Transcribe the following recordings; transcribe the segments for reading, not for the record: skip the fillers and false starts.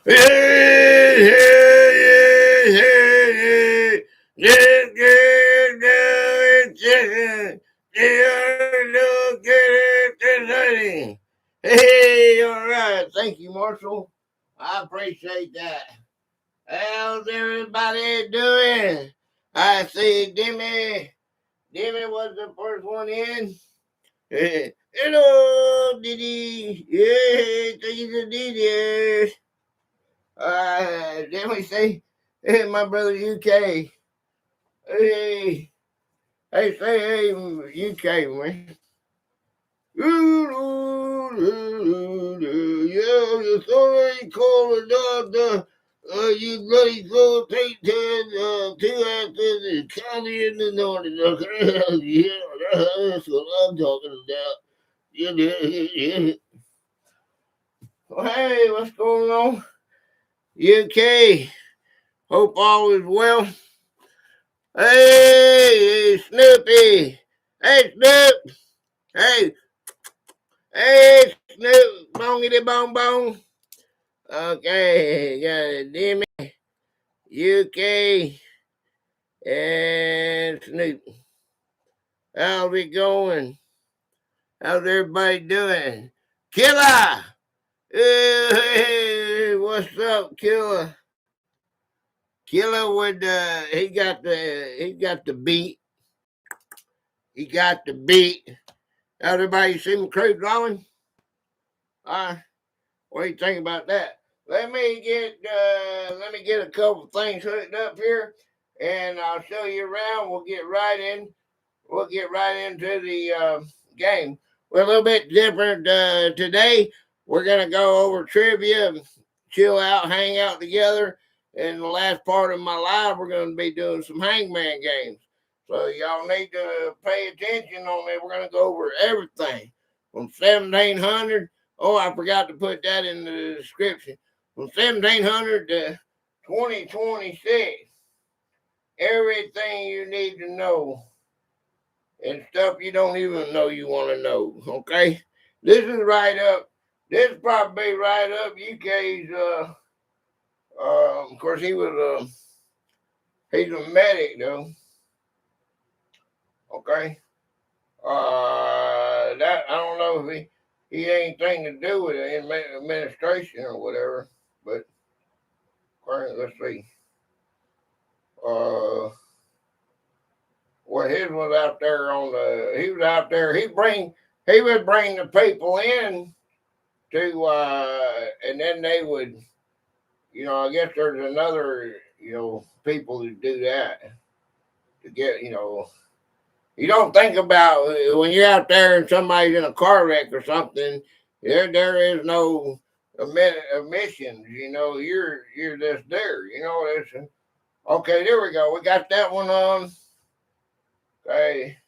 Hey, hey, hey, hey, hey. Hey, all right. Thank you, Marshall. I appreciate that. How's everybody doing? I see Demi. Demi was the first one in. Hello, Diddy. Yeah, Diddy, Diddy. Then we say, hey, my brother UK. Hey, hey, say hey, UK, man. Yeah, you sorry, call the doctor. You bloody so take two after the county in the north. Yeah, that's what I'm talking about. Yeah. Well, hey, what's going on? UK. Hope all is well. Hey, Snoopy. Hey, Snoop. Hey, hey, Snoop. Bongity bong bong. Okay, got it. Dimmy, UK, and Snoop. How's it going? How's everybody doing? Killer! Hey, what's up, Killer? Killer with he got the beat. He got the beat. How's everybody see my crew drawing? What do you think about that? Let me get a couple things hooked up here, and I'll show you around. We'll get right in. We'll get right into the game. We're a little bit different today. We're gonna go over trivia, and chill out, hang out together. In the last part of my live, we're gonna be doing some Hangman games. So y'all need to pay attention on that. We're gonna go over everything from 1700. Oh, I forgot to put that in the description. From 1700 to 2026. Everything you need to know and stuff you don't even know you want to know. Okay? This is right up. This is probably right up UK's. Of course, he's a medic though. Okay? That I don't know if he ain't anything to do with administration or whatever. But let's see. Well, his was out there on the. He was out there. He would bring the people in to, and then they would. I guess there's another. People who do that to get. You don't think about when you're out there and somebody's in a car wreck or something. There is no emissions. You're just there. It's okay. There we go. We got that one on. Okay.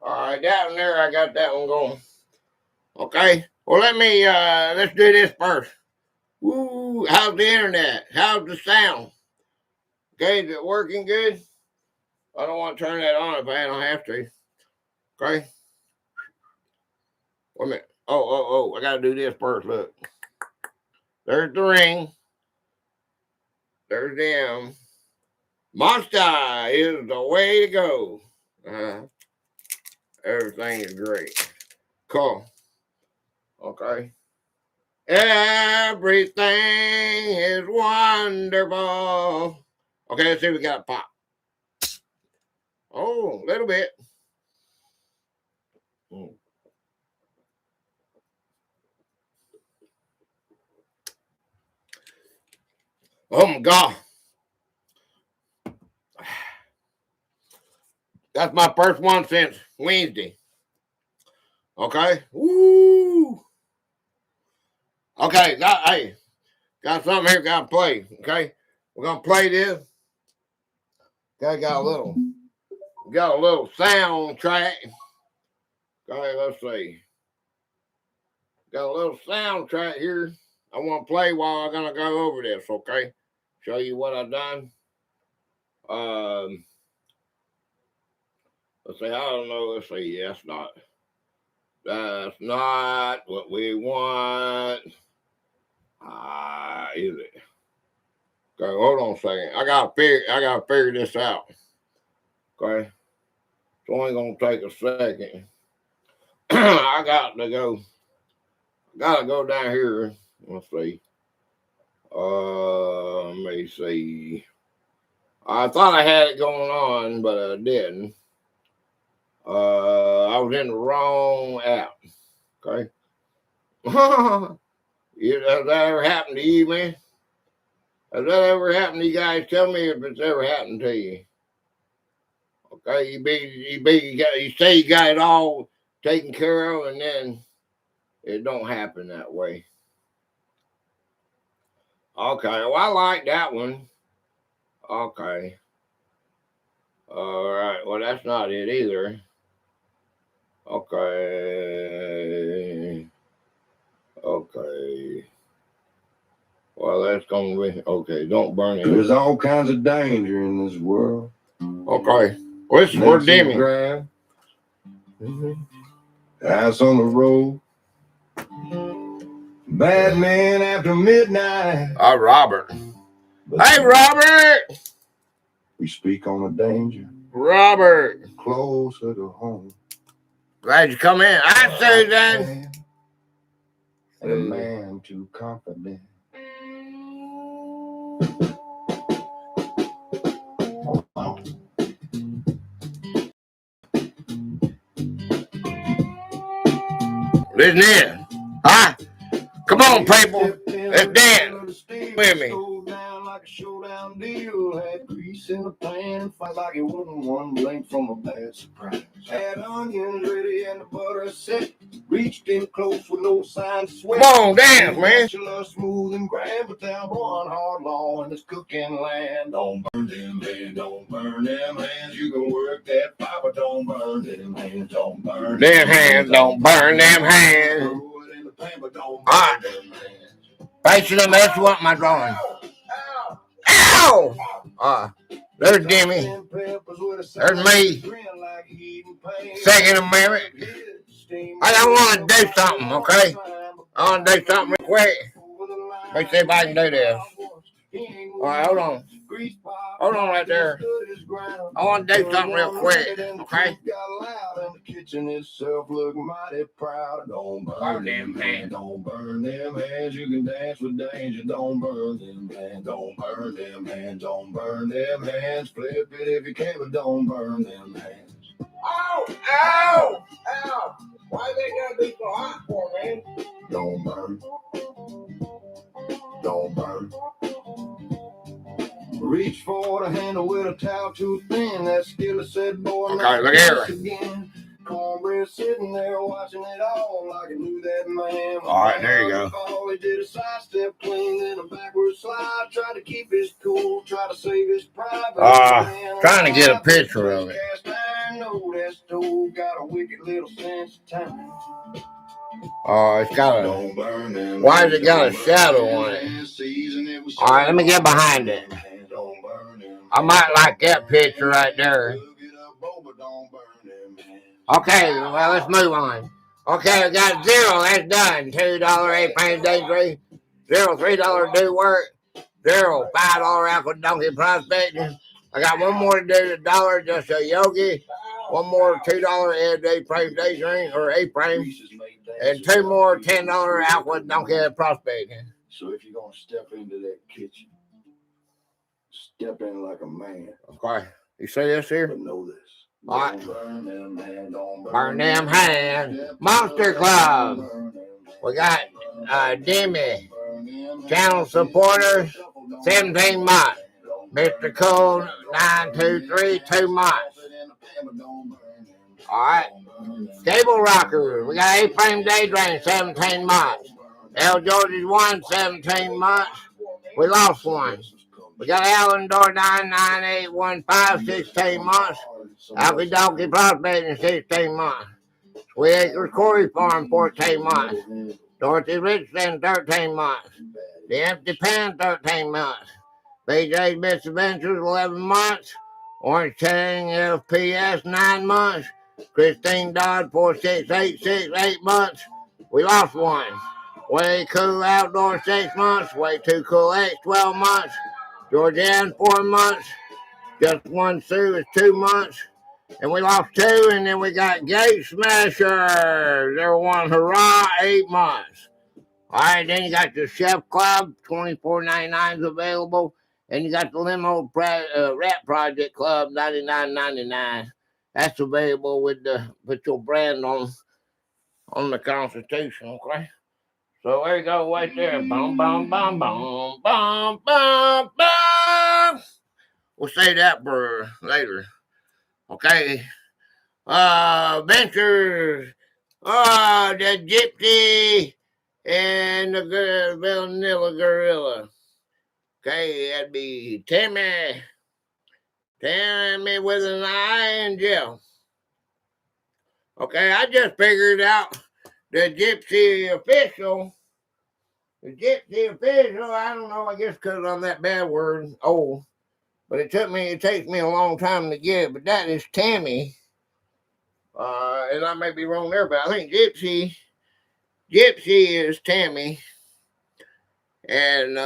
All right, that one there, I got that one going. Okay. Well, let's do this first. Woo, how's the internet? How's the sound? Okay, is it working good? I don't want to turn that on if I don't have to. Okay. Wait a minute. Oh, I got to do this first. Look. There's the ring. There's the M. Monster is the way to go. Everything is great. Cool. Okay. Everything is wonderful. Okay, let's see if we got a pop. Oh, a little bit. Oh my God. That's my first one since Wednesday. Okay. Woo. Okay, got something here, gotta play. Okay. We're gonna play this. Okay, got a little sound track. Okay, let's see. Got a little sound track here. I want to play while I'm gonna go over this, okay? Show you what I've done. Let's see, I don't know. Let's see, that's not what we want. is it? Okay, hold on a second. I gotta figure this out. Okay. It's only gonna take a second. I gotta go down here. Let's see. Let me see. I thought I had it going on, but I didn't. I was in the wrong app. Okay. Has that ever happened to you, man? Has that ever happened to you guys? Tell me if it's ever happened to you. Okay, you say you got it all taken care of, and then it don't happen that way. Okay, well, I like that one. Okay. All right, well, that's not it either. Okay. Okay. Well, that's going to be, okay, don't burn it. There's all kinds of danger in this world. Okay. Where's Demi? House on the road. Bad man after midnight. Robert. Hey, Robert! We speak on the danger. Robert. Closer to home. Glad you come in. I say that. And a man too confident. Listen in. Huh? Come on, people. Let's dance with me. Like a showdown deal, had grease in the pan, fight like it wouldn't one blink from a bad surprise. Had onions ready and the butter set, reached in close with no signs of sweat. Come on, dance, man. Smooth and grand, but down one hard law in this cooking land. Don't burn them hands, don't burn them hands. You can work that fire, but don't burn them hands, don't burn them hands, don't burn them hands. Throw it in the pan, but don't burn them hands. Basically, that's what my drawing. Ow! There's Demi. There's me. Second Amendment. I want to do something, okay? I want to do something real quick. Let me see if I can do this. All right, hold on. Hold on right there. I want to do something real quick, okay? The kitchen itself look mighty proud. Don't burn them hands. Don't burn them hands. You can dance with danger. Don't burn them hands. Don't burn them hands. Don't burn them hands. Flip it if you can, but don't burn them hands. Ow! Ow! Ow! Why they gotta be so hot for, man? Don't burn. Don't burn. Reach for the handle with a towel too thin. That still said, boy, okay, look here. Again. Cornbread sitting there watching it all like I knew that man. All right, there you go. All he did a sidestep clean, then a backward slide. Tried to keep his cool, try to save his pride. Trying to get a picture of it. Got a wicked little sense of time. It's got a. Why has it got a shadow on it? All right, let me get behind it. I might like that picture right there. Okay, well, let's move on. Okay, I got 0. That's done. $2, 8 pennies day 3. 0, $3 do work. 0, $5 alcohol donkey prospecting. I got one more to do, $1 just a yogi. One more $2 every day frame day drink or 8 frame. And 2 more $10 alcohol donkey prospecting. So if you're gonna step into that kitchen, step in like a man. Okay. You see this here? But know this. All right. Burn them hands. Burn them hands. Monster Club. We got Demi. Channel supporter, 17 months. Mr. Cole, 923, 2 months. All right. Stable Rocker. We got 8 frame day drain, 17 months. L. George's 1, 17 months. We lost one. We got Alan Door 99815, 16 months. Alky Donkey Prospecting, 16 months. Sweet Acres Quarry Farm, 14 months. Dorothy Richardson, 13 months. The Empty Pan, 13 months. BJ's Best Adventures, 11 months. Orange Tang FPS, 9 months. Christine Dodd, 46866, 8 months. We lost one. WayTwoCool Outdoor 6 months. WayTwoCool X 12 months. Georgian 4 months. Just One Sue is 2 months. And we lost 2, and then we got Gate Smashers. Everyone, hurrah, 8 months. All right, then you got the Chef Club, $24.99 is available. And you got the Limo Rat Project Club, $99.99. That's available with put your brand on the Constitution, okay? So there you go, right there. Boom, boom, boom, boom, boom, boom, boom. We'll say that for later. Okay. Ventures. The Gypsy and the Vanilla Gorilla. Okay, that'd be Tammy. Tammy with an I and Jill. Okay, I just figured out the Gypsy official. The Gypsy official, I don't know, I guess because I'm that bad word, old. But it takes me a long time to get it. But that is Tammy. And I may be wrong there, but I think Gypsy is Tammy. And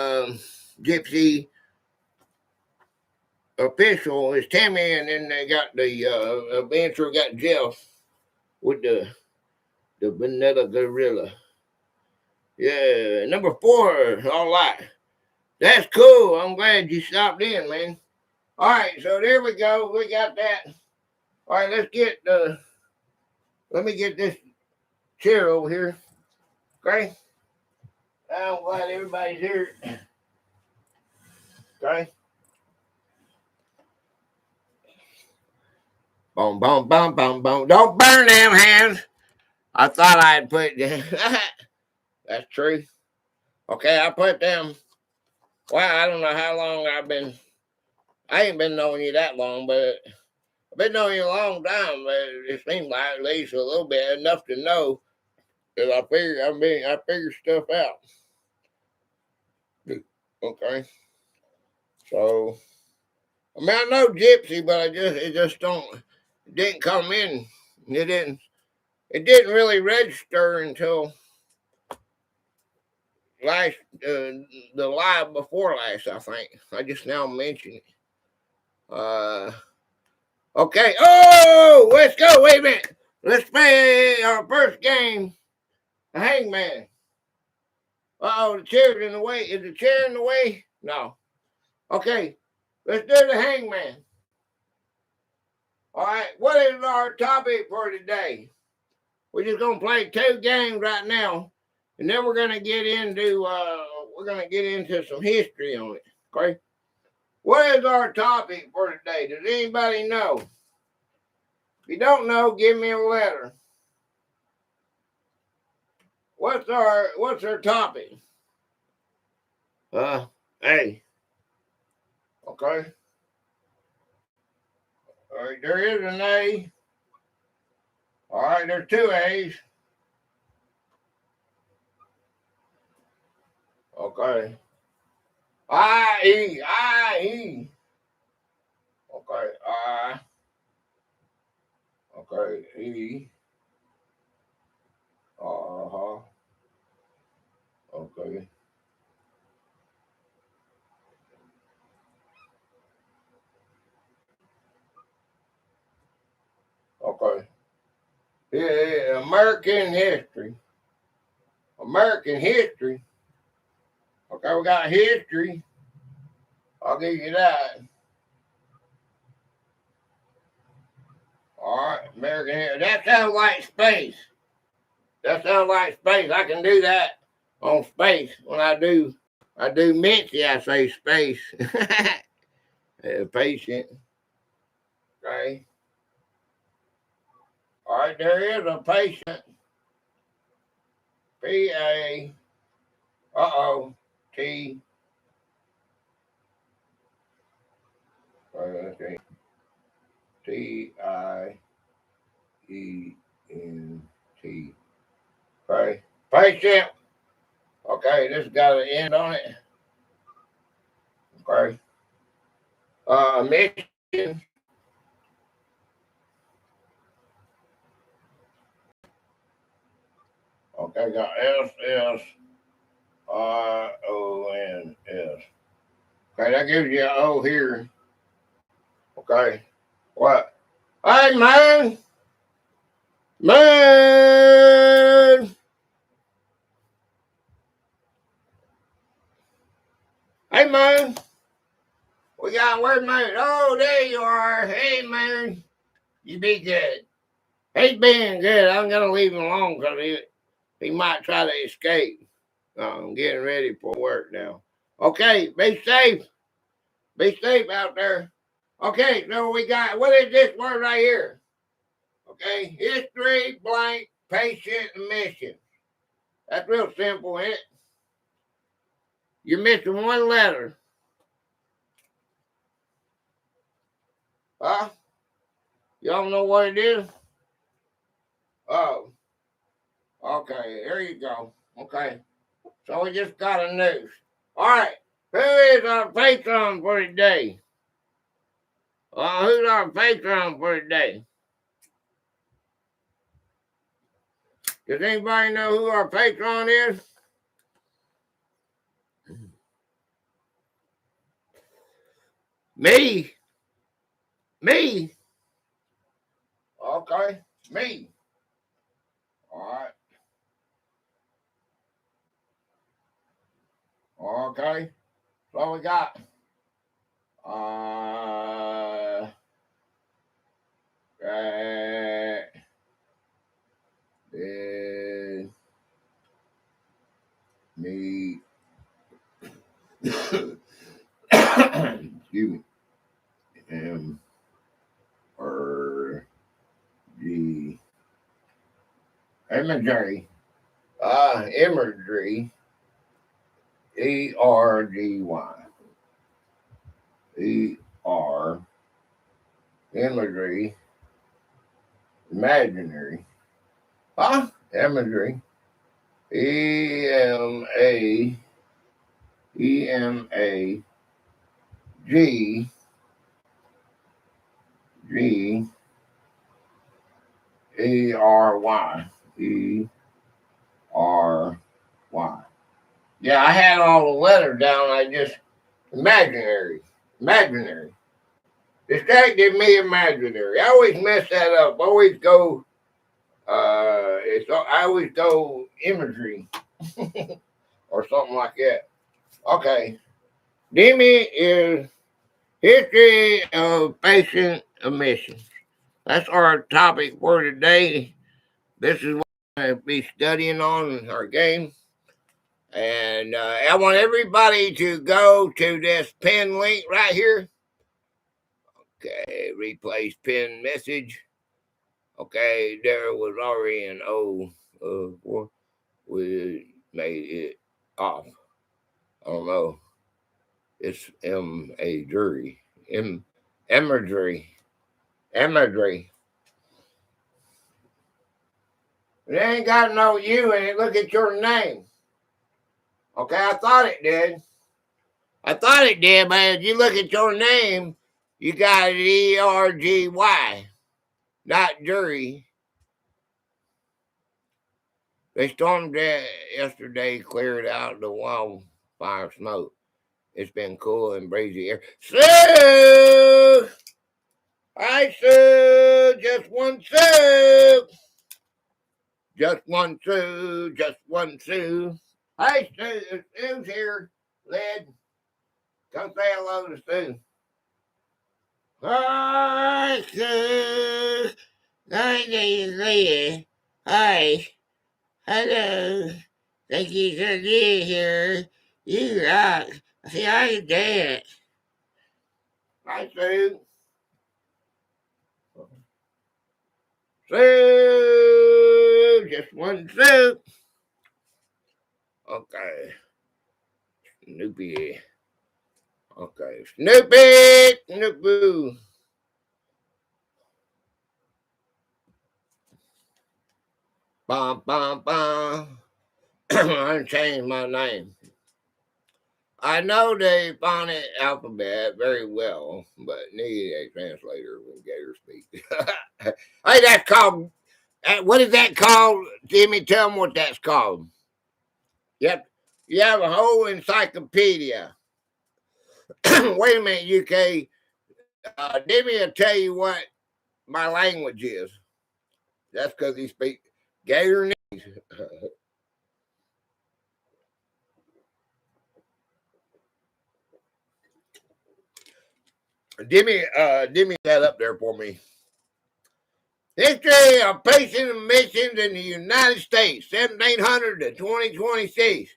Gypsy official is Tammy. And then they got the adventure, got Jeff with the Vanilla Gorilla. Yeah, number 4, all right. That's cool. I'm glad you stopped in, man. All right, so there we go. We got that. All right, let me get this chair over here. Okay? I'm glad everybody's here. Okay? Boom, boom, boom, boom, boom. Don't burn them hands. I thought I'd put them. That's true. Okay, I put them. Well, I don't know how long I ain't been knowing you that long, but I've been knowing you a long time. But it seems like at least a little bit, enough to know that I figure stuff out. Okay. So, I mean, I know Gypsy, but it didn't come in. It didn't really register until the live before last, I think. I just now mentioned it. Okay. Oh, let's go. Wait a minute. Let's play our first game, Hangman. The chair's in the way. Is the chair in the way? No. Okay. Let's do the Hangman. All right. What is our topic for today? We're just gonna play 2 games right now, and then we're gonna get into some history on it. Okay. What is our topic for today? Does anybody know? If you don't know, give me a letter. What's our topic? A. Okay. All right, there is an A. All right, there's 2 A's. Okay. I-E. Okay, I. Okay, E. Uh-huh. Okay. Okay. Yeah, American history. American history. Okay, we got history. I'll give you that. All right, American history. That sounds like space. I can do that on space. When I do Mincy, I say space. Patient. Okay. All right, there is a patient. P-A. T. Okay. T-I-E-N-T. Okay. Patient. Okay, this got an end on it. Okay. Michigan. Okay, got S. R-O-N-S. Okay, that gives you an O here. Okay. What? Hey, man! Man! Hey, man! Where's man? Oh, there you are. Hey, man. You be good. He's being good. I'm going to leave him alone because he might try to escape. I'm getting ready for work now. Okay, be safe. Be safe out there. Okay, so we got, what is this word right here? Okay, history, blank, patient, and mission. That's real simple, ain't it? You're missing one letter. Huh? You don't know what it is? Oh. Okay, there you go. Okay. So we just got a news. All right. Who is our patron for today? Who's our patron for today? Does anybody know who our patron is? Me. Me. Okay. Me. All right. Okay. So we got me. Excuse me. M-R-G. Imagery. Imagery. E-R-G-Y. E-R. Imagery. Imaginary. Huh? Imagery. E-M-A. E-M-A. G. G. E-R-Y. E-R-Y. Yeah, I had all the letters down. I just imaginary. Distracted me imaginary. I always mess that up. I always go imagery or something like that. Okay. Demi is history of patient emissions. That's our topic for today. This is what I'm going to be studying on in our game. And I want everybody to go to this pin link right here. Okay, replace pin message. Okay, there was already an O. We made it off. I don't know. It's imagery. Imagery. It ain't got no U in it. Look at your name. Okay, I thought it did. But if you look at your name, you got E-R-G-Y, not jury. They stormed yesterday, cleared out the wildfire smoke. It's been cool and breezy air. Sue! Hi, Sue! Just one Sue! Just one Sue! Hi, Sue! Sue's here. Led. Come say hello to Sue. Hi, Sue. Nice to see you. Hi. Hello. Thank you for being here. You rock. See, I can dance. Hi, Sue. Sue. Just one Sue. Okay. Snoopy. Okay. Snoopy. Snoopoo. Bum, bum, bum. I changed my name. I know the phonic alphabet very well, but need a translator when Gator speaks. Hey, that's called, what is that called? Jimmy, tell them what that's called. Yep. You have a whole encyclopedia. Wait a minute, UK. Dimmy will tell you what my language is. That's because he speaks Gator. Dimmy that up there for me. History of patient missions in the United States, 1700 to 2026.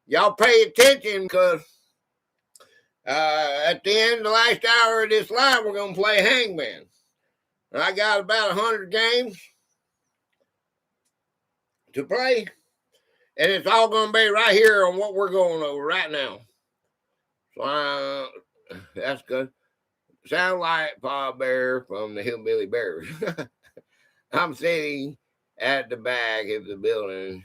Y'all pay attention because at the end of the last hour of this live, we're going to play Hangman. And I got about 100 games to play. And it's all going to be right here on what we're going over right now. So that's good. Sound like Pa Bear from the Hillbilly Bears. I'm sitting at the back of the building.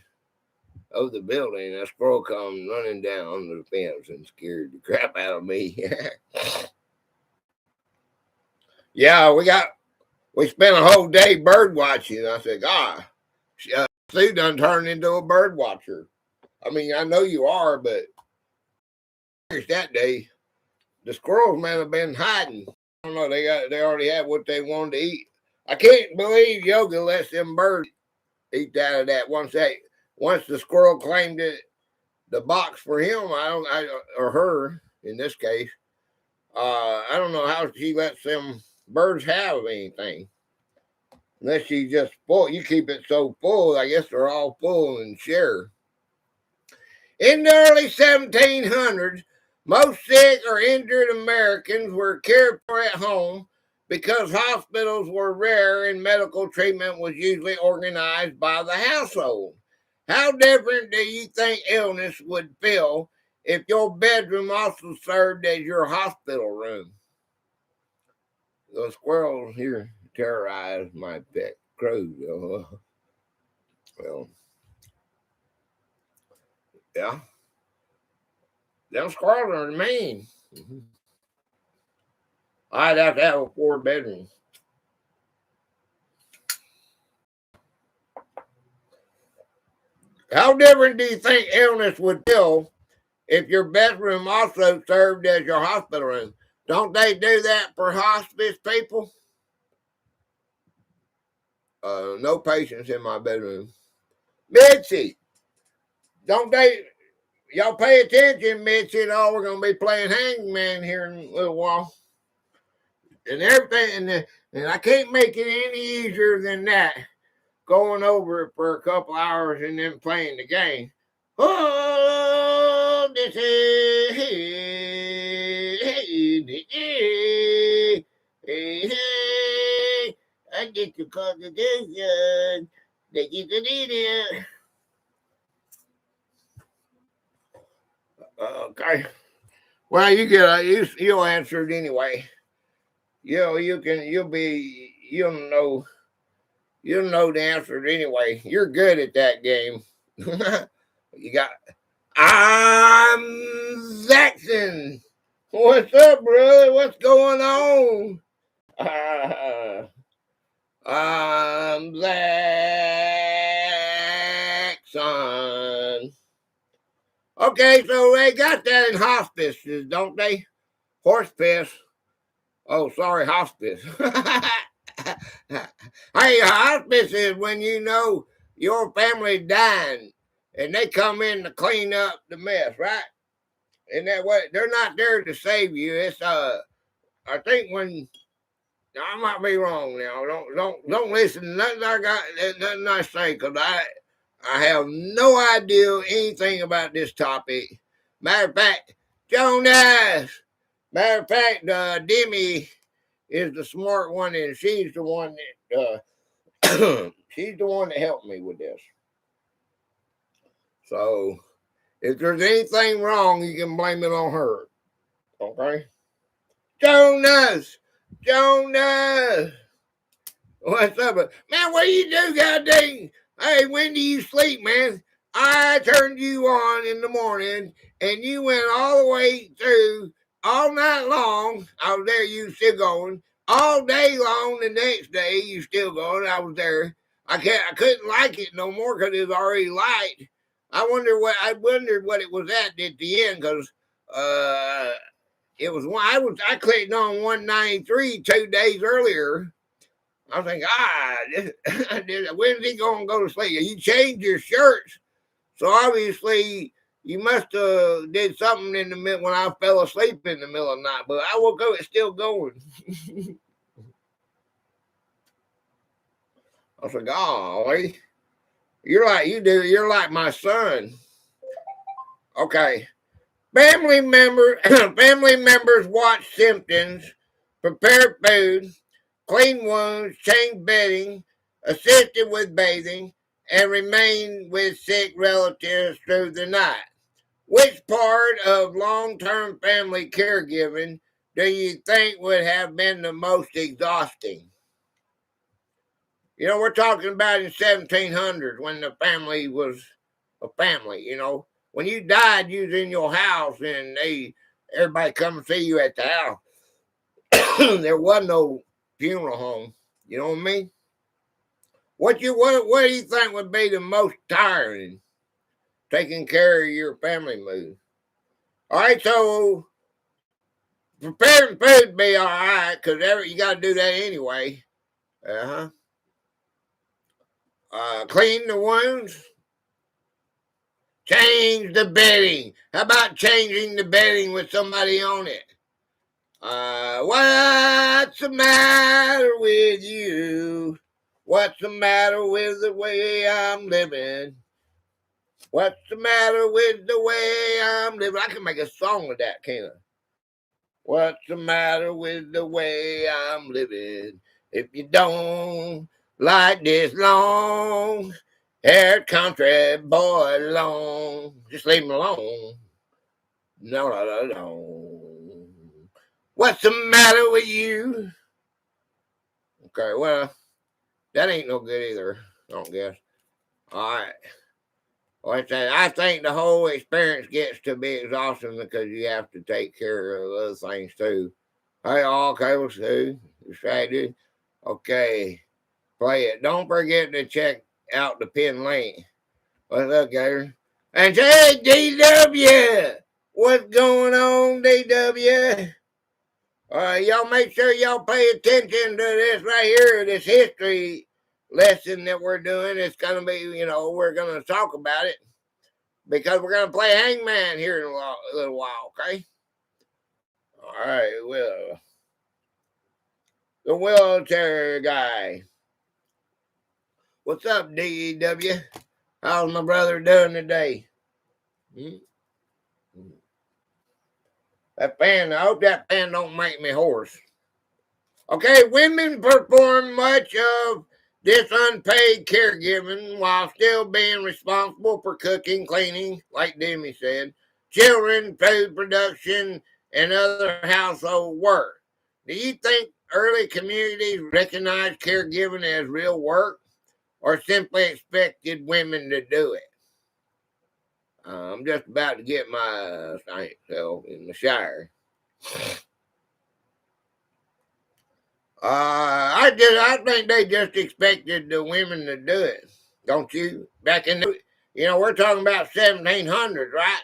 A squirrel comes running down the fence and scared the crap out of me. Yeah, we spent a whole day bird watching. I said, God, Sue done turned into a bird watcher. I mean, I know you are, but that day, the squirrels might have been hiding. I don't know. They already had what they wanted to eat. I can't believe Yoga lets them birds eat out of that. Once the squirrel claimed it, the box for him, or her in this case, I don't know how she lets them birds have anything. Unless she just full. You keep it so full, I guess they're all full and share. In the early 1700s, most sick or injured Americans were cared for at home because hospitals were rare and medical treatment was usually organized by the household. How different do you think illness would feel if your bedroom also served as your hospital room? Those squirrels here terrorize my pet crows. Well, yeah. Them squirrels are mean. I'd have to have a 4-bedroom. How different do you think illness would feel if your bedroom also served as your hospital room? Don't they do that for hospice people? No patients in my bedroom. Mitzi, don't they? Y'all pay attention, Mitzi. We're going to be playing Hangman here in a little while. And everything, and I can't make it any easier than that. Going over it for a couple hours and then playing the game. Oh, this is I get the constitution that you can eat it. Okay. Well, you'll answer it anyway. You'll know the answer anyway. You're good at that game. You got. I'm Zaxxon. What's up, brother? What's going on? I'm Zaxxon. Okay, so they got that in hospices, don't they? Horse piss. Oh, sorry, hospice. Hey, hospice is when you know your family dying and they come in to clean up the mess, right? And that way they're not there to save you. It's I think when I might be wrong now. Don't listen to nothing I say because I have no idea anything about this topic. Matter of fact, Jonas. Matter of fact, Demi is the smart one, and she's the one that she's the one that helped me with this. So, if there's anything wrong, you can blame it on her. Okay, Jonas. What's up, man? What do you do, goddamn? Hey, when do you sleep, man? I turned you on in the morning, and you went all the way through all night long. I was there. You still going all day long. The next day, you still going. I was there. I couldn't like it no more because it was already light. I wondered what it was at the end, because it was one I clicked on 193 2 days earlier. I was thinking, when's he gonna go to sleep? You changed your shirts, so obviously you must have did something in the middle when I fell asleep in the middle of the night. But I woke up, it's still going. I was like, golly, you're like my son. Okay. Family members watch symptoms, prepare food, clean wounds, change bedding, assisted with bathing, and remain with sick relatives through the night. Which part of long-term family caregiving do you think would have been the most exhausting? You know, we're talking about in 1700s when the family was a family. You know, when you died, you was in your house, and everybody come and see you at the house. There wasn't no funeral home. You know what I mean? What do you think would be the most tiring? Taking care of your family mood. All right, so preparing food be all right, because you got to do that anyway. Clean the wounds. Change the bedding. How about changing the bedding with somebody on it? What's the matter with you? What's the matter with the way I'm living? What's the matter with the way I'm living? I can make a song with that, can't I? What's the matter with the way I'm living? If you don't like this long haired country boy alone, just leave him alone. No. What's the matter with you? Okay, well, that ain't no good either, I don't guess. All right. I think the whole experience gets to be exhausting because you have to take care of other things too. Hey, okay, we'll see. Distracted. Okay, play it. Don't forget to check out the pin link. What's up, Gator? And hey, DW! What's going on, DW? Y'all make sure y'all pay attention to this right here, this history lesson that we're doing. It's going to be, we're going to talk about it because we're going to play Hangman here in a little while, okay? All right, well, the wheelchair guy. What's up, DEW? How's my brother doing today? That fan, I hope that fan don't make me hoarse. Okay, women perform much of this unpaid caregiving while still being responsible for cooking, cleaning, like Demi said, children, food production, and other household work. Do you think early communities recognized caregiving as real work or simply expected women to do it? I'm just about to get my self in the shower. I think they just expected the women to do it, don't you? Back in we're talking about 1700s, right?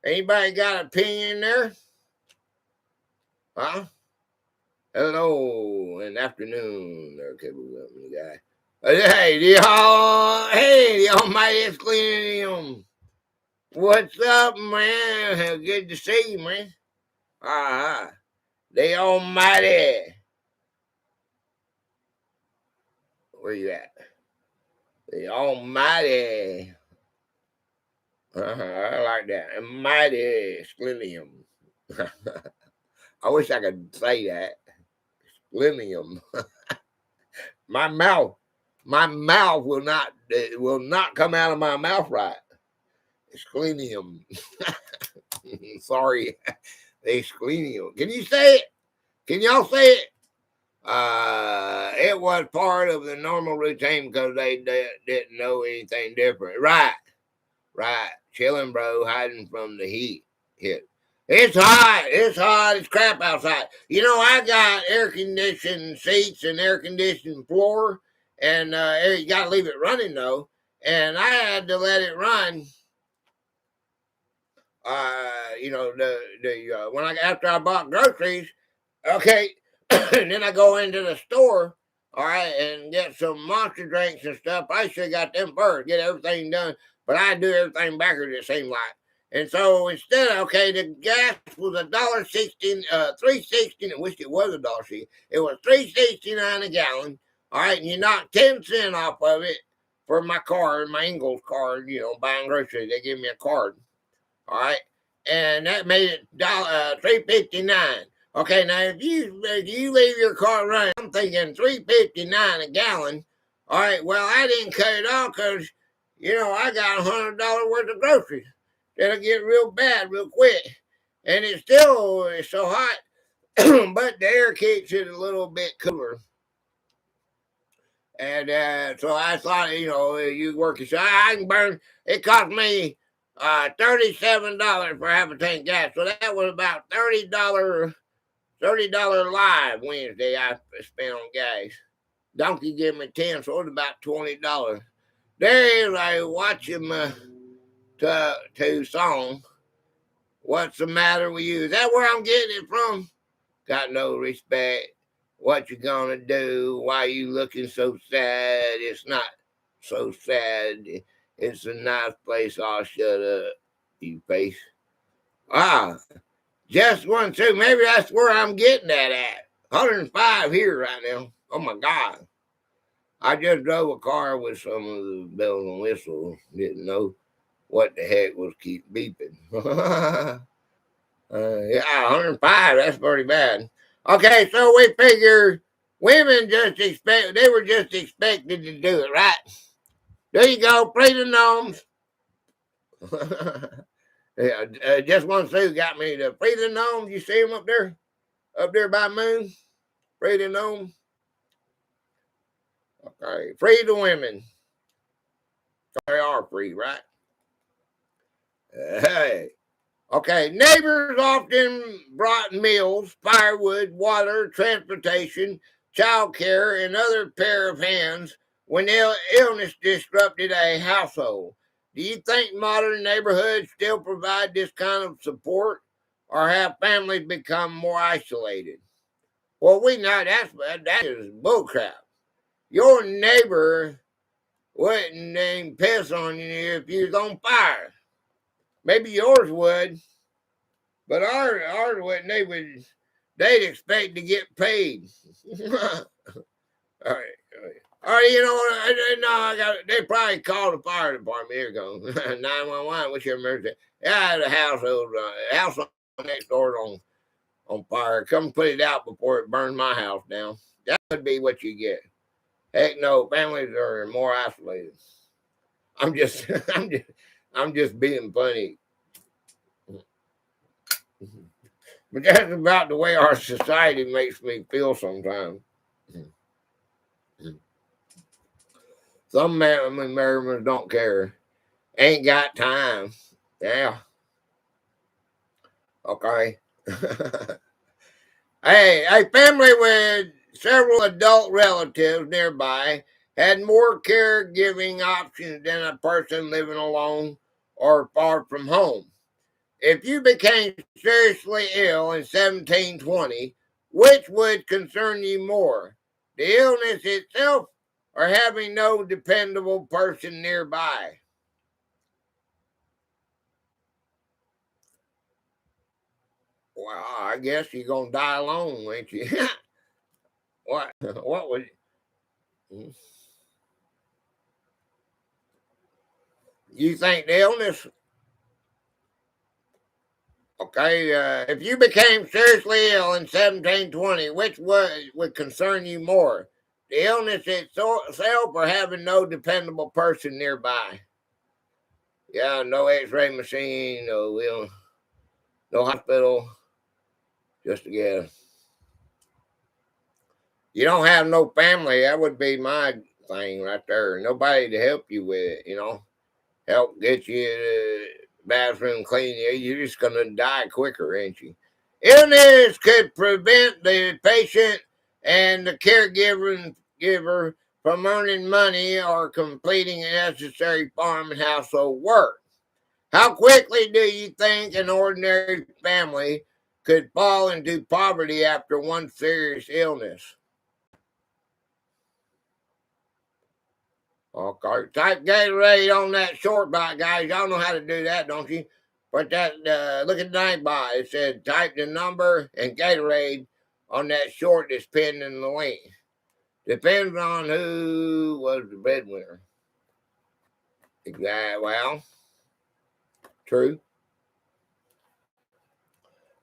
Anybody got an opinion there? Huh? Hello and afternoon, there, cable guy. Hey, the almighty Exclusium. What's up, man? Good to see you, man. The almighty. Where you at? The almighty. I like that. Mighty Exclusium. I wish I could say that. Exclusium. My mouth will not come out of my mouth right. Exclusium. Sorry. Exclusium. Can you say it? Can y'all say it? It was part of the normal routine because they didn't know anything different. Right. Chilling, bro, hiding from the heat. It's hot. It's crap outside. I got air conditioned seats and air conditioned floor, and you got to leave it running though. and I had to let it run. You know, when after I bought groceries, okay, and then I go into the store, all right, and get some monster drinks and stuff. I should have got them first, get everything done, but I do everything backwards, it seemed like. And so instead, okay, the gas was $1.16, $3.16. I wish it was $1.60. It was $3.69 a gallon. All right, and you knock 10 cents off of it for my card, my Ingles card. You know, buying groceries, they give me a card. All right, and that made it $3.59. Okay, now if you leave your car running, I'm thinking $3.59 a gallon. All right, well I didn't cut it off because you know I got $100 worth of groceries. That'll get real bad real quick, and it's so hot, but the air keeps it a little bit cooler. And so I thought, you know, you work so I can burn. It cost me $37 for half a tank gas, so that was about $30 live Wednesday I spent on gas. Donkey gave me 10, so it was about $20. There is I watching my two song. What's the matter with you? Is that where I'm getting it from? Got no respect. What you gonna do? Why you looking so sad? It's not so sad. It's a nice place. I'll shut up, you face. Just 1, 2. Maybe that's where I'm getting that at. 105 here right now. Oh my God. I just drove a car with some of the bells and whistles. Didn't know what the heck was keep beeping. Yeah, 105. That's pretty bad. Okay, so we figured women they were just expected to do it, right? There you go, free the gnomes. Yeah, just 1, 2 got me to free the gnomes. You see them up there by Moon? Free the gnomes. Okay, free the women. They are free, right? Hey. Okay, neighbors often brought meals, firewood, water, transportation, child care, and other pair of hands when illness disrupted a household. Do you think modern neighborhoods still provide this kind of support, or have families become more isolated? Well, we know that is bullcrap. Your neighbor wouldn't even piss on you if you was on fire. Maybe yours would. But ours wouldn't. They'd expect to get paid. All right. You know, no, they probably called the fire department. Here goes 911. What's your emergency? Yeah, I had a house next door on fire. Come put it out before it burned my house down. That would be what you get. Heck no, families are more isolated. I'm just, I'm just being funny. But that's about the way our society makes me feel sometimes. Some Americans don't care. Ain't got time. Yeah. Okay. Hey, a family with several adult relatives nearby had more caregiving options than a person living alone or far from home. If you became seriously ill in 1720, which would concern you more? The illness itself or having no dependable person nearby? Well, I guess you're going to die alone, ain't you? What? What would... You think the illness... Okay, if you became seriously ill in 1720, which would concern you more? The illness itself or having no dependable person nearby? Yeah, no x-ray machine, no hospital, just to get... You don't have no family, that would be my thing right there. Nobody to help you with it, help get you to bathroom clean you. You're just going to die quicker, ain't you? Illness could prevent the patient and the caregiver from earning money or completing necessary farm and household work. How quickly do you think an ordinary family could fall into poverty after one serious illness? Okay, type Gatorade on that short bot, guys. Y'all know how to do that, don't you? But that look at the night bot. It said type the number and Gatorade on that short that's pinned in the link. Depends on who was the breadwinner. Exactly. Well, true.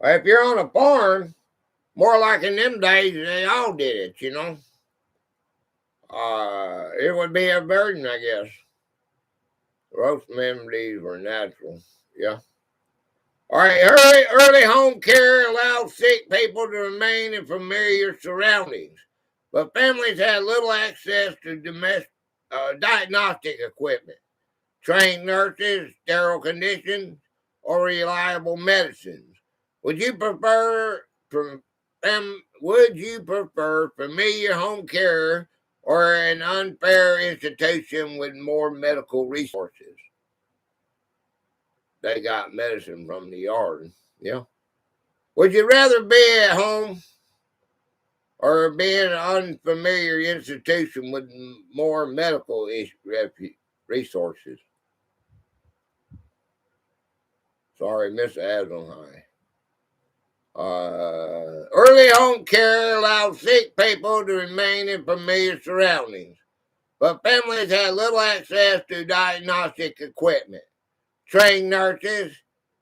If you're on a farm, more like in them days, they all did it, you know. It would be a burden, I guess. Roast memories were natural. Yeah. All right. Early home care allowed sick people to remain in familiar surroundings, but families had little access to diagnostic equipment, trained nurses, sterile conditions, or reliable medicines. Would you prefer familiar home care or an unfair institution with more medical resources? They got medicine from the yard. Yeah. Would you rather be at home or be in an unfamiliar institution with more medical resources? Sorry, Miss Adelhigh. Early home care allowed sick people to remain in familiar surroundings, but families had little access to diagnostic equipment, trained nurses,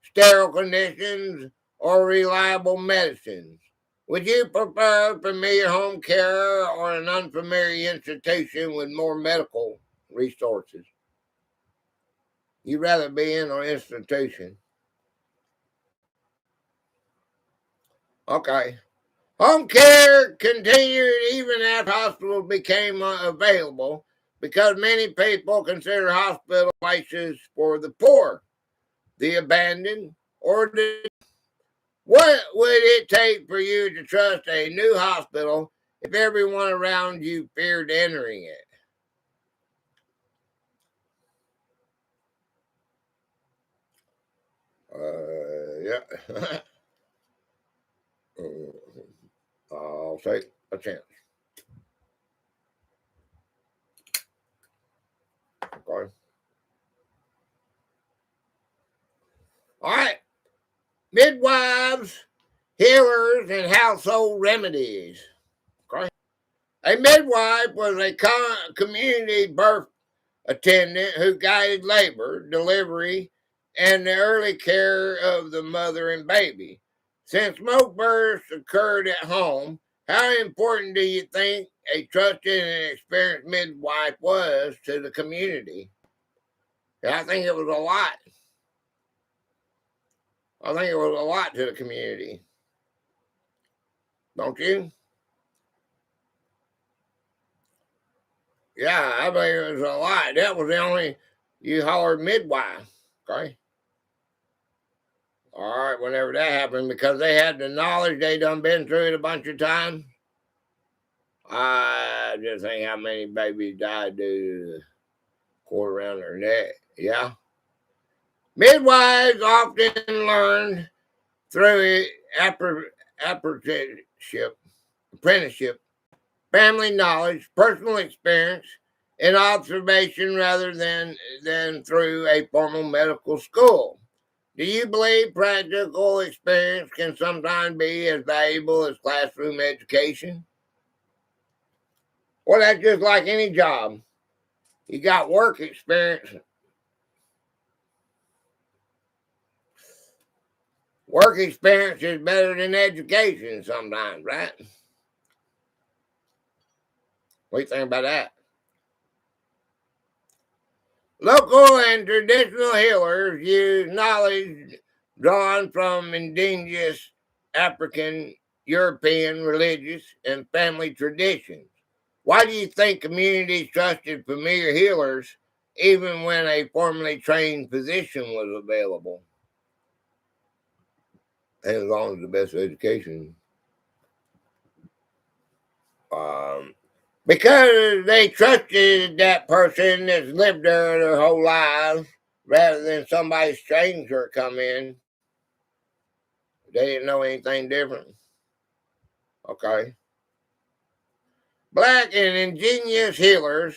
sterile conditions, or reliable medicines. Would you prefer familiar home care or an unfamiliar institution with more medical resources? You'd rather be in an institution. Okay. Home care continued even after hospitals became available because many people consider hospital places for the poor, the abandoned, or the. What would it take for you to trust a new hospital if everyone around you feared entering it? Yeah. I'll take a chance. Okay. All right. Midwives, healers, and household remedies. Okay. A midwife was a community birth attendant who guided labor, delivery, and the early care of the mother and baby. Since most births occurred at home, how important do you think a trusted and experienced midwife was to the community? I think it was a lot. I think it was a lot to the community. Don't you? Yeah, I believe it was a lot. That was the only you hollered midwife. Okay. All right, whenever that happened, because they had the knowledge, they done been through it a bunch of times. I just think how many babies died due to the cord around their neck. Yeah. Midwives often learned through apprenticeship, family knowledge, personal experience, and observation rather than through a formal medical school. Do you believe practical experience can sometimes be as valuable as classroom education? Well, that's just like any job. You got work experience. Work experience is better than education sometimes, right? What do you think about that? Local and traditional healers use knowledge drawn from indigenous African, European religious and family traditions. Why do you think communities trusted familiar healers even when a formally trained physician was available? And as long as the best education. Um, Because they trusted that person that's lived there their whole lives rather than somebody stranger come in. They didn't know anything different. Okay. Black and ingenious healers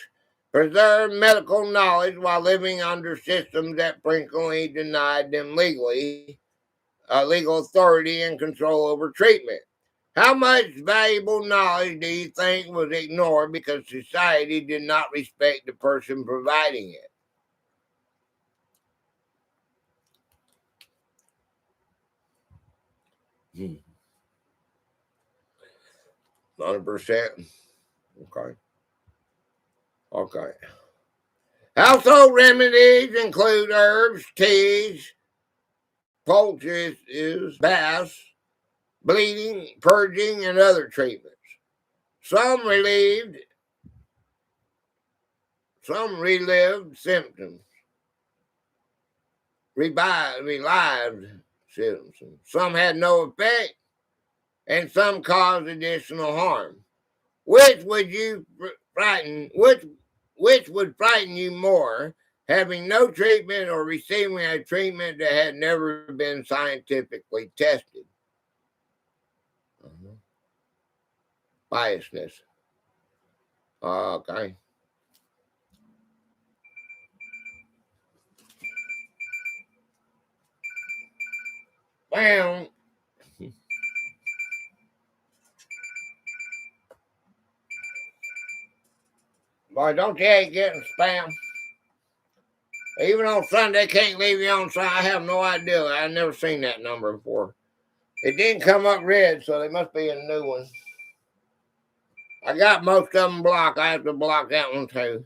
preserved medical knowledge while living under systems that frequently denied them legal authority and control over treatment. How much valuable knowledge do you think was ignored because society did not respect the person providing it? 100%. Okay. Okay. Household remedies include herbs, teas, poultices, baths, bleeding, purging, and other treatments. Some relived symptoms, relived symptoms. Some had no effect, and some caused additional harm. Which would you frighten? Which would frighten you more, having no treatment or receiving a treatment that had never been scientifically tested? Biasness. Okay. Well, boy, don't you hate getting spam? Even on Sunday, can't leave you on Sunday. I have no idea. I've never seen that number before. It didn't come up red, so they must be a new one. I got most of them blocked. I have to block that one too.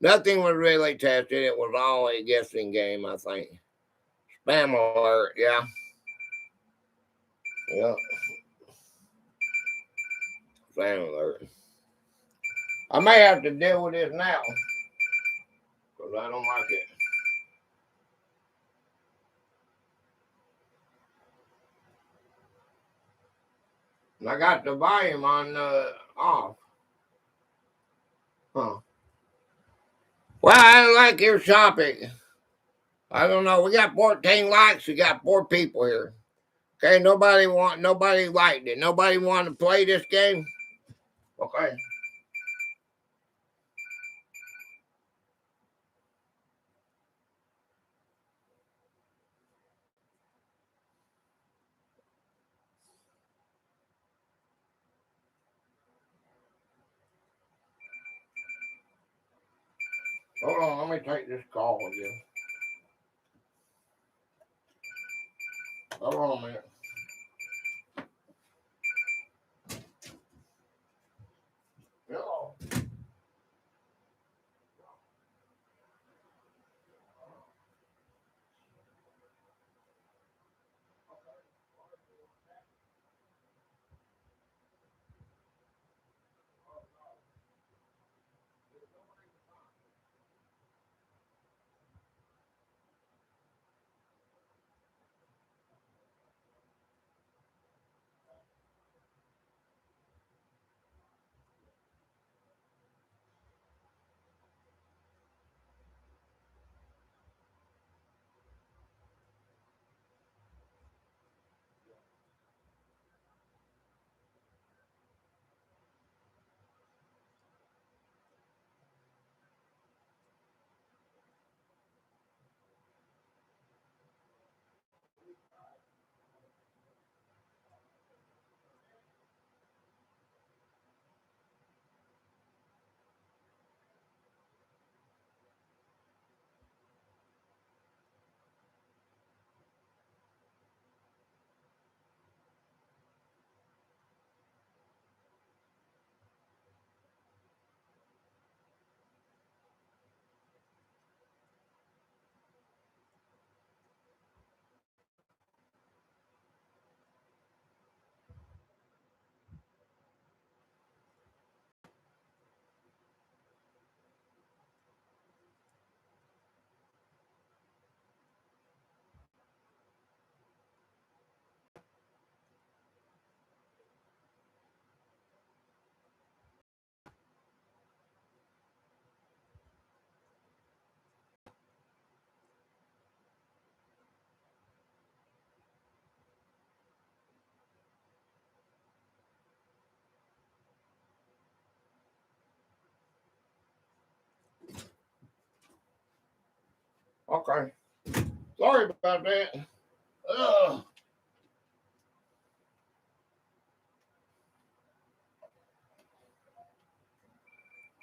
Nothing was really tested. It was all a guessing game, I think. Spam alert, yeah. Yep. Spam alert. I may have to deal with this now because I don't like it. And I got the volume on off. Huh. Well, I like your topic. I don't know. We got 14 likes. We got 4 people here. Okay, nobody liked it. Nobody wanted to play this game. Okay. Hold on, let me take this call again. Hold on a minute. Hello. Okay. Sorry about that. Ugh.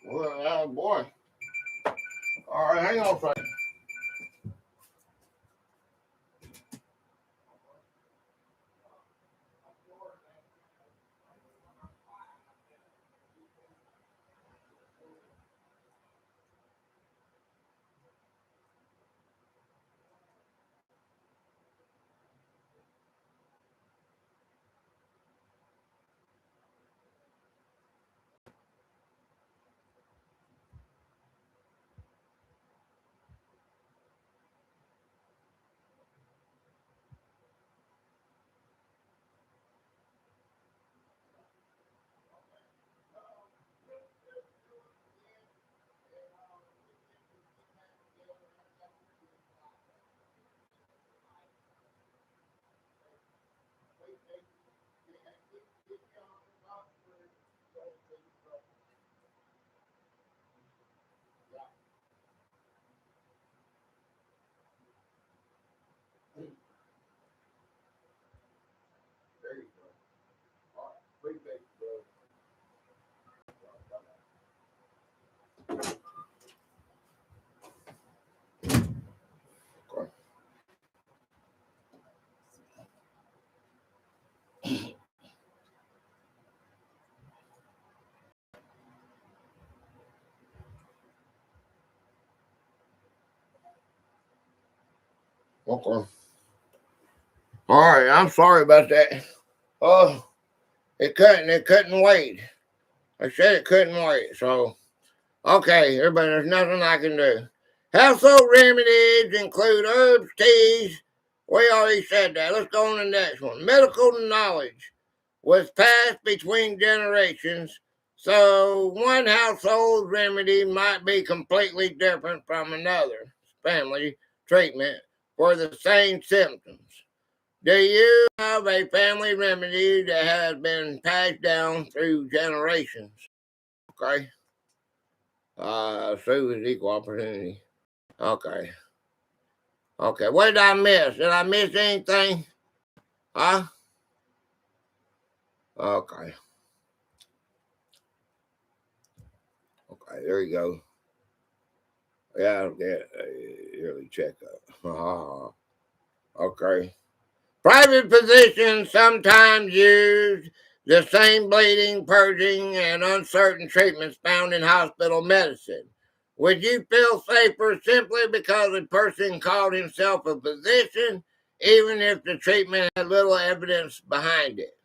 Well, oh boy. All right, hang on a second. There you go. All right, appreciate you, brother. Okay. All right, I'm sorry about that. Oh, it couldn't wait. I said it couldn't wait. So, okay, everybody, there's nothing I can do. Household remedies include herbs, teas. We already said that. Let's go on to the next one. Medical knowledge was passed between generations, so one household remedy might be completely different from another family treatment for the same symptoms. Do you have a family remedy that has been passed down through generations? Okay. Sue is equal opportunity. Okay. Okay. What did I miss? Did I miss anything? Huh? Okay. Okay. There you go. Yeah, I'll get a yearly checkup. Okay. Private physicians sometimes use the same bleeding, purging, and uncertain treatments found in hospital medicine. Would you feel safer simply because a person called himself a physician, even if the treatment had little evidence behind it?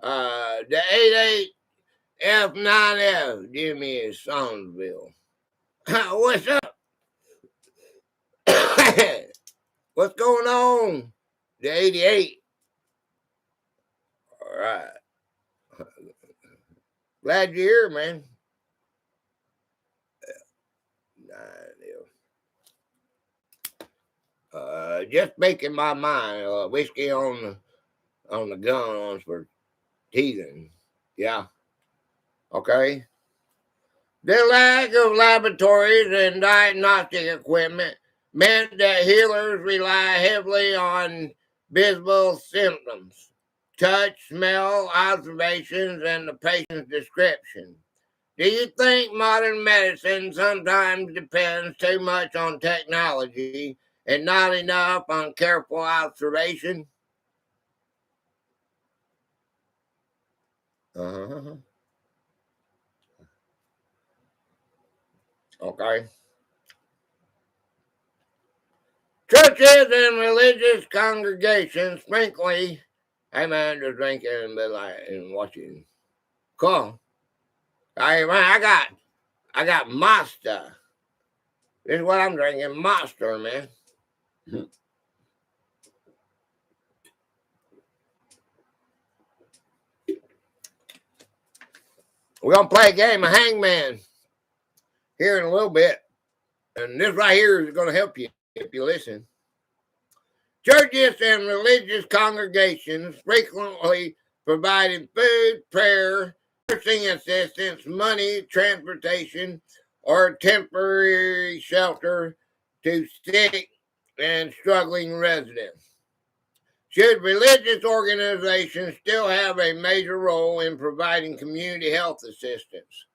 The 88F9F, Jimmy is Sonesville. What's up? What's going on? The 88. All right. Glad you're here, man. Just making my mind. Whiskey on the guns for teasing. Yeah. Okay. The lack of laboratories and diagnostic equipment meant that healers rely heavily on visible symptoms, touch, smell, observations, and the patient's description. Do you think modern medicine sometimes depends too much on technology and not enough on careful observation? Uh-huh. Okay. Churches and religious congregations frequently, hey man, just drinking and be like and watching. Cool. Hey man, I got Monster. This is what I'm drinking, Monster, man. We're gonna play a game of Hangman here in a little bit. And this right here is gonna help you if you listen. Churches and religious congregations frequently provided food, prayer, nursing assistance, money, transportation, or temporary shelter to sick and struggling residents? Should religious organizations still have a major role in providing community health assistance?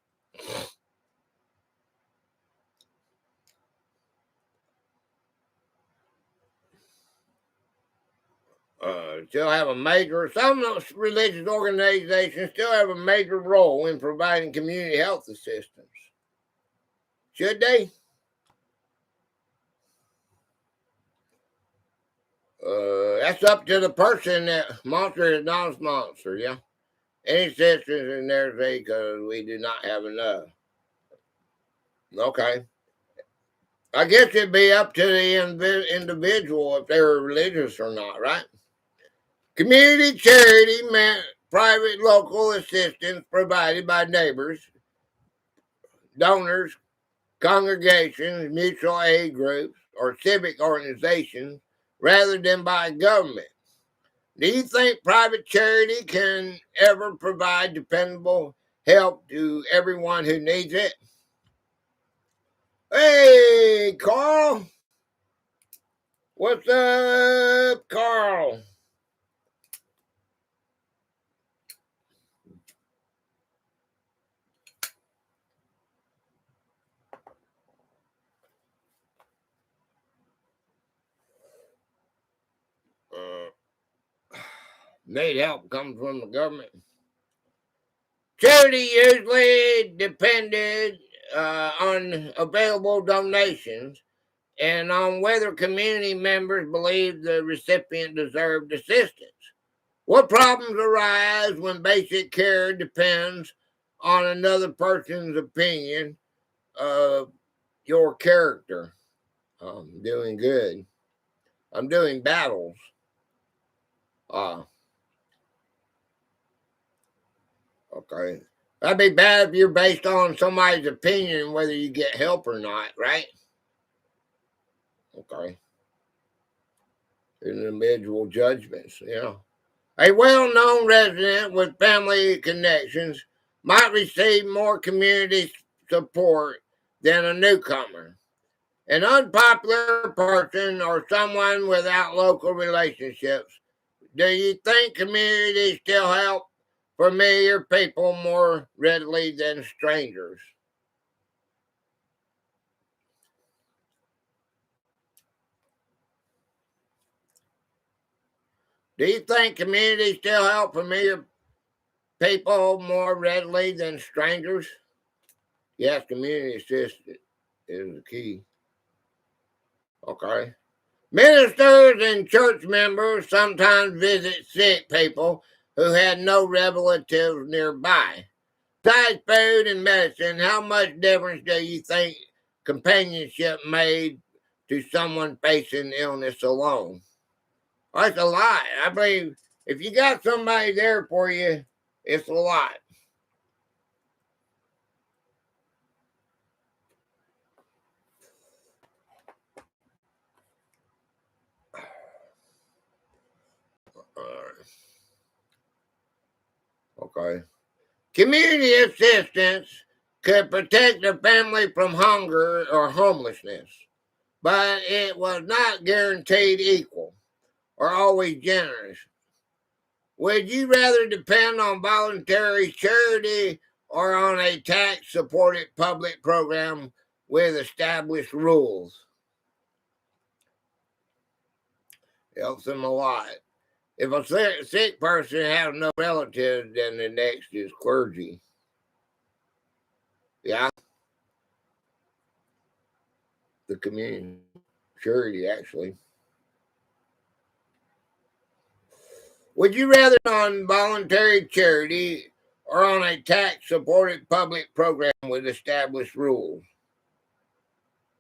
Still have a major, some religious organizations still have a major role in providing community health assistance. Should they? That's up to the person. That monster is not a monster, yeah. Any sisters in there say because we do not have enough. Okay. I guess it'd be up to the individual if they're religious or not, right? Community charity meant private local assistance provided by neighbors, donors, congregations, mutual aid groups, or civic organizations rather than by government. Do you think private charity can ever provide dependable help to everyone who needs it? Hey, Carl. What's up, Carl? Need help comes from the government. Charity usually depended on available donations and on whether community members believed the recipient deserved assistance. What problems arise when basic care depends on another person's opinion of your character? I'm doing good. I'm doing battles. Okay. That'd be bad if you're based on somebody's opinion whether you get help or not, right? Okay. Individual judgments, yeah. A well-known resident with family connections might receive more community support than a newcomer. An unpopular person or someone without local relationships. Do you think communities still help familiar people more readily than strangers? Do you think communities still help familiar people more readily than strangers? Yes, community assistance is the key. Okay. Ministers and church members sometimes visit sick people who had no relatives nearby. Besides food and medicine, how much difference do you think companionship made to someone facing illness alone? That's a lot. I believe if you got somebody there for you, it's a lot. Okay. Community assistance could protect a family from hunger or homelessness, but it was not guaranteed equal or always generous. Would you rather depend on voluntary charity or on a tax supported public program with established rules? Helps them a lot. If a sick person has no relatives, then the next is clergy. Yeah, the community charity actually. Would you rather on voluntary charity or on a tax supported public program with established rules?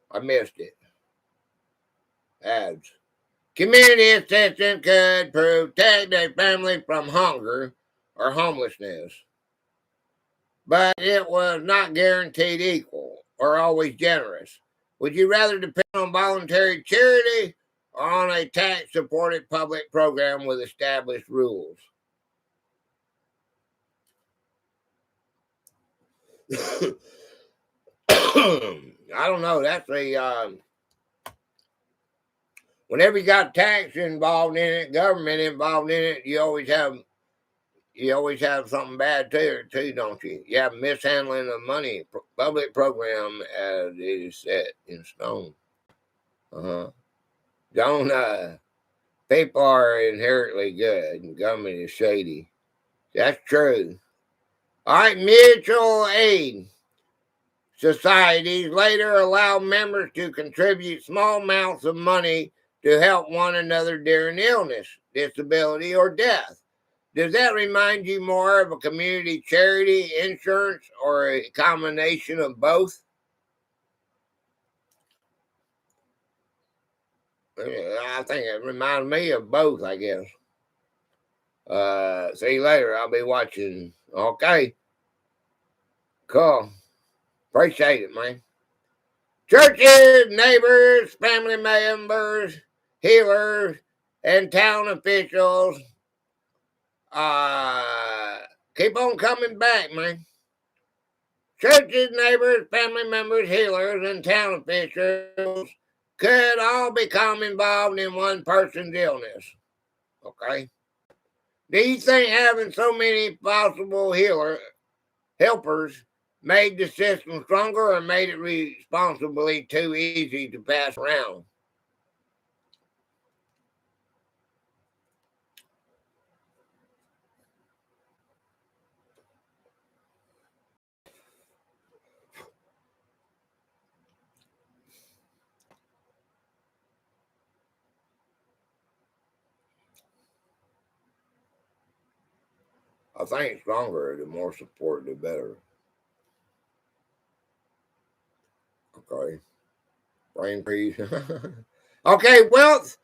I missed it. Ads. Community assistance could protect a family from hunger or homelessness, but it was not guaranteed equal or always generous. Would you rather depend on voluntary charity or on a tax supported public program with established rules? I don't know. That's a whenever you got tax involved in it, government involved in it, you always have something bad too, don't you? You have mishandling of money, public program as it is set in stone. Don't people are inherently good and government is shady. That's true. All right, mutual aid societies later allow members to contribute small amounts of money to help one another during illness, disability, or death. Does that remind you more of a community charity, insurance, or a combination of both? I think it reminds me of both, I guess. See you later. I'll be watching. Okay. Cool. Appreciate it, man. Churches, neighbors, family members, healers, and town officials keep on coming back, man. Churches, neighbors, family members, healers, and town officials could all become involved in one person's illness. Okay? Do you think having so many possible helpers made the system stronger or made it responsibly too easy to pass around? I think stronger, the more support, the better. Okay. Brain freeze. Okay, wealth,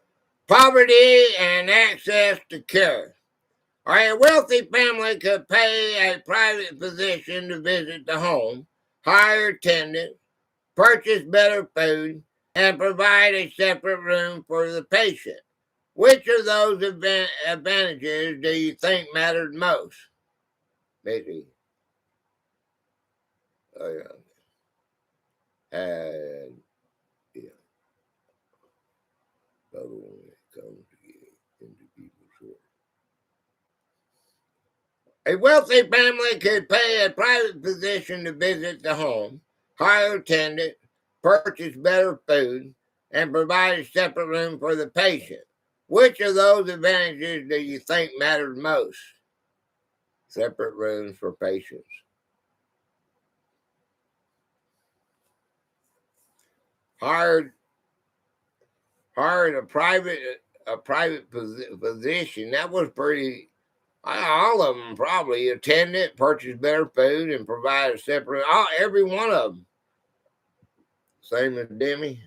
poverty, and access to care. All right, a wealthy family could pay a private physician to visit the home, hire attendants, purchase better food, and provide a separate room for the patient. Which of those advantages do you think mattered most? Maybe. Oh, yeah. And, yeah. Another one that comes into people's short. A wealthy family could pay a private physician to visit the home, hire attendants, purchase better food, and provide a separate room for the patient. Which of those advantages do you think mattered most? Separate rooms for patients. Hired a private physician. That was pretty. All of them probably attendant, purchase better food, and provide a separate. Every one of them. Same as Demi.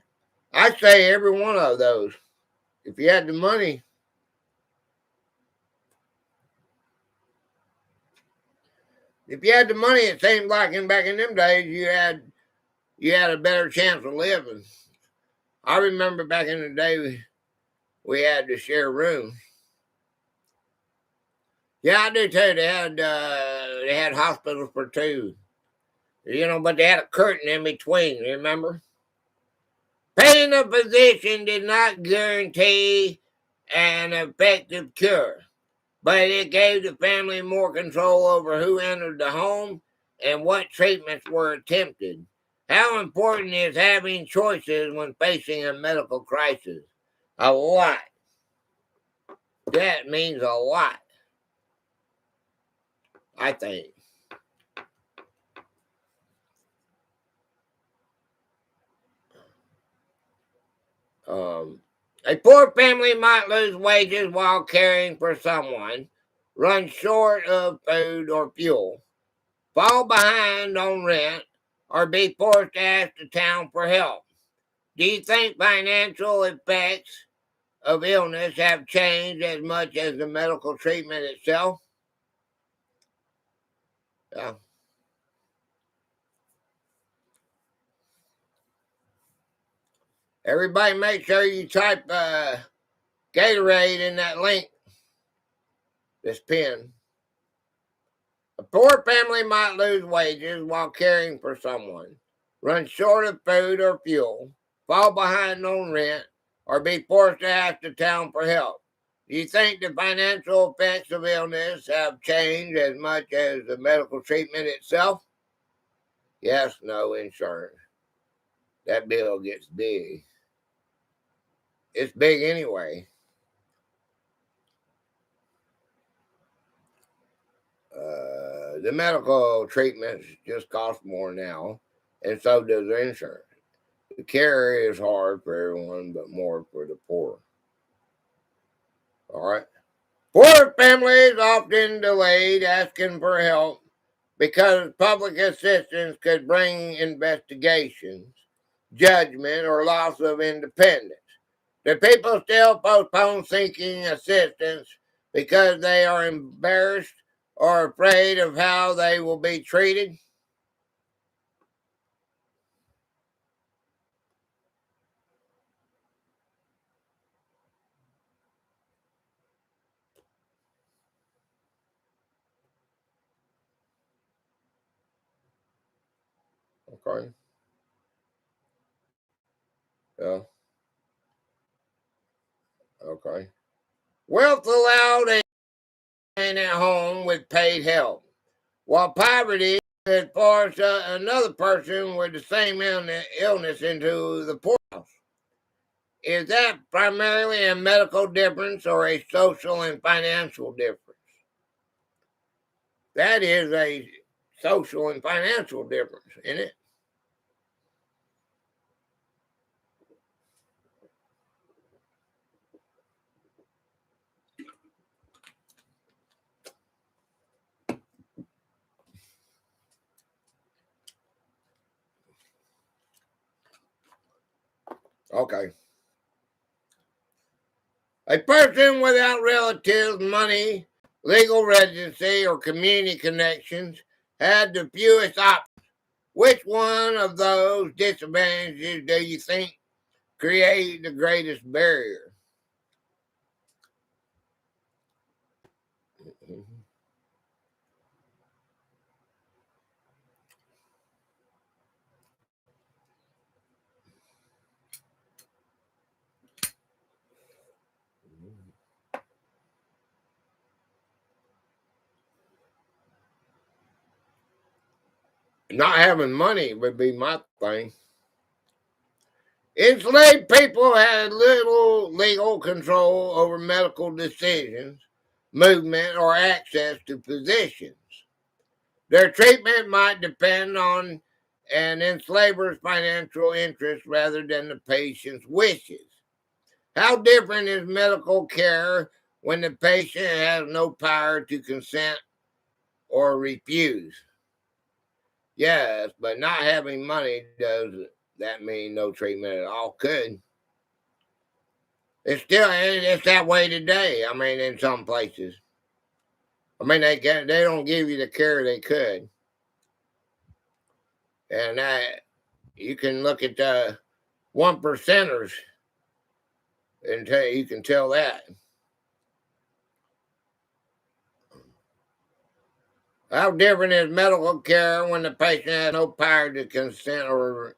I'd say every one of those. If you had the money. If you had the money, it seemed like back in them days you had a better chance of living. I remember back in the day we had to share rooms. Yeah, I do too. They had hospitals for two. But they had a curtain in between, remember? Paying a physician did not guarantee an effective cure, but it gave the family more control over who entered the home and what treatments were attempted. How important is having choices when facing a medical crisis? A lot. That means a lot, I think. A poor family might lose wages while caring for someone, run short of food or fuel, fall behind on rent, or be forced to ask the town for help. Do you think financial effects of illness have changed as much as the medical treatment itself? Yeah. Everybody make sure you type Gatorade in that link, this pin. A poor family might lose wages while caring for someone, run short of food or fuel, fall behind on rent, or be forced to ask the town for help. Do you think the financial effects of illness have changed as much as the medical treatment itself? Yes, no, insurance. That bill gets big. It's big anyway. The medical treatments just cost more now, and so does the insurance. The care is hard for everyone, but more for the poor. All right. Poor families often delayed asking for help because public assistance could bring investigations, judgment, or loss of independence. Do people still postpone seeking assistance because they are embarrassed or afraid of how they will be treated? Okay. Yeah. Okay. Wealth allowed a man at home with paid help, while poverty could force another person with the same illness into the poorhouse. Is that primarily a medical difference or a social and financial difference? That is a social and financial difference, isn't it? Okay. A person without relatives, money, legal residency, or community connections had the fewest options. Which one of those disadvantages do you think create the greatest barrier? Not having money would be my thing. Enslaved people had little legal control over medical decisions, movement, or access to physicians. Their treatment might depend on an enslaver's financial interest rather than the patient's wishes. How different is medical care when the patient has no power to consent or refuse? Yes, but not having money does that mean no treatment at all? Could. It's that way today. I mean, in some places. I mean, they don't give you the care they could, and that you can look at the 1%ers and you can tell that. How different is medical care when the patient has no power to consent or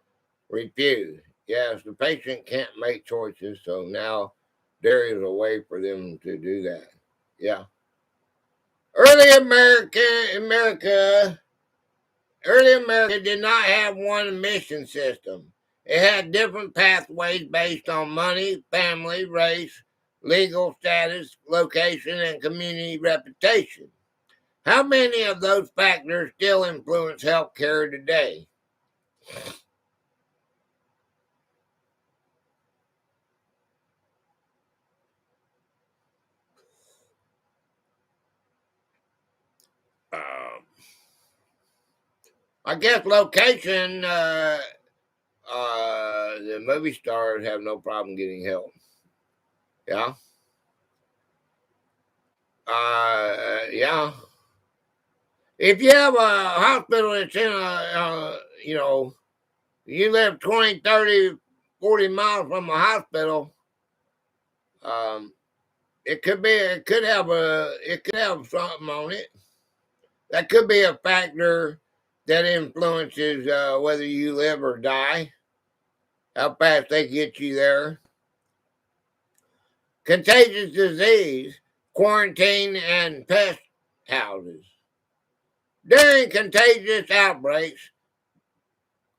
refuse? Yes, the patient can't make choices, so now there is a way for them to do that. Yeah. Early America did not have one admission system. It had different pathways based on money, family, race, legal status, location, and community reputation. How many of those factors still influence healthcare today? Uh, I guess location, the movie stars have no problem getting help. Yeah. Yeah. If you have a hospital that's in you live 20, 30, 40 miles from a hospital, um, it could have something on it. That could be a factor that influences whether you live or die, how fast they get you there. contagious disease, quarantine, and pest houses. During contagious outbreaks,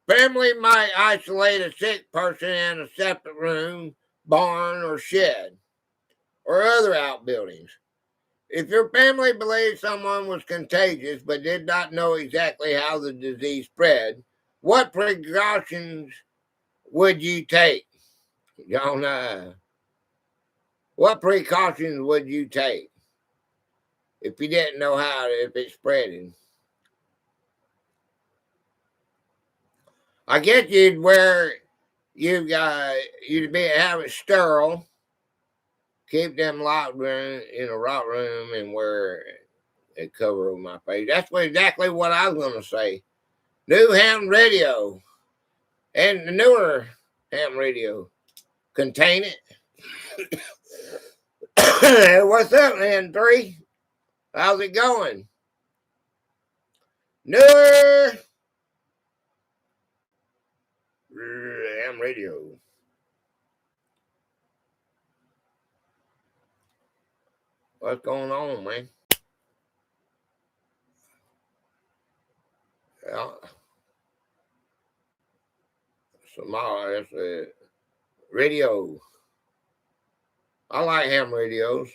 family might isolate a sick person in a separate room, barn, or shed, or other outbuildings. If your family believed someone was contagious but did not know exactly how the disease spread, what precautions would you take? What precautions would you take if you didn't know if it's spreading? I guess you'd you'd have it sterile, keep them locked in a locked room, and wear a cover over my face. That's exactly what I was going to say. New ham radio and the newer ham radio contain it. What's up, man? 3? How's it going? Newer ham radio. What's going on, man? Yeah. It's a radio. I like ham radios.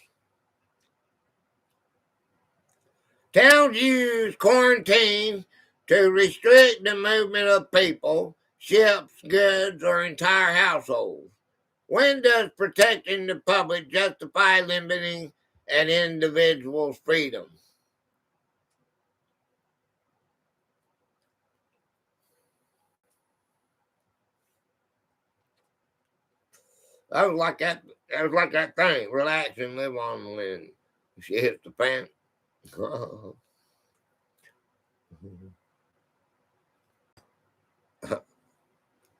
Towns use quarantine to restrict the movement of people, ships, goods, or entire households. When does protecting the public justify limiting an individual's freedom? That was like that. That was like that thing. Relax and live on when she hits the fan.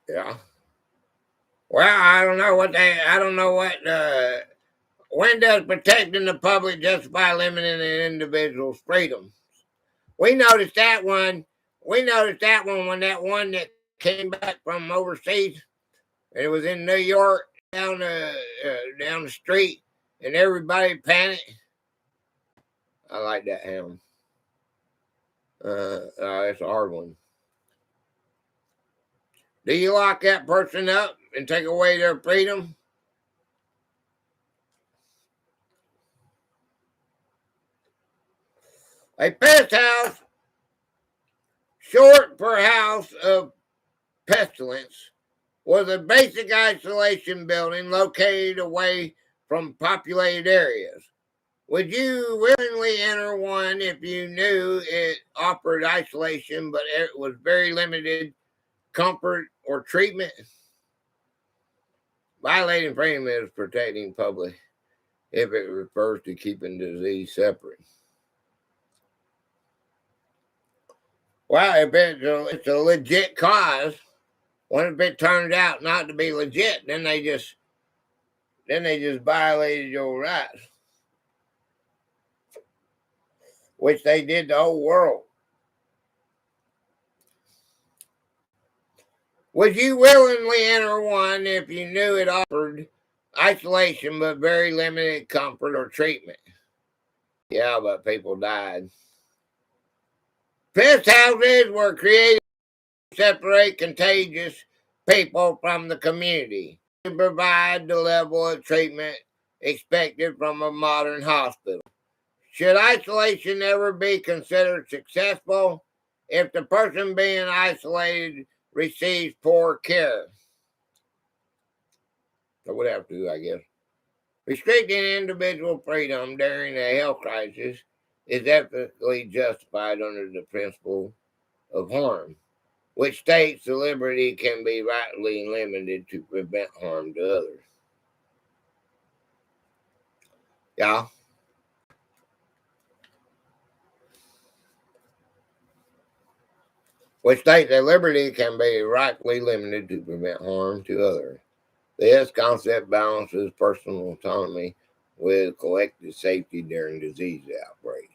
Yeah. Well, I don't know what they. I don't know what. When does protecting the public justify limiting an individual's freedom? We noticed that one. We noticed that one when that one that came back from overseas. And it was in New York down the street, and everybody panicked. I like that ham. It's a hard one. Do you lock that person up and take away their freedom? A pest house, short for house of pestilence, was a basic isolation building located away from populated areas. Would you willingly enter one if you knew it offered isolation, but it was very limited comfort or treatment? Violating freedom is protecting public if it refers to keeping disease separate. Well, if it's a legit cause, what if it turns out not to be legit? Then they just violated your rights, which they did the whole world. Would you willingly enter one if you knew it offered isolation but very limited comfort or treatment? Yeah, but people died. Pest houses were created to separate contagious people from the community to provide the level of treatment expected from a modern hospital. Should isolation ever be considered successful if the person being isolated receives poor care? I would have to, I guess. Restricting individual freedom during a health crisis is ethically justified under the principle of harm, which states the liberty can be rightly limited to prevent harm to others. Yeah. Which states that liberty can be rightly limited to prevent harm to others. This concept balances personal autonomy with collective safety during disease outbreaks.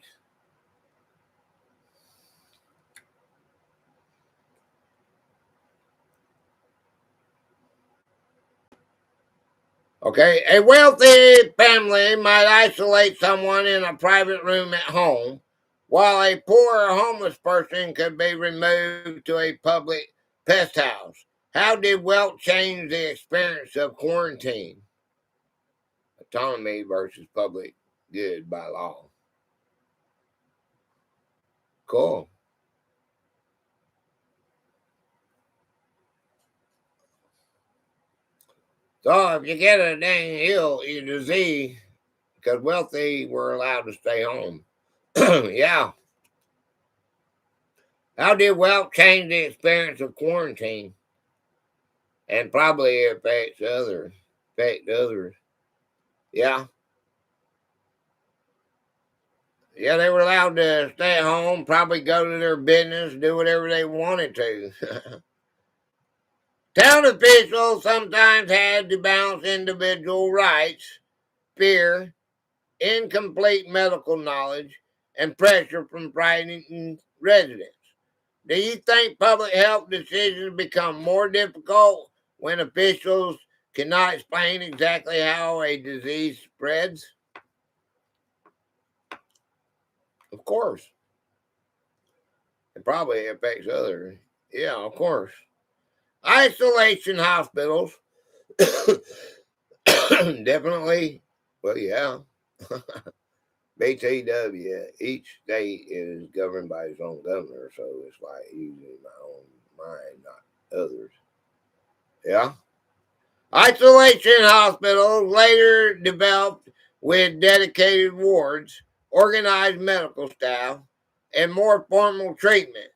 Okay, a wealthy family might isolate someone in a private room at home, while a poor or homeless person could be removed to a public pest house. How did wealth change the experience of quarantine? Autonomy versus public good by law. Cool. So if you get a dang ill, you disease, because wealthy were allowed to stay home. Yeah. How did wealth change the experience of quarantine? And probably affect others. Yeah. Yeah, they were allowed to stay at home, probably go to their business, do whatever they wanted to. Town officials sometimes had to balance individual rights, fear, incomplete medical knowledge, and pressure from frightened residents. Do you think public health decisions become more difficult when officials cannot explain exactly how a disease spreads? Of course. It probably affects others. Yeah, of course. Isolation hospitals. Definitely. Well, yeah. BTW, each state is governed by its own governor, so it's like using my own mind, not others. Yeah. Isolation hospitals later developed with dedicated wards, organized medical staff, and more formal treatment.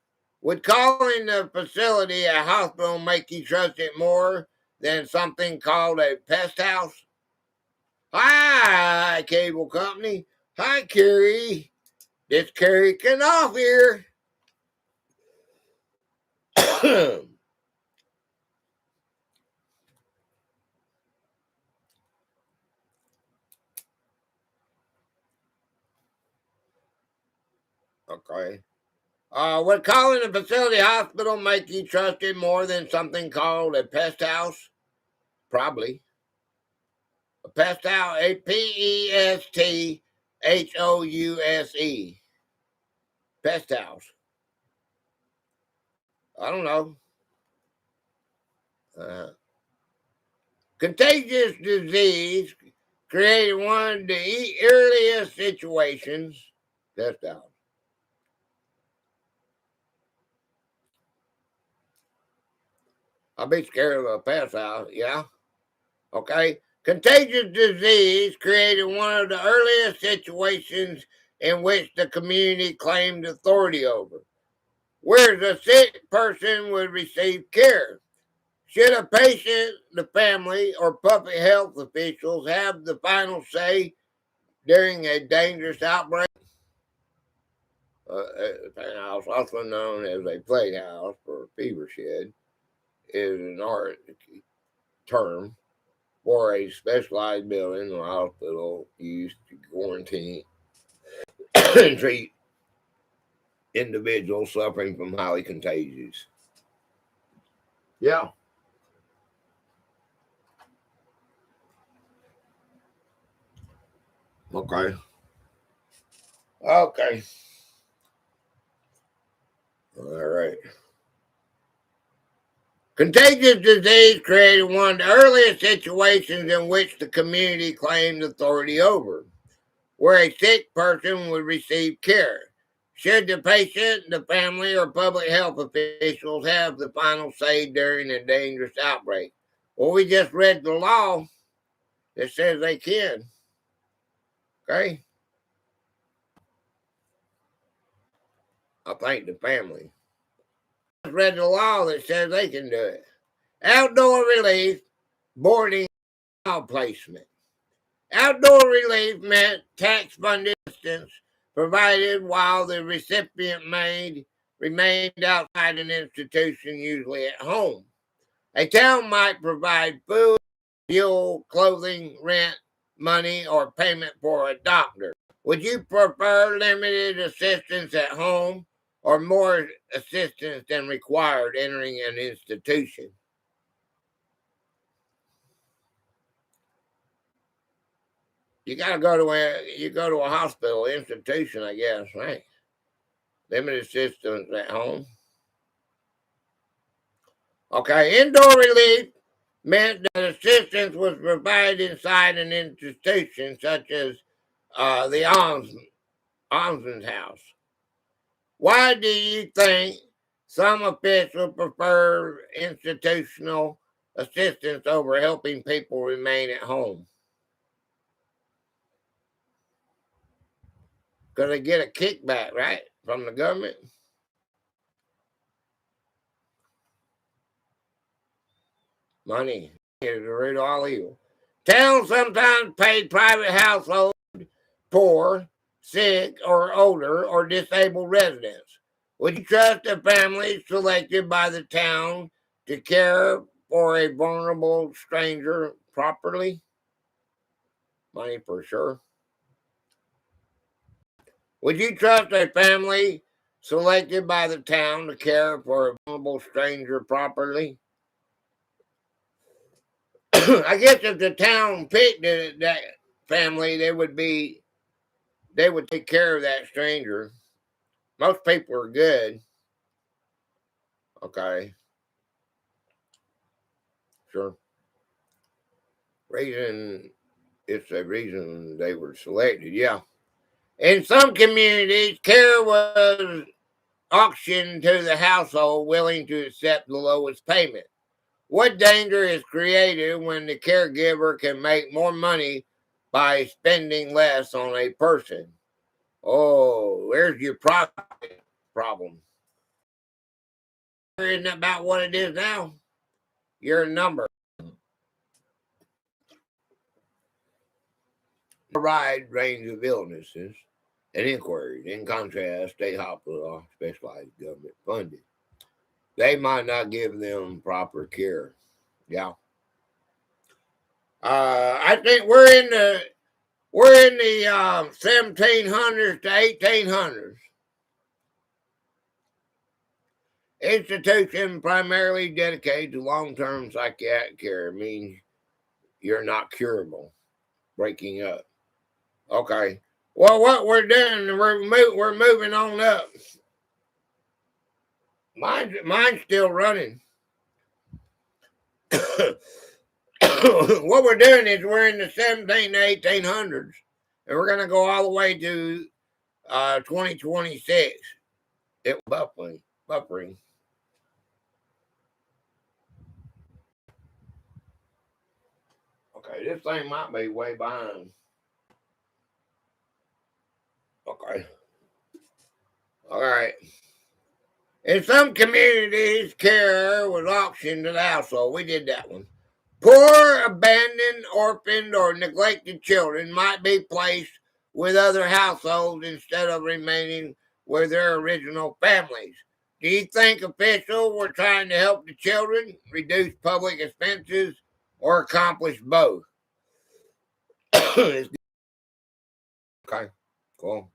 Would calling the facility a hospital make you trust it more than something called a pest house? Hi, cable company. Hi, Carrie. This Carrie Knopf here. Okay. Would calling a facility hospital make you trust it more than something called a pest house? Probably. A pest house, Pesthouse. Pest house. I don't know. Uh, Contagious disease created one of the earliest situations. Pest house. I'd be scared of a pest house, yeah. Okay. Contagious disease created one of the earliest situations in which the community claimed authority over, where the sick person would receive care. Should a patient, the family, or public health officials have the final say during a dangerous outbreak? A house, also known as a plague house or fever shed, is an art term for a specialized building or hospital used to quarantine and treat individuals suffering from highly contagious. Yeah. Okay. Okay. All right. Contagious disease created one of the earliest situations in which the community claimed authority over, where a sick person would receive care. Should the patient, the family, or public health officials have the final say during a dangerous outbreak? Well, we just read the law that says they can. Okay? I think the family. Just read the law that says they can do it. Outdoor relief, boarding, and placement. Outdoor relief meant tax funded assistance provided while the recipient remained outside an institution, usually at home. A town might provide food, fuel, clothing, rent, money, or payment for a doctor. Would you prefer limited assistance at home or more assistance than required entering an institution? You gotta go to a hospital institution, I guess, right? Limited assistance at home. Okay, indoor relief meant that assistance was provided inside an institution such as the almsman's house. Why do you think some officials prefer institutional assistance over helping people remain at home? Because they get a kickback, right, from the government? Money is the root of all evil. Towns sometimes pay private households, poor, sick, or older, or disabled residents. Would you trust a family selected by the town to care for a vulnerable stranger properly? Money for sure. Would you trust a family selected by the town to care for a vulnerable stranger properly? I guess if the town picked that family, they would take care of that stranger. Most people are good. Okay. Sure. It's a reason they were selected, yeah. In some communities, care was auctioned to the household willing to accept the lowest payment. What danger is created when the caregiver can make more money by spending less on a person? Oh, there's your problem. Isn't that about what it is now? Your number. A wide range of illnesses and inquiries. In contrast, state hospitals are specialized government funded. They might not give them proper care. Yeah. I think we're in the 1700s to 1800s. Institution primarily dedicated to long-term psychiatric care means you're not curable. Breaking up. Okay. Well, what we're doing, we're moving on up. Mine's still running. What we're doing is we're in the 17 to 1800s, and we're going to go all the way to 2026. It was buffering. Okay, this thing might be way behind. Okay. All right. In some communities, care was auctioned to the household. We did that one. Poor, abandoned, orphaned, or neglected children might be placed with other households instead of remaining with their original families. Do you think officials were trying to help the children, reduce public expenses, or accomplish both? Okay, cool.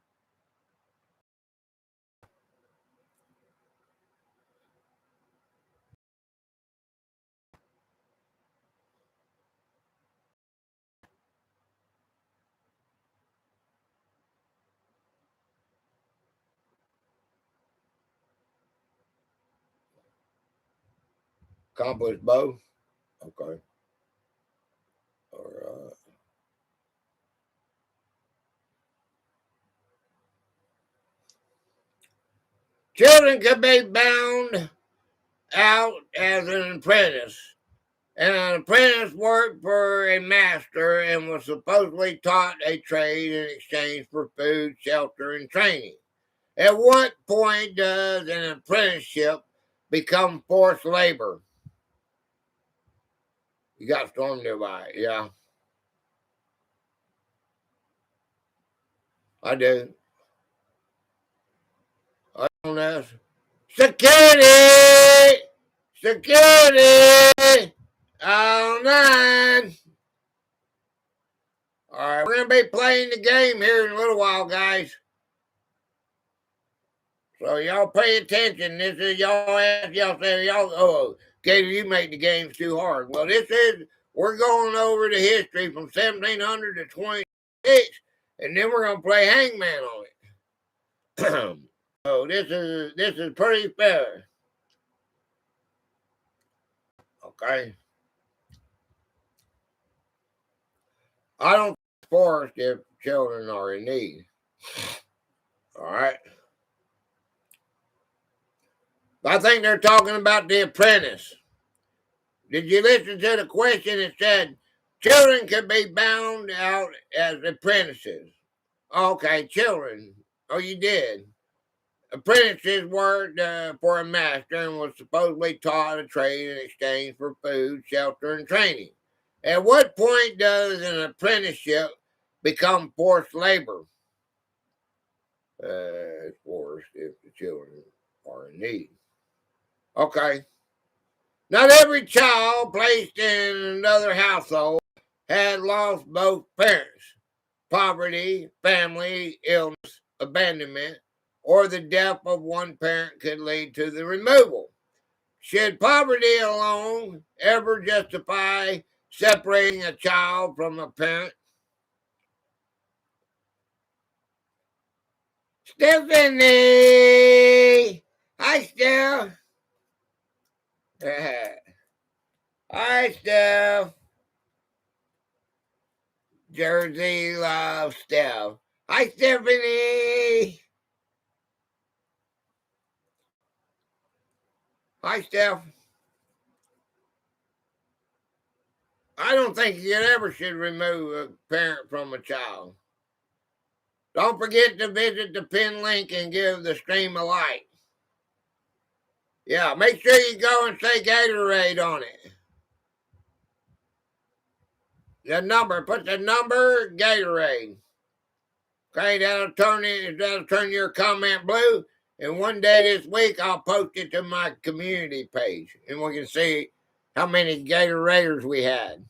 Accomplish both? Okay. All right. Children could be bound out as an apprentice. And an apprentice worked for a master and was supposedly taught a trade in exchange for food, shelter, and training. At what point does an apprenticeship become forced labor? You got storm nearby, yeah. I do. I don't know. Security! Security! All nine! All right, we're going to be playing the game here in a little while, guys. So y'all pay attention. This is y'all ask y'all say Gator, you make the games too hard. Well, we're going over the history from 1700 to 20 sticks, and then we're gonna play hangman on it. So this is pretty fair. Okay. I don't force if children are in need. All right. I think they're talking about The Apprentice. Did you listen to the question? It said children could be bound out as apprentices. Okay, children. Oh, you did. Apprentices worked for a master and was supposedly taught a trade in exchange for food, shelter, and training. At what point does an apprenticeship become forced labor? It's forced if the children are in need. Okay. Not every child placed in another household had lost both parents. Poverty, family, illness, abandonment, or the death of one parent could lead to the removal. Should poverty alone ever justify separating a child from a parent? Stephanie! Hi, Steph! Hi, Steph! Jersey loves Steph. Hi, Stephanie! Hi, Steph. I don't think you ever should remove a parent from a child. Don't forget to visit the pin link and give the stream a like. Yeah, make sure you go and say Gatorade on it. The number, put the number Gatorade. Okay, that'll turn your comment blue. And one day this week I'll post it to my community page, and we can see how many Gatoraders we had.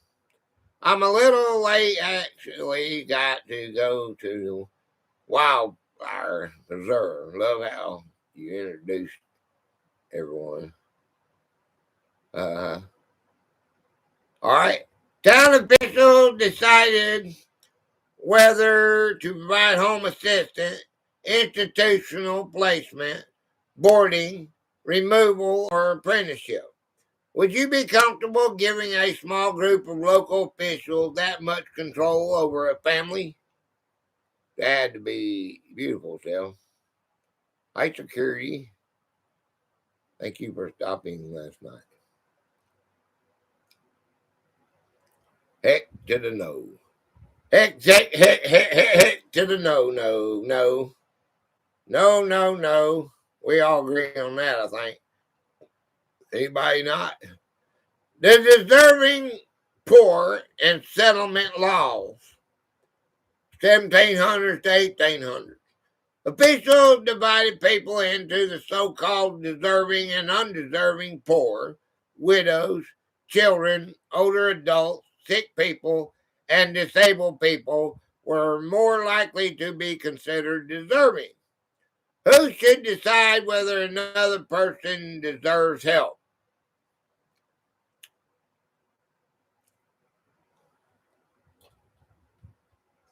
I'm a little late, actually. Got to go to Wildfire Preserve. Love how you introduced everyone. All right. Town officials decided whether to provide home assistance, institutional placement, boarding, removal, or apprenticeship. Would you be comfortable giving a small group of local officials that much control over a family? That had to be beautiful, Sal. Hi, security. Thank you for stopping last night. Heck to the no. Heck to the no. No. We all agree on that, I think. Anybody not? The deserving poor and settlement laws, 1700s to 1800s. Officials divided people into the so-called deserving and undeserving poor, widows, children, older adults, sick people, and disabled people were more likely to be considered deserving. Who should decide whether another person deserves help?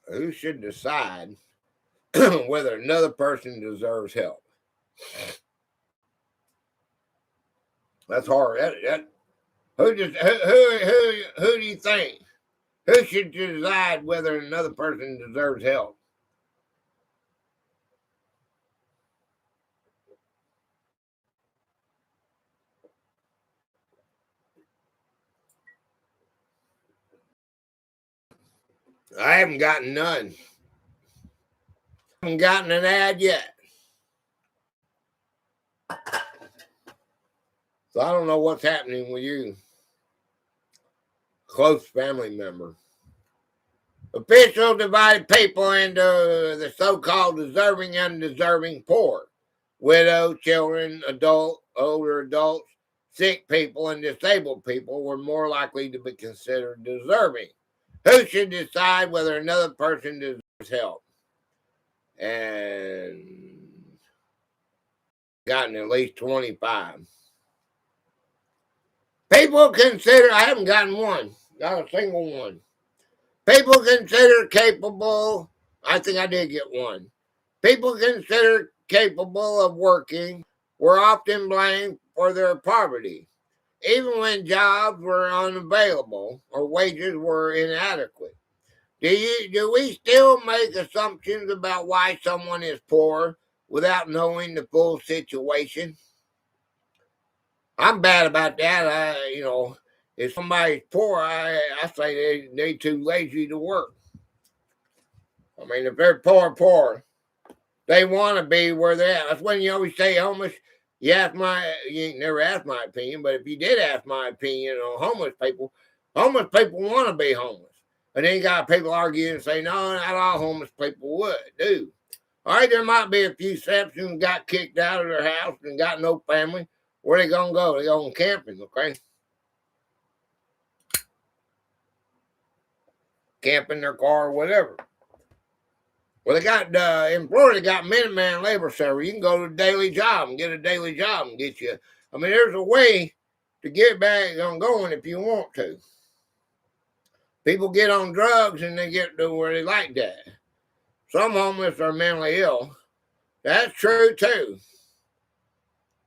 Who should decide whether another person deserves help? That's hard. Who do you think? Who should decide whether another person deserves help? I haven't gotten none. I haven't gotten an ad yet. So I don't know what's happening with you. Close family member. Officials divided people into the so-called deserving and undeserving poor. Widows, children, older adults, sick people, and disabled people were more likely to be considered deserving. Who should decide whether another person deserves help? And gotten at least 25. People consider, I haven't gotten one, not a single one. People considered capable, I think I did get one. People considered capable of working were often blamed for their poverty, even when jobs were unavailable or wages were inadequate. Do we still make assumptions about why someone is poor without knowing the full situation? I'm bad about that. If somebody's poor, I say they too lazy to work. I mean, if they're poor, they want to be where they're at. That's when you always say homeless. You ain't never asked my opinion, but if you did ask my opinion on homeless people want to be homeless. And then you got people arguing and say, no, not all homeless people would do. All right, there might be a few exceptions, got kicked out of their house and got no family. Where they going to go? They going camping, okay? Camping their car or whatever. Well, they got in Florida, they got Minuteman Labor Service. You can go to a daily job and get a daily job and get you. I mean, there's a way to get back on going if you want to. People get on drugs and they get to where they like that. Some homeless are mentally ill. That's true too.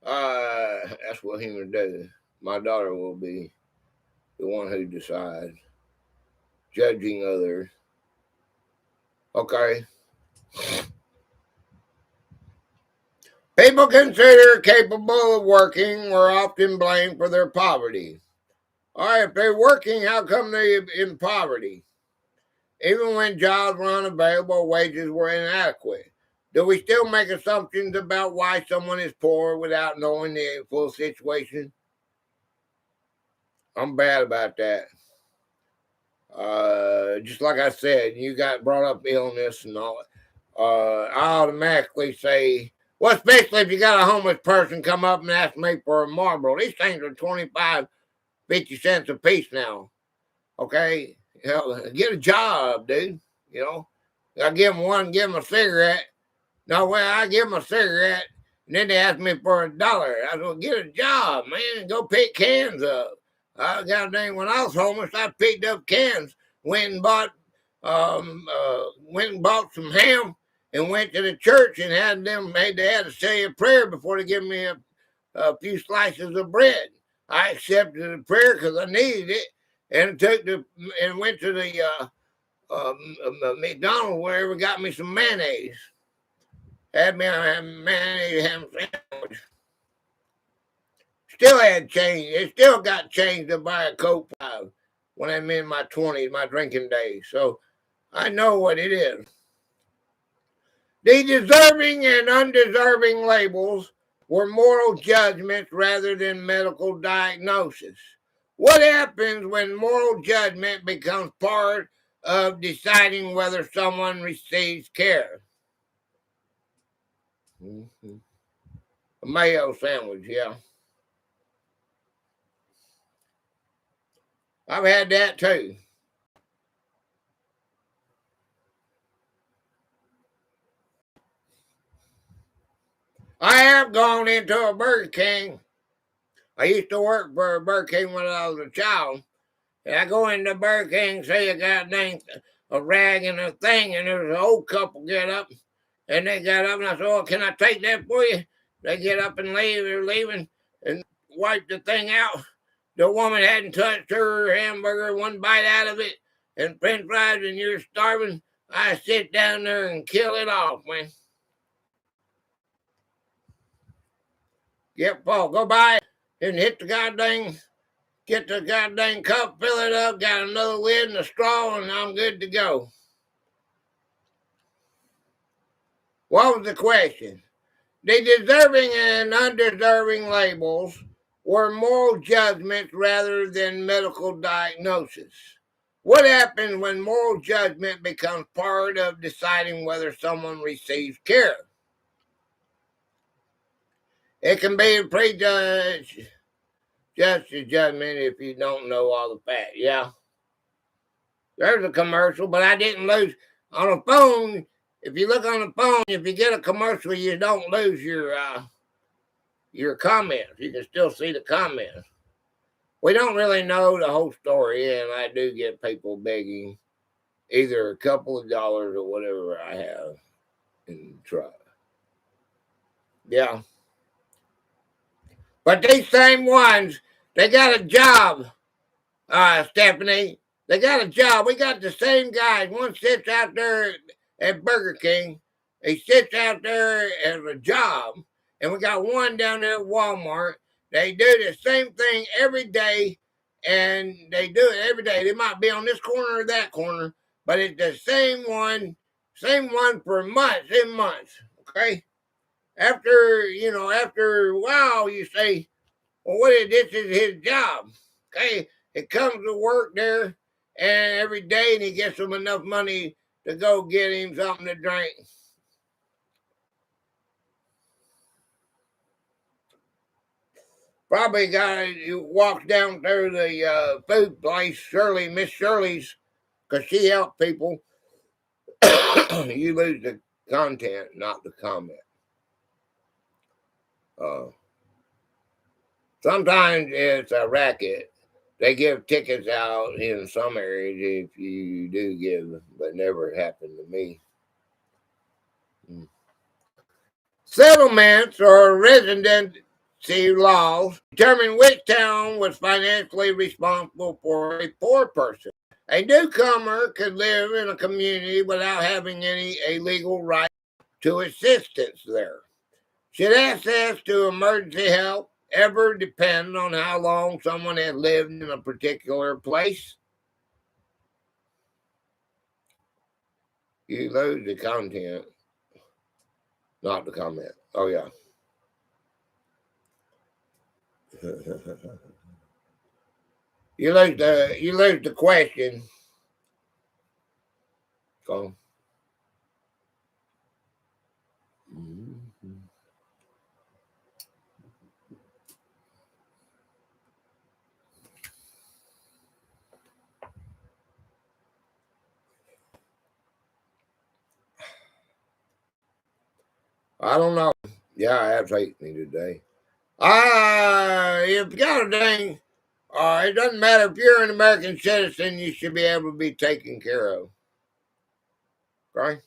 That's what he would do. My daughter will be the one who decides, judging others. Okay. People considered capable of working were often blamed for their poverty. All right, if they're working, how come they're in poverty? Even when jobs were unavailable, wages were inadequate. Do we still make assumptions about why someone is poor without knowing the full situation? I'm bad about that. Just like I said, you got brought up illness and all. I automatically say, well, especially if you got a homeless person come up and ask me for a marble. These things are 25, 50 cents a piece now. Okay? Get a job, dude. I give them one, give them a cigarette. No way, I give them a cigarette, and then they ask me for $1. I said, get a job, man. Go pick cans up. Goddamn, when I was homeless, I picked up cans, went and bought some ham, and went to the church and they had to say a prayer before they give me a few slices of bread. I accepted the prayer because I needed it, and went to the McDonald's wherever got me some mayonnaise. Had me a mayonnaise ham sandwich. Still had change. It still got change to buy a Coke 5 when I'm in my 20s, my drinking days. So I know what it is. The deserving and undeserving labels were moral judgments rather than medical diagnosis. What happens when moral judgment becomes part of deciding whether someone receives care? Mm-hmm. A mayo sandwich, yeah. I've had that too. I have gone into a Burger King. I used to work for a Burger King when I was a child. And I go into Burger King, say a rag and a thing, and there's an old couple get up, and they got up, and I said, oh, can I take that for you? They get up and leave. They're leaving and wipe the thing out. The woman hadn't touched her hamburger, one bite out of it, and french fries, and you're starving. I sit down there and kill it off, man. Yep, Paul, go by and hit the goddamn, get the goddamn cup, fill it up, got another lid and a straw, and I'm good to go. What was the question? The deserving and undeserving labels were moral judgments rather than medical diagnosis. What happens when moral judgment becomes part of deciding whether someone receives care? It can be a prejudged judgment if you don't know all the facts. Yeah. There's a commercial, but I didn't lose on a phone. If you look on the phone, if you get a commercial, you don't lose your comments. You can still see the comments. We don't really know the whole story, and I do get people begging either a couple of dollars or whatever I have in the truck. Yeah. But these same ones, they got a job, Stephanie. They got a job. We got the same guys. One sits out there at Burger King. He sits out there as a job. And we got one down there at Walmart. They do the same thing every day. And they do it every day. They might be on this corner or that corner. But it's the same one for months and months. Okay? After a while, you say, well, this is his job. Okay? It comes to work there and every day, and he gets him enough money to go get him something to drink. Probably walks down through the food place, Miss Shirley's, because she helps people. You lose the content, not the comment. Sometimes it's a racket. They give tickets out in some areas if you do give, but never happened to me. Settlements or residency laws determine which town was financially responsible for a poor person. A newcomer could live in a community without having a legal right to assistance there. Should access to emergency help ever depend on how long someone has lived in a particular place? You lose the content, not the comment. Oh, yeah. You lose the question. So. I don't know. Yeah, I have hate me today. If you got a dang, it doesn't matter if you're an American citizen, you should be able to be taken care of. Okay?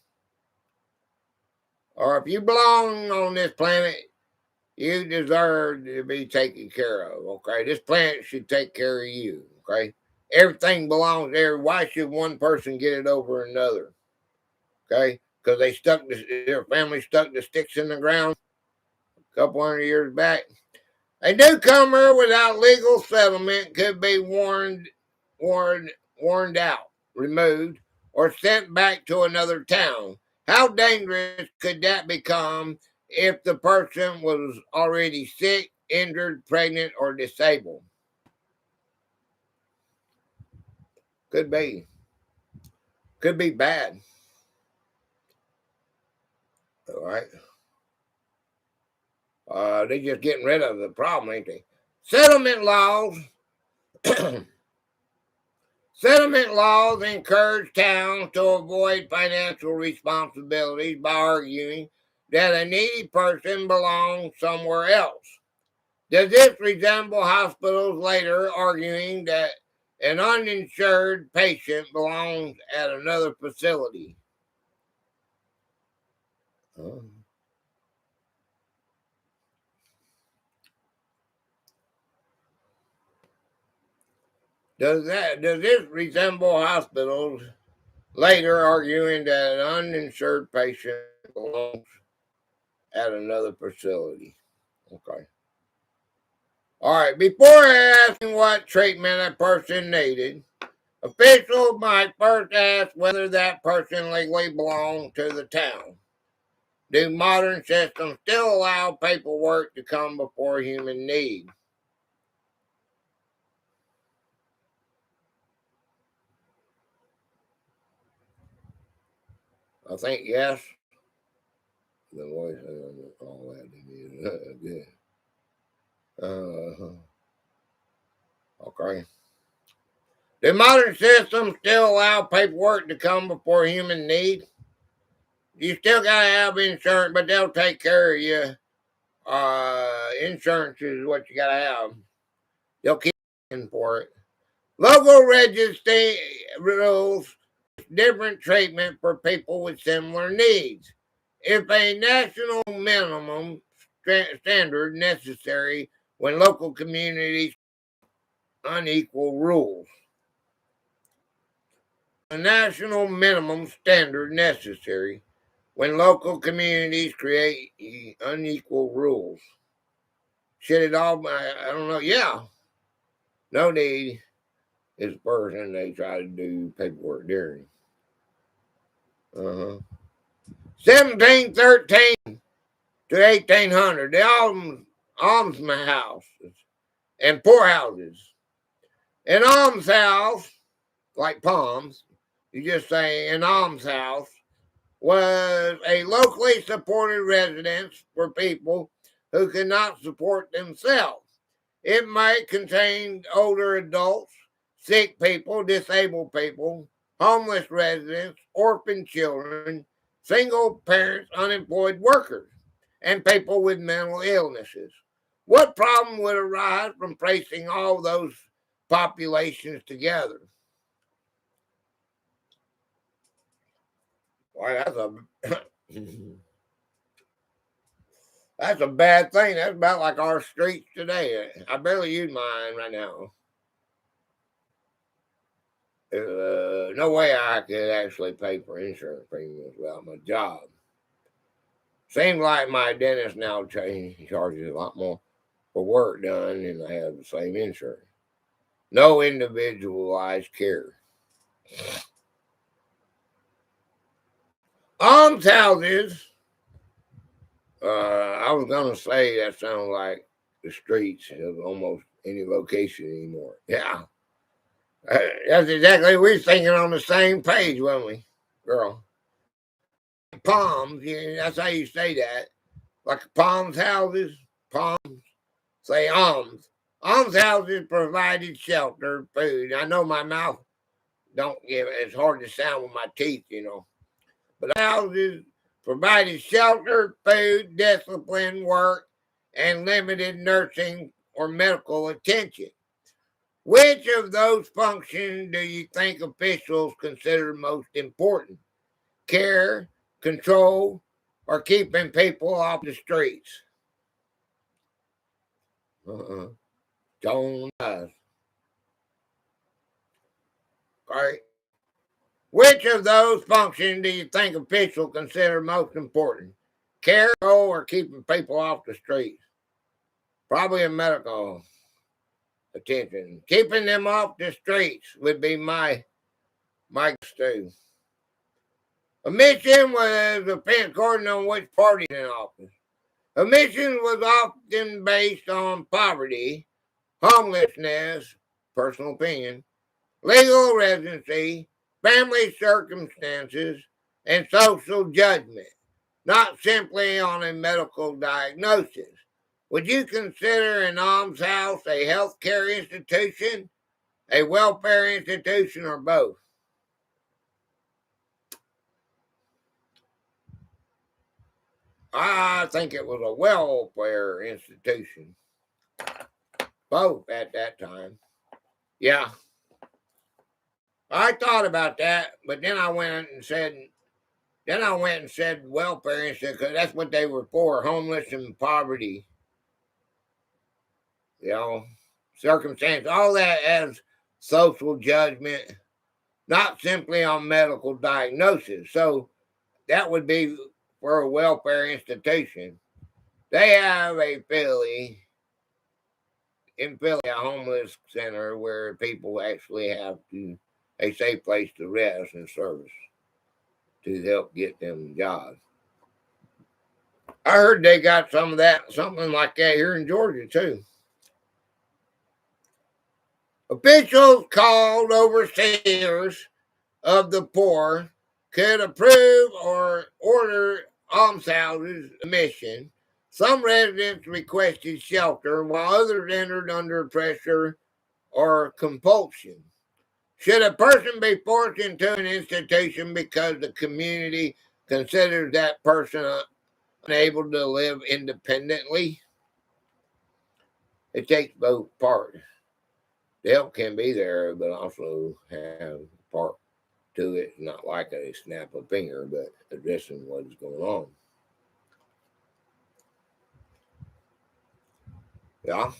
Or if you belong on this planet, you deserve to be taken care of. Okay? This planet should take care of you. Okay? Everything belongs there. Why should one person get it over another? Okay? Because their family stuck the sticks in the ground a couple hundred years back. A newcomer without legal settlement could be warned out, removed, or sent back to another town. How dangerous could that become if the person was already sick, injured, pregnant, or disabled? Could be. Could be bad. All right. They're just getting rid of the problem, ain't they? Settlement laws. Settlement laws encourage towns to avoid financial responsibilities by arguing that a needy person belongs somewhere else. Does this resemble hospitals later arguing that an uninsured patient belongs at another facility? Does this resemble hospitals later arguing that an uninsured patient belongs at another facility? Okay. All right. Before asking what treatment a person needed, officials might first ask whether that person legally belonged to the town. Do modern systems still allow paperwork to come before human need? I think yes. The voice all that good. Okay. Do modern systems still allow paperwork to come before human need? You still gotta have insurance, but they'll take care of you. Insurance is what you gotta have. They'll keep paying for it. Local registry rules different treatment for people with similar needs. If a national minimum standard necessary when local communities unequal rules. A national minimum standard necessary when local communities create unequal rules. Should it all, I don't know, yeah. No need is the person they try to do paperwork during. 1713 to 1800, the almshouses and poorhouses. An almshouse, like palms, you just say an almshouse, was a locally supported residence for people who could not support themselves. It might contain older adults, sick people, disabled people, homeless residents, orphan children, single parents, unemployed workers, and people with mental illnesses. What problem would arise from placing all those populations together? Why, that's a bad thing. That's about like our streets today. I barely use mine right now. No way I could actually pay for insurance premiums without my job. Seems like my dentist now charges a lot more for work done, and I have the same insurance. No individualized care. Almshouses. I was gonna say that sounds like the streets of almost any location anymore. Yeah, that's exactly. We was thinking on the same page, weren't we, girl? Palms. Yeah, that's how you say that. Like palms houses. Palms. Say alms. Almshouses provided shelter, food. I know my mouth don't give it. It's hard to sound with my teeth, you know. But houses provided shelter, food, discipline, work, and limited nursing or medical attention. Which of those functions do you think officials consider most important? Care, control, or keeping people off the streets? Don't know. Right? Which of those functions do you think officials consider most important? Care, control, or keeping people off the streets? Probably a medical attention. Keeping them off the streets would be my too. A mission was offense according on which party in office. A mission was often based on poverty, homelessness, personal opinion, legal residency, family circumstances, and social judgment, not simply on a medical diagnosis. Would you consider an almshouse a healthcare institution, a welfare institution, or both? I think it was a welfare institution. Both at that time. Yeah. I thought about that, but then I went and said welfare institution because that's what they were for, homeless and poverty. You know, circumstance, all that as social judgment, not simply on medical diagnosis. So that would be for a welfare institution. They have in Philly, a homeless center where people actually have a safe place to rest and service to help get them jobs. I heard they got some of that, something like that here in Georgia too. Officials called overseers of the poor could approve or order almshouses admission. Some residents requested shelter while others entered under pressure or compulsion. Should a person be forced into an institution because the community considers that person unable to live independently? It takes both parts. The help can be there, but also have part to it, not like a snap of a finger, but addressing what is going on. Yeah.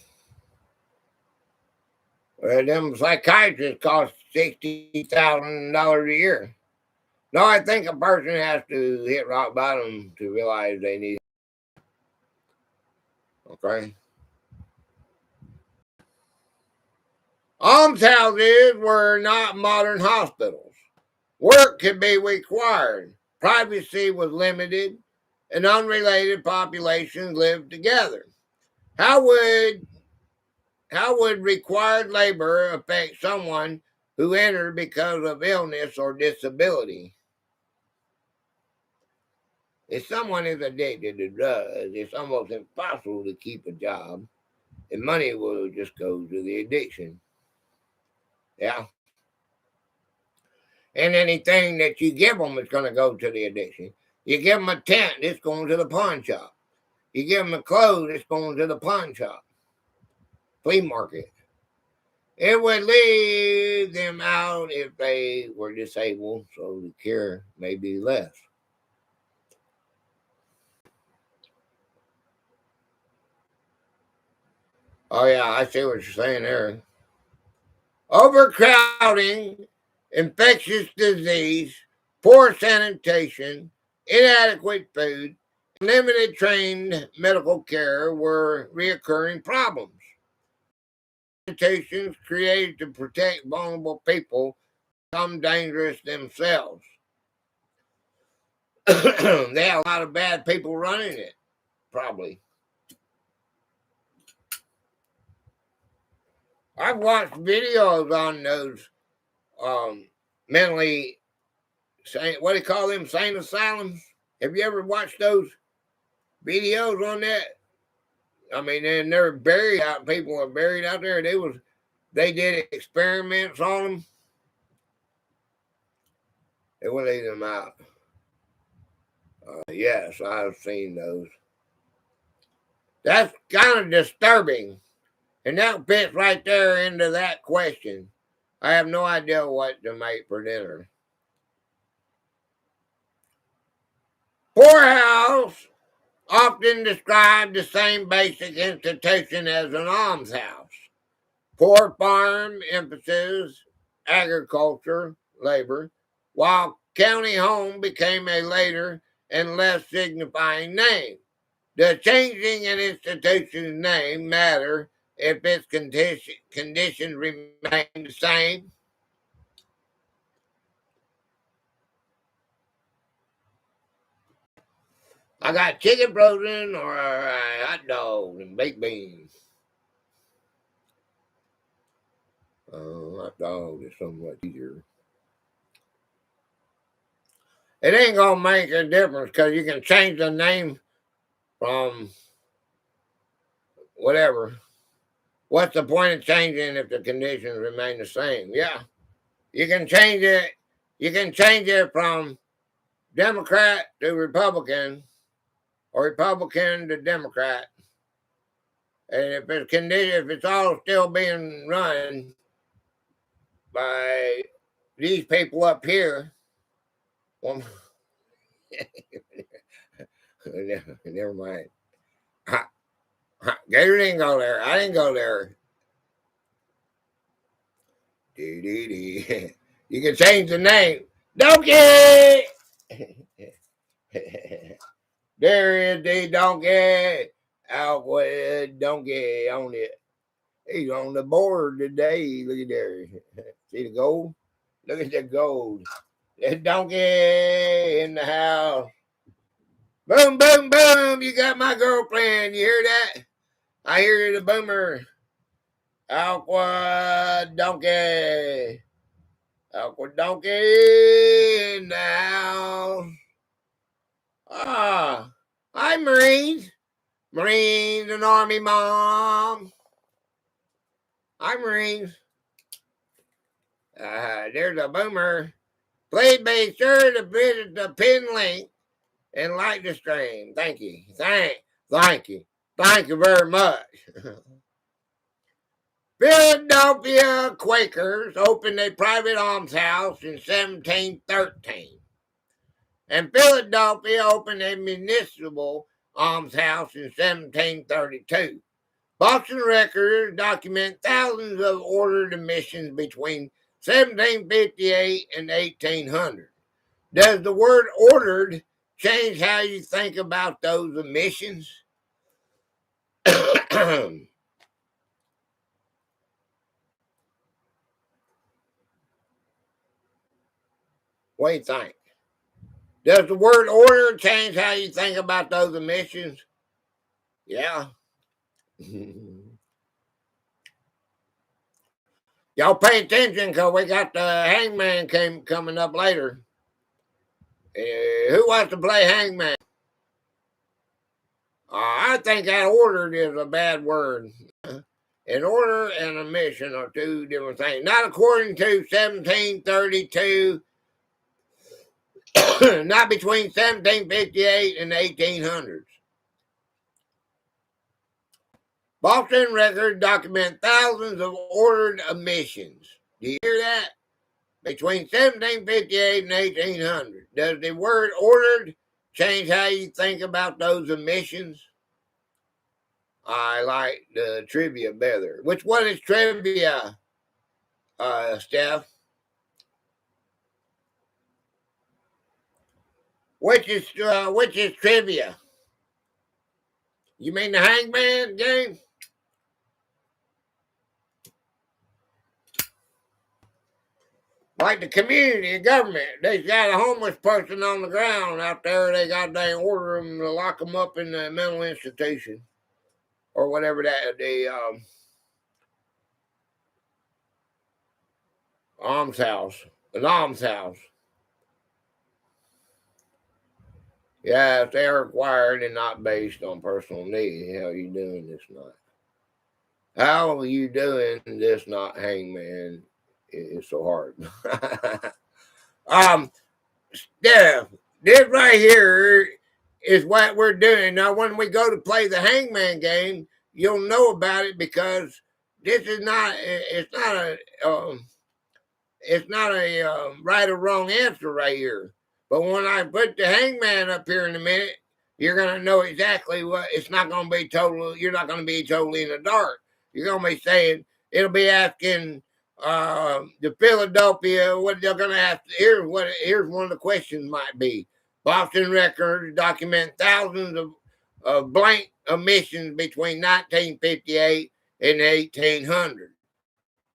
Well, them psychiatrists cost $60,000 a year. No, I think a person has to hit rock bottom to realize they need. Okay. Almshouses were not modern hospitals. Work could be required. Privacy was limited, and unrelated populations lived together. How would required labor affect someone who entered because of illness or disability? If someone is addicted to drugs, it's almost impossible to keep a job, and money will just go to the addiction. Yeah. And anything that you give them is going to go to the addiction. You give them a tent, it's going to the pawn shop. You give them a clothes, it's going to the pawn shop. Flea market. It would leave them out if they were disabled, so the care may be less. Oh, yeah, I see what you're saying there. Overcrowding, infectious disease, poor sanitation, inadequate food, and limited trained medical care were reoccurring problems. Institutions created to protect vulnerable people become dangerous themselves. They have a lot of bad people running it, probably. I've watched videos on those mentally, what do you call them, sane asylums? Have you ever watched those videos on that? I mean, they're buried out. People are buried out there. They did experiments on them. They would leave them out. Yes, I've seen those. That's kind of disturbing. And that fits right there into that question. I have no idea what to make for dinner. Poorhouse often described the same basic institution as an almshouse. Poor farm emphasis agriculture, labor, while county home became a later and less signifying name. The changing an institution's name matter if its conditions remain the same. I got chicken frozen or hot dogs and baked beans. Hot dog is somewhat easier. It ain't gonna make a difference because you can change the name from whatever. What's the point of changing if the conditions remain the same? Yeah, you can change it. You can change it from Democrat to Republican or Republican to Democrat. And if it's all still being run by these people up here, well, never mind. Gator didn't go there. I didn't go there. You can change the name. Donkey! There is the donkey. Out with donkey on it. He's on the board today. Look at there. See the gold? Look at the gold. There's donkey in the house. Boom, boom, boom. You got my girlfriend. You hear that? I hear the boomer. Aqua donkey. Aqua donkey now. Hi, Marines. Marines and Army mom. Hi, Marines. There's a boomer. Please be sure to visit the pin link and like the stream. Thank you. Thank you. Thank you very much. Philadelphia Quakers opened a private almshouse in 1713. And Philadelphia opened a municipal almshouse in 1732. Boston records document thousands of ordered admissions between 1758 and 1800. Does the word ordered change how you think about those admissions? What do you think? Does the word order change how you think about those admissions? Yeah. Y'all pay attention because we got the Hangman coming up later. Who wants to play Hangman? I think that ordered is a bad word. An order and a mission are two different things. Not according to 1732, not between 1758 and 1800s. Boston records document thousands of ordered admissions. Do you hear that? Between 1758 and 1800. Does the word ordered change how you think about those admissions? I like the trivia better. Which one is trivia, Steph? Which is trivia? You mean the Hangman game? Like the community and government. They got a homeless person on the ground out there. They got they order them to lock them up in the mental institution or whatever that the almshouse, an almshouse. Yeah, if they're required and not based on personal need. How are you doing this night? How are you doing this night, Hangman? It's so hard. Yeah, this right here is what we're doing. Now, when we go to play the Hangman game, you'll know about it because this is not, it's not a right or wrong answer right here. But when I put the Hangman up here in a minute, you're going to know exactly what, it's not going to be total, you're not going to be totally in the dark. You're going to be saying, it'll be asking the Philadelphia, what they're going to ask, here's one of the questions might be. Boston records document thousands of blank emissions between 1958 and 1800.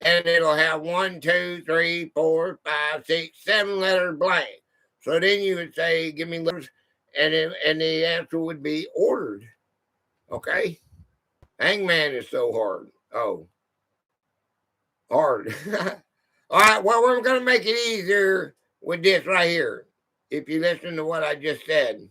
And it'll have 1, 2, 3, 4, 5, 6, 7 letters blank. So then you would say, give me letters, and the answer would be ordered. Okay? Hangman is so hard. Oh. Hard. All right, well, we're going to make it easier with this right here, if you listen to what I just said.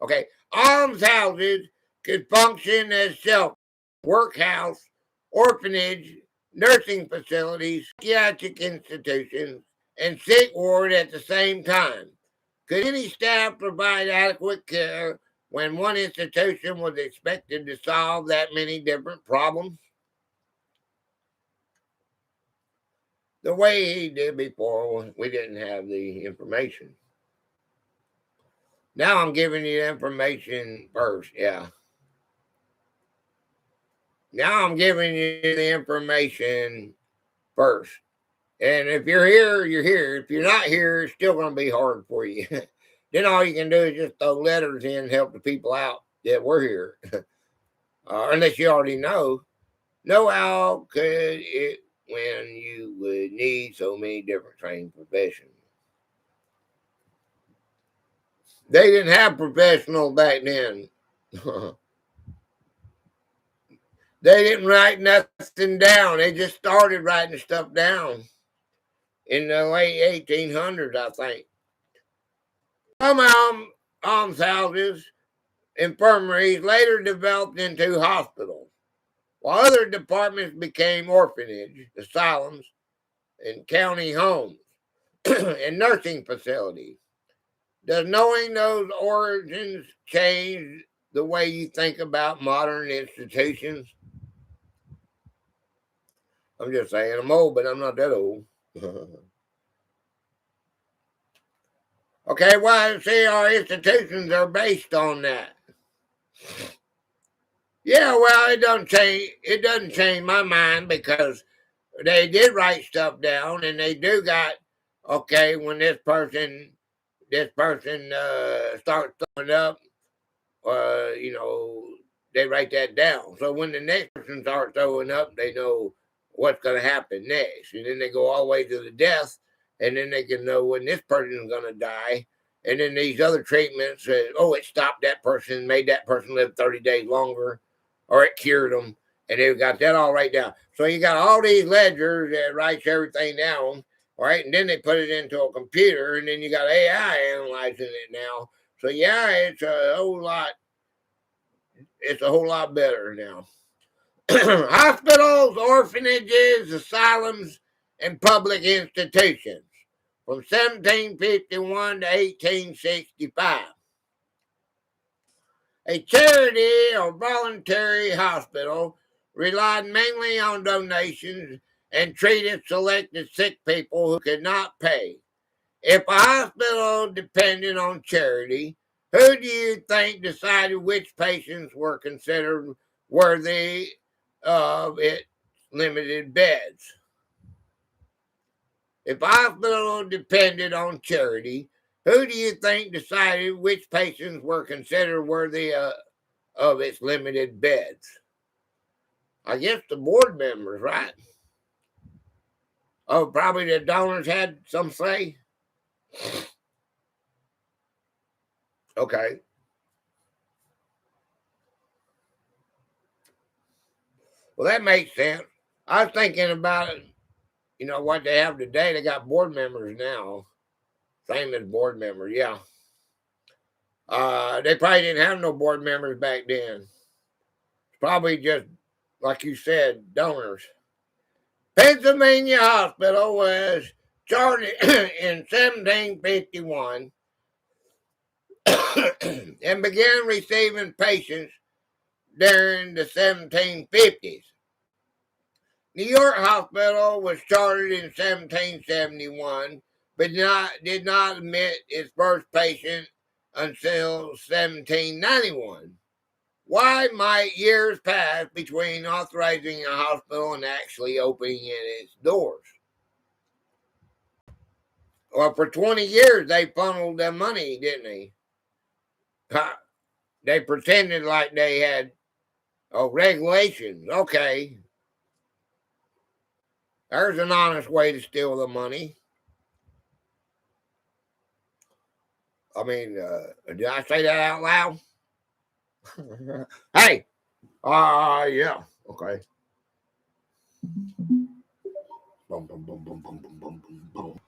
Okay, almshouses could function as shelter, workhouse, orphanage, nursing facilities, psychiatric institutions, and sick ward at the same time. Could any staff provide adequate care when one institution was expected to solve that many different problems? The way he did before, we didn't have the information. Now I'm giving you the information first, yeah. Now I'm giving you the information first. And if you're here, you're here. If you're not here, it's still going to be hard for you. Then all you can do is just throw letters in and help the people out that we're here. Unless you already know. Know how could it when you would need so many different training professions. They didn't have professionals back then. They didn't write nothing down. They just started writing stuff down in the late 1800s, I think. Some almshouses, infirmaries later developed into hospitals, while other departments became orphanage, asylums, and county homes, and nursing facilities. Does knowing those origins change the way you think about modern institutions? I'm just saying I'm old, but I'm not that old. Okay, well, see, our institutions are based on that. Yeah, well, it doesn't change. It doesn't change my mind because they did write stuff down, and they do got okay when this person starts throwing up. You know, they write that down. So when the next person starts throwing up, they know what's going to happen next, and then they go all the way to the death, and then they can know when this person is going to die. And then these other treatments, it stopped that person, made that person live 30 days longer, or it cured them, and they've got that all right down. So you got all these ledgers that writes everything down, right? And then they put it into a computer, and then you got AI analyzing it now. So yeah, it's a whole lot better now. Hospitals, orphanages, asylums, and public institutions from 1751 to 1865. A charity or voluntary hospital relied mainly on donations and treated selected sick people who could not pay. If a hospital depended on charity, who do you think decided which patients were considered worthy of its limited beds? If a hospital depended on charity, who do you think decided which patients were considered worthy of its limited beds? I guess the board members, right? Oh, probably the donors had some say. Okay. Well, that makes sense. I was thinking about it. You know what they have today? They got board members now. Same as board members, yeah. They probably didn't have no board members back then. Probably just, like you said, donors. Pennsylvania Hospital was chartered in 1751 and began receiving patients during the 1750s. New York Hospital was chartered in 1771, but did not admit its first patient until 1791. Why might years pass between authorizing a hospital and actually opening its doors? Well, for 20 years, they funneled their money, didn't they? They pretended like they had regulations. Okay, there's an honest way to steal the money. I mean, did I say that out loud? Hey, yeah, okay. Boom, boom, boom, boom, boom, boom, boom, boom, boom,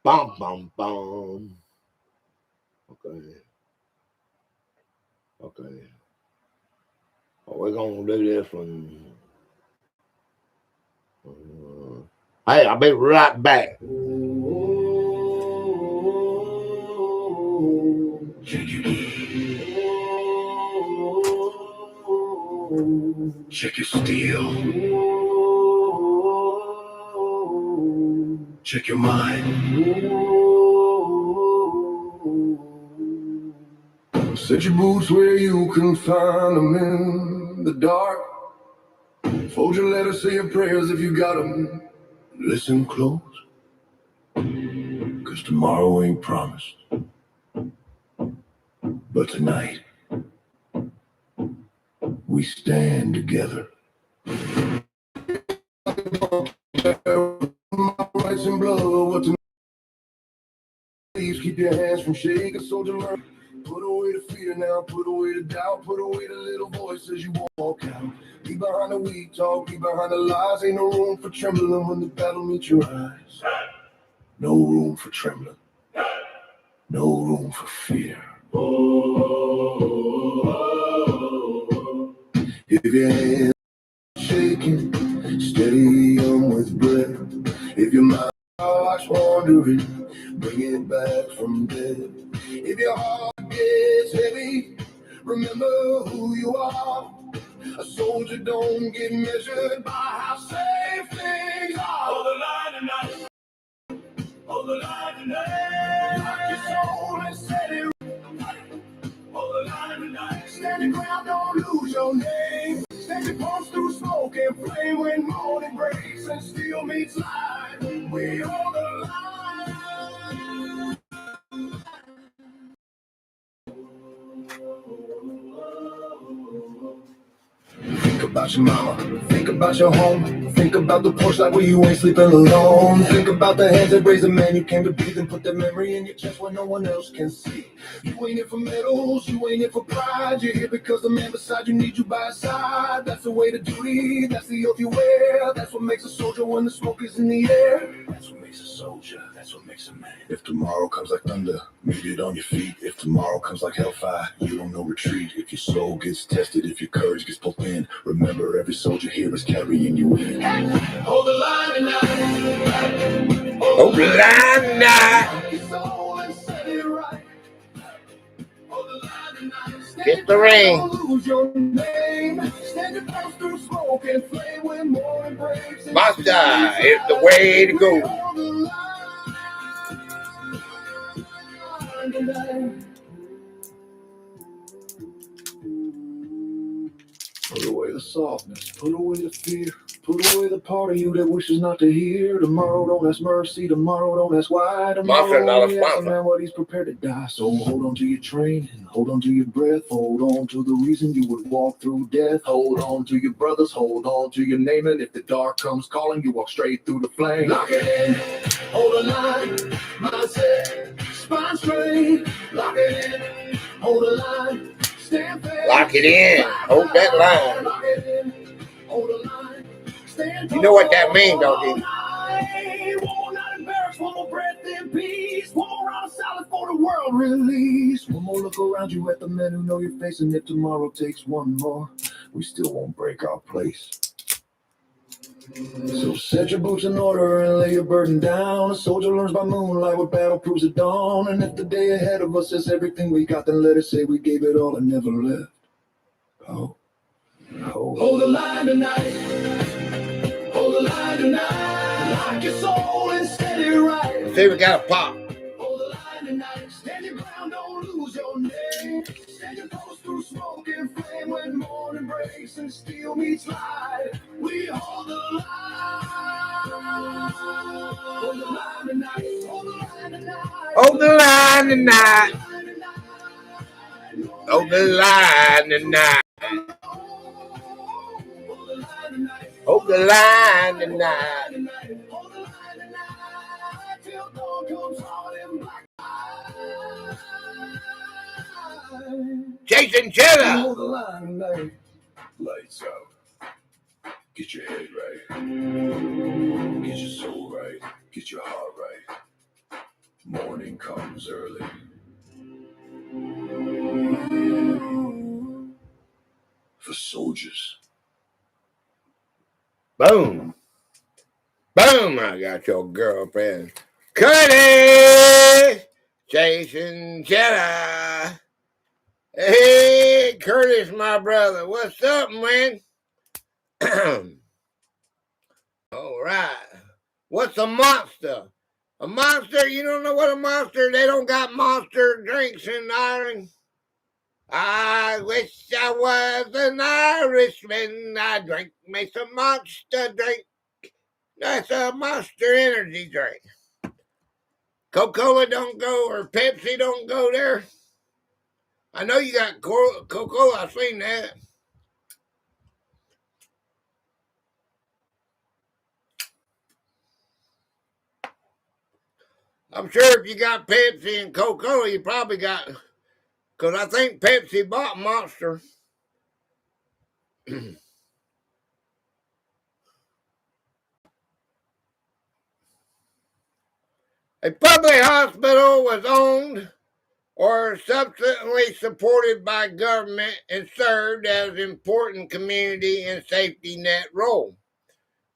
boom, boom, boom. Okay, okay. Oh, we're gonna do this one. Hey, I'll be right back. Check your steel. Check your mind. Set your boots where you can find them in the dark. Fold your letters, say your prayers if you got them. Listen close, 'cause tomorrow ain't promised. But tonight, we stand together. Rights and blood, what to please keep your hands from shaking, soldier. Learn. Put away the fear now, put away the doubt, put away the little voice as you walk out. Be behind the weak talk, be behind the lies. Ain't no room for trembling when the battle meets your eyes. No room for trembling, no room for fear. If your hands shaking, steady them with breath. If your mind starts wandering, bring it back from death. If your heart gets heavy, remember who you are. A soldier don't get measured by how safe things stand your ground, don't lose your name. Stand your pulse through smoke and flame when morning breaks and steel meets light. We hold the line. Think about your mama, think about your home, think about the porch light where you ain't sleeping alone. Think about the hands that raised the man you came to be, and put that memory in your chest where no one else can see. You ain't here for medals, you ain't here for pride, you're here because the man beside you needs you by his side. That's the way to duty, that's the oath you wear, that's what makes a soldier when the smoke is in the air. That's what makes a soldier, that's what makes a man. If tomorrow comes like thunder, meet it on your feet. If tomorrow comes like hellfire, you don't know retreat. If your soul gets tested, if your courage gets pulled in, remember every soldier here is carrying you in. Hold the line tonight. Hold the line tonight. Get the ring. Master is the way to go. Put away the softness, put away the fear, put away the part of you that wishes not to hear. Tomorrow don't ask mercy, tomorrow don't ask why. Tomorrow only asks a man what he's prepared to die. So hold on to your training, hold on to your breath, hold on to the reason you would walk through death. Hold on to your brothers, hold on to your name, and if the dark comes calling, you walk straight through the flame. Lock it in, hold the line, mindset, spine straight. Lock it in, hold the line. Lock it in. Hold that line. You know what that means, don't you? One more breath in peace. One more round of silence for the world release. One more look around you at the men who know you're facing. If tomorrow takes one more, we still won't break our place. So set your boots in order and lay your burden down. A soldier learns by moonlight what battle proves at dawn. And if the day ahead of us is everything we got, then let us say we gave it all and never left. Oh, hold the line tonight. Hold the line tonight. Lock your soul and steady right. See, we got a pop. Hold the line tonight. Stand your ground, don't lose your name. Stand your post through smoke and flame when morning breaks and steel meets light. We hold the line. Hold the line tonight. Hold the line tonight. Hold the line tonight. Hold the line tonight. Hold the line tonight. Jason Cheddar. Hold the line tonight. Lights out. Get your head right. Get your soul right. Get your heart right. Morning comes early. For soldiers. Boom. Boom. I got your girlfriend. Curtis. Jason Cheddar. Hey, Curtis, my brother. What's up, man? All right. What's a monster? A monster? You don't know what a monster? They don't got monster drinks in Ireland. I wish I was an Irishman. I drink me some monster drink. That's a Monster Energy drink. Coca-Cola don't go, or Pepsi don't go there. I know you got Coca-Cola. I've seen that. I'm sure if you got Pepsi and Coca-Cola, you probably got, because I think Pepsi bought Monster. A public hospital was owned or subsequently supported by government and served as an important community and safety net role.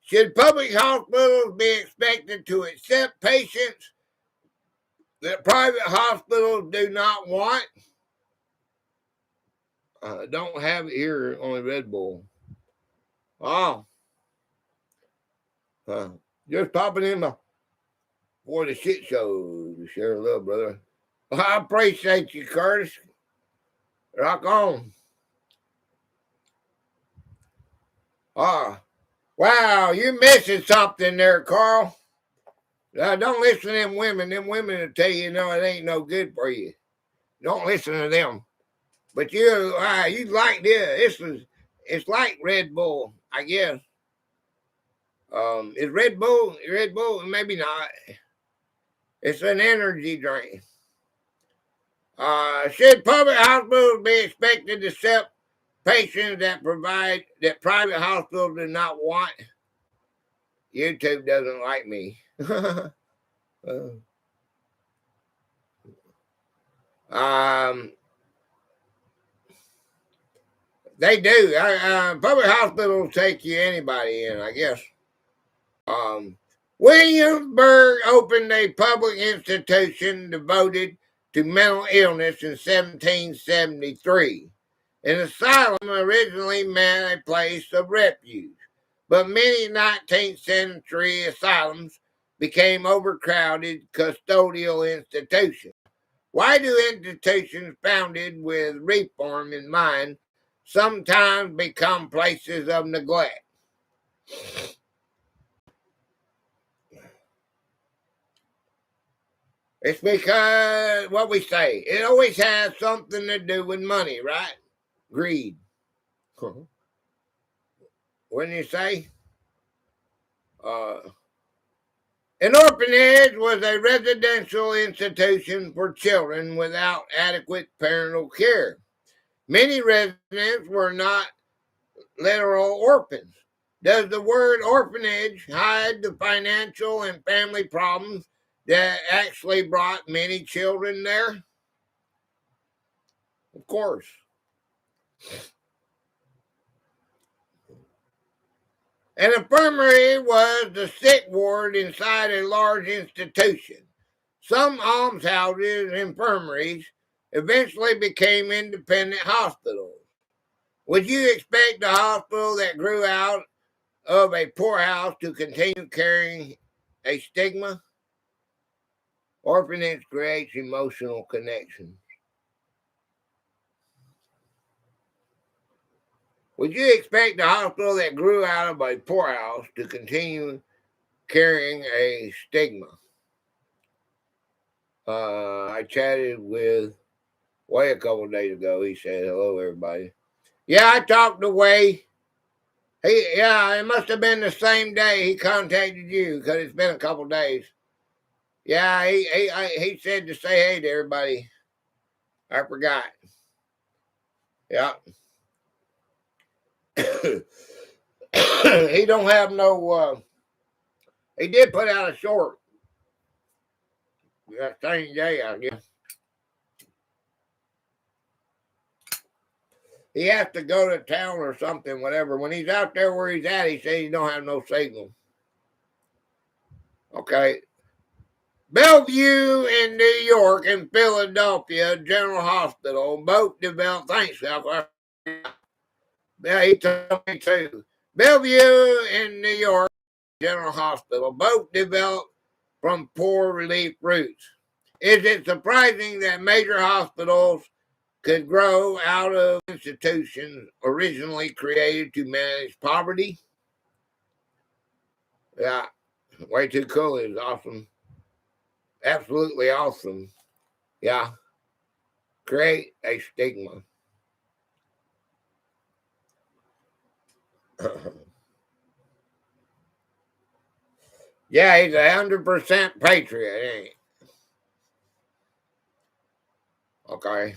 Should public hospitals be expected to accept patients that private hospitals do not want? I don't have it here on the Red Bull. Oh. Just popping in for the shit show to share love, brother. I appreciate you, Curtis. Rock on. Wow, you're missing something there, Carl. Don't listen to them women. Them women will tell you, no, it ain't no good for you. Don't listen to them. But you like this. It's like Red Bull, I guess. Is Red Bull? Maybe not. It's an energy drink. Should public hospitals be expected to accept patients that private hospitals do not want? YouTube doesn't like me. They do. Public hospitals take you anybody in, I guess. Williamsburg opened a public institution devoted to mental illness in 1773. An asylum originally meant a place of refuge, but many 19th century asylums became overcrowded custodial institutions. Why do institutions founded with reform in mind sometimes become places of neglect? It's because what we say, it always has something to do with money, right? Greed. Wouldn't you say? An orphanage was a residential institution for children without adequate parental care. Many residents were not literal orphans. Does the word orphanage hide the financial and family problems that actually brought many children there? Of course. An infirmary was the sick ward inside a large institution. Some almshouses and infirmaries eventually became independent hospitals. Would you expect a hospital that grew out of a poorhouse to continue carrying a stigma? Orphanage creates emotional connections. Would you expect a hospital that grew out of a poorhouse to continue carrying a stigma? I chatted with Way a couple of days ago. He said, hello, everybody. Yeah, I talked to Way. It must have been the same day he contacted you because it's been a couple of days. Yeah, he said to say hey to everybody. I forgot. Yeah. He don't have no, he did put out a short. That same day, I guess. He has to go to town or something, whatever. When he's out there where he's at, he says he don't have no signal. Okay. Bellevue in New York and Philadelphia General Hospital both developed. Thanks, Alpha. Yeah, he told me too. Bellevue in New York General Hospital both developed from poor relief roots. Is it surprising that major hospitals could grow out of institutions originally created to manage poverty? Yeah, WayTwoCool is awesome. Absolutely awesome. Yeah. Create a stigma. Yeah, he's 100% patriot, ain't he? Okay.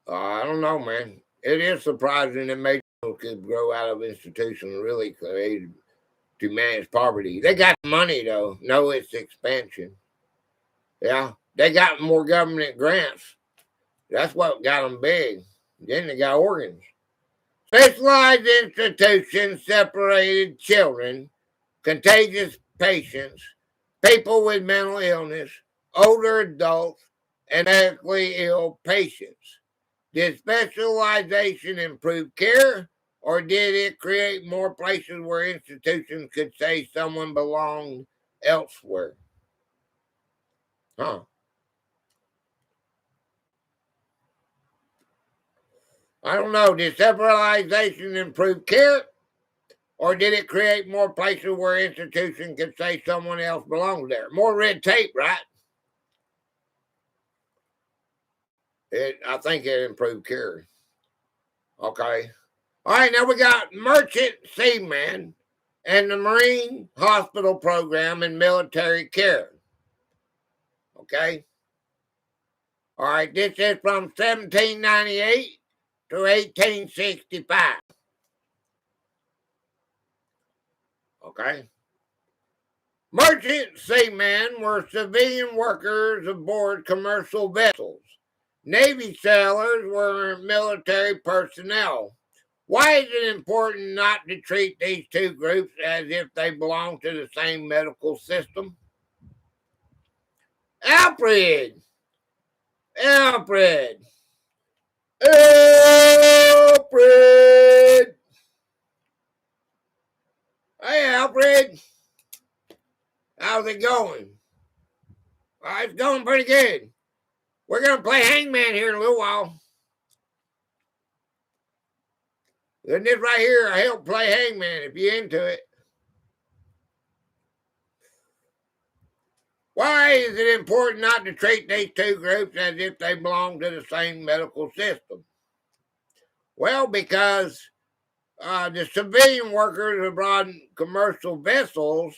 I don't know, man. It is surprising that major could grow out of institutions really created to manage poverty. They got money, though. No, it's expansion. Yeah. They got more government grants. That's what got them big. Then they got organs. Specialized institutions separated children, contagious patients, people with mental illness, older adults, and medically ill patients. Did specialization improve care, or did it create more places where institutions could say someone belonged elsewhere? Huh. I don't know. Did centralization improve care, or did it create more places where institutions could say someone else belongs there? More red tape, right? I think it improved care. Okay. All right, now we got merchant seamen and the Marine Hospital Program and military care. Okay. All right, this is from 1798 to 1865. Okay. Merchant seamen were civilian workers aboard commercial vessels. Navy sailors were military personnel. Why is it important not to treat these two groups as if they belong to the same medical system? Alfred! Alfred! Alfred! Hey, Alfred! How's it going? It's going pretty good. We're going to play Hangman here in a little while. And this right here, I help play Hangman if you're into it. Why is it important not to treat these two groups as if they belong to the same medical system? Well, because the civilian workers aboard commercial vessels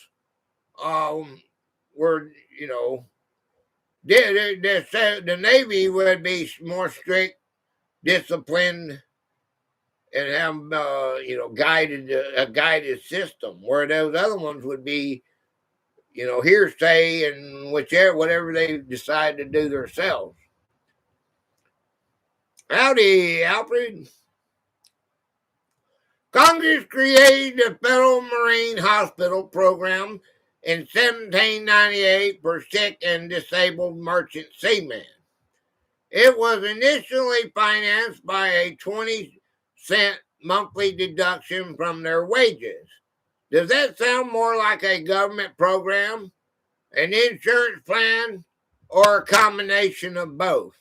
were, the Navy would be more strict, disciplined, and have, a guided system, where those other ones would be, hearsay and whatever they decide to do themselves. Howdy, Alfred. Congress created the Federal Marine Hospital Program in 1798 for sick and disabled merchant seamen. It was initially financed by a 20-cent monthly deduction from their wages. Does that sound more like a government program, an insurance plan, or a combination of both?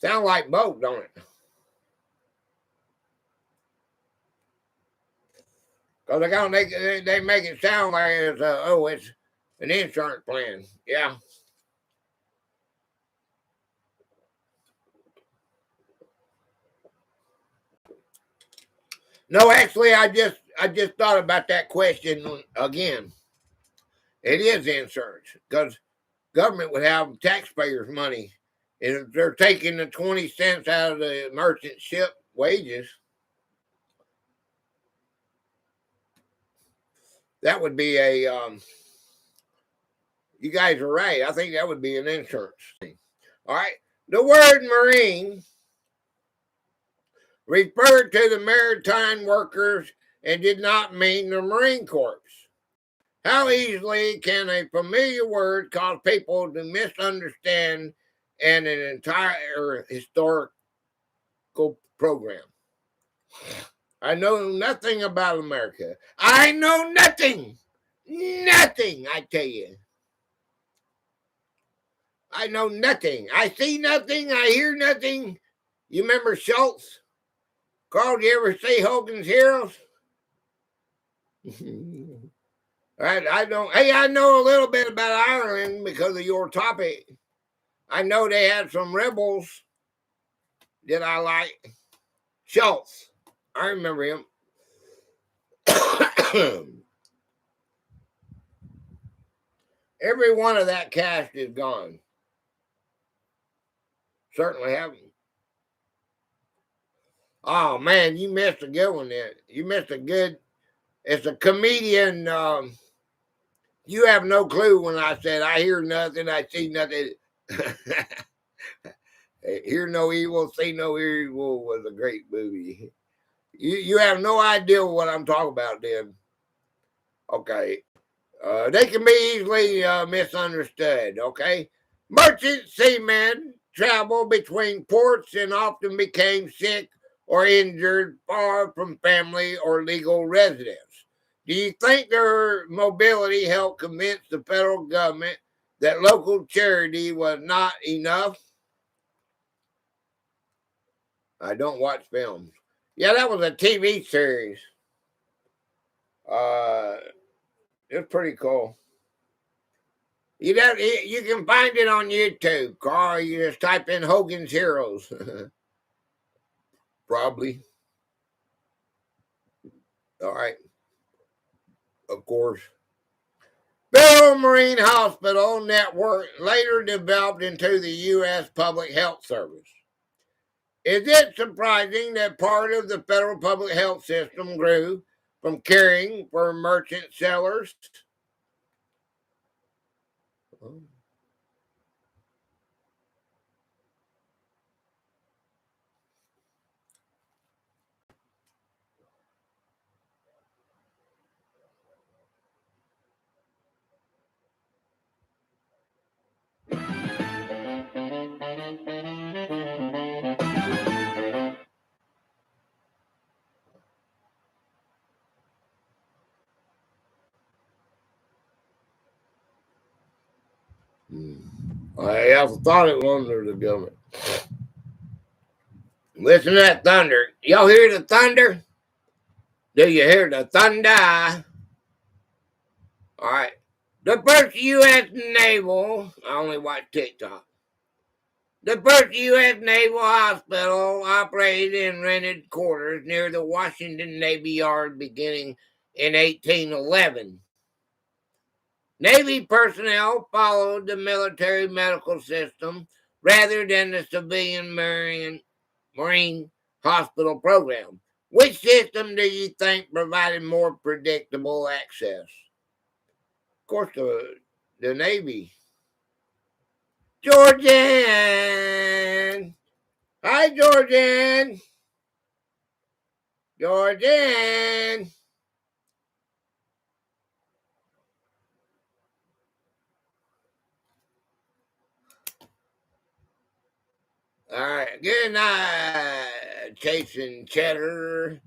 Sound like both, don't it? Because they make it sound like it's an insurance plan. Yeah. No, actually, I just thought about that question again. It is insurance, because government would have taxpayers' money, and if they're taking the 20 cents out of the merchant ship wages, that would be you guys are right. I think that would be an insurance thing. All right. The word marine referred to the maritime workers and did not mean the Marine Corps. How easily can a familiar word cause people to misunderstand an entire historical program? I know nothing about America. I know nothing. Nothing, I tell you. I know nothing. I see nothing. I hear nothing. You remember Schultz? Carl, did you ever see Hogan's Heroes? I don't. Hey, I know a little bit about Ireland because of your topic. I know they had some rebels that I like. Schultz. I remember him. Every one of that cast is gone. Certainly haven't. Oh, man, you missed a good one there. You missed a good... It's a comedian... you have no clue when I said, I hear nothing, I see nothing. Hear no evil, see no evil was a great movie. You have no idea what I'm talking about, then. Okay. They can be easily misunderstood, okay? Merchant seamen travel between ports and often became sick or injured far from family or legal residence. Do you think their mobility helped convince the federal government that local charity was not enough. I don't watch films. Yeah, that was a TV series. It's pretty cool. You can find it on YouTube, Carl. You just type in Hogan's Heroes. Probably. All right. Of course. Federal Marine Hospital Network later developed into the U.S. Public Health Service. Is it surprising that part of the federal public health system grew from caring for merchant sellers? I also thought it was under the government. Listen to that thunder. Y'all hear the thunder? Do you hear the thunder? All right. The first U.S. Naval, I only watch TikTok. The first U.S. Naval Hospital operated in rented quarters near the Washington Navy Yard beginning in 1811. Navy personnel followed the military medical system rather than the civilian Marine hospital program. Which system do you think provided more predictable access? Of course, the Navy. Georgian! Hi, Georgian! Georgian! All right, good night, chasing cheddar.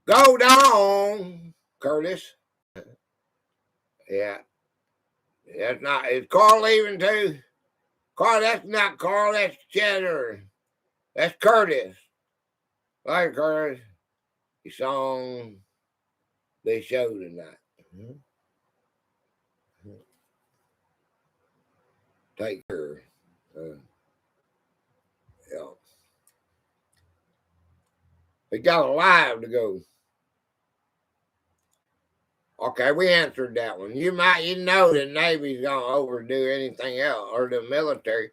Go down, Curtis. Yeah, that's not. Is Carl leaving too? Carl, that's not Carl. That's Cheddar. That's Curtis. All right, Curtis. The song they show tonight. Take care. Yeah. We got a live to go. Okay, we answered that one. You know the Navy's gonna overdo anything else, or the military.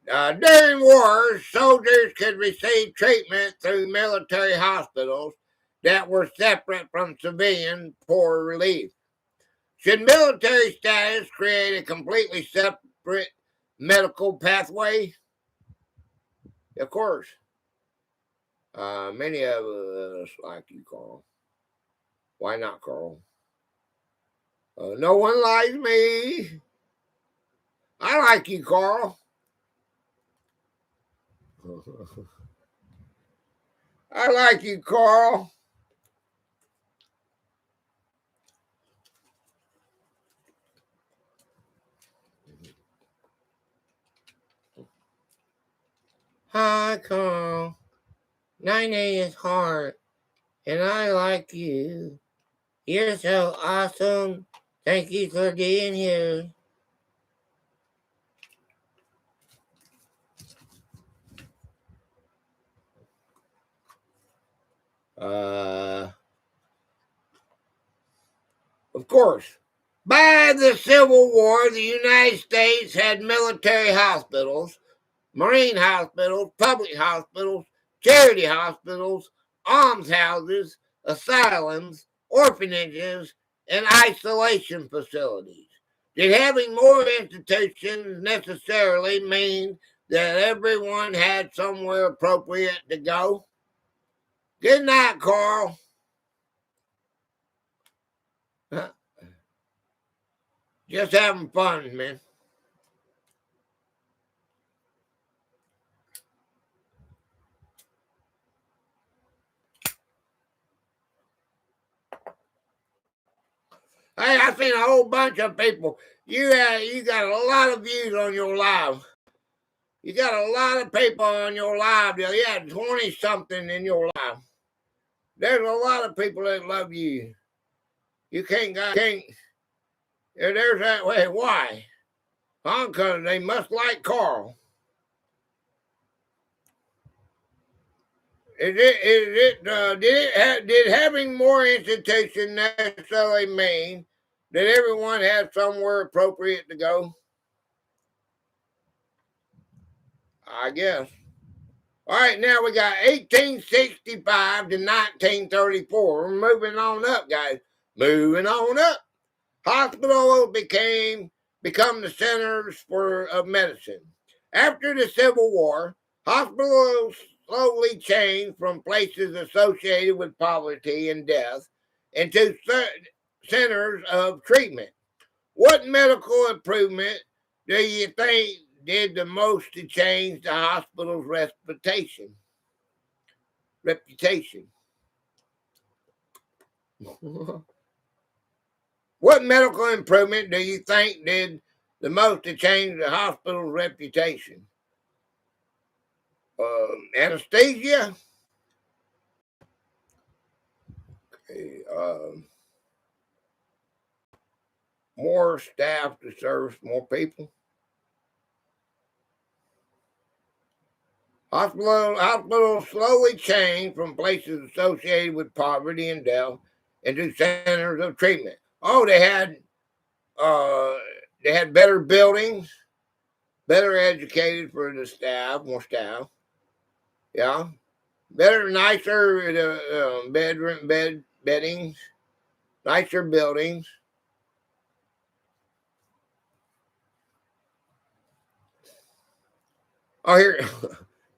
During wars, soldiers could receive treatment through military hospitals that were separate from civilian for relief. Should military status create a completely separate medical pathway? Of course. Many of us like you, Carl. Why not, Carl? No one likes me. I like you, Carl. I like you, Carl. Hi, Carl. 9A is hard, and I like you. You're so awesome. Thank you for being here. Of course. By the Civil War, the United States had military hospitals, marine hospitals, public hospitals, charity hospitals, almshouses, asylums, orphanages, and isolation facilities. Did having more institutions necessarily mean that everyone had somewhere appropriate to go? Good night, Carl. Just having fun, man. Hey, I seen a whole bunch of people. You got a lot of views on your live. You got a lot of people on your live. You had 20 something in your live. There's a lot of people that love you. You can't. There's that way. Why? Because they must like Carl. Did having more institutions necessarily mean that everyone had somewhere appropriate to go? I guess. All right, now we got 1865 to 1934. We're moving on up, guys. Moving on up. Hospitals become the centers of medicine. After the Civil War, hospitals slowly changed from places associated with poverty and death into centers of treatment. What medical improvement do you think did the most to change the hospital's reputation? What medical improvement do you think did the most to change the hospital's reputation? Anesthesia? Okay, more staff to service more people? Hospitals slowly changed from places associated with poverty and death into centers of treatment. Oh, they had better buildings, better educated for the staff, more staff. Yeah, better, nicer beddings, nicer buildings. Oh,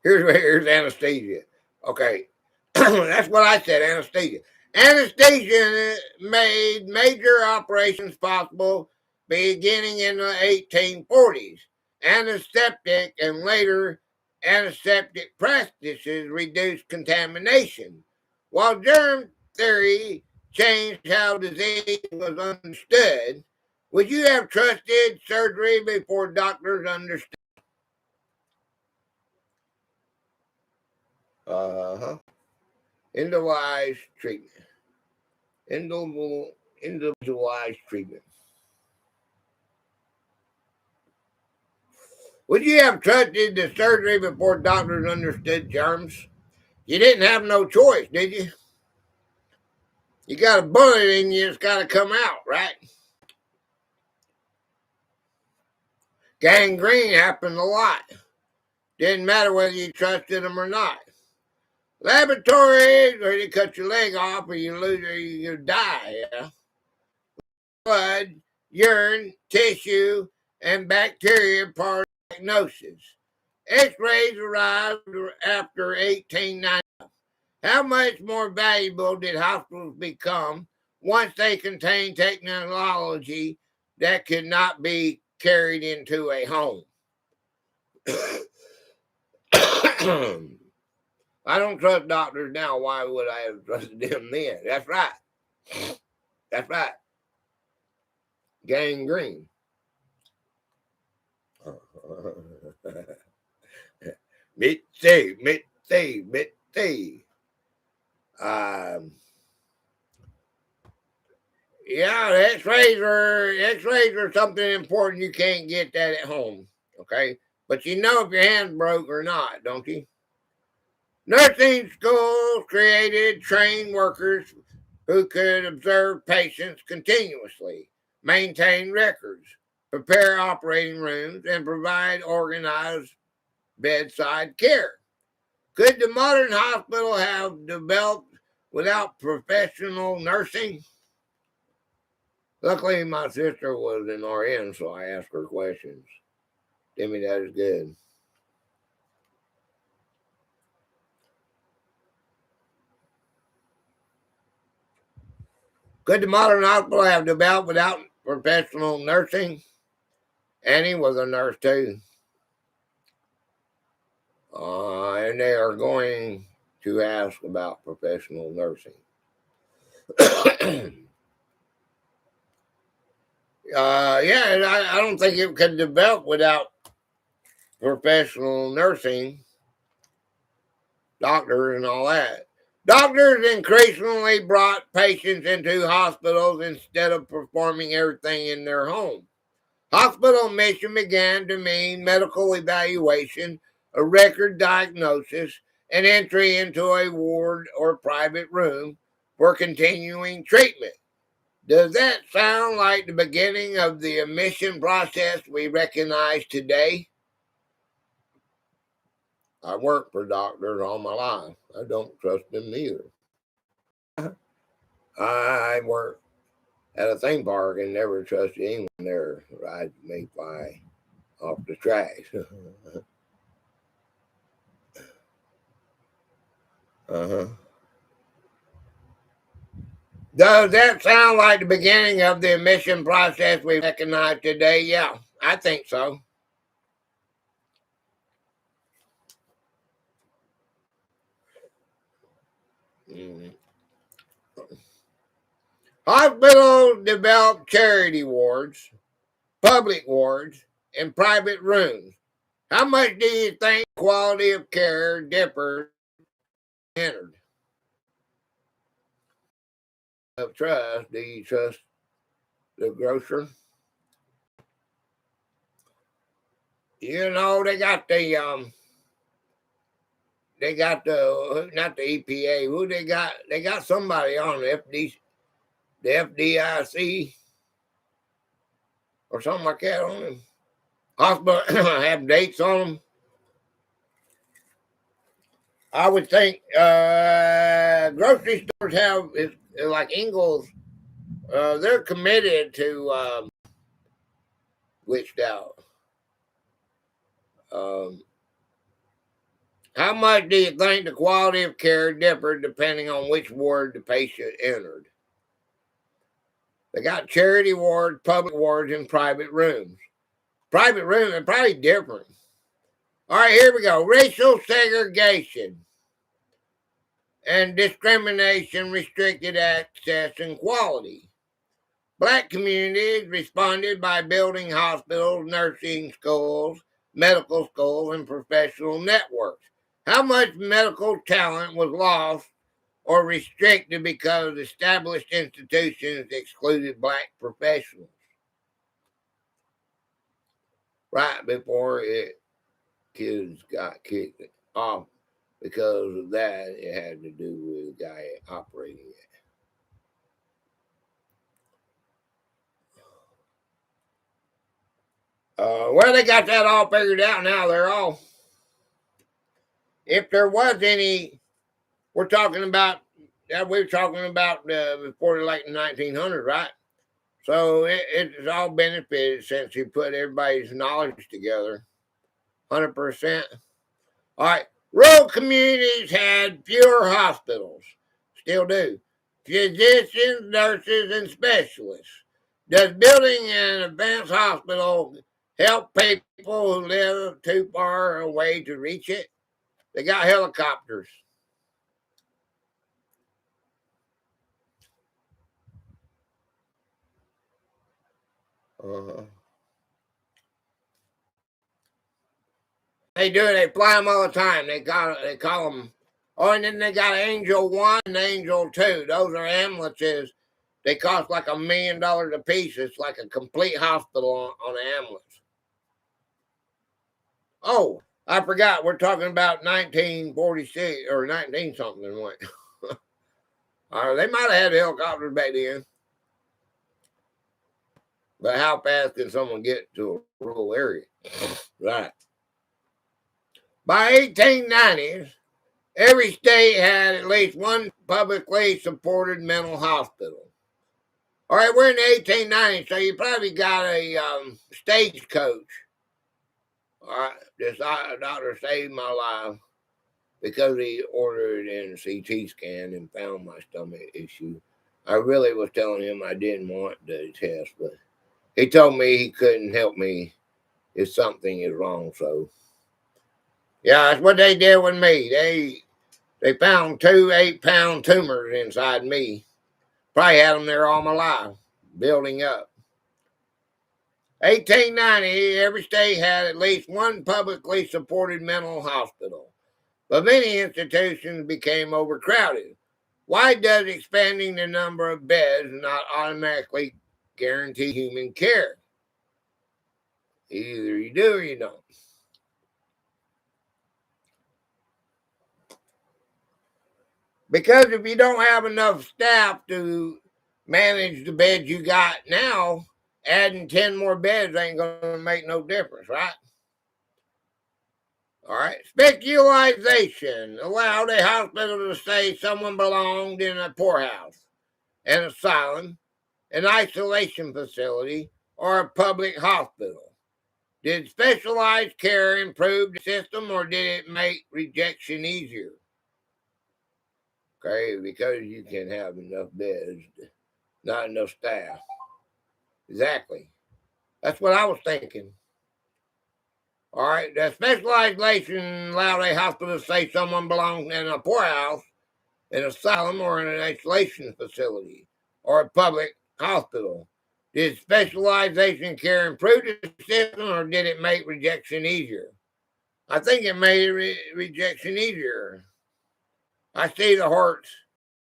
here's anesthesia. Okay, that's what I said. Anesthesia. Anesthesia made major operations possible beginning in the 1840s. Antiseptic and later antiseptic practices reduced contamination, while germ theory changed how disease was understood. Would you have trusted surgery before doctors understood? Uh-huh. Individualized treatment. Individualized treatment. Would you have trusted the surgery before doctors understood germs? You didn't have no choice, did you? You got a bullet in you, it's got to come out, right? Gangrene happened a lot. Didn't matter whether you trusted them or not. Laboratories, where you cut your leg off or you lose or you die. Yeah? Blood, urine, tissue, and bacteria part of diagnosis. X-rays arrived after 1890. How much more valuable did hospitals become once they contained technology that could not be carried into a home? I don't trust doctors now. Why would I have trusted them then? That's right. That's right. Gangrene. Mitzi. Yeah, X-rays are something important. You can't get that at home. Okay, but you know if your hand's broke or not, don't you? Nursing schools created trained workers who could observe patients continuously, maintain records, prepare operating rooms, and provide organized bedside care. Could the modern hospital have developed without professional nursing? Luckily, my sister was an RN, so I asked her questions. Timmy, that is good. Could the modern hospital have developed without professional nursing? Annie was a nurse too. And they are going to ask about professional nursing. Yeah, and I don't think it could develop without professional nursing, doctors, and all that. Doctors increasingly brought patients into hospitals instead of performing everything in their home. Hospital admission began to mean medical evaluation, a record diagnosis, and entry into a ward or private room for continuing treatment. Does that sound like the beginning of the admission process we recognize today? I worked for doctors all my life. I don't trust them neither. I worked at a theme park and never trusted anyone there. Ride me fly off the tracks. Uh-huh. Does that sound like the beginning of the admission process we recognize today? Yeah, I think so. Mm. Hospitals develop charity wards, public wards, and private rooms. How much do you think quality of care differs entered? Of trust, do you trust the grocer? You know they got the not the EPA. Who they got? They got somebody on the FDIC or something like that on them. Hospital have dates on them. I would think grocery stores have like Ingles. They're committed to glitched out. Um, how much do you think the quality of care differed depending on which ward the patient entered? They got charity wards, public wards, and private rooms. Private rooms are probably different. All right, here we go. Racial segregation and discrimination restricted access and quality. Black communities responded by building hospitals, nursing schools, medical schools, and professional networks. How much medical talent was lost or restricted because established institutions excluded black professionals? Right before kids got kicked off because of that, it had to do with the guy operating it. Well, they got that all figured out now. They're all, if there was any, we're talking about that we were talking about before like the 1900s, right? So it's all benefited since he put everybody's knowledge together, 100%. All right, rural communities had fewer hospitals, still do. Physicians, nurses, and specialists. Does building an advanced hospital help people who live too far away to reach it? They got helicopters. Uh-huh. They do. They fly them all the time. They call them. Oh, and then they got Angel One and Angel Two. Those are ambulances. They cost like $1 million a piece. It's like a complete hospital on an ambulance. Oh, I forgot. We're talking about 1946 or 19 something. What? They might have had helicopters back then. But how fast can someone get to a rural area? Right. By 1890s, every state had at least one publicly supported mental hospital. All right, we're in the 1890s, so you probably got a stagecoach. All right, this doctor saved my life because he ordered in a CT scan and found my stomach issue. I really was telling him I didn't want the test, but he told me he couldn't help me if something is wrong. So, yeah, that's what they did with me. They found two 8-pound tumors inside me. Probably had them there all my life, building up. 1890, every state had at least one publicly supported mental hospital, but many institutions became overcrowded. Why does expanding the number of beds not automatically guarantee human care? Either you do or you don't. Because if you don't have enough staff to manage the beds you got now, adding 10 more beds ain't going to make no difference, right? All right. Speculation allowed a hospital to say someone belonged in a poorhouse, an asylum, an isolation facility, or a public hospital. Did specialized care improve the system or did it make rejection easier? Okay, because you can have enough beds, not enough staff. Exactly. That's what I was thinking. All right, the specialization allowed a hospital to say someone belongs in a poorhouse, an asylum, or in an isolation facility, or a public hospital. Did specialization care improve the system or did it make rejection easier? I think it made rejection easier. I see the hearts.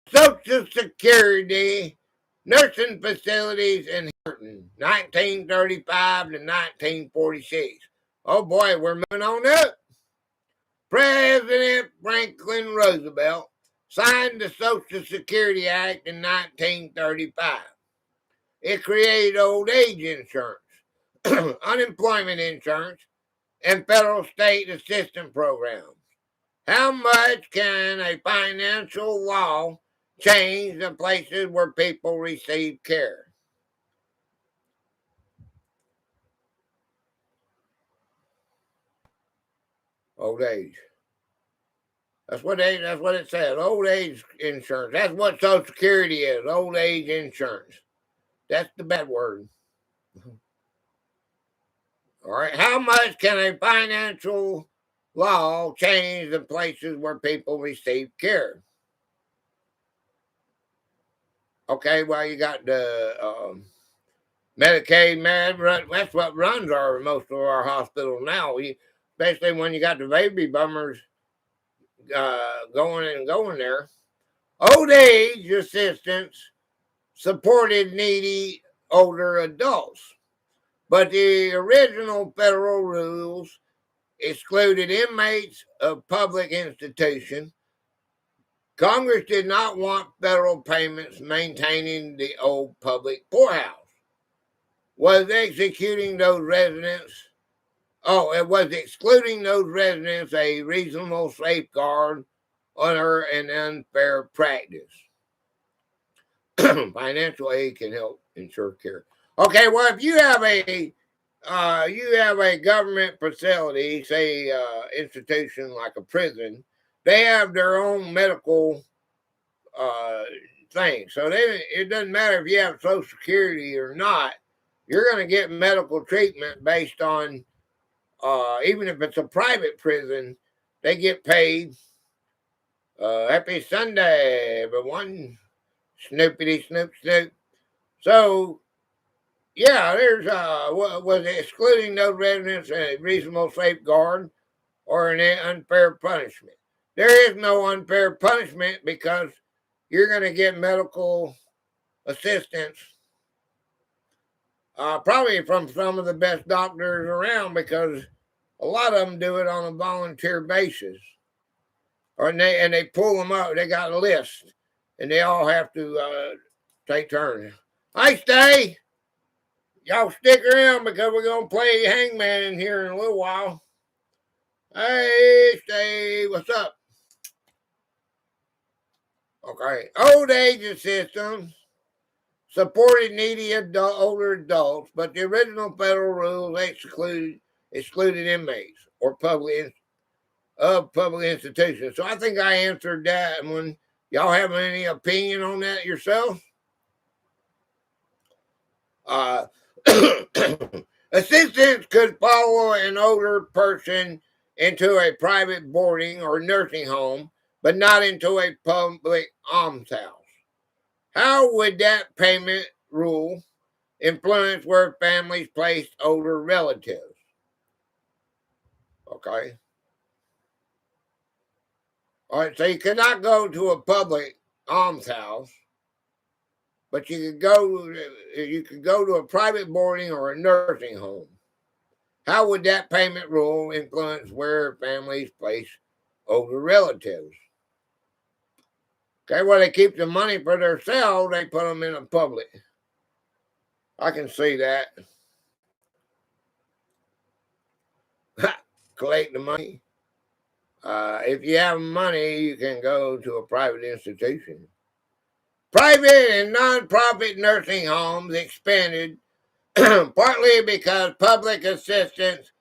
Social Security, nursing facilities in Horton, 1935 to 1946. Oh boy, we're moving on up. President Franklin Roosevelt signed the Social Security Act in 1935. It created old age insurance, unemployment insurance, and federal state assistance programs. How much can a financial law change the places where people receive care? Old age. That's what it says. Old age insurance. That's what Social Security is. Old age insurance. That's the bad word. All right. How much can a financial law change the places where people receive care? Okay. Well, you got the Medicaid, that's what runs most of our hospitals now. Especially when you got the baby boomers going there. Old age assistance supported needy older adults, but the original federal rules excluded inmates of public institutions. Congress did not want federal payments maintaining the old public poorhouse. Was executing those residents it was excluding those residents a reasonable safeguard under an unfair practice. Financial aid can help ensure care. Okay, well, if you have a government facility, say institution like a prison, they have their own medical thing. So it doesn't matter if you have Social Security or not. You're going to get medical treatment based on even if it's a private prison, they get paid. Happy Sunday, everyone. Snoopity snoop snoop. So, yeah, there's was excluding those residents a reasonable safeguard or an unfair punishment. There is no unfair punishment because you're going to get medical assistance probably from some of the best doctors around because a lot of them do it on a volunteer basis. And they pull them up. They got a list, and they all have to take turns. Hi, Stay. Y'all stick around because we're going to play Hangman in here in a little while. Hey, Stay. What's up? Okay. Old age assistance supported needy older adults, but the original federal rules excluded inmates or public institutions. So I think I answered that one. Y'all have any opinion on that yourself? Assistants could follow an older person into a private boarding or nursing home, but not into a public almshouse. How would that payment rule influence where families placed older relatives. Okay. All right, so you could not go to a public almshouse, but you could go to a private boarding or a nursing home. How would that payment rule influence where families place older relatives? Okay, well, they keep the money for themselves, they put them in a public. I can see that. Collect the money. If you have money, you can go to a private institution. Private and non-profit nursing homes expanded partly because public assistance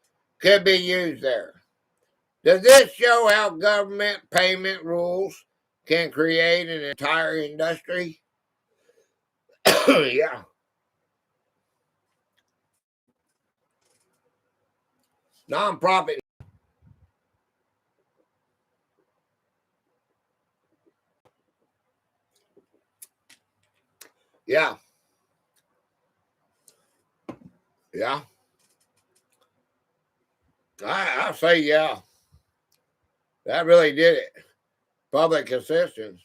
could be used there. Does this show how government payment rules can create an entire industry? Yeah. Non-profit. Yeah. Yeah. I say yeah. That really did it. Public assistance.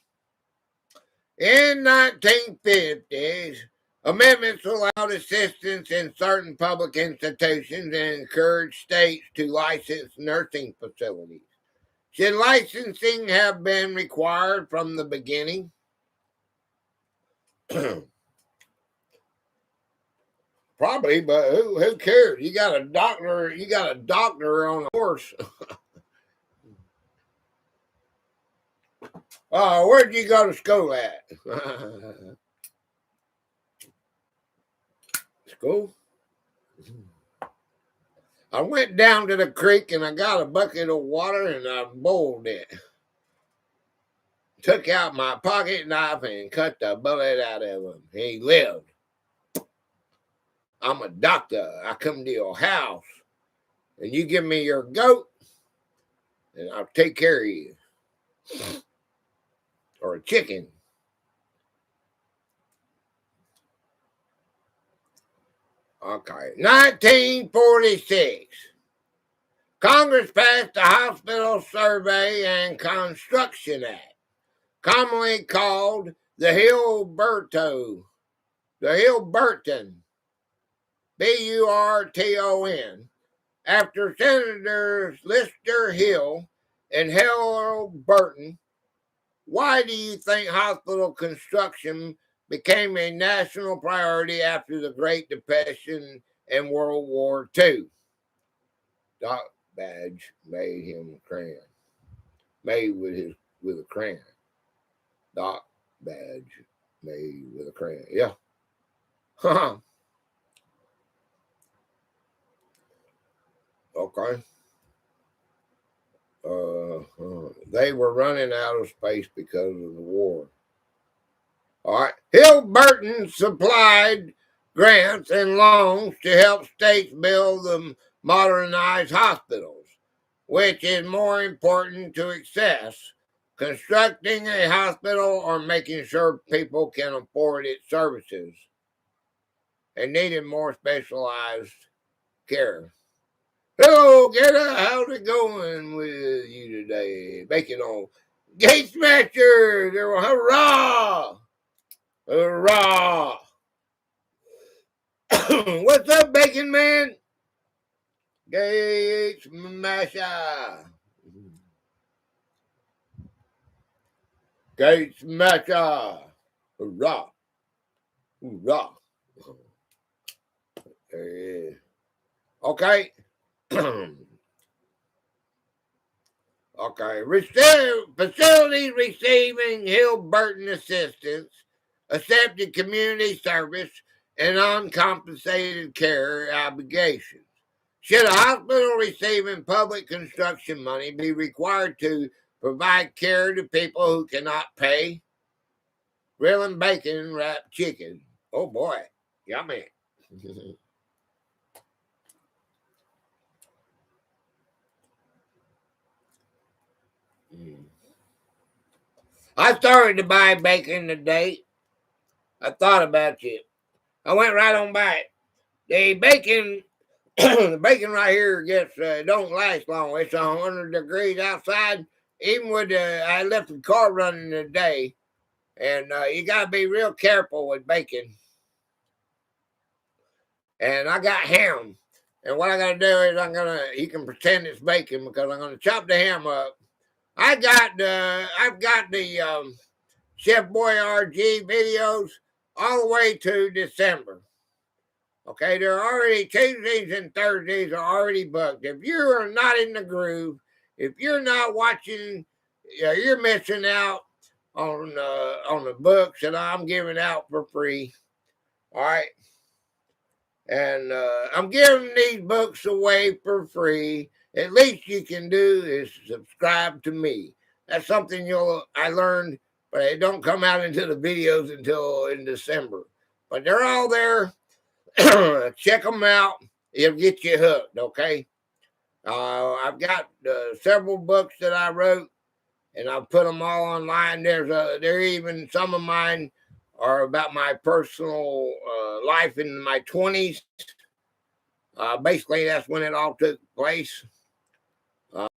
In 1950s, amendments allowed assistance in certain public institutions and encouraged states to license nursing facilities. Should licensing have been required from the beginning? Probably, but who cares? You got a doctor on a horse. Where'd you go to school at? School? I went down to the creek and I got a bucket of water and I boiled it. Took out my pocket knife and cut the bullet out of him. He lived. I'm a doctor. I come to your house and you give me your goat and I'll take care of you. Or a chicken. Okay. 1946. Congress passed the Hospital Survey and Construction Act, commonly called the Hilberton, Burton, after Senators Lister Hill and Harold Burton. Why do you think hospital construction became a national priority after the Great Depression and World War II? Doc Badge made him a crayon. Made with a crayon. Doc Badge made with a crayon. Yeah. Okay. They were running out of space because of the war. All right. Hilberton supplied grants and loans to help states build the modernized hospitals, which is more important to access, constructing a hospital or making sure people can afford its services and needed more specialized care. Hello, Gator. How's it going with you today? Making on Gate Smasher. Hurrah! Hurrah! What's up, Bacon Man? Gate Smasher. Gate Smasher. Hurrah! Hurrah! Okay. Okay. Facilities receiving Hilberton assistance, accepted community service, and uncompensated care obligations. Should a hospital receiving public construction money be required to provide care to people who cannot pay? Grilling bacon wrapped chicken. Oh boy, yummy. I started to buy bacon today. I thought about you. I went right on by it. The bacon, the bacon right here gets don't last long. It's 100 degrees outside. Even with I left the car running today, and you gotta be real careful with bacon. And I got ham, and what I gotta do is you can pretend it's bacon because I'm gonna chop the ham up. I've got the Chef Boyardee videos all the way to December. Okay, they're already Tuesdays and Thursdays are already booked. If you are not in the groove, if you're not watching, you're missing out on the books that I'm giving out for free. All right, and I'm giving these books away for free. At least you can do is subscribe to me. That's something I learned, but it don't come out into the videos until in December. But they're all there. Check them out. It'll get you hooked, okay? I've got several books that I wrote, and I've put them all online. There even some of mine are about my personal life in my 20s. Basically, that's when it all took place.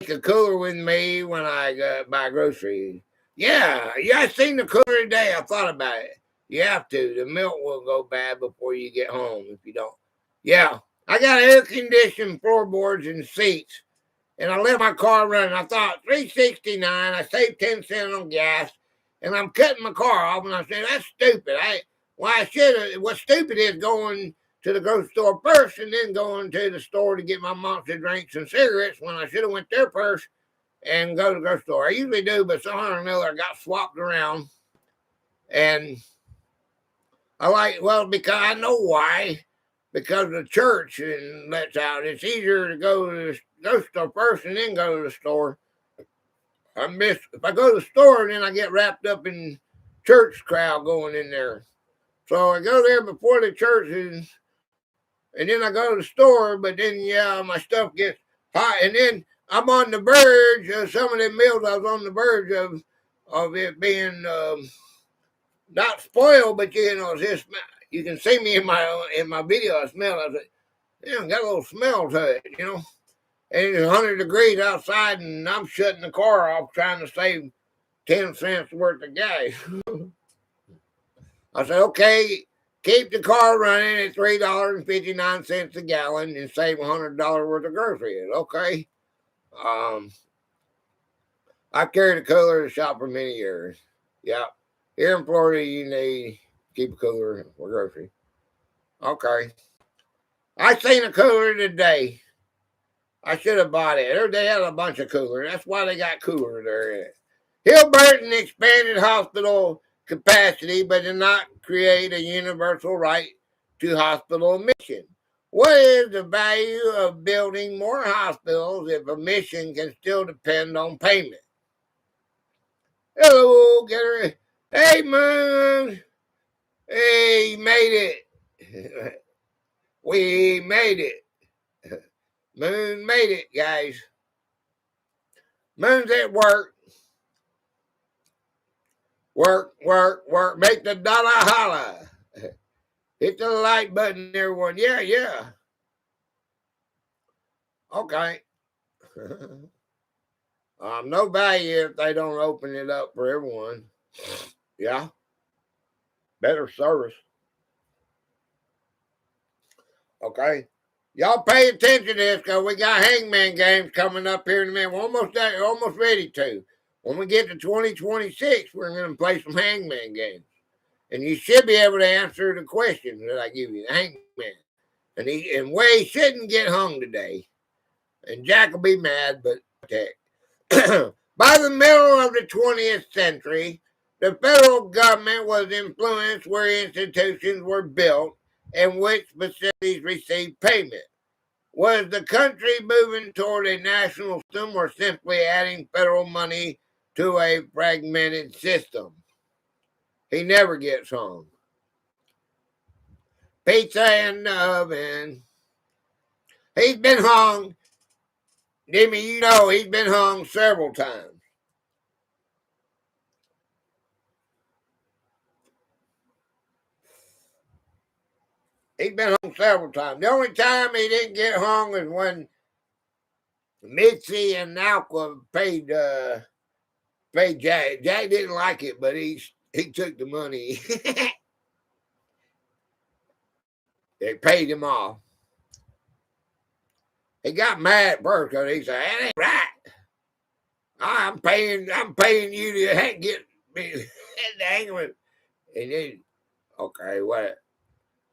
Take a cooler with me when I buy groceries. Yeah, I seen the cooler today. I thought about it. You have to. The milk will go bad before you get home if you don't. Yeah, I got air-conditioned floorboards and seats, and I left my car running. I thought $3.69. I saved 10 cents on gas, and I'm cutting my car off, and I said, that's stupid. What's stupid is going to the grocery store first and then going to the store to get my monster drinks and cigarettes when I should have went there first and go to the grocery store. I usually do, but somehow or another I got swapped around, and because I know why. Because the church lets out. It's easier to go to the grocery store first and then go to the store. If I go to the store, then I get wrapped up in church crowd going in there. So I go there before the church and then I go to the store, but then, my stuff gets hot. And then I'm on the verge of some of the meals. I was on the verge of it being not spoiled, but, it's just... You can see me in my video. I smell it. Got a little smell to it, And it's 100 degrees outside, and I'm shutting the car off trying to save 10 cents worth of gas. I said, okay, keep the car running at $3.59 a gallon and save $100 worth of groceries. Okay. I carried a cooler to shop for many years. Yeah. Here in Florida, you need keep a cooler for grocery. Okay. I seen a cooler today. I should have bought it. They had a bunch of coolers. That's why they got coolers there. Hilburton expanded hospital capacity, but did not create a universal right to hospital admission. What is the value of building more hospitals if admission can still depend on payment? Hello, Gator. Hey, Moon. Hey, made it. We made it. Moon made it, guys. Moon's at work. Work. Make the dollar holla. Hit the like button, everyone. Yeah. Okay. No value if they don't open it up for everyone. Yeah. Better service. Okay. Y'all pay attention to this because we got Hangman Games coming up here in a minute. We're almost there, almost ready to. When we get to 2026, we're going to play some Hangman Games. And you should be able to answer the questions that I give you. The Hangman. And Way shouldn't get hung today. And Jack will be mad, but heck. By the middle of the 20th century, the federal government was influenced where institutions were built and which facilities received payment. Was the country moving toward a national system or simply adding federal money to a fragmented system? He never gets hung. Pizza in the oven. He's been hung. Jimmy, he's been hung several times. He's been hung several times. The only time he didn't get hung is when Mitzi and Alqua paid Jack. Jack didn't like it, but he took the money. They paid him off. He got mad at first because he said, "That ain't right. I'm paying you to get me the Hangman." And then, okay, what?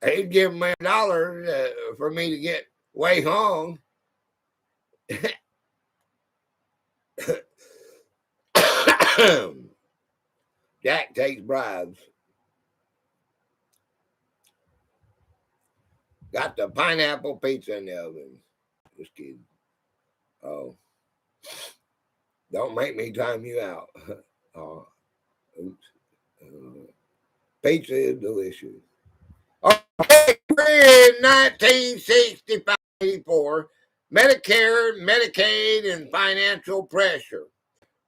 He'd give me $1 for me to get way hung. Jack takes bribes. Got the pineapple pizza in the oven. Just kidding. Oh. Don't make me time you out. Oh. Oops. Pizza is delicious. Okay, we're in 1964. Medicare, Medicaid, and financial pressure.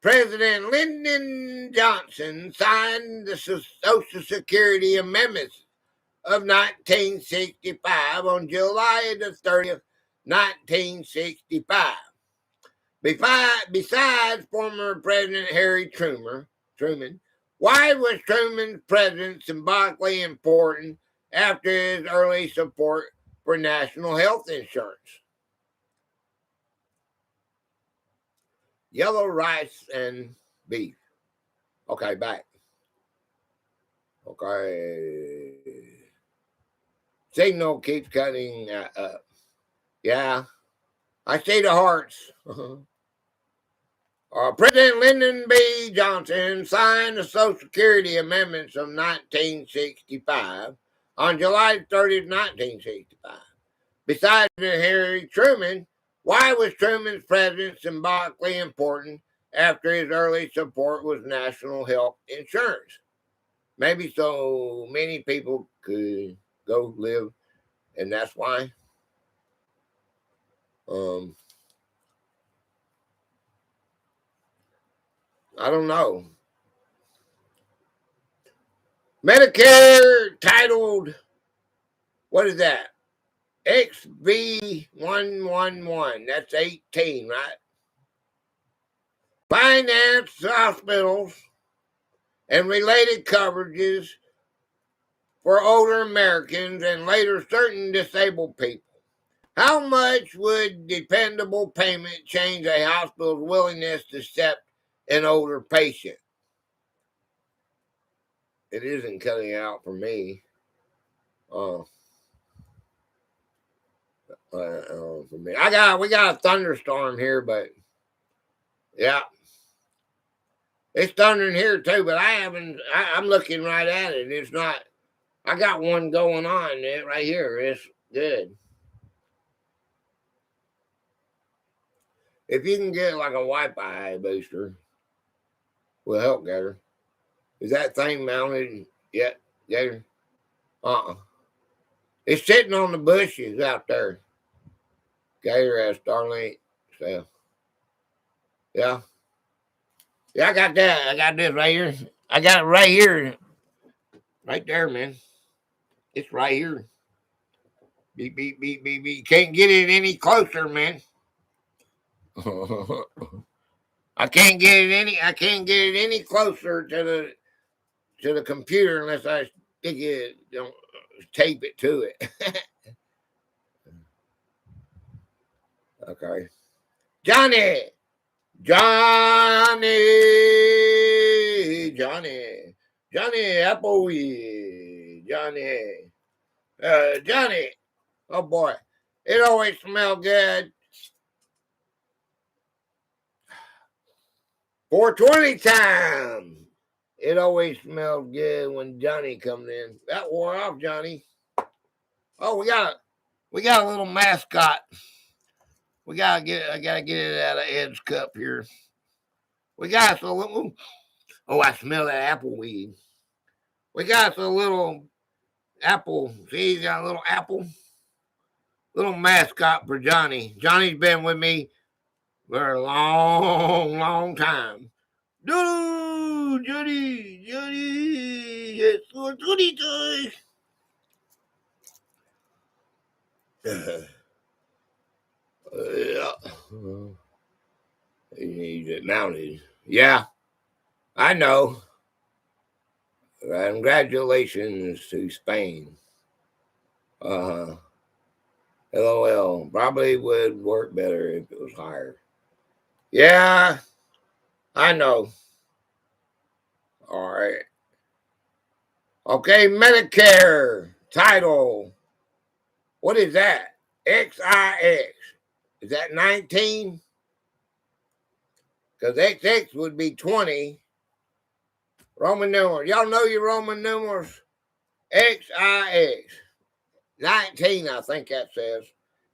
President Lyndon Johnson signed the Social Security Amendments of 1965 on July the 30th, 1965. Besides former President Harry Truman, why was Truman's presidency symbolically important after his early support for national health insurance? Yellow rice and beef. Okay, back. Okay. Signal keeps cutting up. Yeah. I see the hearts. President Lyndon B. Johnson signed the Social Security Amendments of 1965 on July 30th, 1965. Besides Harry Truman, why was Truman's presidency symbolically important after his early support was national health insurance? Maybe so many people could go live, and that's why. I don't know. Medicare titled, what is that? XB111. That's 18, right? Finance hospitals and related coverages for older Americans and later certain disabled people. How much would dependable payment change a hospital's willingness to accept an older patient? It isn't cutting out for me. For me, we got a thunderstorm here, but yeah, it's thundering here too. But I'm looking right at it. It's not. I got one going on right here. It's good. If you can get like a Wi-Fi booster, will help, Gator. Is that thing mounted yet, Gator? It's sitting on the bushes out there. Gator has Starlink. So, yeah. Yeah, I got that. I got this right here. I got it right here. Right there, man. It's right here. Beep, beep, beep, beep, beep. Can't get it any closer, man. I can't get it any closer to the computer unless I stick it, tape it to it. Okay. Johnny Appleweed. Johnny. Oh boy. It always smells good. 420 time. It always smells good when Johnny comes in. That wore off, Johnny. Oh, we got a little mascot. I gotta get it out of Ed's cup here. We got a little. Oh, I smell that apple weed. We got a little apple. See, he's got a little apple. Little mascot for Johnny. Johnny's been with me for a long, long time. Johnny, it's 420 time. Yeah. He needs it mounted. Yeah, I know. Congratulations to Spain. LOL. Probably would work better if it was higher. Yeah, I know. All right. Okay, Medicare title. What is that? XIX. Is that 19? Because XX would be 20. Roman numerals. Y'all know your Roman numerals? XIX. 19, I think that says.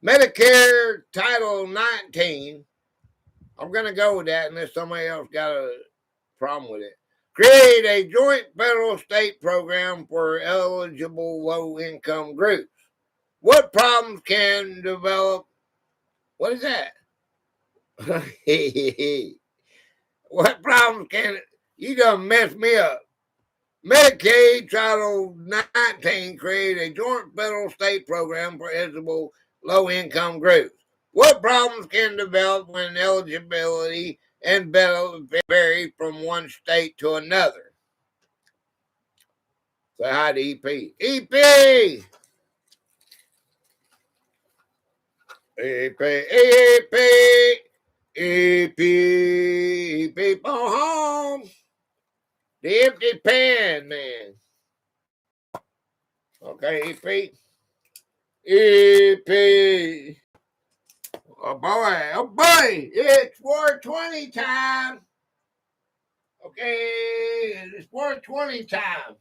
Medicare Title 19. I'm going to go with that unless somebody else got a problem with it. Create a joint federal state program for eligible low-income groups. What problems can develop? What is that? What problems can you done mess me up? Medicaid Title 19 created a joint federal state program for eligible low-income groups. What problems can develop when eligibility and benefits vary from one state to another? Say hi to EP. EP! EP! EP! EP! Home! The empty pan, man. Okay, EP. EP. Oh boy, it's 420 time. Okay, it's 420 time.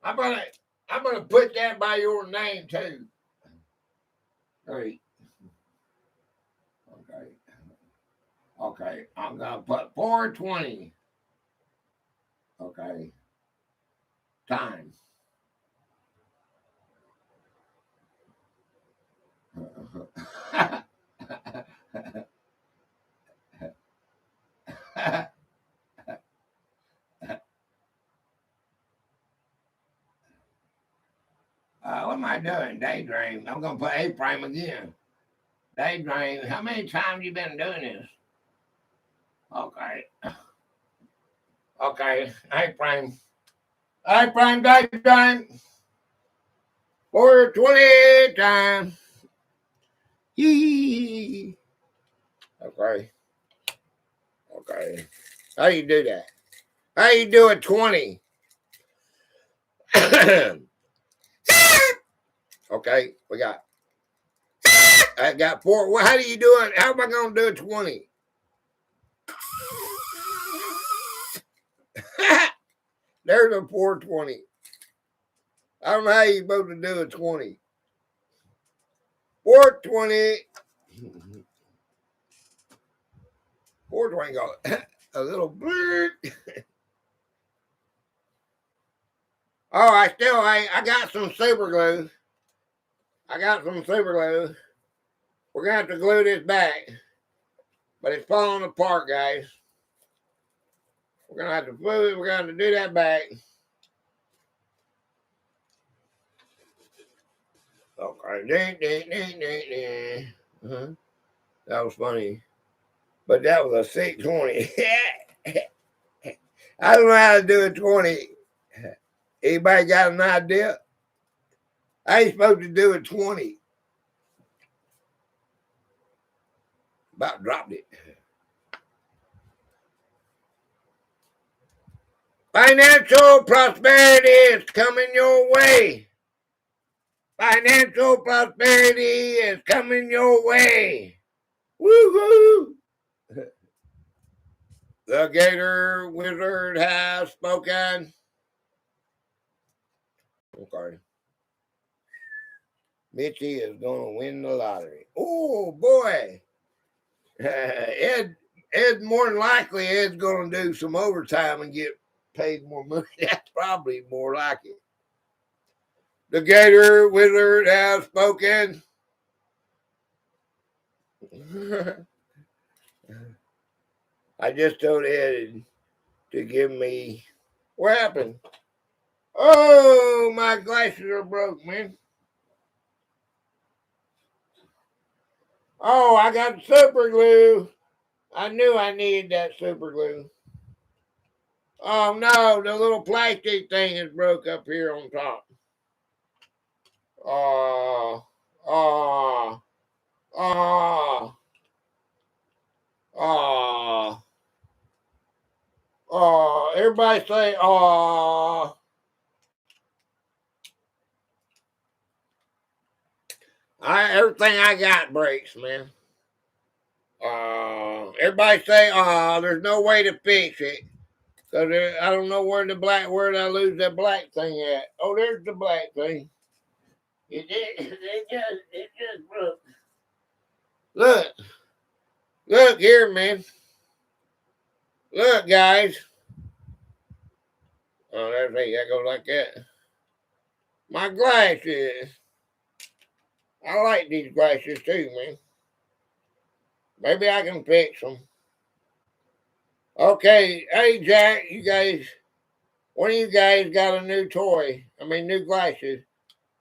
I'm gonna put that by your name too. Great. Okay, I'm gonna put 420. Okay. Time. What am I doing? Daydream. I'm gonna put A prime again. Daydream. How many times you been doing this? Okay. Okay. A prime. A prime daydream. 420 times. Yee. Okay. Okay. How you do that? How you do a 20? Okay, I got 4. Well, how do you do it? How am I going to do a 20? There's a 420. I don't know how you're supposed to do a 20. 420. 420 go a little blurred. Oh, I got some super glue. We're going to have to glue this back. But it's falling apart, guys. We're going to have to glue it. We're going to do that back. Okay. Uh-huh. That was funny. But that was a 620. I don't know how to do a 20. Anybody got an idea? I ain't supposed to do a 20. About dropped it. Financial prosperity is coming your way. Financial prosperity is coming your way. Woohoo! The Gator Wizard has spoken. Okay. Mitchie is going to win the lottery. Oh, boy. Ed, more than likely, Ed's going to do some overtime and get paid more money. That's probably more like it. The Gator Wizard has spoken. I just told Ed to give me. What happened? Oh, my glasses are broke, man. Oh, I got super glue. I knew I needed that super glue. Oh no, the little plastic thing is broke up here on top. Oh, oh, oh, oh, oh. Everybody say, oh. Everything I got breaks, man. Everybody say, oh, there's no way to fix it. Cause I don't know where did I lose that black thing at? Oh, there's the black thing. It just broke. Look here, man. Look, guys. Oh, there's me. That goes like that. My glasses. I like these glasses too, man. Maybe I can fix them. Okay, hey Jack, you guys. One of you guys got a new toy. I mean, new glasses.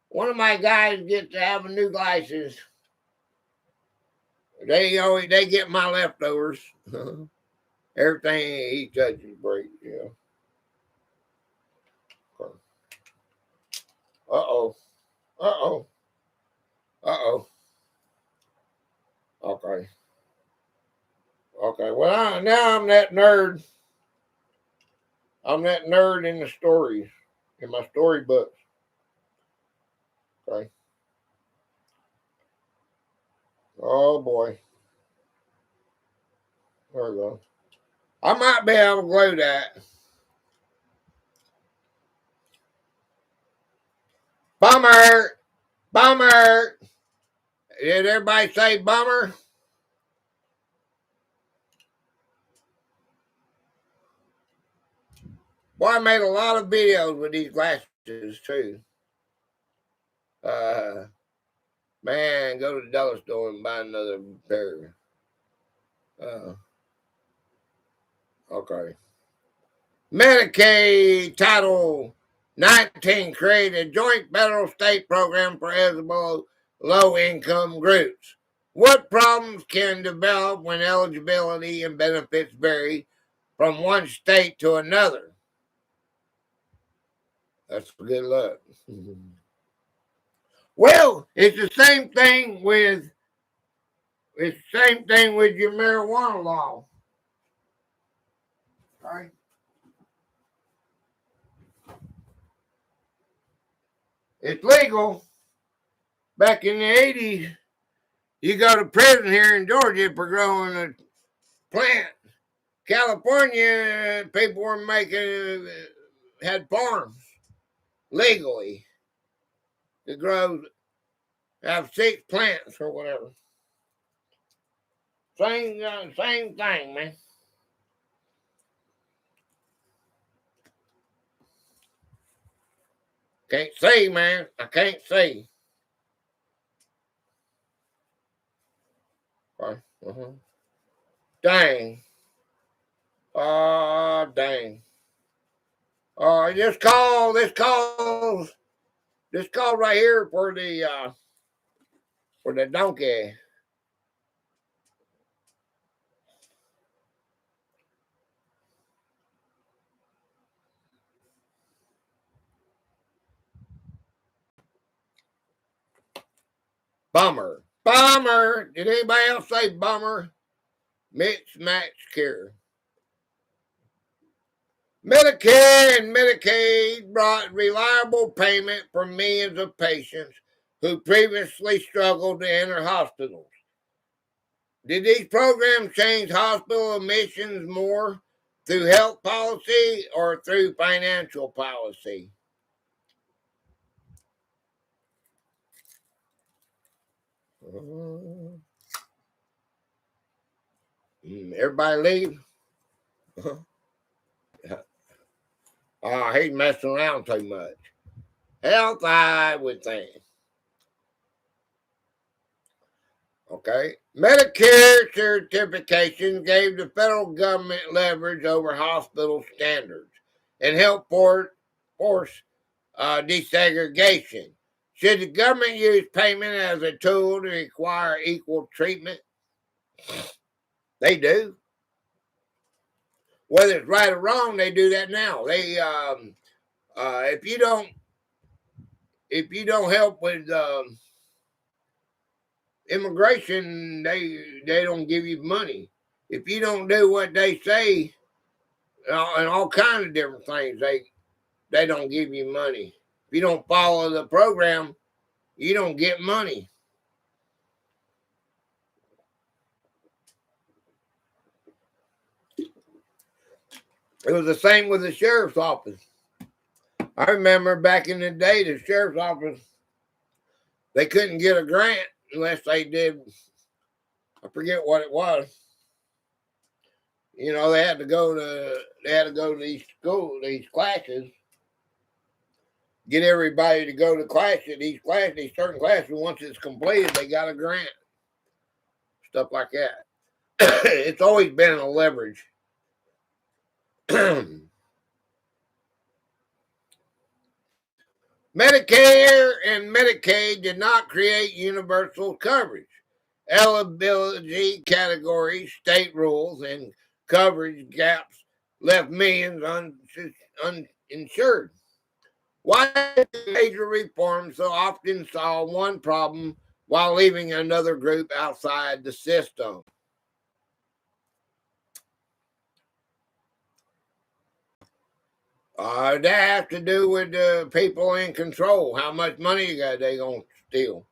One of my guys gets to have a new glasses. They get my leftovers. Everything he touches breaks. Yeah. Uh-oh. Uh-oh. Uh-oh. Okay. Okay. Well, now I'm that nerd. I'm that nerd in the stories, in my storybooks. Okay. Oh boy. There we go. I might be able to glue that. Bummer. Bummer. Did everybody say bummer? Boy, I made a lot of videos with these glasses too. Man, go to the dollar store and buy another pair. Okay. Medicaid Title 19 created a joint federal state program for eligible low-income groups. What problems can develop when eligibility and benefits vary from one state to another? That's good luck. Well, it's the same thing with your marijuana law. All right. It's legal. Back in the 80s, you go to prison here in Georgia for growing a plant. California, people were had farms legally to grow, have 6 plants or whatever. Same thing, man. Can't see, man. I can't see. Uh-huh. Dang. Oh, dang. This call right here for the donkey. Bummer. Bummer. Did anybody else say bummer? Mix, match, cure. Medicare and Medicaid brought reliable payment for millions of patients who previously struggled to enter hospitals. Did these programs change hospital admissions more through health policy or through financial policy? Everybody leave? He's messing around too much. Health, I would think. Okay. Medicare certification gave the federal government leverage over hospital standards and helped force desegregation. Should the government use payment as a tool to require equal treatment? They do. Whether it's right or wrong, they do that now. They if you don't help with immigration, they don't give you money. If you don't do what they say, and all kinds of different things, they don't give you money. If you don't follow the program, you don't get money. It was the same with the sheriff's office. I remember back in the day, the sheriff's office, they couldn't get a grant unless they did, I forget what it was. You know, they had to go to these schools, these classes, get everybody to go to these certain classes. Once it's completed, they got a grant. Stuff like that. It's always been a leverage. Medicare and Medicaid did not create universal coverage. Eligibility categories, state rules, and coverage gaps left millions uninsured. Why did major reforms so often solve one problem while leaving another group outside the system? That has to do with the people in control. How much money they gonna steal?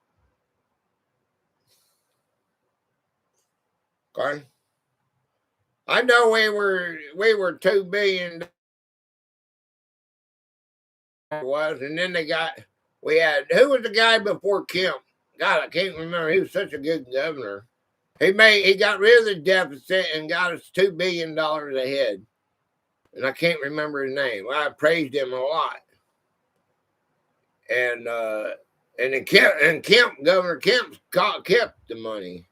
Okay, I know we were $2 billion was, and then we had who was the guy before Kemp? God, I can't remember. He was such a good governor. He got rid of the deficit and got us $2 billion ahead. And I can't remember his name. I praised him a lot. And Governor Kemp kept the money.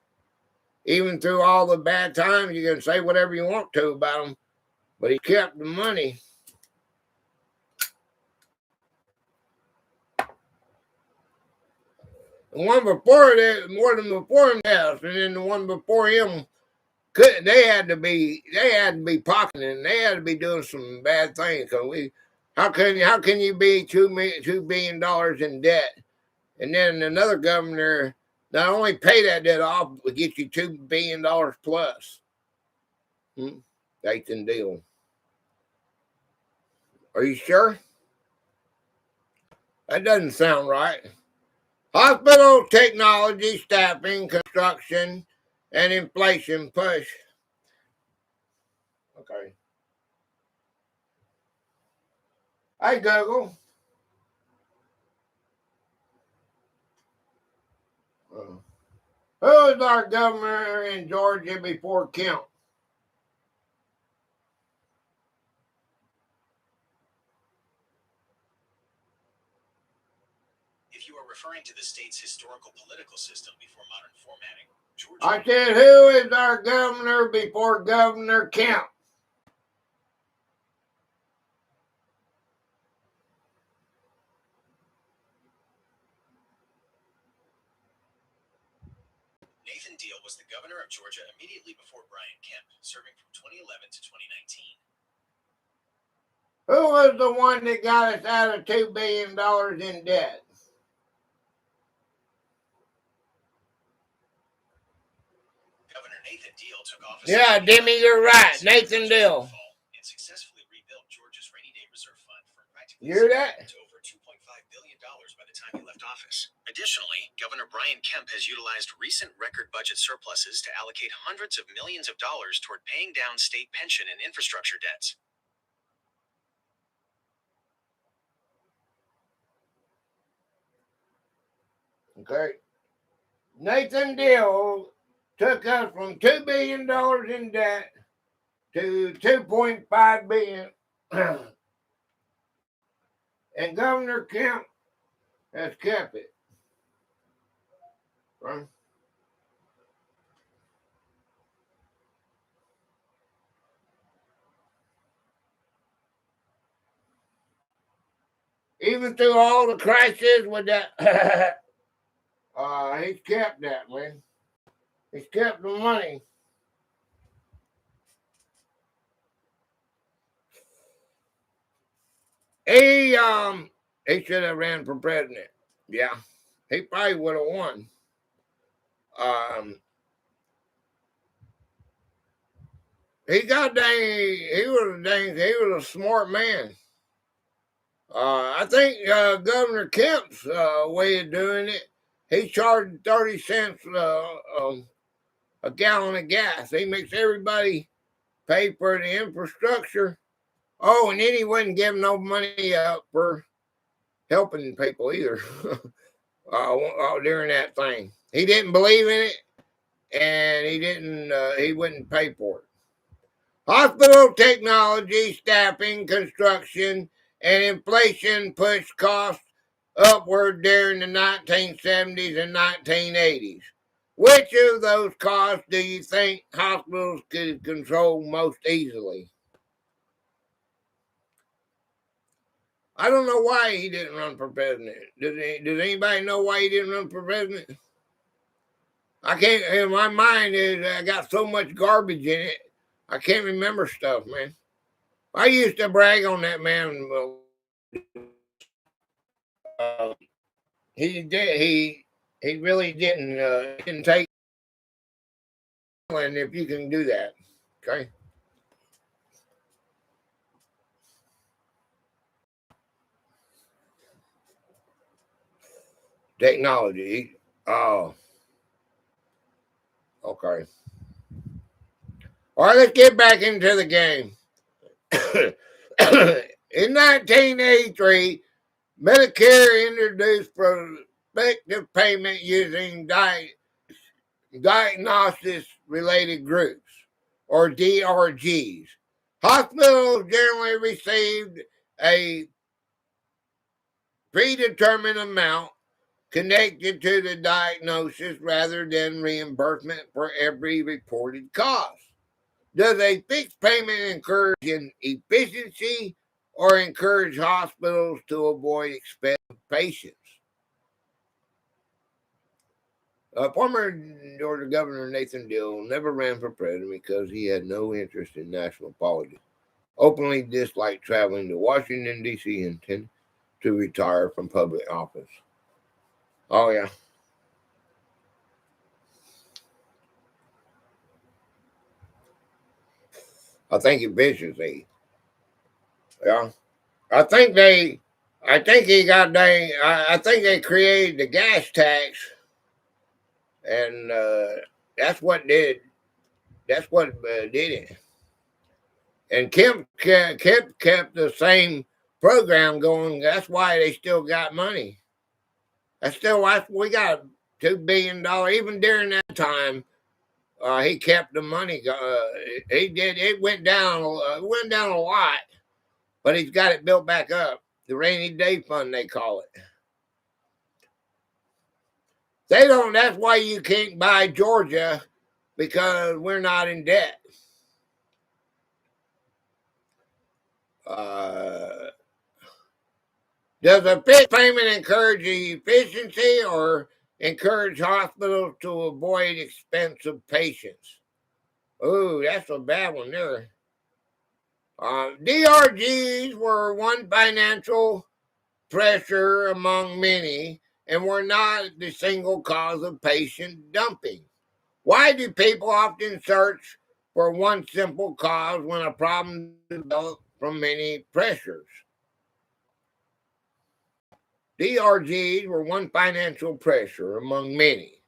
Even through all the bad times, you can say whatever you want to about him, but he kept the money. The one before that, more than before him, yes, and then the one before him, they had to be pocketing, they had to be doing some bad things. Cause how can you be $2 billion in debt, and then another governor not only pay that debt off, but get you $2 billion plus? Nathan deal. Are you sure? That doesn't sound right. Hospital technology, staffing, construction, and inflation push. Okay. Hi, Google. Who was our governor in Georgia before Kemp? If you are referring to the state's historical political system before modern formatting, Georgia. I said, who is our governor before Governor Kemp? Nathan Deal was the governor of Georgia immediately before Brian Kemp, serving from 2011 to 2019. Who was the one that got us out of $2 billion in debt? Governor Nathan Deal took office. Yeah, Demi, you're right. Nathan Deal. And successfully rebuilt Georgia's rainy day reserve fund from practically you hear that? to over $2.5 billion by the time he left office. Additionally, Governor Brian Kemp has utilized recent record budget surpluses to allocate hundreds of millions of dollars toward paying down state pension and infrastructure debts. Okay. Nathan Deal took us from $2 billion in debt to $2.5 billion. And Governor Kemp has kept it. Right? even through all the crisis with that, he's kept that, man. He's kept the money. He should have ran for president. Yeah, he probably would have won. He was a smart man. I think Governor Kemp's way of doing it, he charged 30 cents a gallon of gas. He makes everybody pay for the infrastructure. Oh, and then he wouldn't give no money up for helping people either during that thing. He didn't believe in it, and he wouldn't pay for it. Hospital technology, staffing, construction, and inflation pushed costs upward during the 1970s and 1980s. Which of those costs do you think hospitals could control most easily? I don't know why he didn't run for president. Does anybody know why he didn't run for president? I can't. In my mind, I got so much garbage in it. I can't remember stuff, man. I used to brag on that man. He did. He really didn't. Didn't take. And if you can do that, okay. Technology. Oh. Okay. All right, let's get back into the game. In 1983, Medicare introduced prospective payment using diagnosis-related groups, or DRGs. Hospitals generally received a predetermined amount connected to the diagnosis rather than reimbursement for every reported cost. Does a fixed payment encourage efficiency or encourage hospitals to avoid expensive patients? Former Georgia Governor Nathan Deal never ran for president because he had no interest in national politics. Openly disliked traveling to Washington, D.C. and intended to retire from public office. Oh, yeah. I think efficiency. Yeah. I think they created the gas tax, and that's what did it. And Kemp kept the same program going. That's why they still got money. We got $2 billion. Even during that time, he kept the money. He did. It went down. Went down a lot, but he's got it built back up. The rainy day fund, they call it. They don't. That's why you can't buy Georgia, because we're not in debt. Does a fixed payment encourage efficiency or encourage hospitals to avoid expensive patients? Ooh, that's a bad one there. DRGs were one financial pressure among many and were not the single cause of patient dumping. Why do people often search for one simple cause when a problem develops from many pressures? DRGs were one financial pressure among many,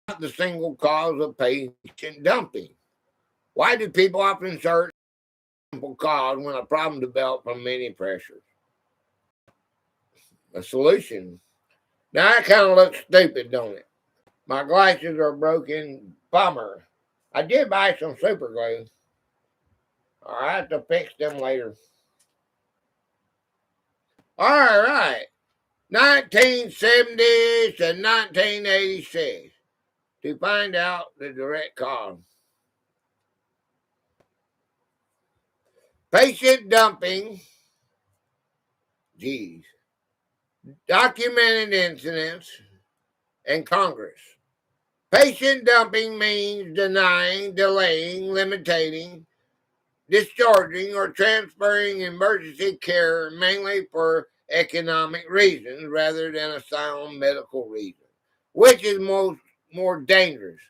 not the single cause of patient dumping. Why do people often search for a simple cause when a problem develops from many pressures? A solution. Now that kind of looks stupid, don't it? My glasses are broken. Bummer. I did buy some super glue. I'll have to fix them later. All right. 1970 to 1986 to find out the direct cause. Patient dumping. Geez. documented incidents in Congress. Patient dumping means denying, delaying, limiting, discharging, or transferring emergency care mainly for economic reasons rather than a sound medical reason, which is more dangerous.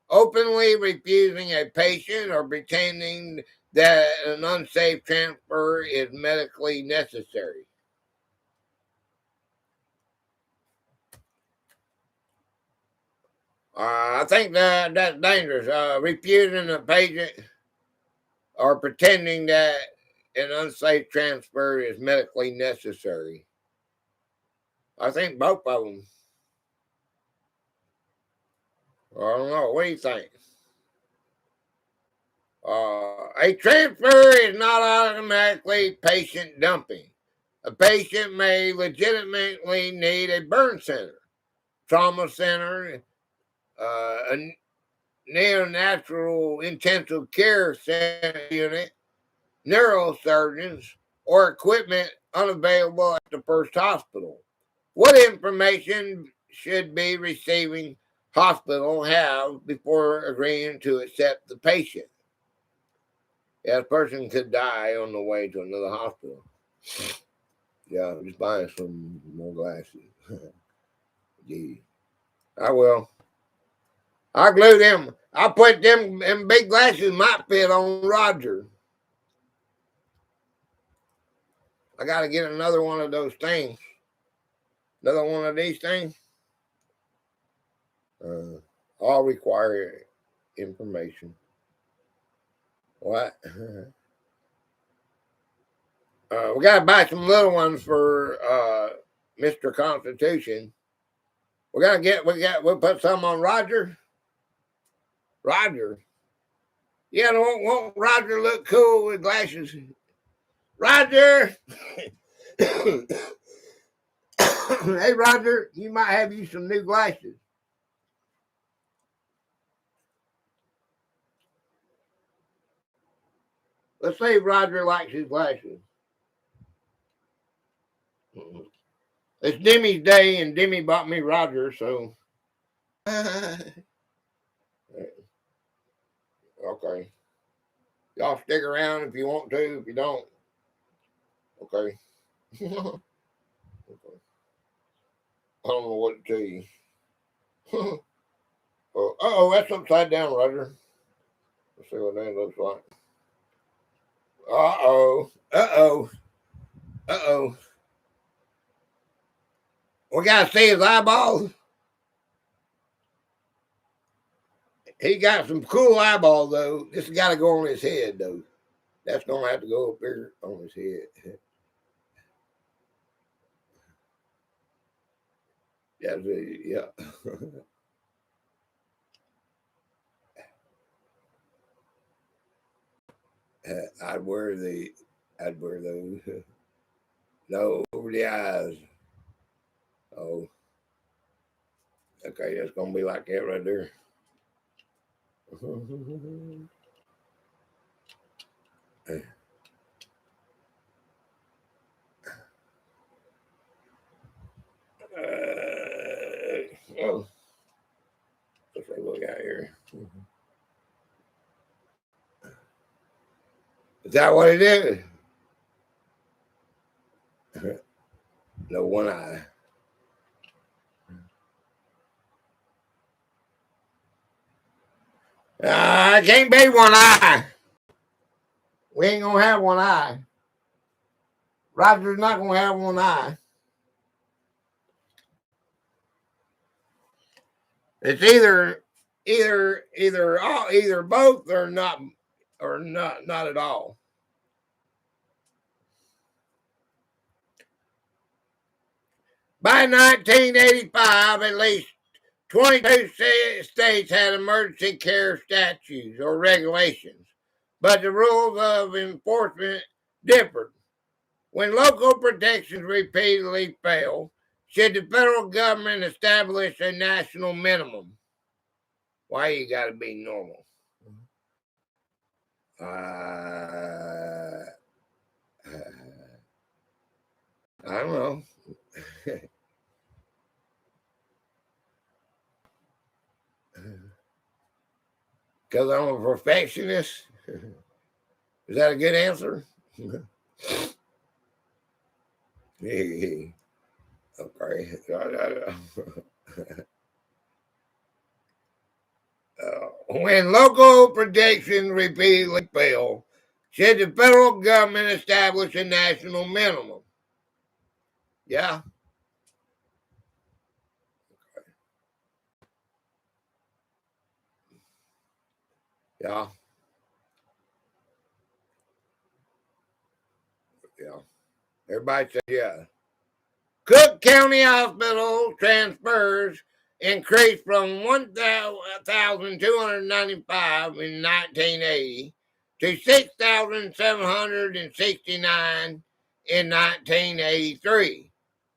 Openly refusing a patient or pretending that an unsafe transfer is medically necessary. I think that's dangerous. Refusing a patient or pretending that an unsafe transfer is medically necessary. I think both of them. I don't know. What do you think? A transfer is not automatically patient dumping. A patient may legitimately need a burn center, trauma center, a neonatal intensive care center unit, neurosurgeons, or equipment unavailable at the first hospital. What information should be receiving hospital have before agreeing to accept the patient? Yeah, a person could die on the way to another hospital. Yeah, just buying some more glasses. Gee, I will. I glue them. I put them big glasses might fit on Roger. I got to get another one of those things. Another one of these things. All require information. What? We got to buy some little ones for Mr. Constitution. We'll put some on Roger. Roger. Yeah, won't Roger look cool with glasses? Roger! Hey, Roger, you might have you some new glasses. Let's see if Roger likes his glasses. It's Demi's day, and Demi bought me Roger, so. Okay. Y'all stick around if you want to. If you don't, okay. Okay. I don't know what to tell you. Oh, that's upside down, Roger. Let's see what that looks like. Uh-oh. Uh-oh. Uh-oh. We gotta see his eyeballs. He got some cool eyeballs, though. This has got to go on his head, though. That's going to have to go up here on his head. Yeah. I'd wear those. No, over the eyes. Oh, okay, that's gonna be like that right there. Oh, let's take a look out here. Is that what it is? No, one eye. I can't be one eye. We ain't gonna have one eye. Roger's not gonna have one eye. It's either both or not at all. By 1985, at least 22 states had emergency care statutes or regulations, but the rules of enforcement differed. When local protections repeatedly fail, should the federal government establish a national minimum? Why you got to be normal? I don't know. Because I'm a perfectionist? Is that a good answer? Okay. When local predictions repeatedly fail, should the federal government establish a national minimum? Yeah. Yeah. Yeah. Everybody says yeah. Cook County Hospital transfers increased from 1,295 in 1980 to 6,769 in 1983.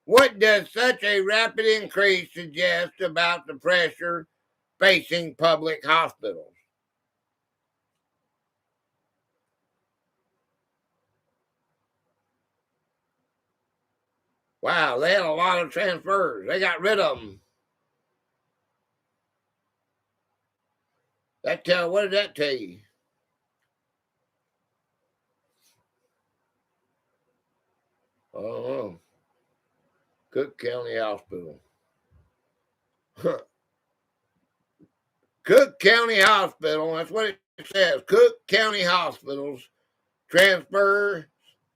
What does such a rapid increase suggest about the pressure facing public hospitals? Wow, they had a lot of transfers. They got rid of them. What did that tell you? I don't know. Cook County Hospital. Cook County Hospital, that's what it says. Cook County Hospitals transfer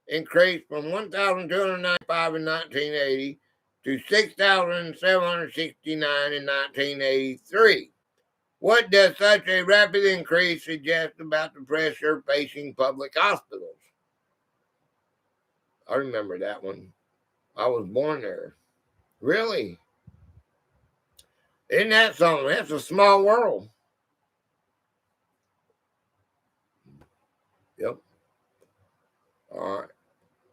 increased from 1,295 in 1980 to 6,769 in 1983. What does such a rapid increase suggest about the pressure facing public hospitals? I remember that one. I was born there. Really? Isn't that something? That's a small world. Yep. All right.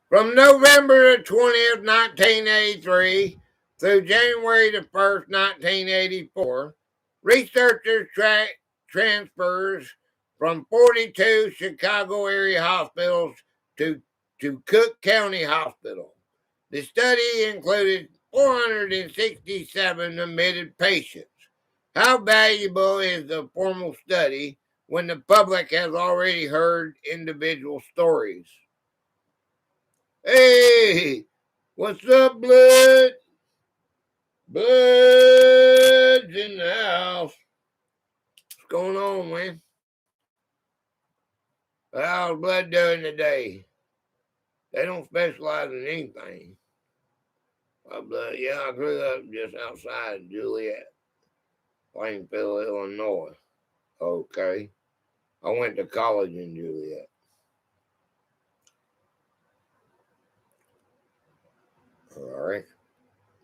From November 20th, 1983 through January the 1st, 1984, researchers tracked transfers from 42 Chicago area hospitals to Cook County Hospital. The study included 467 admitted patients. How valuable is the formal study when the public has already heard individual stories? Hey, what's up, blood? Blood's in the house. What's going on, man? How's blood doing today? They don't specialize in anything. My blood, yeah, I grew up just outside Juliet, Plainfield, Illinois. Okay. I went to college in Juliet. All right.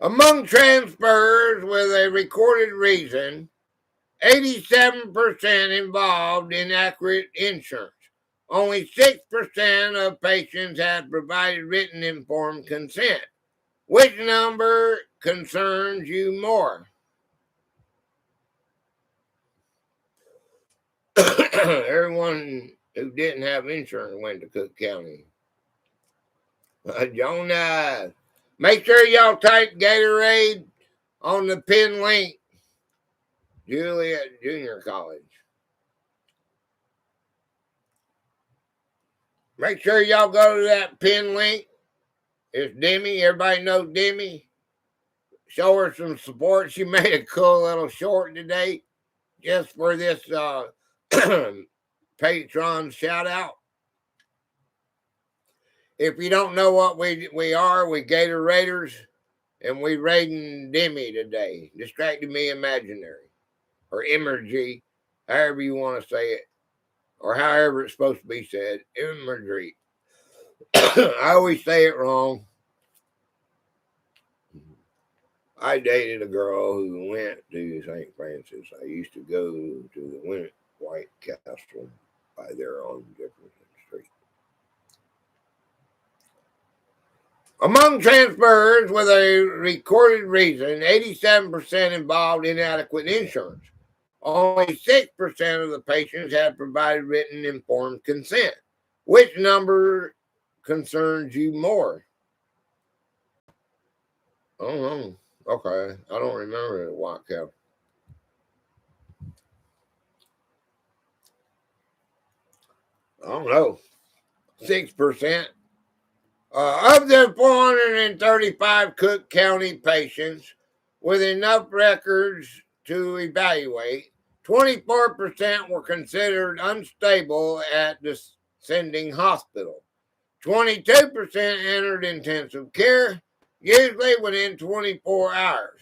Among transfers with a recorded reason, 87% involved inaccurate insurance. Only 6% of patients had provided written informed consent. Which number concerns you more? Everyone who didn't have insurance went to Cook County. Jonah, make sure y'all type Gatorade on the pin link. Juliet Junior College. Make sure y'all go to that pin link. It's Demi. Everybody knows Demi. Show her some support. She made a cool little short today just for this Patreon shout out. If you don't know what we are, we Gator Raiders, and we raiding Demi today. Distracted Me Imaginary, or Imagery, however you want to say it, or however it's supposed to be said. Imagery. I always say it wrong. I dated a girl who went to St. Francis. I used to go to the White Castle by there on Jefferson Street. Among transfers with a recorded reason, 87% involved inadequate insurance. Only 6% of the patients had provided written informed consent. Which number concerns you more? I don't know. Okay. I don't remember the White Castle. I don't know, 6%. Of the 435 Cook County patients with enough records to evaluate, 24% were considered unstable at the sending hospital. 22% entered intensive care, usually within 24 hours.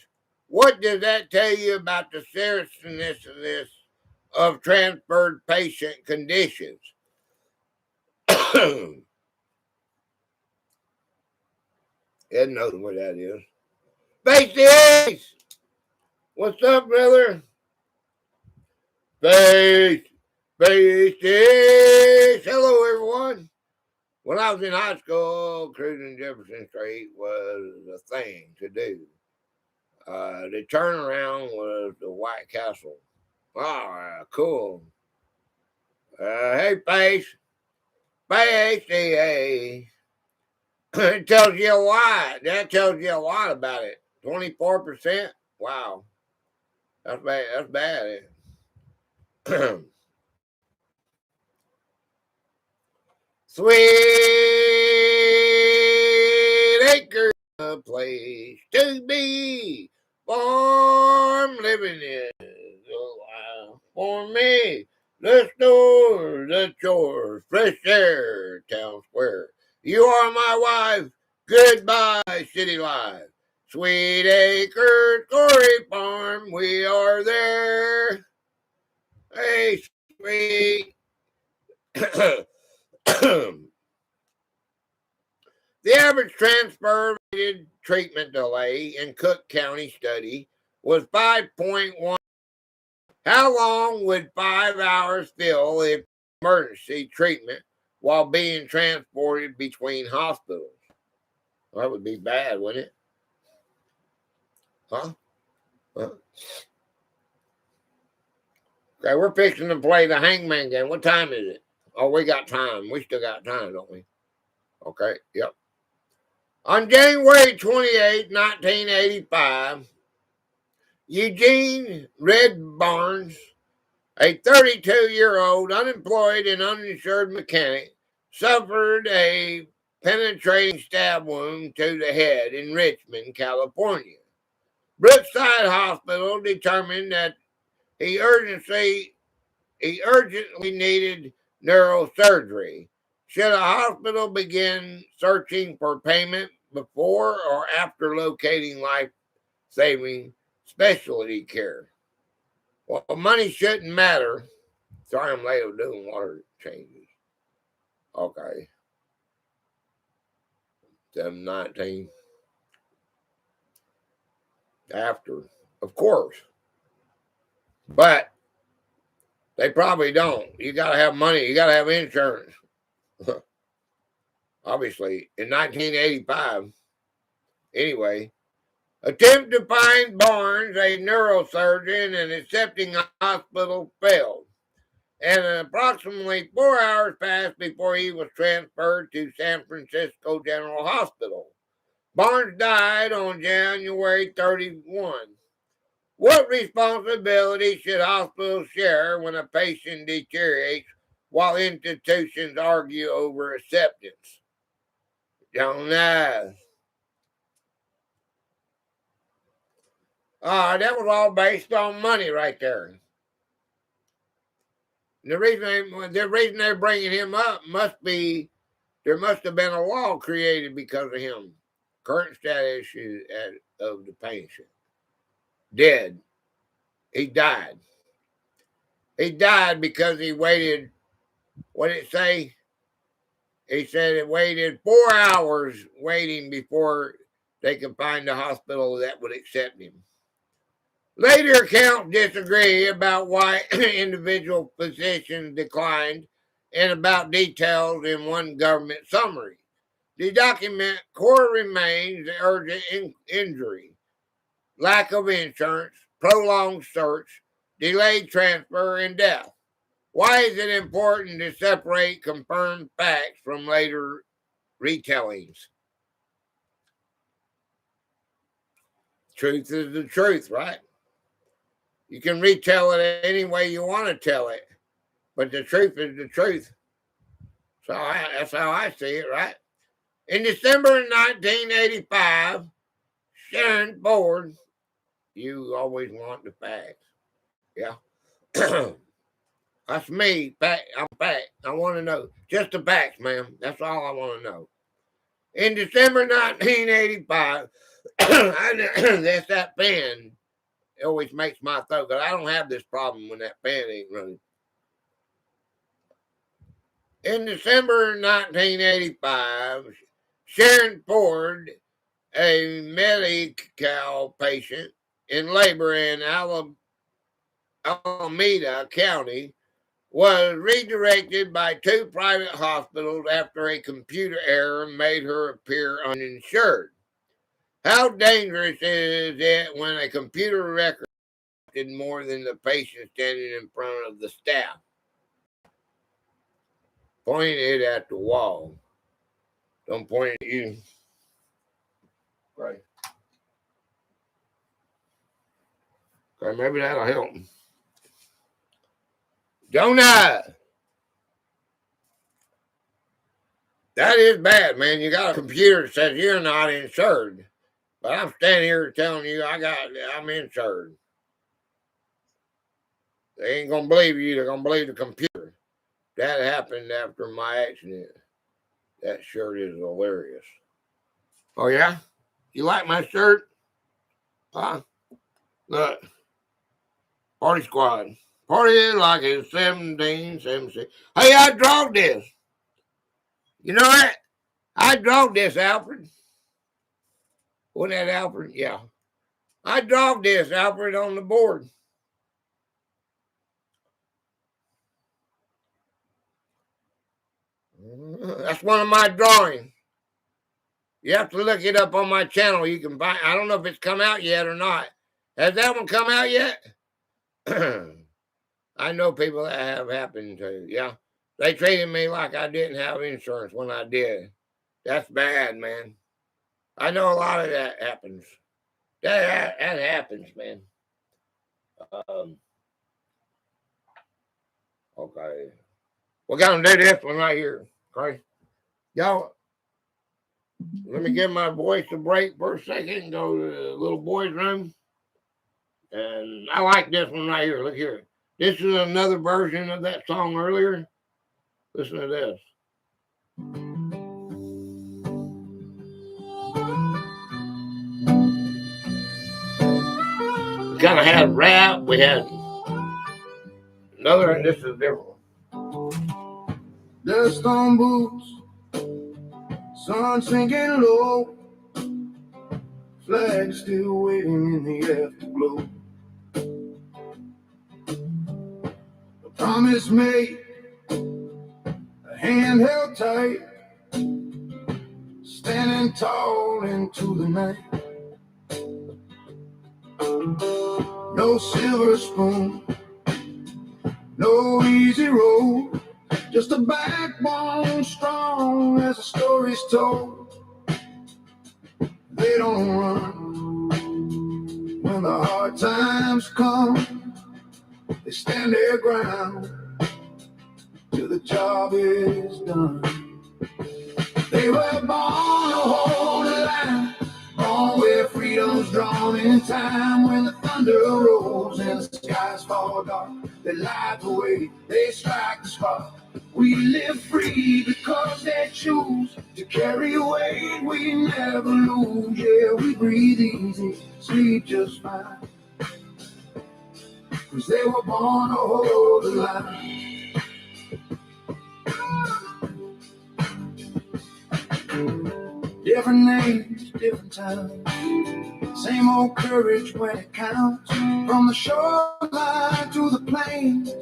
What does that tell you about the seriousness of this, of transferred patient conditions? Ed knows what that is. Face, what's up, brother? Face, hello, everyone. When I was in high school, cruising Jefferson Street was a thing to do. The turnaround was the White Castle. Oh, cool. Hey, Face, hey. It tells you a lot. That tells you a lot about it. 24%? Wow. That's bad. That's bad. Sweet acre, a place to be. Farm living is a life for me. The stores, the chores, fresh air, town square. You are my wife. Goodbye, city life. Sweet acre, Story Farm, we are there. Hey, sweet. The average transfer treatment delay in Cook County study was 5.1. How long would 5 hours fill if emergency treatment while being transported between hospitals? Well, that would be bad, wouldn't it? Huh? Okay, we're fixing to play the Hangman game. What time is it? Oh, we got time. We still got time, don't we? Okay, yep. On January 28, 1985, Eugene Red Barnes, a 32-year-old unemployed and uninsured mechanic, suffered a penetrating stab wound to the head in Richmond, California. Brookside Hospital determined that he urgently needed neurosurgery. Should a hospital begin searching for payment before or after locating life-saving specialty care? Well, money shouldn't matter. Sorry, I'm late doing water changes. Okay. 719. After, of course. But they probably don't. You got to have money. You got to have insurance. Obviously, in 1985. Anyway, attempt to find Barnes, a neurosurgeon, and accepting hospital failed. And approximately 4 hours passed before he was transferred to San Francisco General Hospital. Barnes died on January 31. What responsibility should hospitals share when a patient deteriorates while institutions argue over acceptance? Don't know. That was all based on money right there. The reason they're bringing him up must be there must have been a law created because of him. Current status of the patient. Dead. He died. He died because he waited, what did it say? He said it waited 4 hours waiting before they could find a hospital that would accept him. Later accounts disagree about why individual physicians declined and about details in one government summary. The document core remains the urgent injury, lack of insurance, prolonged search, delayed transfer, and death. Why is it important to separate confirmed facts from later retellings? Truth is the truth, right? You can retell it any way you want to tell it, but the truth is the truth. So that's how I see it, right? In December 1985, Sharon Ford, you always want the facts. Yeah. That's me. I'm fact. I want to know. Just the facts, ma'am. That's all I want to know. In December 1985, that's that fan. It always makes my throat, because I don't have this problem when that fan ain't running. In December 1985, Sharon Ford, a Medi-Cal patient in labor in Alameda County, was redirected by two private hospitals after a computer error made her appear uninsured. How dangerous is it when a computer record is more than the patient standing in front of the staff? Point it at the wall. Don't point it at you. Right. Okay, maybe that'll help. Donut. That is bad, man. You got a computer that says you're not insured. But I'm standing here telling you I'm insured. They ain't gonna believe you, they're gonna believe the computer. That happened after my accident. That shirt is hilarious. Oh yeah? You like my shirt? Huh? Look. Party squad. Party like it's 1776. Hey, I drawed this. You know what? I drawed this, Alfred. Wasn't that Alfred? Yeah. I drawed this, Alfred, on the board. That's one of my drawings. You have to look it up on my channel. You can find. I don't know if it's come out yet or not. Has that one come out yet? I know people that have happened to. Yeah, they treated me like I didn't have insurance when I did. That's bad, man. I know a lot of that happens. That happens, man. Okay, we're gonna do this one right here. Okay, y'all. Let me give my voice a break for a second and go to the little boy's room. And I like this one right here. Look here. This is another version of that song earlier. Listen to this. We kind of had rap. We had another, and this is a different one. Dust on boots, sun sinking low, flag still waiting in the afterglow. A promise made, a hand held tight, standing tall into the night. No silver spoon, no easy road, just a backbone strong as the story's told. They don't run when the hard times come. They stand their ground till the job is done. They were born to hold the line, born where freedom's drawn in time. When the thunder rolls and the skies fall dark, they light the way, they strike the spark. We live free because they choose to carry a weight we never lose. Yeah, we breathe easy, sleep just fine, 'cause they were born to hold the line. Different names, different times, same old courage when it counts. From the shoreline to the plains,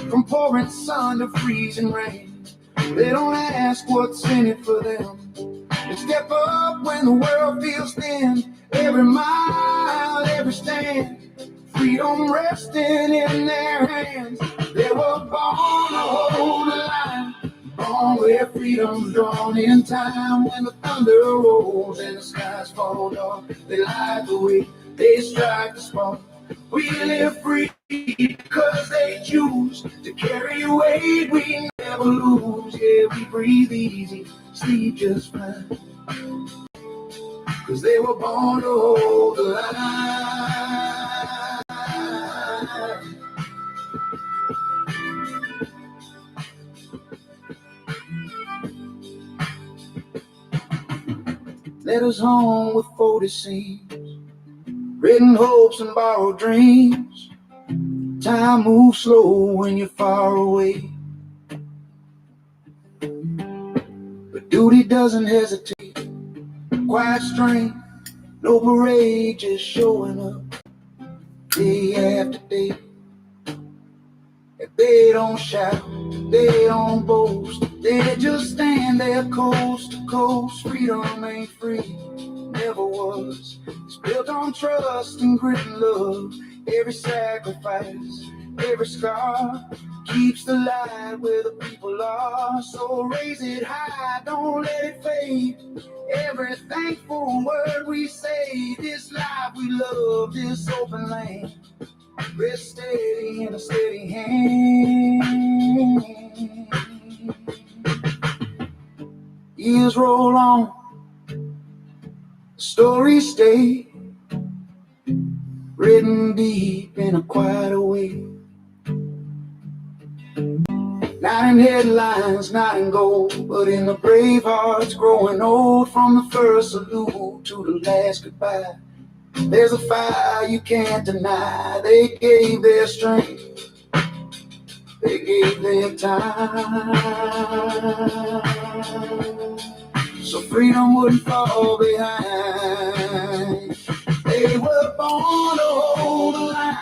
from pouring sun to freezing rain, they don't ask what's in it for them. They step up when the world feels thin. Every mile, every stand, freedom resting in their hands. They were born to hold the line, born where freedom's drawn in time. When the thunder rolls and the skies fall dark, they light the way, they strike the spark. We live free because they choose to carry weight we never lose. Yeah, we breathe easy, sleep just fine, cause they were born to hold the line. Letters home with 40 scenes, written hopes and borrowed dreams. Time moves slow when you're far away, but duty doesn't hesitate. Quiet strength, no parade, just showing up day after day. If they don't shout, they don't boast, they just stand there coast to coast. Freedom ain't free, never was. It's built on trust and grit and love. Every sacrifice, every scar keeps the light where the people are. So raise it high, don't let it fade. Every thankful word we say, this life we love, this open land, rest steady in a steady hand. Years roll on, stories stay written deep in a quieter way. Not in headlines, not in gold, but in the brave hearts growing old. From the first salute to the last goodbye, there's a fire you can't deny. They gave their strength, they gave their time, so freedom wouldn't fall behind. They were born to hold the line,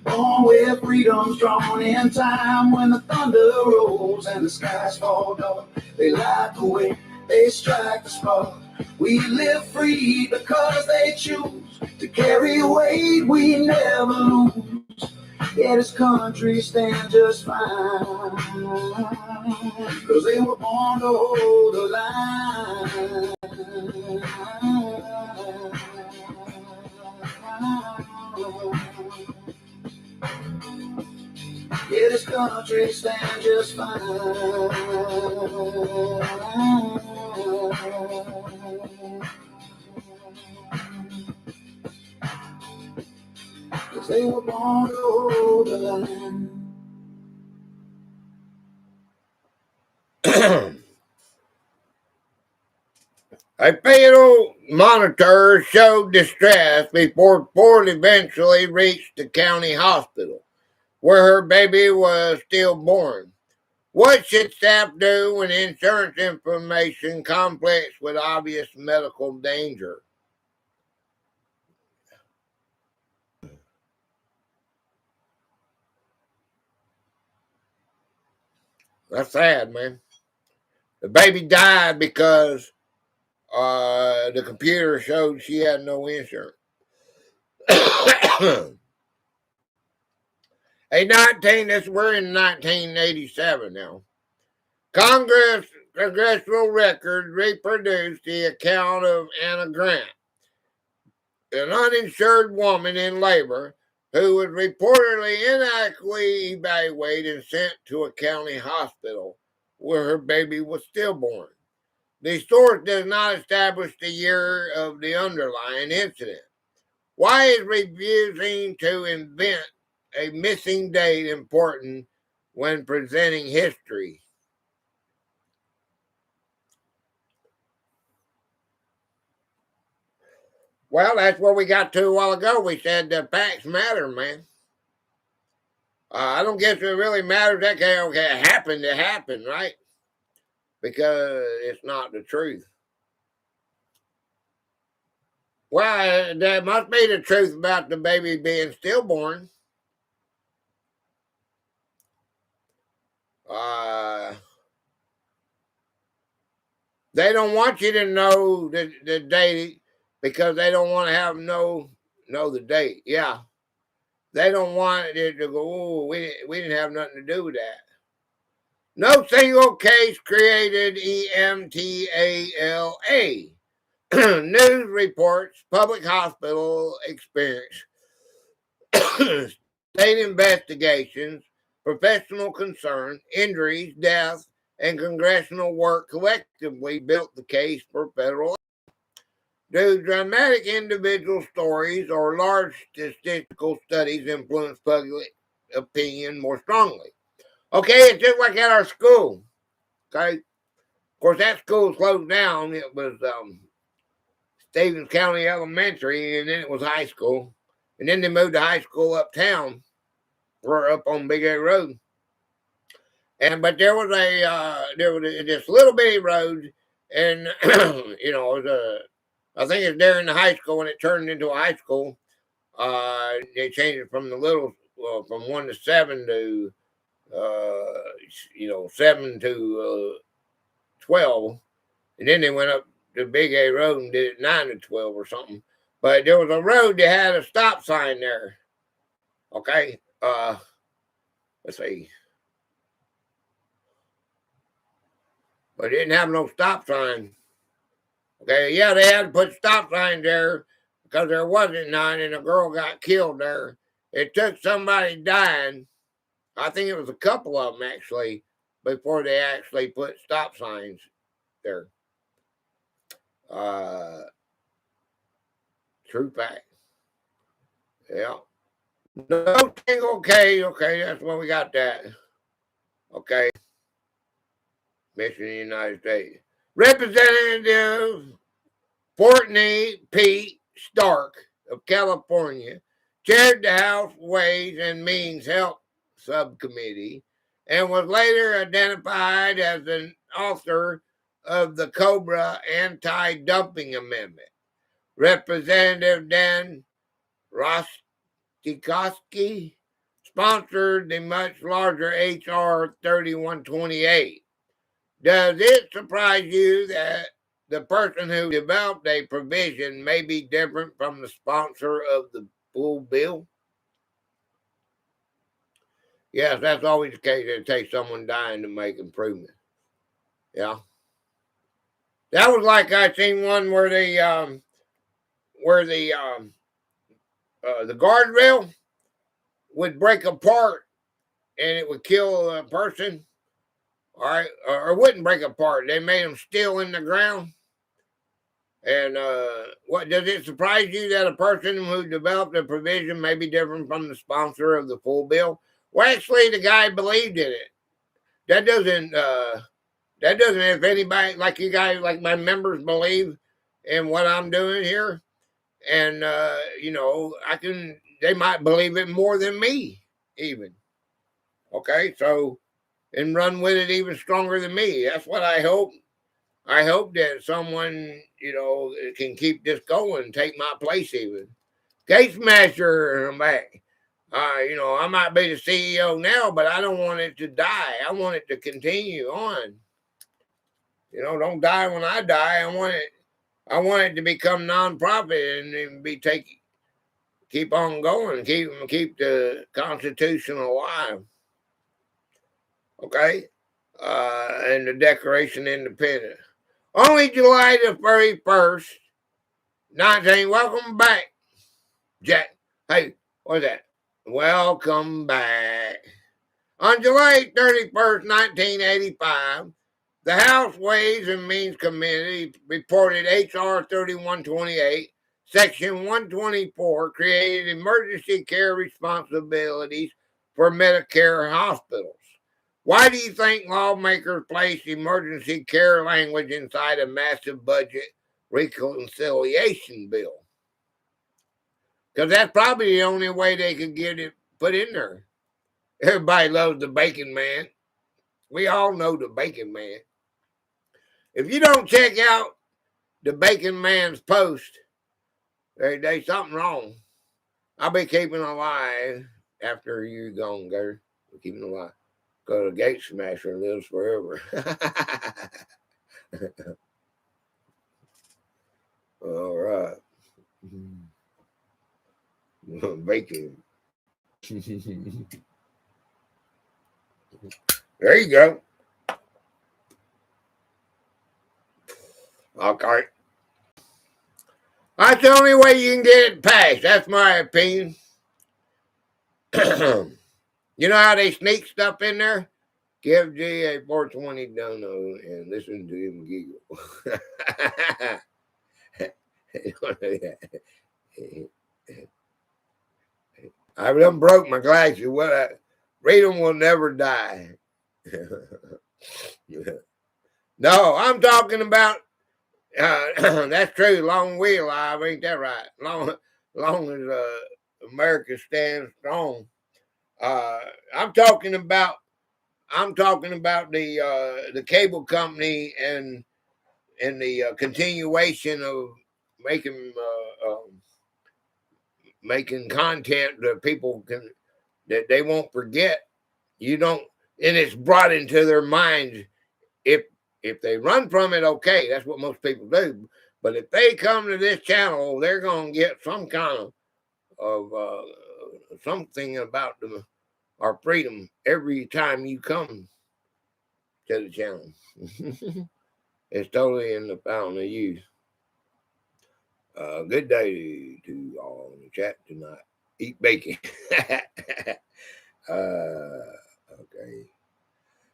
born where freedom's drawn in time. When the thunder rolls and the skies fall dark, they light the way, they strike the spark. We live free because they choose to carry weight we never lose. Yeah, this country stands just fine, cause they were born to hold the line. Yeah, this country stands just fine, cause they were born to hold the line. A fatal monitor showed distress before Ford eventually reached the county hospital, where her baby was stillborn. What should staff do when insurance information conflicts with obvious medical danger? That's sad, man. The baby died because the computer showed she had no insurance. We're in 1987 now. Congressional records reproduced the account of Anna Grant, an uninsured woman in labor who was reportedly inadequately evaluated and sent to a county hospital where her baby was stillborn. The source does not establish the year of the underlying incident. Why is refusing to invent a missing date important when presenting history? Well, that's where we got to a while ago. We said the facts matter, man. I don't guess it really matters. That okay, it happened, right? Because it's not the truth. Well, that must be the truth about the baby being stillborn. They don't want you to know the date because they don't want to have know the date. Yeah, they don't want it to go. Oh, we didn't have nothing to do with that. No single case created EMTALA. News reports public hospital experience state investigations, professional concern, injuries, deaths, and congressional work collectively built the case for federal. Do dramatic individual stories or large statistical studies influence public opinion more strongly? Okay, it's just like at our school. Okay, of course that school closed down. It was Stevens County Elementary, and then it was high school, and then they moved to high school uptown, or up on Big A Road. But there was this little bitty road, and it was I think it's there in the high school when it turned into a high school. They changed it from from 1 to 7 to 7 to 12, and then they went up to Big A Road and did it 9 to 12 or something. But there was a road that had a stop sign there. Okay, let's see. But it didn't have no stop sign. Okay, yeah, they had to put stop signs there because there wasn't none, and a girl got killed there. It took somebody dying. I think it was a couple of them actually before they actually put stop signs there. True fact. Yeah. No single K. Okay, that's when we got that. Okay. Michigan, United States. Representative Courtney P. Stark of California chaired the House Ways and Means Health Subcommittee and was later identified as an author of the COBRA Anti-Dumping Amendment. Representative Dan Rostikoski sponsored the much larger H.R. 3128. Does it surprise you that the person who developed a provision may be different from the sponsor of the full bill? Yes, that's always the case. It takes someone dying to make improvement. Yeah. That was like I seen one where the guardrail would break apart and it would kill a person. All right, or wouldn't break apart. They made them still in the ground. And what does it surprise you that a person who developed a provision may be different from the sponsor of the full bill? Well, actually, the guy believed in it. That doesn't. If anybody like you guys, like my members, believe in what I'm doing here, and they might believe it more than me, even. Okay, so and run with it even stronger than me. That's what I hope. I hope that someone, can keep this going, take my place even. Gate Smasher, I'm back. I might be the CEO now, but I don't want it to die. I want it to continue on. Don't die when I die. I want it to become nonprofit and keep on going, keep the Constitution alive. Okay, and the Declaration of Independence. Only July the 31st, 19. Welcome back, Jack. Hey, what's that? Welcome back. On July 31st, 1985, the House Ways and Means Committee reported H.R. 3128, Section 124, created emergency care responsibilities for Medicare hospitals. Why do you think lawmakers placed emergency care language inside a massive budget reconciliation bill? Because that's probably the only way they could get it put in there. Everybody loves the bacon man. We all know the bacon man. If you don't check out the bacon man's post, there's something wrong. I'll be keeping alive after you're gone, Gator. We're keeping alive. Because the Gate Smasher lives forever. All right. Bacon. There you go. Okay. That's the only way you can get it passed. That's my opinion. You know how they sneak stuff in there? Give G a 420 dono and listen to him giggle. I've done broke my glasses. Freedom will never die. No, I'm talking about. That's true. Long we alive, ain't that right? Long as America stands strong. I'm talking about. The cable company and the continuation of making making content that people that they won't forget. You don't, and it's brought into their minds. If they run from it, okay, that's what most people do. But if they come to this channel, they're gonna get some kind of something about our freedom every time you come to the channel. It's totally in the fountain of youth. Good day to all in the chat tonight. Eat bacon. Okay.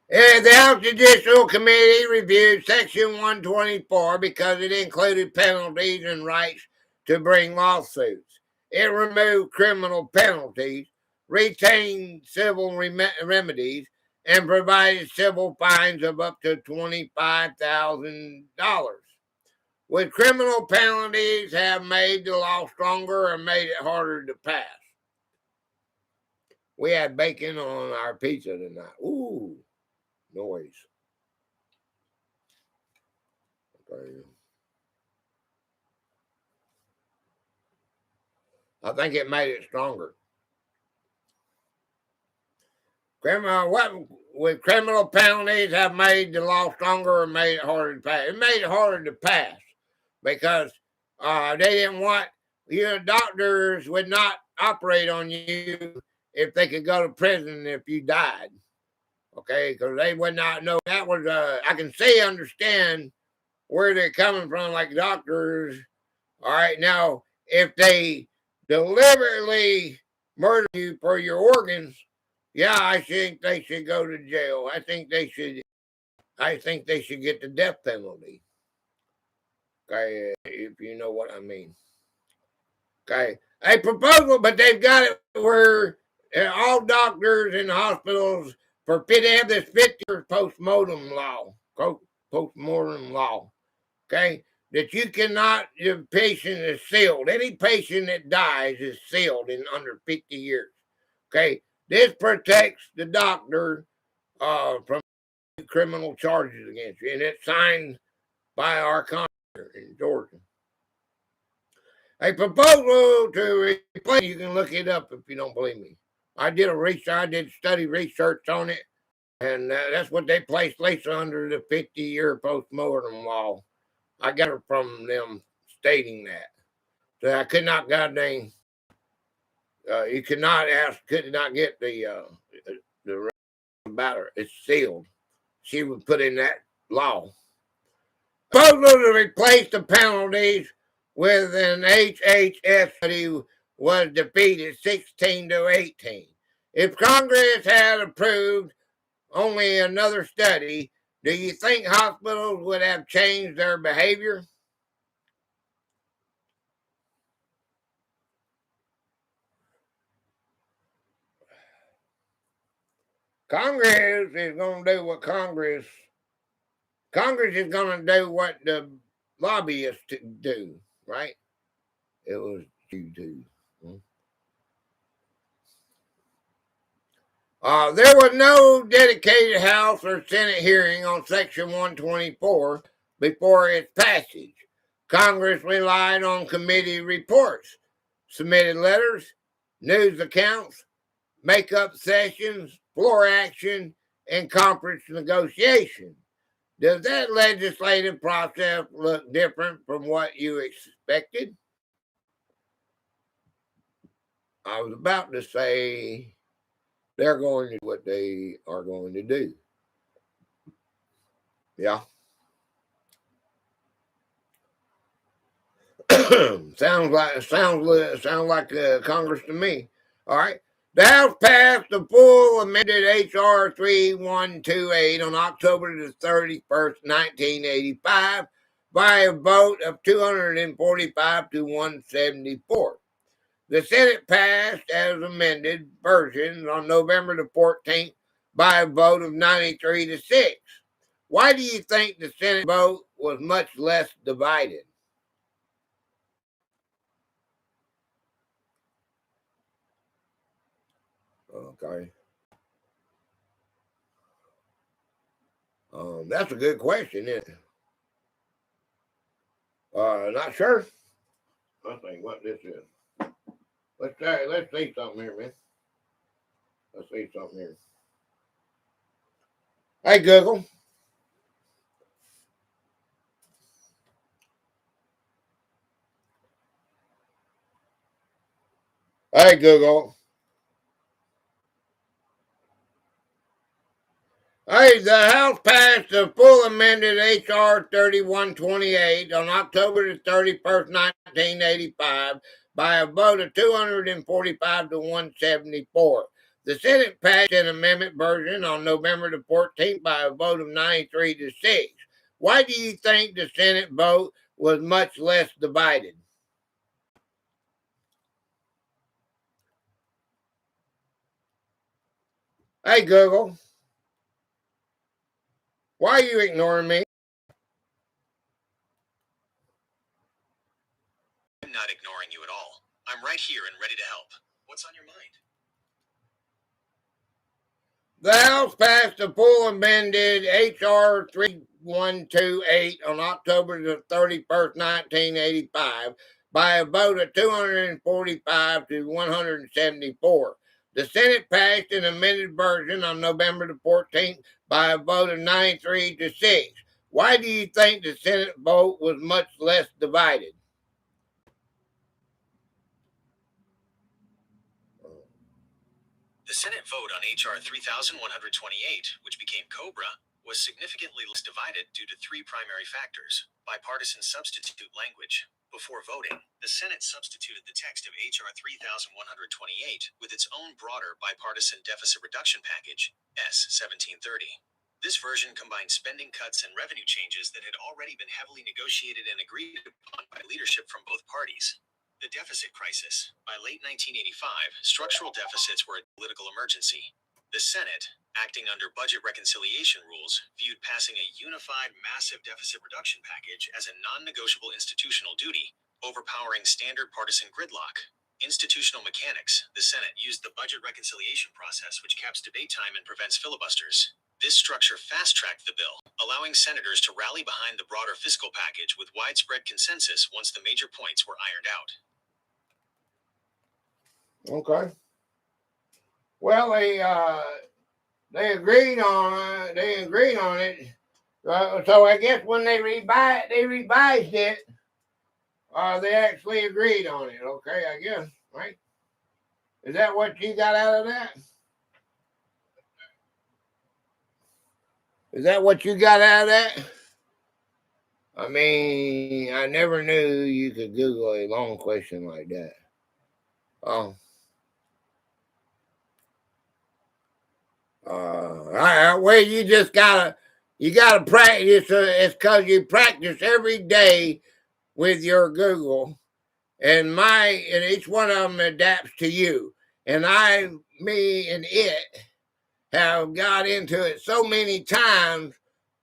And the House Judicial Committee reviewed Section 124 because it included penalties and rights to bring lawsuits. It removed criminal penalties, retained civil remedies, and provided civil fines of up to $25,000. Would criminal penalties have made the law stronger or made it harder to pass? We had bacon on our pizza tonight. Ooh, noise. Okay. I think it made it stronger. What would criminal penalties have made the law stronger or made it harder to pass? It made it harder to pass because they didn't want doctors would not operate on you if they could go to prison if you died. Okay, because they would not know. That was I can understand where they're coming from, like doctors. All right, now if they deliberately murder you for your organs, yeah, I think they should go to jail. I think they should get the death penalty. Okay, if you know what I mean. Okay, a proposal, but they've got it where all doctors in hospitals they have this 50-year postmortem law. Postmortem law. Okay, that you cannot. The patient is sealed. Any patient that dies is sealed in under 50 years. Okay, this protects the doctor from criminal charges against you, and it's signed by our Congress in Georgia. A proposal to replace. You can look it up if you don't believe me. I did study research on it, and that's what they placed Lisa under the 50-year postmortem law. I got it from them stating that. So I could not goddamn. You could not get the about her. It's sealed. She would put in that law. Proposal to replace the penalties with an HHS study was defeated 16-18. If Congress had approved only another study, do you think hospitals would have changed their behavior? Congress is going to do what Congress is going to do what the lobbyists do, right? It was YouTube. There was no dedicated House or Senate hearing on Section 124 before its passage. Congress relied on committee reports, submitted letters, news accounts, make-up sessions, floor action, and conference negotiation. Does that legislative process look different from what you expected? I was about to say they're going to do what they are going to do. Yeah. sounds like Congress to me. All right. The House passed the full amended H.R. 3128 on October the 31st, 1985, by a vote of 245 to 174. The Senate passed as amended versions on November the 14th by a vote of 93 to 6. Why do you think the Senate vote was much less divided? Okay. That's a good question, isn't it? Not sure. I think what this is. Let's see something here, man. Let's see something here. Hey, Google. Hey, Google. Hey, the House passed the full amended H.R. 3128 on October the 31st, 1985, by a vote of 245 to 174. The Senate passed an amendment version on November the 14th by a vote of 93 to 6. Why do you think the Senate vote was much less divided? Hey, Google. Why are you ignoring me? I'm not ignoring you at all. I'm right here and ready to help. What's on your mind? The House passed the full amended H.R. 3128 on October the 31st, 1985, by a vote of 245 to 174. The Senate passed an amended version on November the 14th by a vote of 93 to 6. Why do you think the Senate vote was much less divided? The Senate vote on H.R. 3128, which became COBRA, was significantly less divided due to three primary factors. Bipartisan substitute language. Before voting, the Senate substituted the text of H.R. 3128 with its own broader bipartisan deficit reduction package, S. 1730. This version combined spending cuts and revenue changes that had already been heavily negotiated and agreed upon by leadership from both parties. The deficit crisis. By late 1985, structural deficits were a political emergency. The Senate, acting under budget reconciliation rules, viewed passing a unified massive deficit reduction package as a non-negotiable institutional duty, overpowering standard partisan gridlock. Institutional mechanics. The Senate used the budget reconciliation process, which caps debate time and prevents filibusters. This structure fast-tracked the bill, allowing senators to rally behind the broader fiscal package with widespread consensus once the major points were ironed out. Okay. Well, they agreed on it. So I guess when they revised it, they actually agreed on it. Okay, I guess, right? Is that what you got out of that? Is that what you got out of that? I mean, I never knew you could Google a long question like that. Oh. Well, you gotta practice. It's because you practice every day with your Google, and each one of them adapts to you. And me, and it have got into it so many times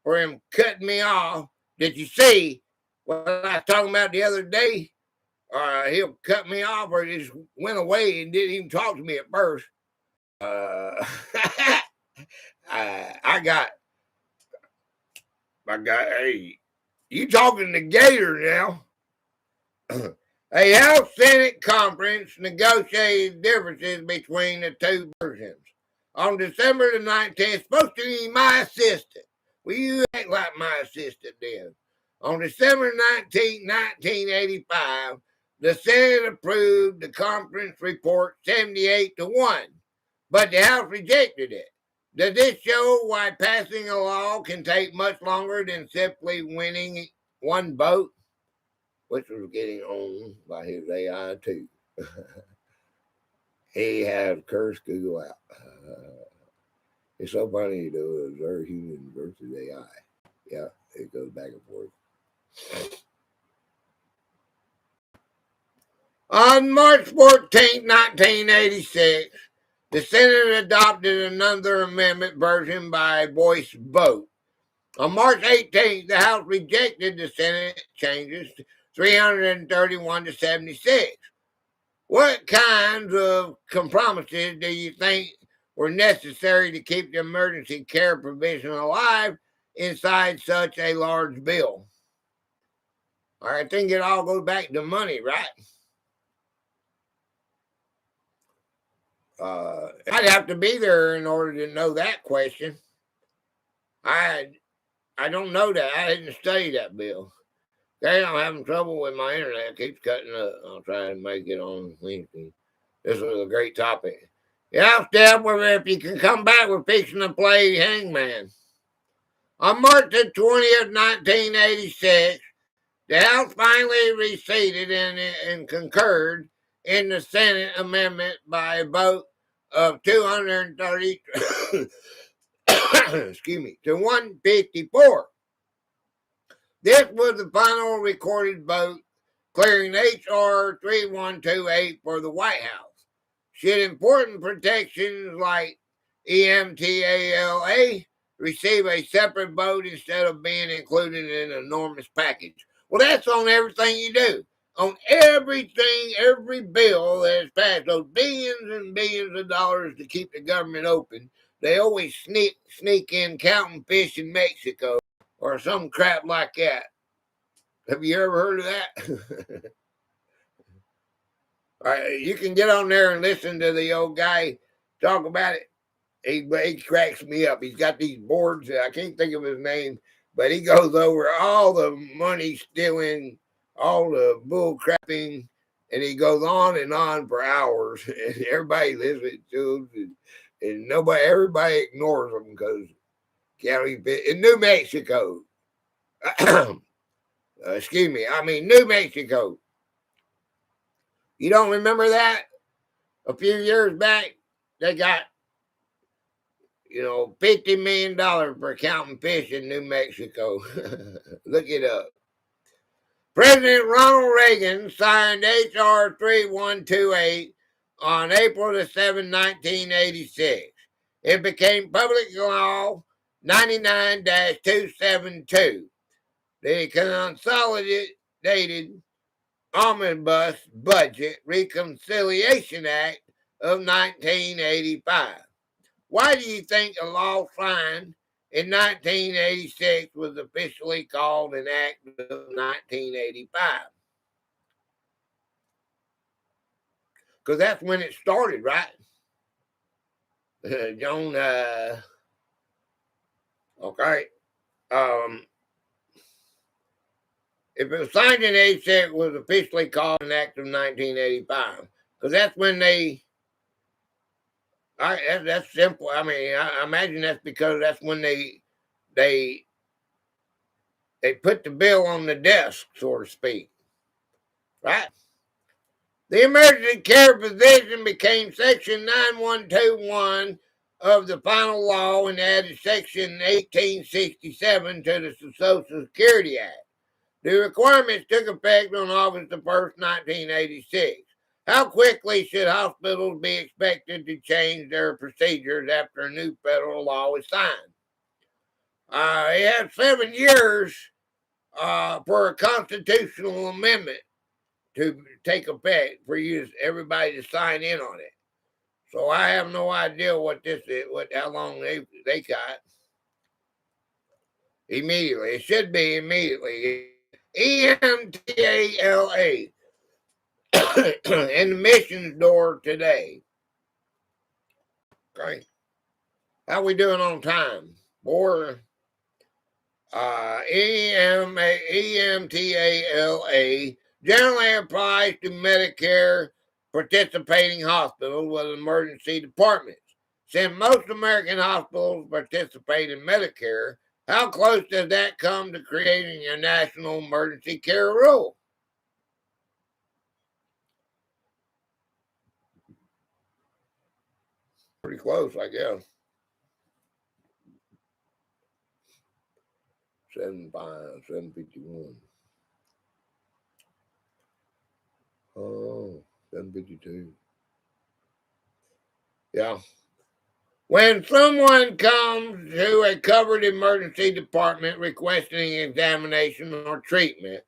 for him cutting me off. Did you see what I was talking about the other day? He'll cut me off or just went away and didn't even talk to me at first. I got, hey, you talking to Gator now. A House Senate conference negotiated differences between the two versions. On December the 19th, supposed to be my assistant. Well, you act like my assistant then. On December 19th, 1985, the Senate approved the conference report 78 to 1, but the House rejected it. Does this show why passing a law can take much longer than simply winning one vote? Which was getting on by his AI too. he had cursed Google out. It's so funny to observe human versus AI. Yeah, it goes back and forth. On March 14, 1986, the Senate adopted another amendment version by voice vote. On March 18th, the House rejected the Senate changes 331 to 76. What kinds of compromises do you think were necessary to keep the emergency care provision alive inside such a large bill? I think it all goes back to money, right? I'd have to be there in order to know that question. I don't know that. I didn't study that bill. Okay, I'm having trouble with my internet. It keeps cutting up. I'll try and make it on LinkedIn. This was a great topic. Yeah, Steph, if you can come back, we're fixing to play Hangman. On March the 20th, 1986, the House finally receded and concurred in the Senate amendment by a vote of 230 excuse me, to 154. This was the final recorded vote clearing H.R. 3128 for the White House. Should important protections like EMTALA receive a separate vote instead of being included in an enormous package? Well, that's on everything you do. On everything, every bill that is passed, those billions and billions of dollars to keep the government open, they always sneak in counting fish in Mexico or some crap like that. Have you ever heard of that? All right, you can get on there and listen to the old guy talk about it. He cracks me up. He's got these boards. I can't think of his name, but he goes over all the money stealing, all the bull crapping, and he goes on for hours. And everybody listens to him, and everybody ignores him because in New Mexico. Excuse me. I mean, New Mexico. You don't remember that? A few years back, they got, $50 million for counting fish in New Mexico. Look it up. President Ronald Reagan signed H.R. 3128 on April the 7th, 1986. It became public law 99-272. The Consolidated Omnibus Budget Reconciliation Act of 1985. Why do you think a law signed in 1986 was officially called an Act of 1985? Because that's when it started, right? Joan, okay. If it was signed in 86, it was officially called an Act of 1985. Because that's when that's simple. I mean, I imagine that's because that's when they put the bill on the desk, so to speak. Right? The emergency care provision became Section 9121 of the final law and added Section 1867 to the Social Security Act. The requirements took effect on August the 1st, 1986. How quickly should hospitals be expected to change their procedures after a new federal law is signed? They have 7 years for a constitutional amendment to take effect for everybody to sign in on it. So I have no idea what this is, how long they got. Immediately. It should be immediately. EMTALA. In the missions door today. Okay. How we doing on time? Or EMTALA generally applies to Medicare participating hospitals with emergency departments. Since most American hospitals participate in Medicare, how close does that come to creating a national emergency care rule? Pretty close, I guess. 7.5, 7.51. Oh, 7.52. Yeah. When someone comes to a covered emergency department requesting examination or treatment,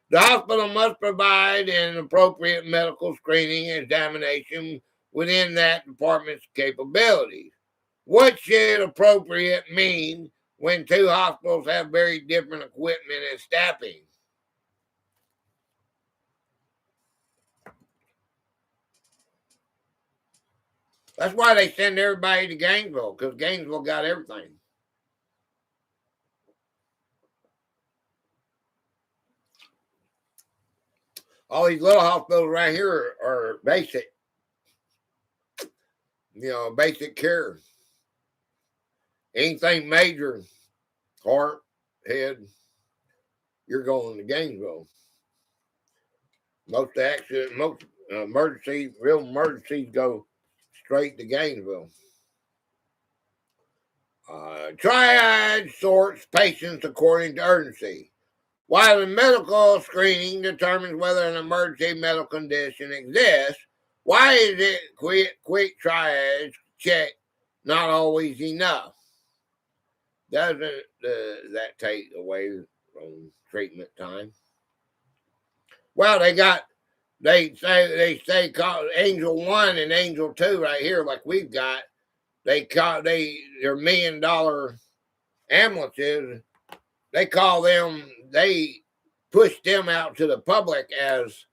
the hospital must provide an appropriate medical screening examination within that department's capabilities. What should appropriate mean when two hospitals have very different equipment and staffing? That's why they send everybody to Gainesville, because Gainesville got everything. All these little hospitals right here are basic, basic care. Anything major, heart, head, you're going to Gainesville. Most accidents, most real emergencies go straight to Gainesville. Triad sorts patients according to urgency. While the medical screening determines whether an emergency medical condition exists, why is it quick triage check not always enough? Doesn't that take away from treatment time? Well, they say call Angel 1 and Angel 2 right here, like we've got. They're $1 million ambulances. They push them out to the public as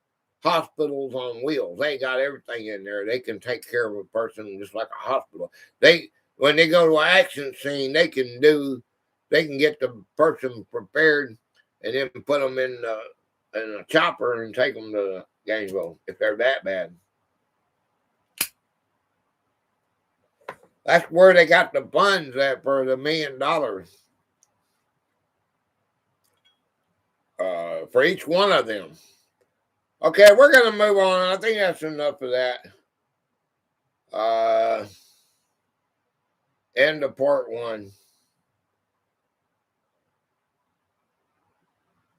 hospitals on wheels. They got everything in there. They can take care of a person just like a hospital. When they go to an action scene, they can get the person prepared and then put them in a chopper and take them to Gainesville if they're that bad. That's where they got the funds at for the $1 million. For each one of them. Okay, we're going to move on. I think that's enough of that. End of part 1.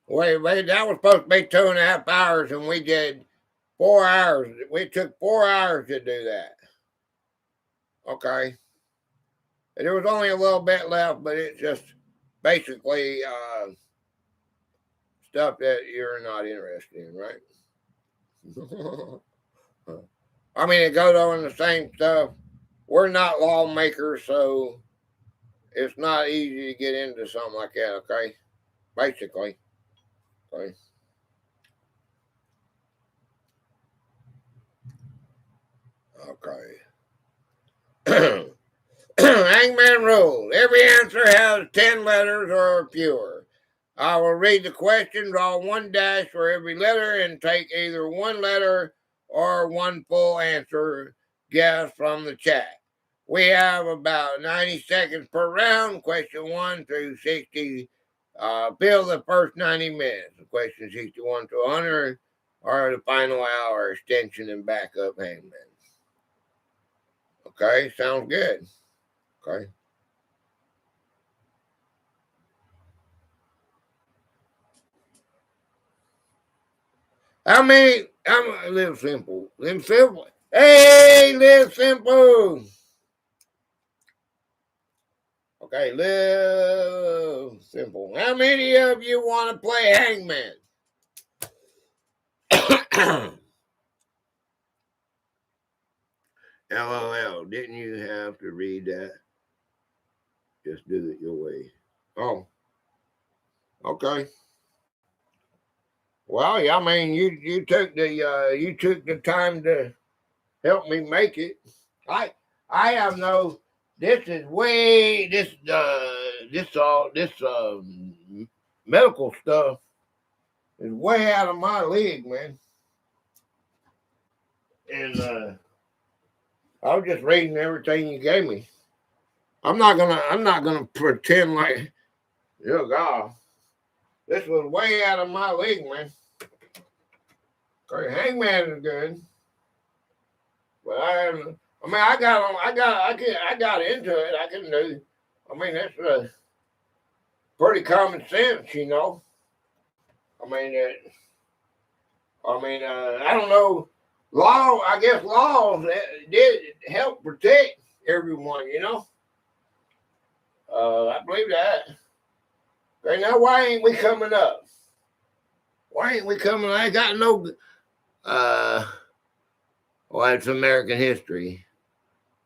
Wait, that was supposed to be 2.5 hours, and we did 4 hours. We took 4 hours to do that. Okay. And there was only a little bit left, but it's just basically stuff that you're not interested in, right? I mean, it goes on the same stuff. We're not lawmakers, so it's not easy to get into something like that, okay? Basically. Okay. Okay. Hangman rule. Every answer has 10 letters or fewer. I will read the question, draw 1 dash for every letter, and take either 1 letter or 1 full answer guess from the chat. We have about 90 seconds per round. Question 1 through 60. Fill the first 90 minutes. Question 61 to 100 are the final hour extension and backup Hangman. Okay, sounds good. Okay. I'm live simple. Live simple. Hey, live simple. Okay, live simple. How many of you want to play Hangman? LOL. Didn't you have to read that? Just do it your way. Oh. Okay. Well, yeah, I mean, you took the time to help me make it. I have no. This is way this medical stuff is way out of my league, man. And I was just reading everything you gave me. I'm not gonna pretend like, oh God, this was way out of my league, man. Okay, Hangman is good, but I mean, I got into it. I can do. I mean, that's pretty common sense, you know. I mean, I don't know. I guess laws did help protect everyone, you know. I believe that. Okay, now why ain't we coming up? Why ain't we coming? I ain't got no. Well, it's American history.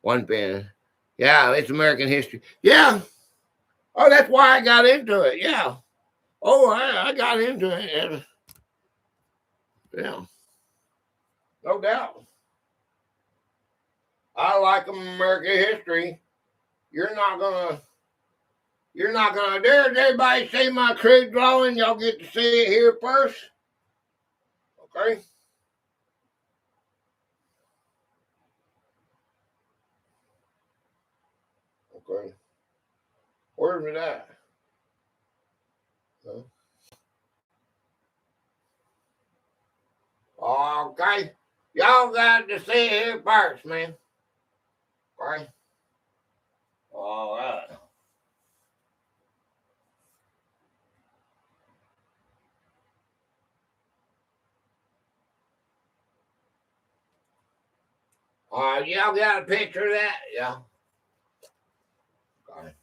One pen. Yeah, it's American history. Yeah. Oh, that's why I got into it. Yeah. Oh, I got into it. Yeah. No doubt. I like American history. You're not gonna dare everybody see my crude drawing. Y'all get to see it here first. Okay. Okay. Where's it at? Huh? Okay. Y'all got to see it here first, man. Okay. All right. Y'all got a picture of that? Yeah. Okay.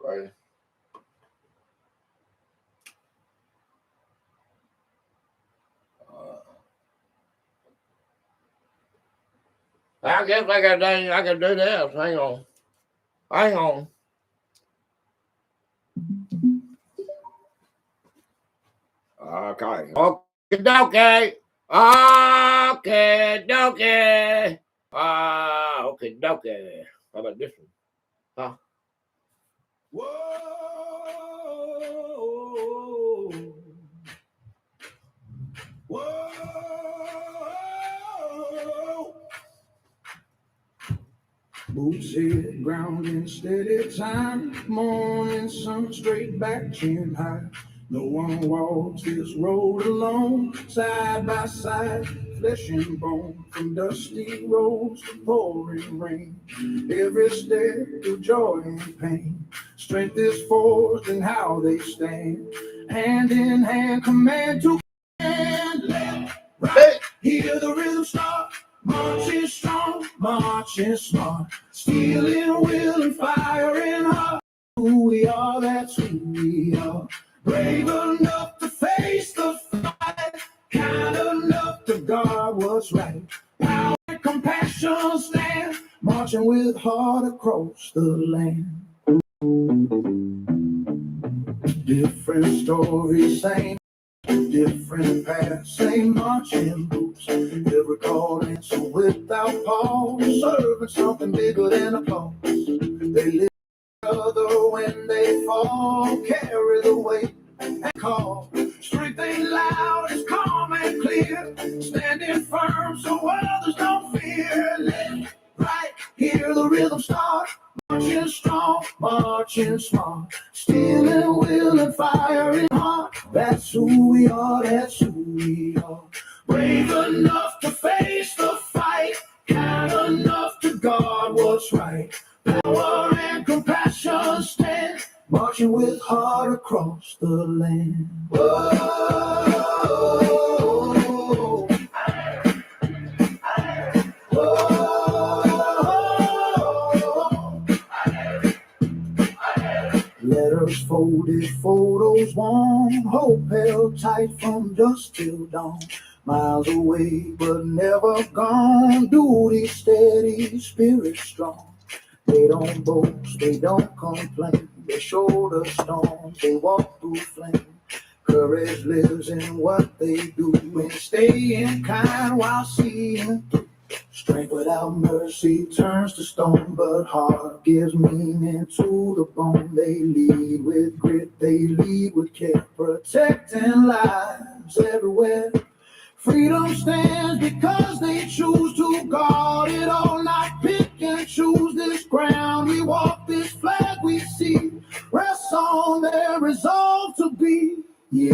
Okay. I guess I can do this. Hang on. Hang on. Okay. Okay, dokie. Okay, dokie. Okay, dokie. How about this one? Huh? Whoa. Whoa. Boots hit ground in steady time. Morning sun straight back chin high. No one walks this road alone. Side by side, flesh and bone. From dusty roads to pouring rain. Every step through joy and pain. Strength is forged in how they stand. Hand in hand, command to hand. Left, right, hear the rhythm start. Marching strong, marching smart, stealing will and firing heart. Who we are, that's who we are. Brave enough to face the fight, kind enough to guard what's right. Power and compassion stand, marching with heart across the land. Different stories, same. Different paths, same marching boots. Every call answer without pause, serving something bigger than applause. They lift each other when they fall, carry the weight and call. Strength ain't loud, it's calm and clear. Standing firm so others don't fear. Left, right, hear the rhythm start. Marching strong, marching smart, stealing will and firing heart. That's who we are, that's who we are. Brave enough to face the fight, kind enough to guard what's right. Power and compassion stand, marching with heart across the land. Whoa. Letters folded, photos warm, hope held tight from dusk till dawn. Miles away, but never gone. Duty steady, spirit strong. They don't boast, they don't complain. They shoulder storms, they walk through flame. Courage lives in what they do, and staying kind while seeing through. Strength without mercy turns to stone, but heart gives meaning to the bone. They lead with grit, they lead with care, protecting lives everywhere. Freedom stands because they choose to guard it all, not pick and choose this ground.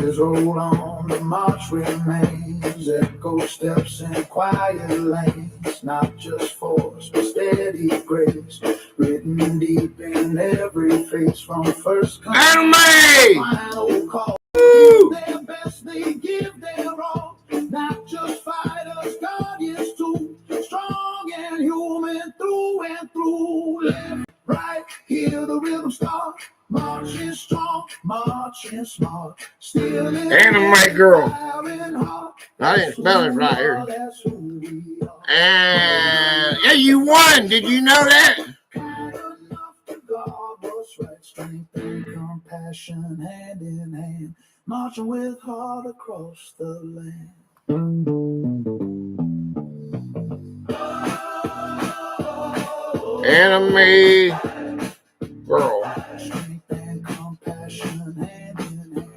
Years roll on, the march remains. Echo steps in quiet lanes. Not just force, but steady grace. Written deep in every face from first come to final call. Give their best, they give their all. Not just fighters, guardians too. Strong and human through and through. Left, right, hear the rhythm start. Marching strong, marching smart. Still in Anime girl. I didn't That's spell it who we right are, here. that's who we are. And yeah, you won. Did you know that? Kind enough to guard what's right. Strength and compassion hand in hand. Marching with heart across the land. Anime girl. Strength and compassion hand in hand.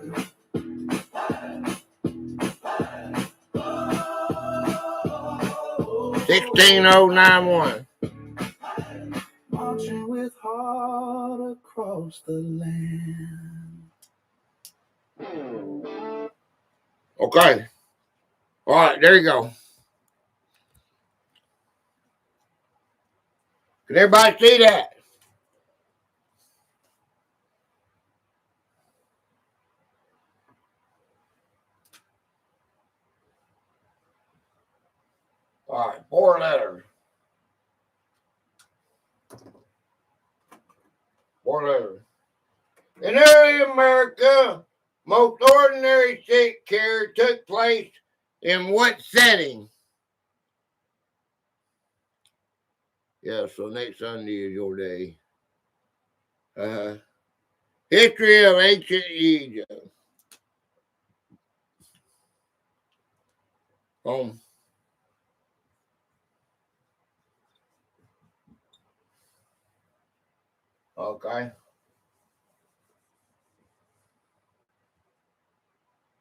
16091. Marching with heart across the land. Okay. All right, there you go. Can everybody see that? All right, 4 letters. 4 letters. In early America, most ordinary sick care took place in what setting? Yeah, so next Sunday is your day. History of ancient Egypt. Home. Okay.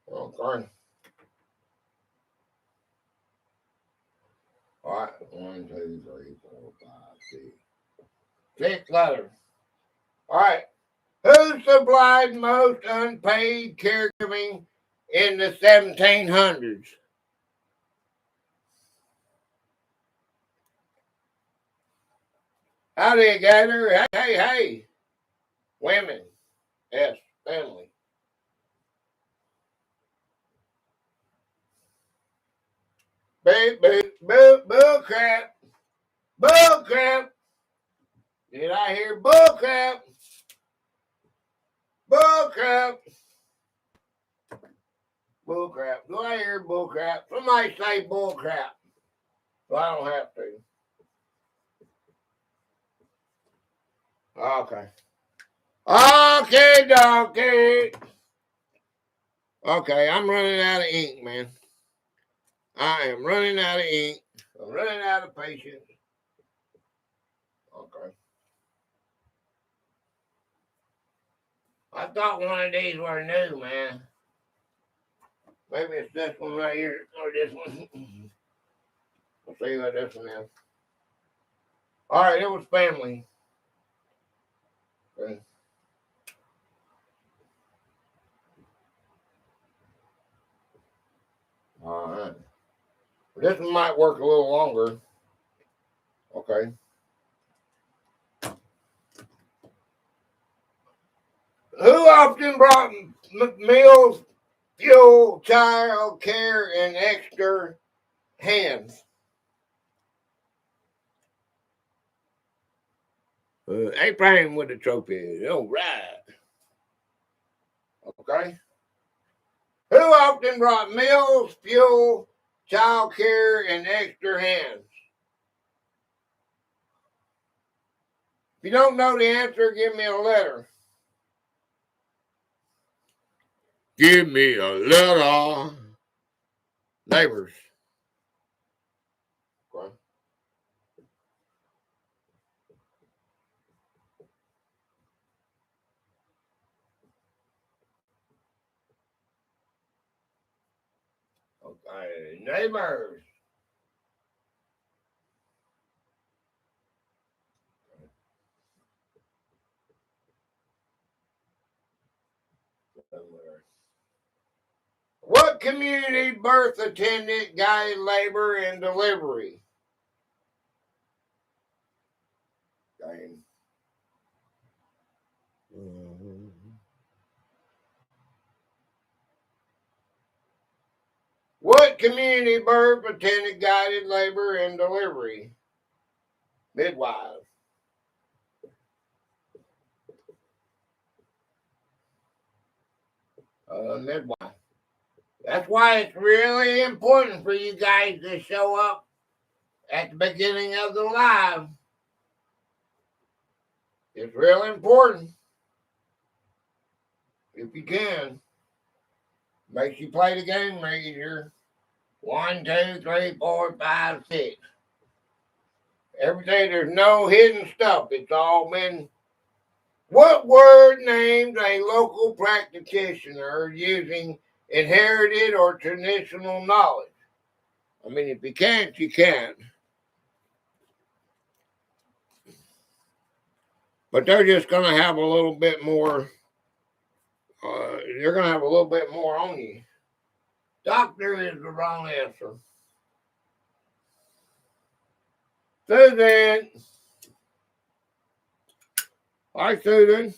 Okay. All right. 1, 2, 3, 4, 5, 6. 6 letters. All right. Who supplied most unpaid caregiving in the 1700s? Howdy, Gator. Hey. Women. Yes, family. Bull crap. Bull crap. Did I hear bull crap? Bull crap. Bull crap. Do I hear bull crap? Somebody say bull crap. So I don't have to. Okay. Okay, donkey. Okay, I'm running out of ink, man. I am running out of ink. I'm running out of patience. Okay. I thought one of these were new, man. Maybe it's this one right here or this one. We'll see what this one is. All right, it was family. Okay. All right. This one might work a little longer. Okay. Who often brought meals, fuel, child care, and extra hands? Abraham with the trophy. All right. Okay. Who often brought meals, fuel, child care, and extra hands? If you don't know the answer, give me a letter. Give me a letter. Neighbors. Okay. Okay. Neighbors. What community birth attendant guided labor and delivery? Okay. What community birth attendant guided labor and delivery? Midwives. Midwife. That's why it's really important for you guys to show up at the beginning of the live. It's really important. If you can. Makes you play the game easier. 1, 2, 3, 4, 5, 6. Everything, there's no hidden stuff. It's all been. What word names a local practitioner using inherited or traditional knowledge? I mean, if you can't, you can't. But they're just going to have a little bit more. They're going to have a little bit more on you. Doctor is the wrong answer. Susan. Hi, Susan.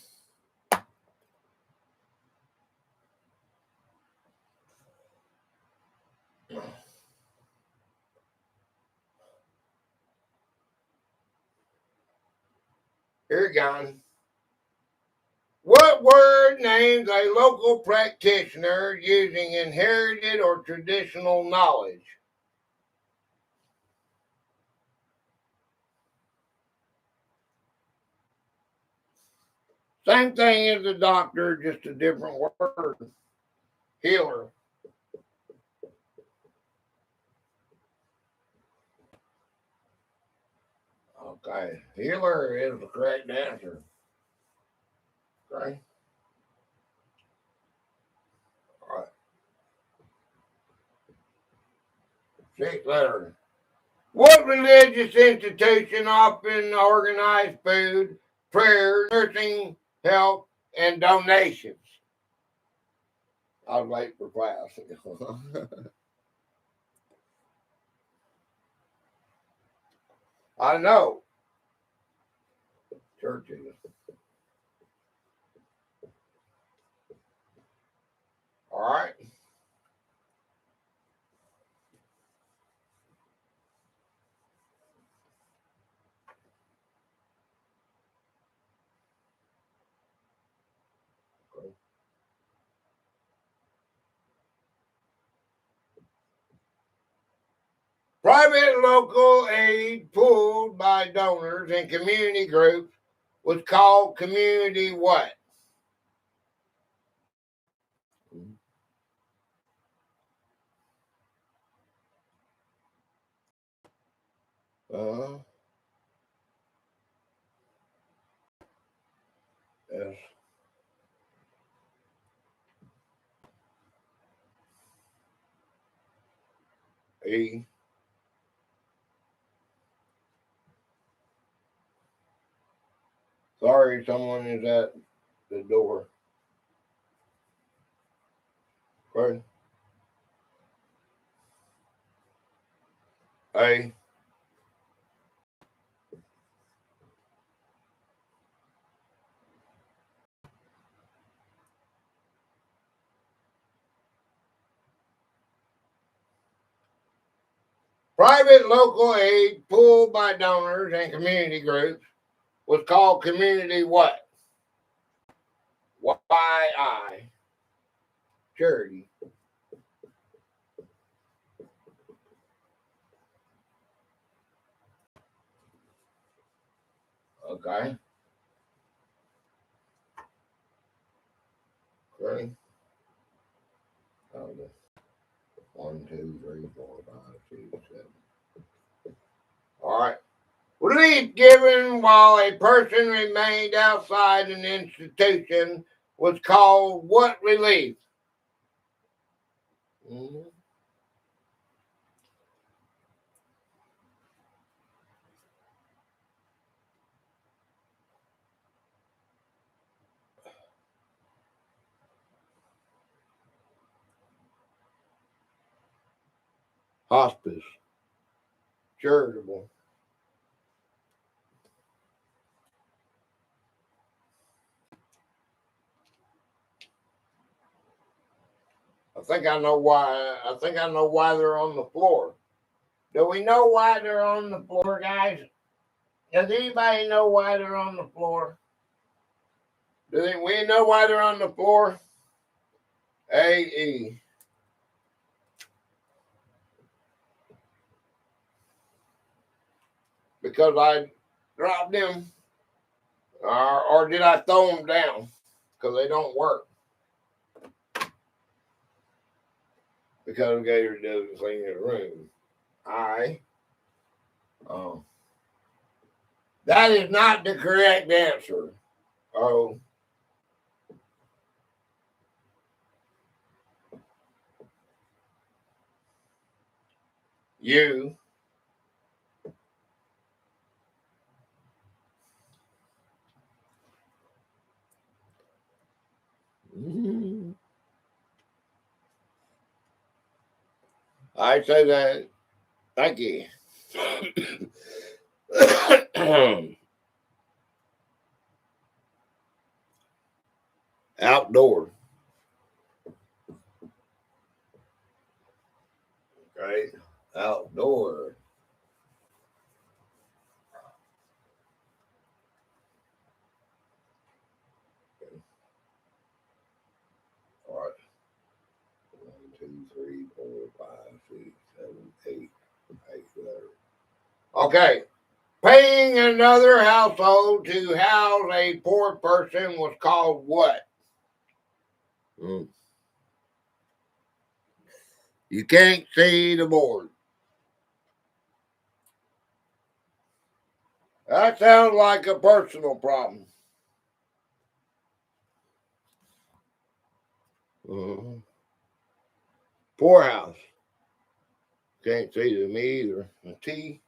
Here you go. What word names a local practitioner using inherited or traditional knowledge? Same thing as a doctor, just a different word. Healer. Okay. Healer is the correct answer. Okay. All right. 6 letters. What religious institution often organized food, prayer, nursing, help, and donations? I was late for class. I know. Churches. All right. Private local aid pooled by donors and community groups was called community what? S E. Sorry, someone is at the door. Okay. A. Private local aid pooled by donors and community groups was called community what? Y-I. Charity. Okay. Okay. 1, 2, 3, 4, 5, 6, 7. All right. Relief given while a person remained outside an institution was called what relief? Mm-hmm. hospice, charitable. I think I know why they're on the floor. Do we know why they're on the floor, guys? Does anybody know why they're on the floor? Do we know why they're on the floor? A-E. Because I dropped them, or did I throw them down? Because they don't work. Because Gator doesn't clean his room. That is not the correct answer. Oh. You. I say that. Thank you. Outdoor. Okay. Outdoor. All right. 1, 2, 3, 4, 5, 6, 7, 8. Okay. Paying another household to house a poor person was called what? You can't see the board. That sounds like a personal problem. Poorhouse. Can't see them either. A T.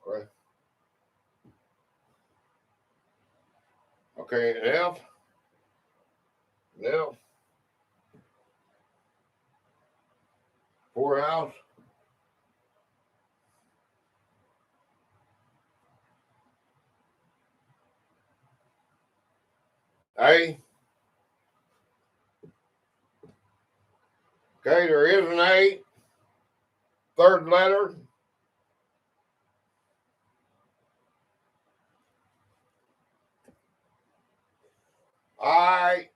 Okay. Okay, an F. An F. Poorhouse. A. Okay, there is an A. Third letter. I.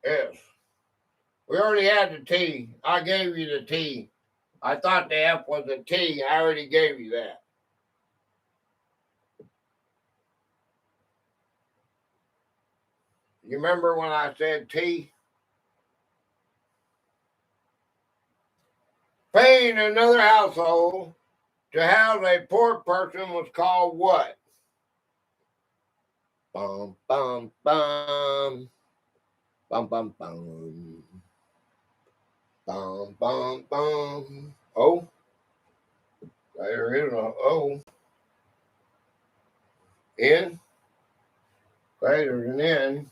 S. We already had the T. I gave you the T. I thought the F was a T. I already gave you that. You remember when I said T? Paying another household to house a poor person was called what? Bum, bum, bum. Bum, bum, bum. Bum, bum, bum. Oh. There is an O. N. Okay, there's an N.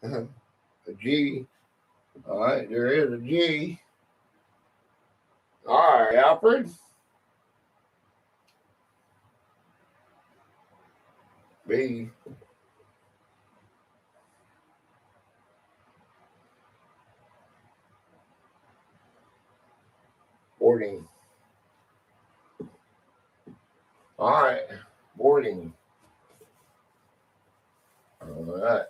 A G. All right, there is a G. All right, Alfred. B. Boarding. All right, boarding. All right.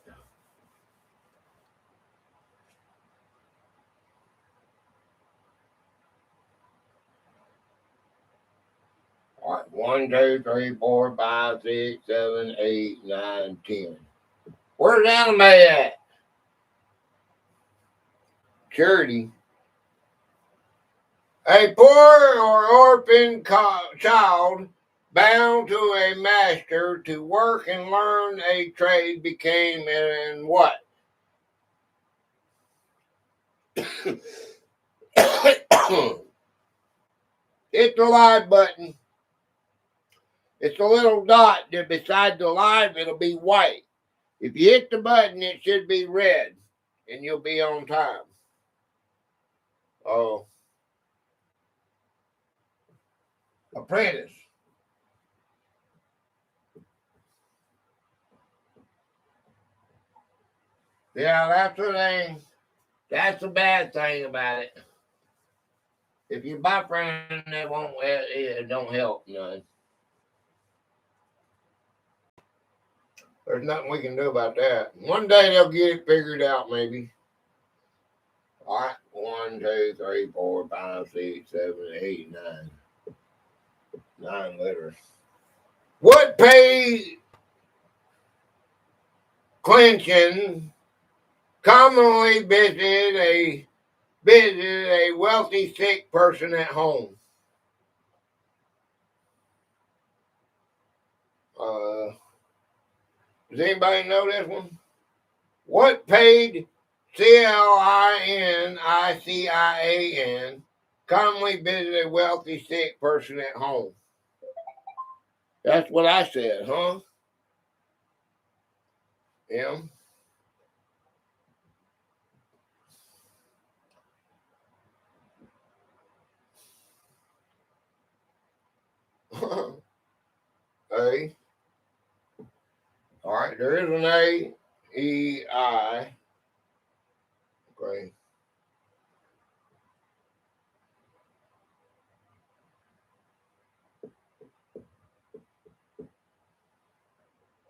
All right, 1, 2, 3, 4, 5, 6, 7, 8, 9, 10. Where's anime at? Charity. A poor or orphan child bound to a master to work and learn a trade became an what? Hit the live button. It's a little dot that beside the live, it'll be white. If you hit the button, it should be red, and you'll be on time. Oh. Apprentice. Yeah, that's the thing. That's the bad thing about it. If you buy friends, it don't help none. There's nothing we can do about that. One day they'll get it figured out, maybe. All right, 1, 2, 3, 4, 5, 6, 7, 8, 9. 9 letters. What paid Clinton commonly visited a wealthy sick person at home? Does anybody know this one? What paid Clincian commonly visit a wealthy sick person at home? That's what I said, huh? Yeah. A. All right, there is an A, E, I. Okay.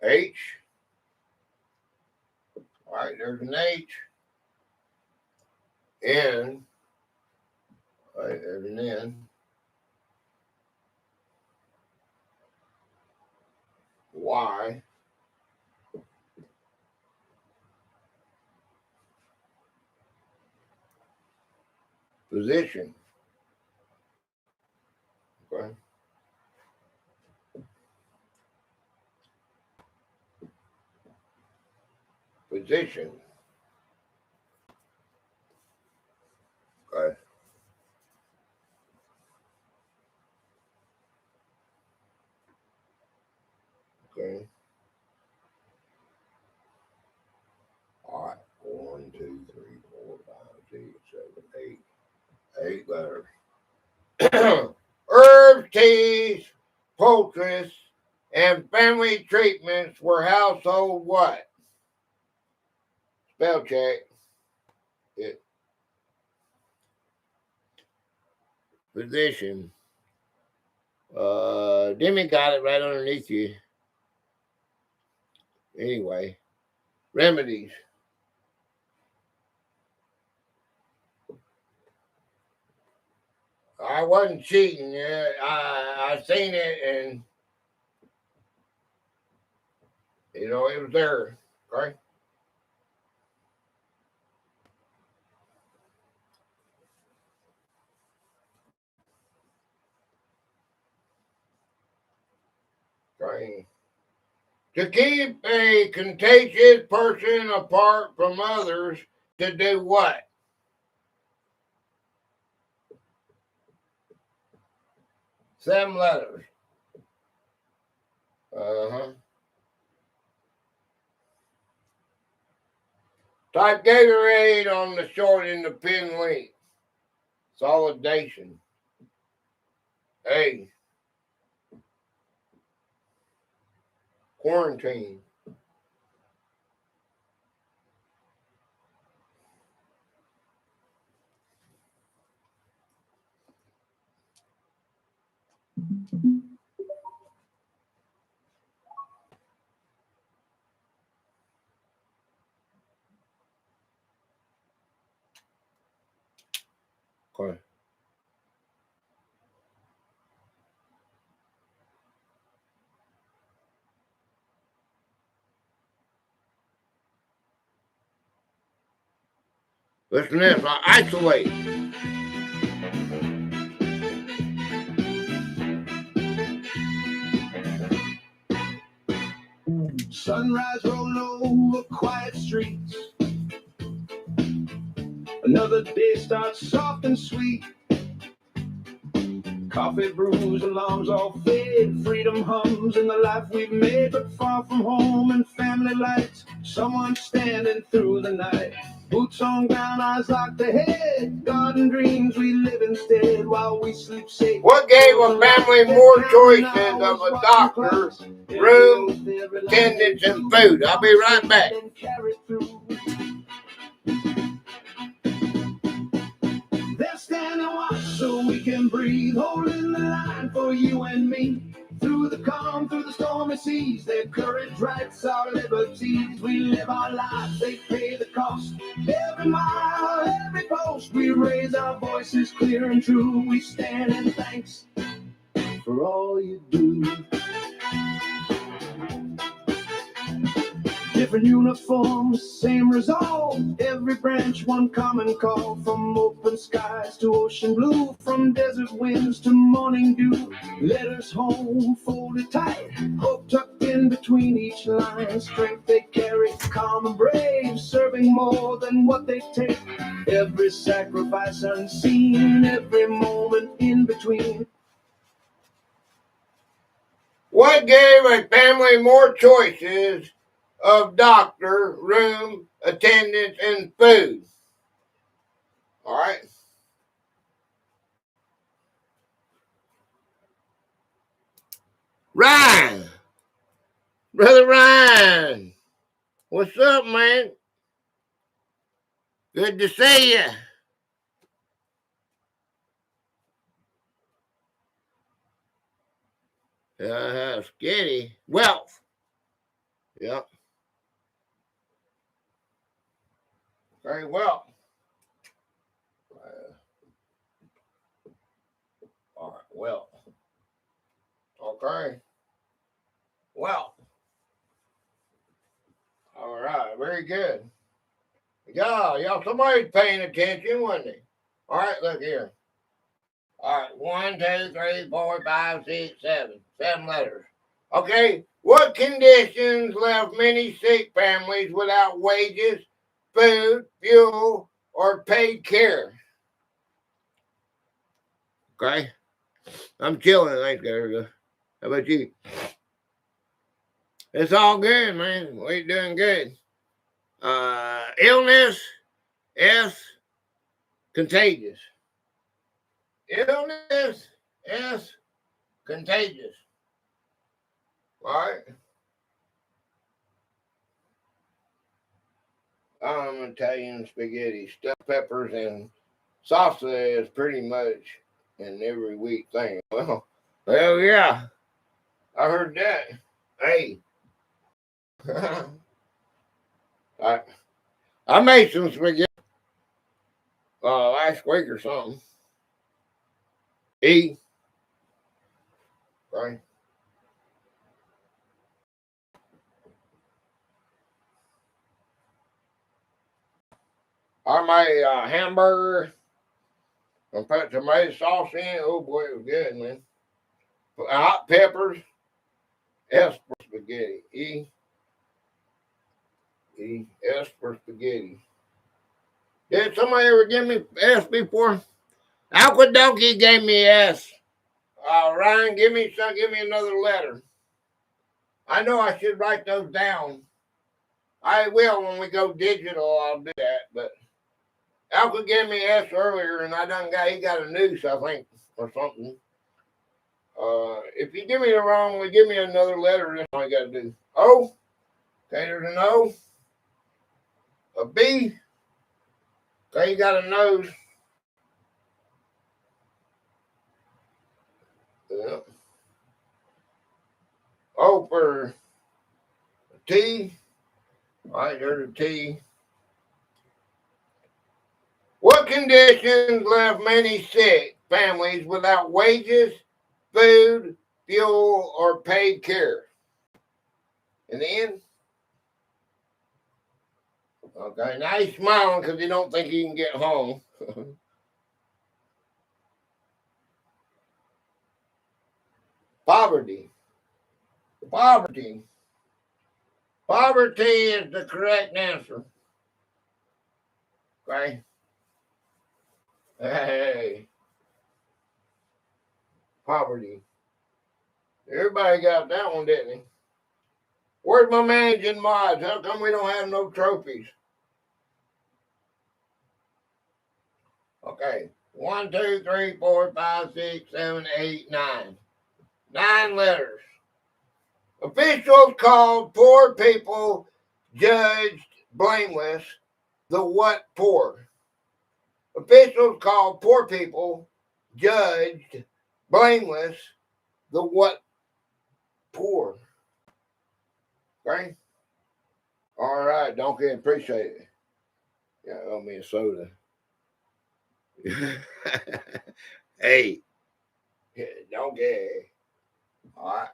H. All right, there's an H. N. All right, there's an N. Y. Position. Okay. Position. Okay. Okay. All right. 1, 2, 3, 4, 5, 6, 7, 8. 8 letters. Herbs, teas, poultices, and family treatments were household what? Spell check. It. Position. Demi got it right underneath you. Anyway. Remedies. I wasn't cheating. I seen it, and it was there. Right? Right. To keep a contagious person apart from others, to do what? Seven letters. Uh-huh. Type Gatorade on the short and the pin link. Solidation. A. Quarantine. Okay. Listen to this. Isolate. Sunrise rolling over quiet streets. Another day starts soft and sweet. Coffee brews, alarms all fade. Freedom hums in the life we've made, but far from home and family lights Someone standing through the night. Boots on ground, eyes locked ahead. Garden dreams we live instead while we sleep safe. What gave a family more choices of a doctor, room, attendance, and food? I'll be right back. They'll stand and watch so we can breathe, holding the line for you and me. Through the calm, through the stormy seas, their courage writes our liberties. We live our lives, they pay the cost. Every mile, every post, we raise our voices clear and true. We stand in thanks for all you do. Different uniforms, same resolve. Every branch, one common call. From open skies to ocean blue, from desert winds to morning dew. Letters home, folded tight, hope tucked in between each line. Strength they carry, calm and brave, serving more than what they take. Every sacrifice unseen, every moment in between. What gave a family more choices of doctor, room, attendance, and food? All right. Ryan. Brother Ryan. What's up, man? Good to see you. Skitty. Wealth. Yep. Very well. All right. Well. Okay. Well. All right. Very good. Y'all, somebody's paying attention, wasn't they? All right. Look here. All right. 1, 2, 3, 4, 5, 6, 7. 7 letters. Okay. What conditions left many sick families without wages, food, fuel, or paid care? Okay. I'm chilling. Thanks, Gator. How about you? It's all good, man. We're doing good. Illness, S, contagious. Illness, S, contagious. All right. Italian spaghetti, stuffed peppers, and salsa is pretty much an every week thing. Well, yeah. I heard that. Hey. I made some spaghetti last week or something. E. Right. I made a hamburger and put tomato sauce in it. Oh boy, it was good, man. Hot peppers. S for spaghetti. S for spaghetti. Did somebody ever give me S before? Alquadonkey gave me S. Ryan, give me another letter. I know I should write those down. I will when we go digital. I'll do that. But Alka gave me S earlier, and he got a noose, I think, or something. If you give me the wrong one, give me another letter. That's all I got to do. O. Okay, there's an O. A B. Okay, you got a nose. Yeah. O for T. All right, there's a T. What conditions left many sick families without wages, food, fuel, or paid care? In the end? Okay, now he's smiling because he don't think he can get home. Poverty. Poverty. Poverty is the correct answer. Okay. Hey. Poverty. Everybody got that one, didn't they? Where's my managing mods? How come we don't have no trophies? Okay. 1, 2, 3, 4, 5, 6, 7, 8, 9. 9 letters. Officials called poor people judged blameless. The what poor? Officials called poor people judged blameless. The what poor? Okay? All right, Donkey, appreciate it. Yeah, owe me a soda. Hey, Donkey. All right.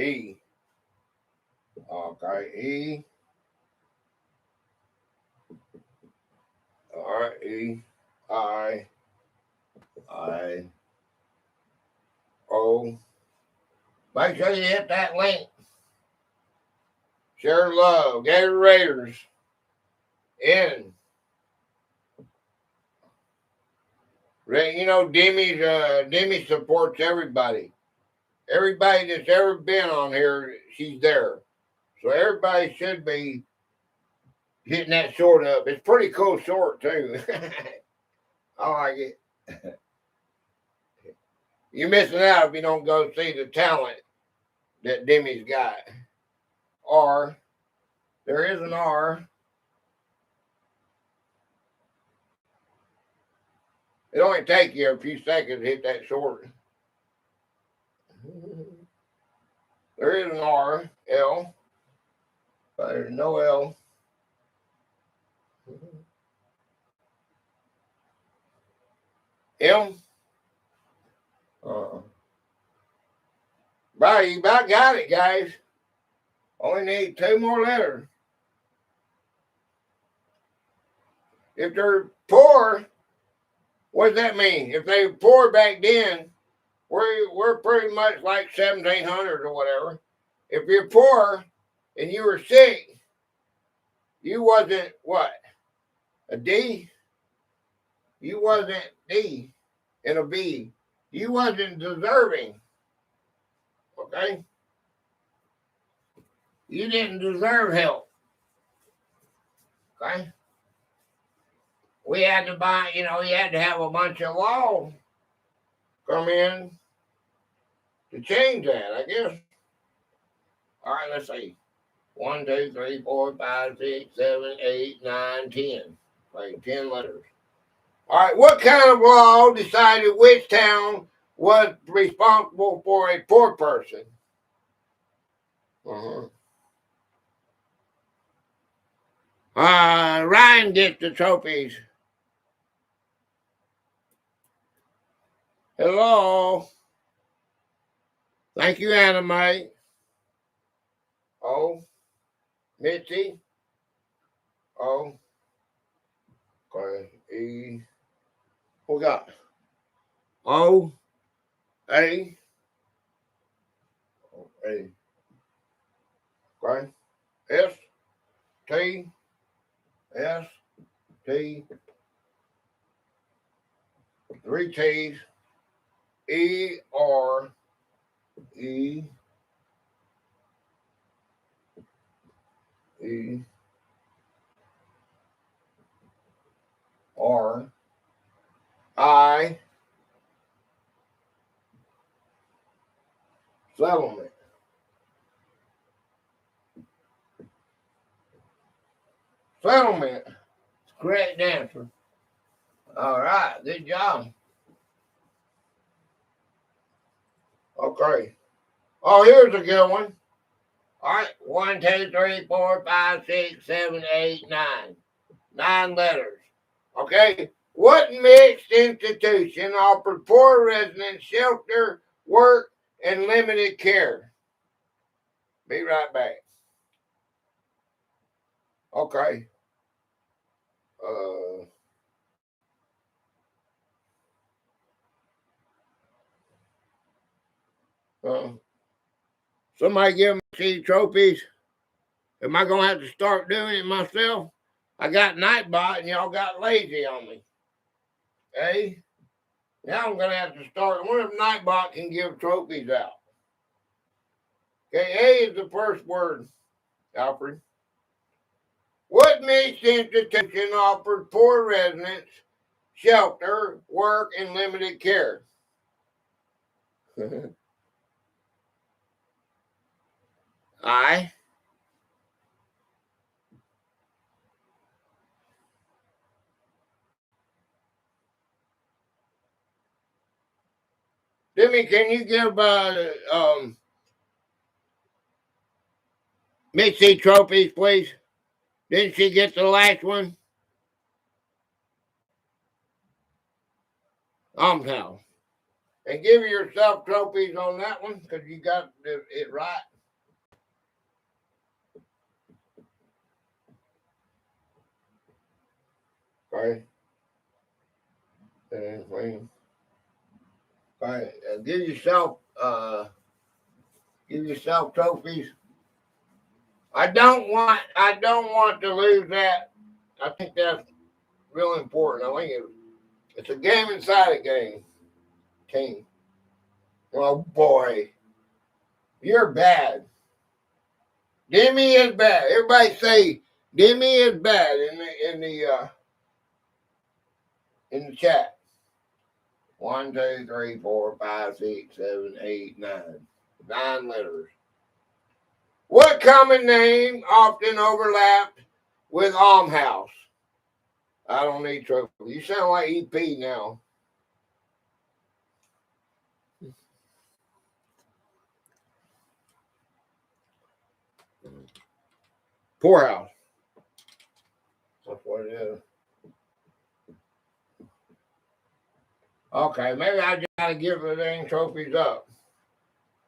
E. Okay, E. All right, E. I. O. Make sure you hit that link. Share love. Gator Raiders. N. You know, Demi supports everybody. Everybody that's ever been on here, she's there. So everybody should be hitting that short up. It's pretty cool short too. I like it. You're missing out if you don't go see the talent that Demi's got. R. There is an R. It only take you a few seconds to hit that short. There is an R. L. There's no L. M. You about got it, guys. Only need 2 more letters. If they're poor, what does that mean? If they were poor back then, we're pretty much like 1700 or whatever. If you're poor and you were sick, you wasn't what? A D? You wasn't D and a B. You wasn't deserving. Okay? You didn't deserve help. Okay? We had to buy, you had to have a bunch of laws come in to change that, I guess. All right, let's see. 1, 2, 3, 4, 5, 6, 7, 8, 9, 10. Like 10 letters. All right, what kind of law decided which town was responsible for a poor person? Ryan gets the trophies. Hello. Thank you, Anime. Oh, Mitzi. Oh, okay. E. What we got? O. A. A. Okay. S. T. S. T. 3 T's. E. R. E. E. R. I. Settlement. Settlement. Correct answer. All right. Good job. Okay. Oh, here's a good one. All right. 1, 2, 3, 4, 5, 6, 7, 8, 9. 9 letters. Okay. What mixed institution offered poor residents shelter, work, and limited care? Be right back. Okay. Somebody give me these trophies. Am I going to have to start doing it myself? I got Nightbot and y'all got lazy on me. Hey? Now I'm going to have to start. I wonder if Nightbot can give trophies out. Okay, A is the first word, Alfred. What mixed institution offers poor residents shelter, work, and limited care? I. Jimmy, can you give Mitzi trophies, please? Didn't she get the last one? House. And give yourself trophies on that one because you got it right. Okay. Okay. Give yourself trophies. I don't want to lose that. I think that's really important. I think it's a game inside a game. Team. Oh boy. You're bad. Demi is bad. Everybody say Demi is bad in the chat. 1, 2, 3, 4, 5, 6, 7, 8, 9. 9 letters. What common name often overlapped with almshouse? I don't need trophy. You sound like EP now. Poorhouse. That's what it is. Okay, maybe I just gotta give the dang trophies up.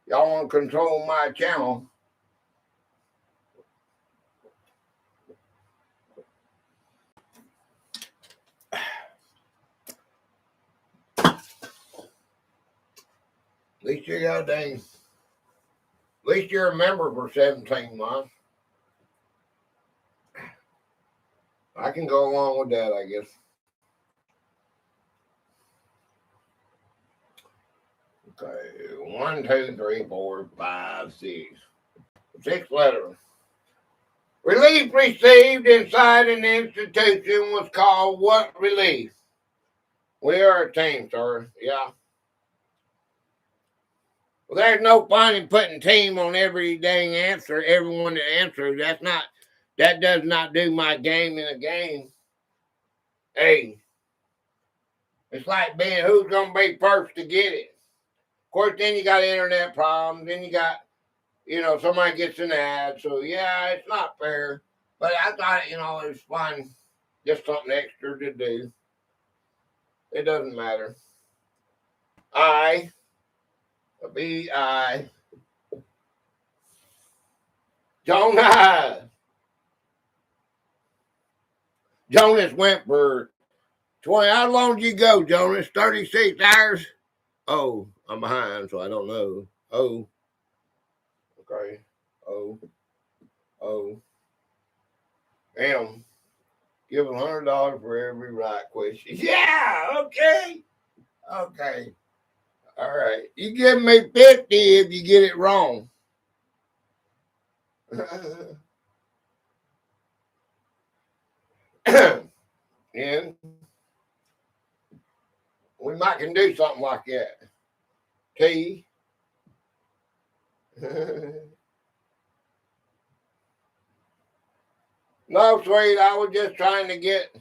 Y'all want to control my channel? At least you got a dang. At least you're a member for 17 months. I can go along with that, I guess. Okay, 1, 2, 3, 4, 5, 6. 6 letters. Relief received inside an institution was called what relief? We are a team, sir. Yeah. Well, there's no fun in putting team on every dang answer, everyone that answers. That does not do my game in a game. Hey, it's like being who's going to be first to get it. Of course, then you got internet problems. Then you got, somebody gets an ad. So, yeah, it's not fair. But I thought, it was fun. Just something extra to do. It doesn't matter. B-I. Jonas. Jonas went for 20. How long did you go, Jonas? 36 hours? Oh, I'm behind, so I don't know. Oh. Okay. Oh. M. Give $100 for every right question. Yeah, okay. Okay. All right. You give me 50 if you get it wrong. And we might can do something like that. T. No, sweet. I was just trying to get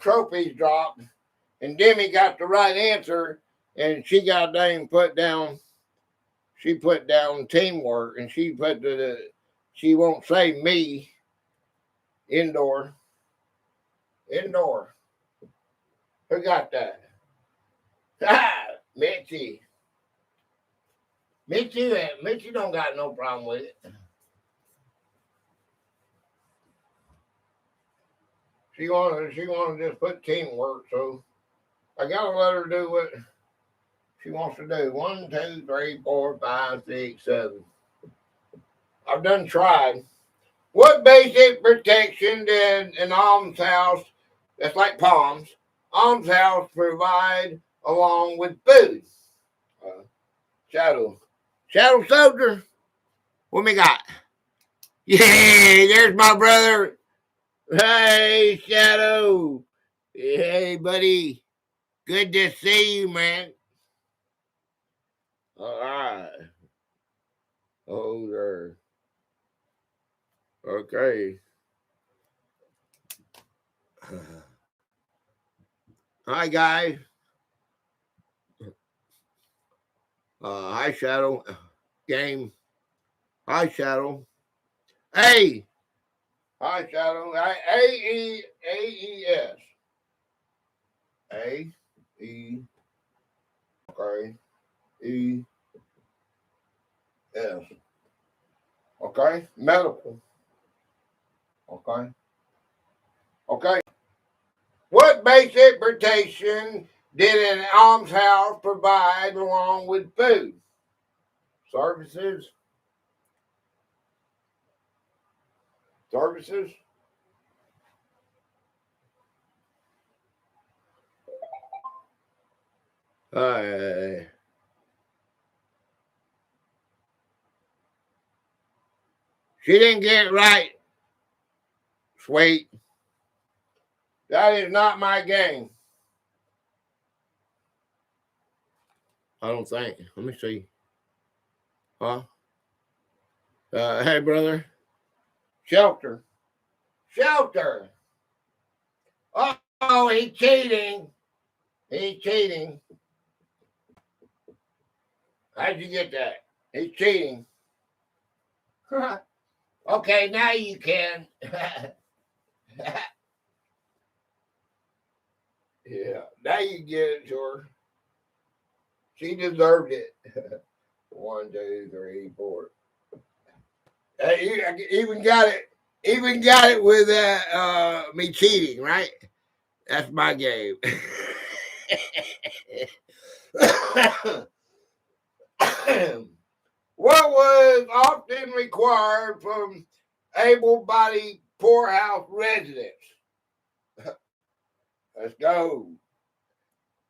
trophies dropped, and Demi got the right answer, and she got dang put down. She put down teamwork, and she put she won't say me. Indoor. Who got that? Mitzi. Mitzi don't got no problem with it. She wanna just put teamwork, so I gotta let her do what she wants to do. 1, 2, 3, 4, 5, 6, 7. I've done tried. What basic protection did an almshouse, that's like palms, almshouse provide along with food? Shadow soldier. What we got? Yay, there's my brother. Hey, Shadow. Hey, buddy. Good to see you, man. All right. Oh, there. Okay. Hi, guys. Hi, Shadow. Game. Hi, Shadow. Hey. Hi, Shadow. A-E-S. A-E. Okay. E-S. Okay. Medical. Okay. Okay. What basic protection did an almshouse provide along with food? Services? Services? She didn't get it right. Sweet. That is not my game. I don't think. Let me see. Huh? Hey, brother. Shelter. Shelter. Oh, he's cheating. He's cheating. How'd you get that? He's cheating. Okay, now you can. Yeah, now you get it, sure. She deserved it. 1, 2, 3, 4. You even got it. Even got it with me cheating, right? That's my game. What was often required from able-bodied poorhouse residents? Let's go.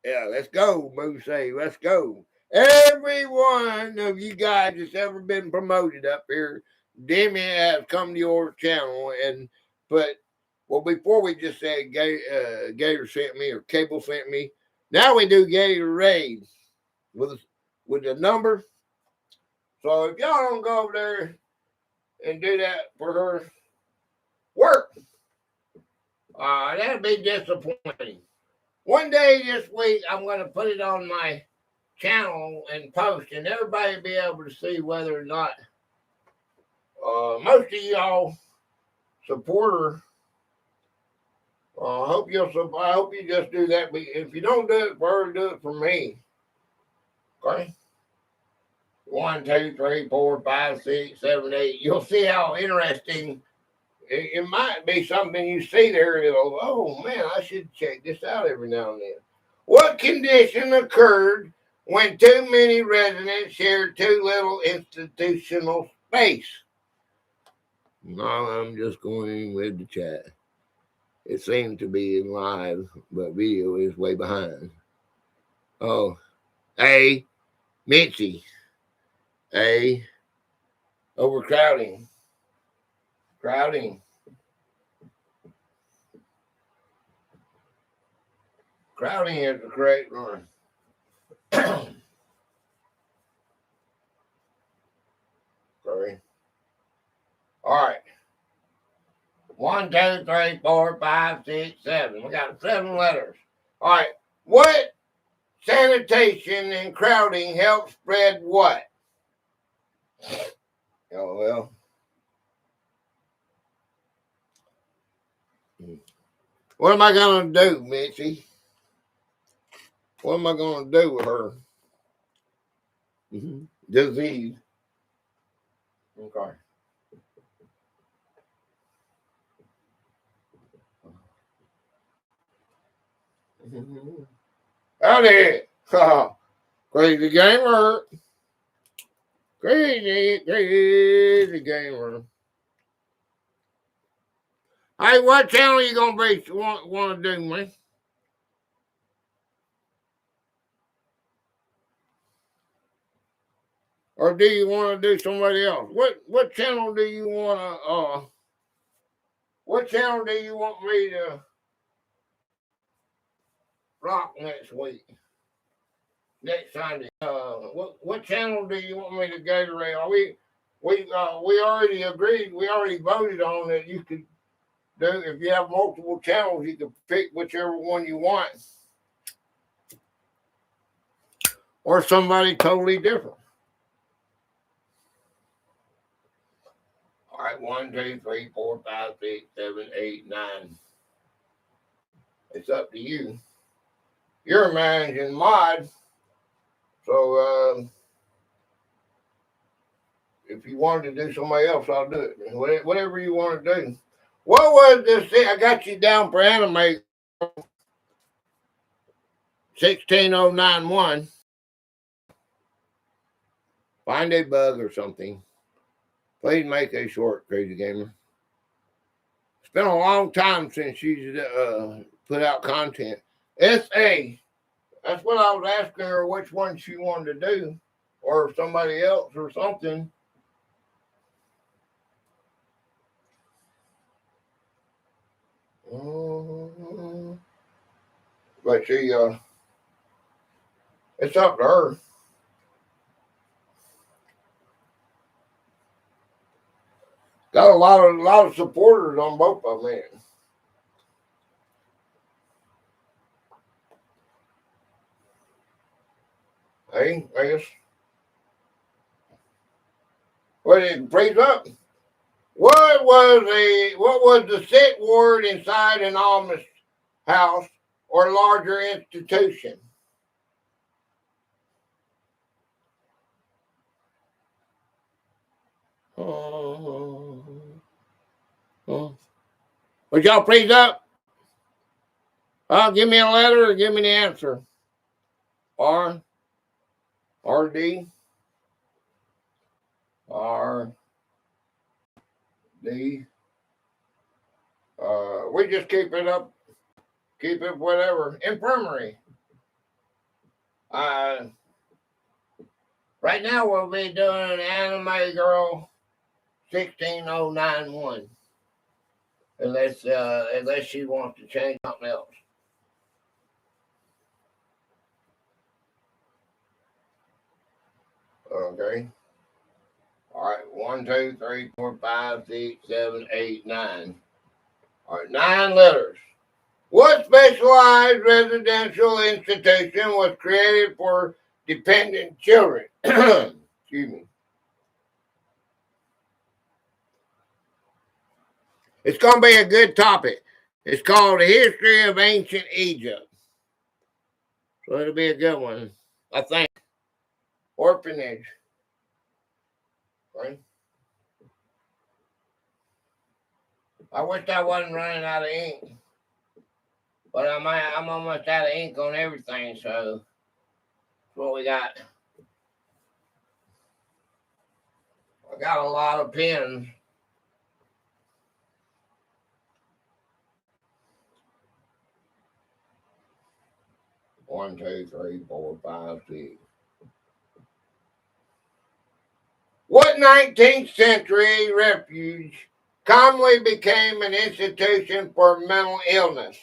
Yeah, let's go, Moose. Let's go. Every one of you guys that's ever been promoted up here, Demi has come to your channel and put, well, before we just said Gator sent me or Cable sent me. Now we do Gator Raid with the number. So if y'all don't go over there and do that for her work, that'd be disappointing. One day this week, I'm going to put it on my channel and post, and everybody will be able to see whether or not most of y'all support her. I hope you just do that. But if you don't do it for her, do it for me. Okay. 1, 2, 3, 4, 5, 6, 7, 8. You'll see how interesting. It might be something you see there and go, oh man, I should check this out every now and then. What condition occurred when too many residents shared too little institutional space? No, I'm just going with the chat. It seems to be in live, but video is way behind. Oh, A, Mitzi. A, overcrowding. Crowding. Crowding is the correct one. Sorry. All right. 1, 2, 3, 4, 5, 6, 7. We got 7 letters. All right. What sanitation and crowding help spread what? Oh, well. What am I going to do, Mitzi? What am I going to do with her? Disease. Okay. Howdy. Crazy gamer. Crazy gamer. Hey, what channel you going to be want to do, man? Or do you want to do somebody else? What channel do you want to what channel do you want me to rock next week? Next Sunday. What channel do you want me to Gatorade? We already agreed, we already voted on that you could do, if you have multiple channels, you can pick whichever one you want. Or somebody totally different. All right, 1, 2, 3, 4, 5, 6, 7, 8, 9. It's up to you. You're a managing mod, so if you wanted to do somebody else, I'll do it. Whatever you want to do. What was this thing? I got you down for anime 16091. Find a bug or something. Please make a short, Crazy Gamer. It's been a long time since she's put out content. SA. That's what I was asking her, which one she wanted to do. Or somebody else or something. But she, it's up to her. Got a lot of supporters on both of them. Hey, I guess. What did it freeze up? What was the set word inside an almost house or larger institution? Would y'all freeze up? Give me a letter or give me the answer. R, D, R, D. We just keep it up. Keep it whatever. Infirmary. Right now we'll be doing Anime Girl 16091. Unless she wants to change something else. Okay. All right. 1, 2, 3, 4, 5, 6, 7, 8, 9. All right. 9 letters. What specialized residential institution was created for dependent children? Excuse me. It's going to be a good topic. It's called The History of Ancient Egypt. So it'll be a good one, I think. Orphanage. Right? I wish I wasn't running out of ink. But I'm almost out of ink on everything, so that's what we got. I got a lot of pens. One, two, three, 4, 5, 6. What 19th century refuge commonly became an institution for mental illness?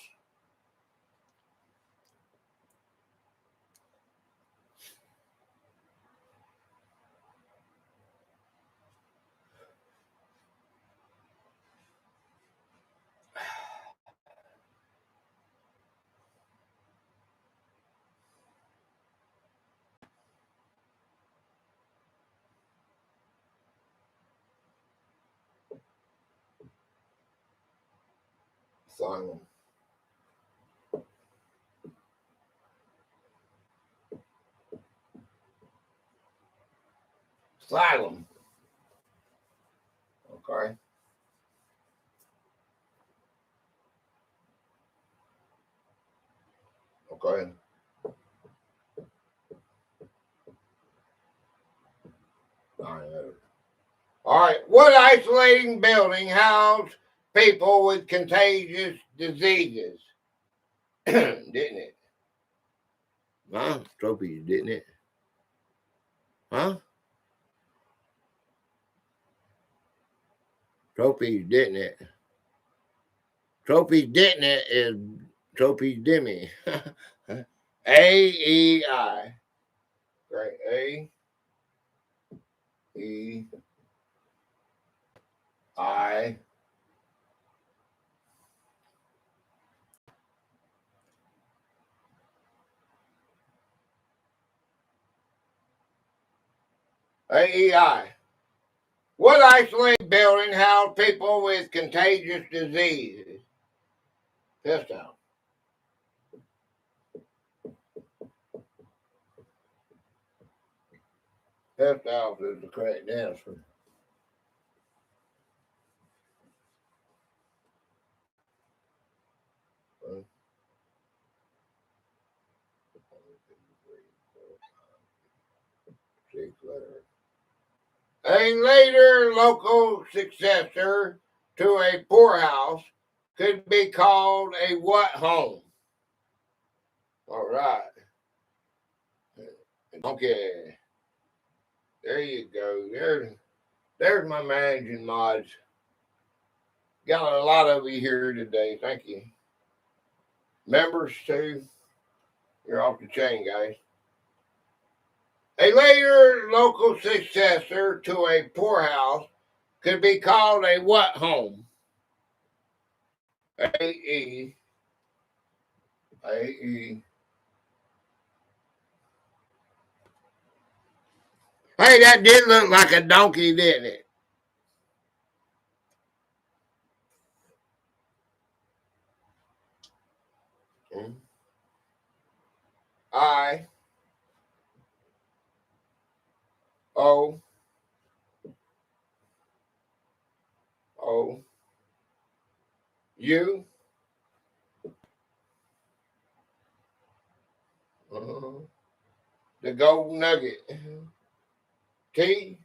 Asylum. Asylum. Okay. Okay. All right. What isolating building housed people with contagious diseases? Didn't it? Huh? Trophies, didn't it? Huh? Trophies, didn't it? Trophies, didn't it? Is trophies, dimmy. A-E-I. Right. A-E-I. AEI. What isolated building housed people with contagious diseases? Pest house. Pest house is the correct answer. Six letters. A later local successor to a poorhouse could be called a what home? All right. Okay. There you go. There's my managing mods. Got a lot of you here today. Thank you. Members too. You're off the chain, guys. A later local successor to a poorhouse could be called a what home? A-E. A-E. Hey, that did look like a donkey, didn't it? I O O U the gold nugget. T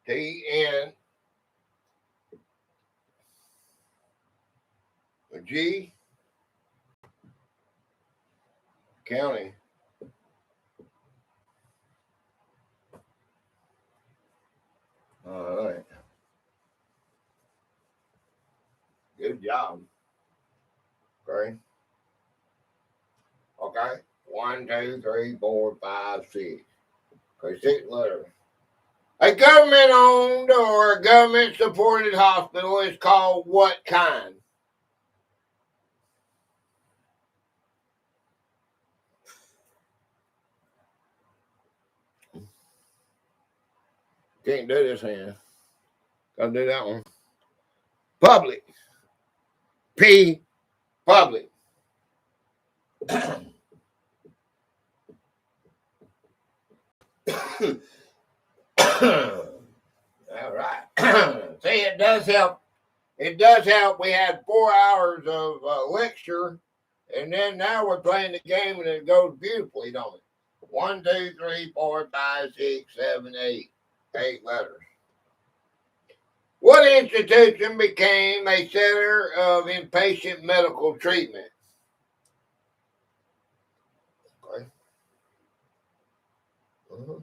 T N G County. All right. Good job. Okay. Okay. 1, 2, 3, 4, 5, 6. Okay, 6 letters. A government owned or government supported hospital is called what kind? Can't do this hand. Gotta do that one. Public. P. Public. All right. See, it does help. It does help. We had 4 hours of lecture, and then now we're playing the game, and it goes beautifully, don't it? 1, 2, 3, 4, 5, 6, 7, 8. 8 letters. What institution became a center of inpatient medical treatment? Okay. Uh-huh.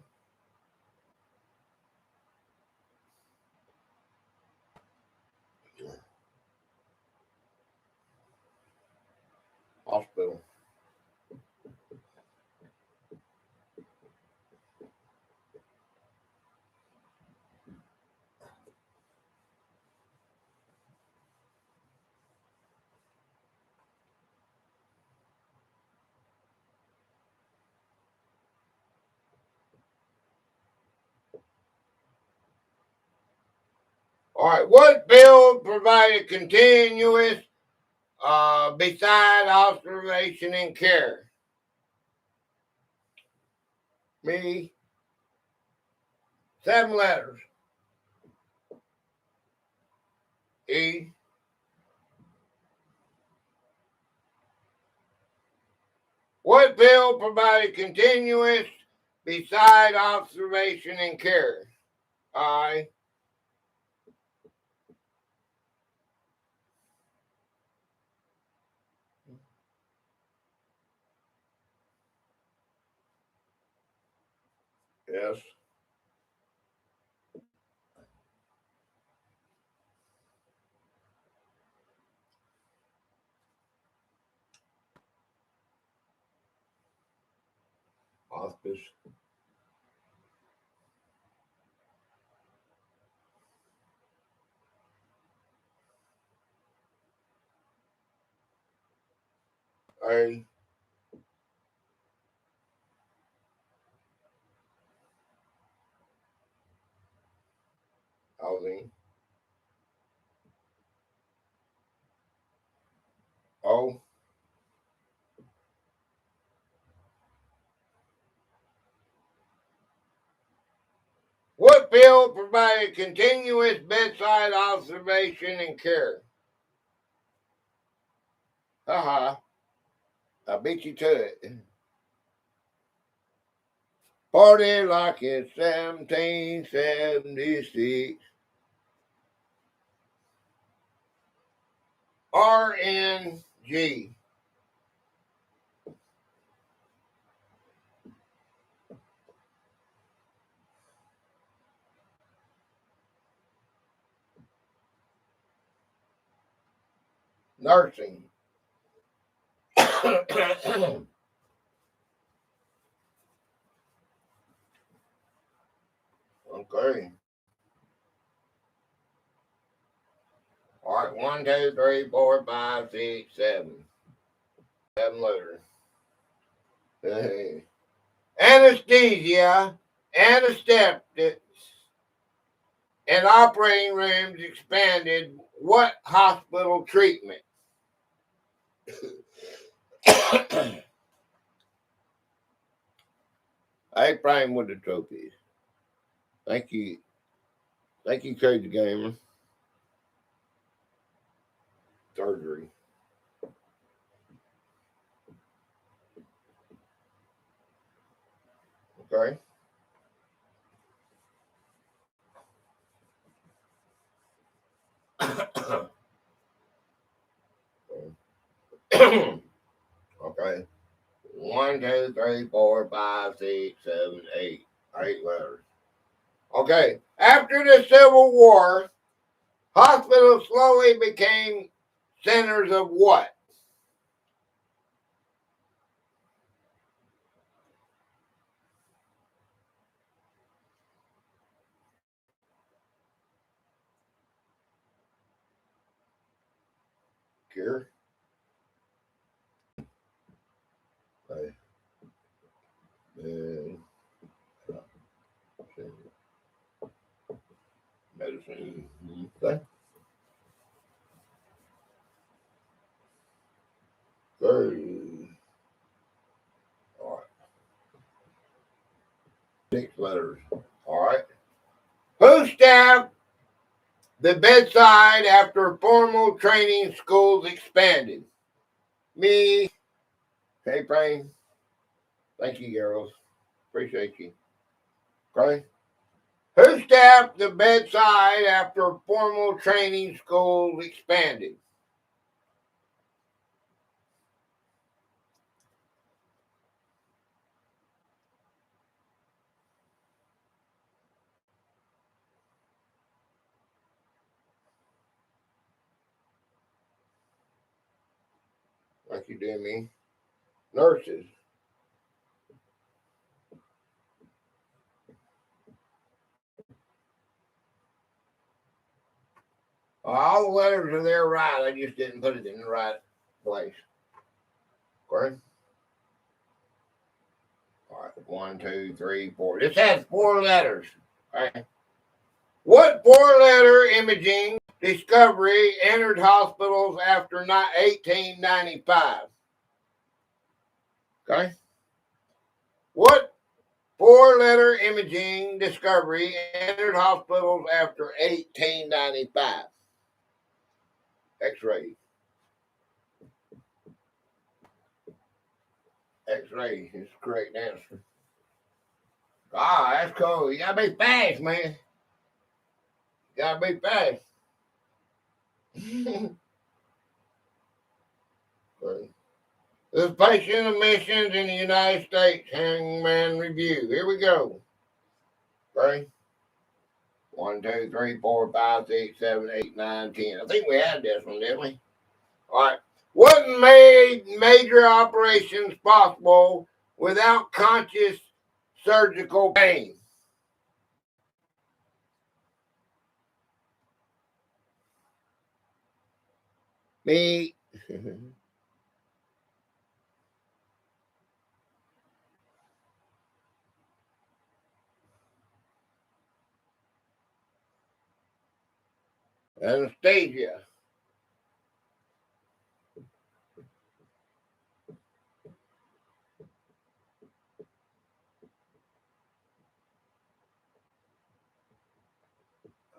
Hospital. All right. What bill provided continuous beside observation and care? Me. 7 letters. E. What bill provided continuous beside observation and care. I. Yes. Hospice. A. Housing. O. What field provided continuous bedside observation and care? Haha. I beat you to it. Party like it's 1776. RNG. Nursing. Okay. All right, 1, 2, 3, 4, 5, 6, 7. 7 letters. Hey. Anesthesia, anesthetics, and operating rooms expanded. What hospital treatment? I prime with the trophies. Thank you. Thank you, Crazy Gamer. Surgery. Okay. Okay. 1, 2, 3, 4, 5, 6, 7, 8. 8 letters. Okay. After the Civil War, hospitals slowly became centers of what? Cure. Okay. Medicine. Okay. Very. All right. 6 letters. All right. Who staffed the bedside after formal training schools expanded? Me. Hey, Praying. Thank you, girls. Appreciate you. Okay. Who staffed the bedside after formal training schools expanded? Like you did me. Nurses. All the letters are there right. I just didn't put it in the right place. Okay. All right. 1, 2, 3, 4. This has 4 letters. Okay. What 4-letter imaging discovery entered hospitals after 1895? Okay. What 4-letter imaging discovery entered hospitals after 1895? X-ray. X-ray is the correct answer. Ah, that's cool. You gotta be fast, man. You gotta be fast. This patient admissions in the United States Hangman Review. Here we go. Okay. 1, 2, 3, 4, 5, 6, 7, 8, 9, 10. I think we had this one, didn't we? All right. What made major operations possible without conscious surgical pain? Me. Anesthesia.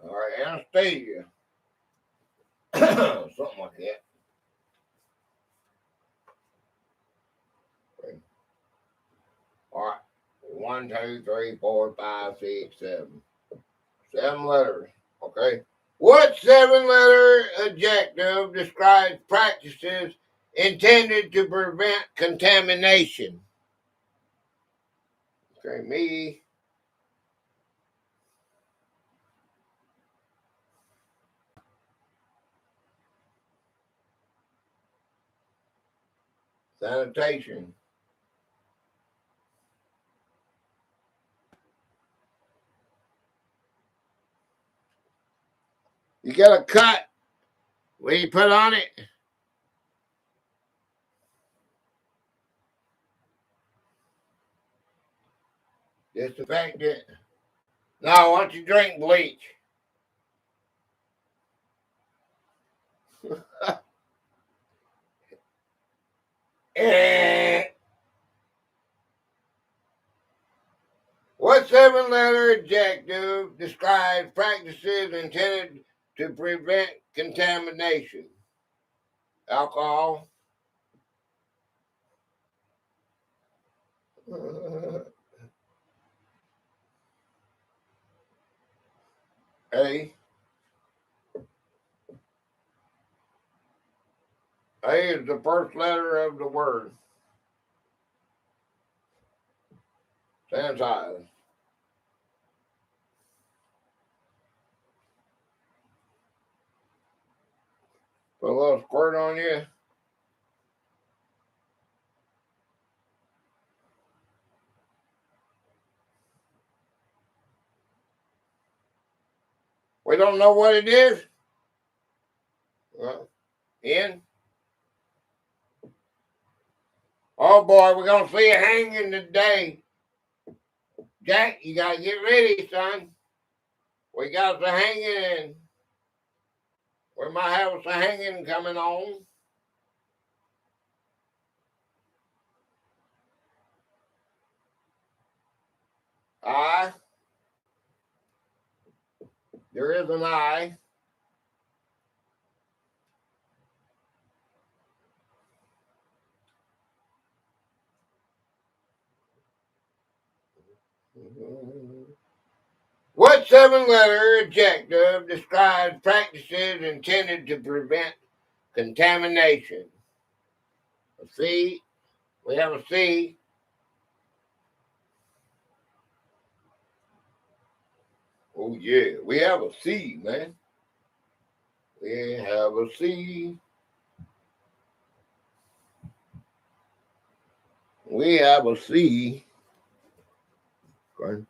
All right, anesthesia. Something like that. Okay. All right. 1, 2, 3, 4, 5, 6, 7. 7 letters. Okay. What 7-letter adjective describes practices intended to prevent contamination? Okay, me. Sanitation. You got a cut. What do you put on it? Disinfect it. No, why don't you drink bleach? Eh. What 7-letter adjective describes practices intended to prevent contamination? Alcohol. A. A is the first letter of the word. Sanitize. Put a little squirt on you. We don't know what it is. Well, in. Oh boy, we're gonna see a hanging today. Jack, you gotta get ready, son. We got the hanging. We might have some hanging coming on. I. There is an I. What 7-letter adjective describes practices intended to prevent contamination? A C. We have a C. Oh yeah, we have a C, man. We have a C. We have a C. Okay.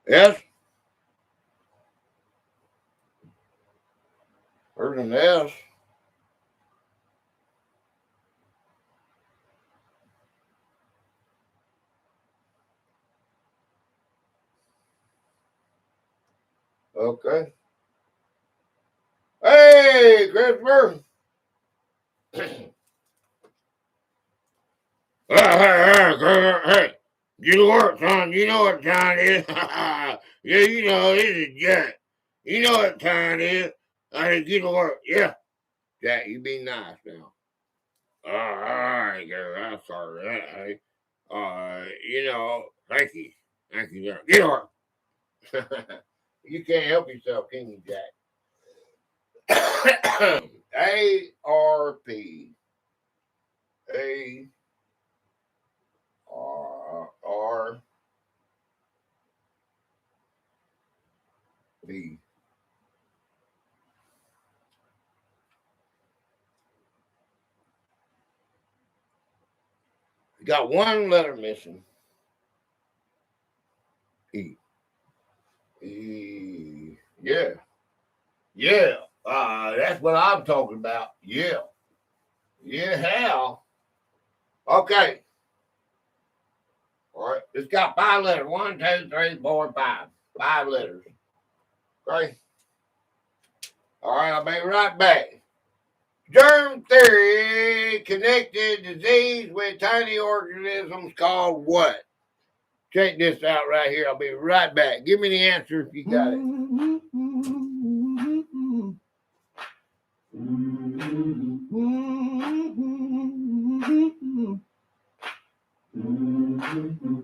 S. There's an S. Okay. Hey, Christopher. Hey, get to work, son. You know what time it is. Yeah, you know, this is Jack. You know what time it is. I said, get to work. Yeah. Jack, you be nice now. All right, girl. I'm sorry for that, hey. You know, thank you. Thank you, Jack. Get to work. You can't help yourself, can you, Jack? ARP. ARP. You got one letter missing. E. E. Yeah. Yeah. That's what I'm talking about. Yeah. Yeah, hell. Okay. All right. It's got 5 letters. 1, 2, 3, 4, 5. 5 letters. Okay. All right. I'll be right back. Germ theory connected disease with tiny organisms called what? Check this out right here. I'll be right back. Give me the answer if you got it.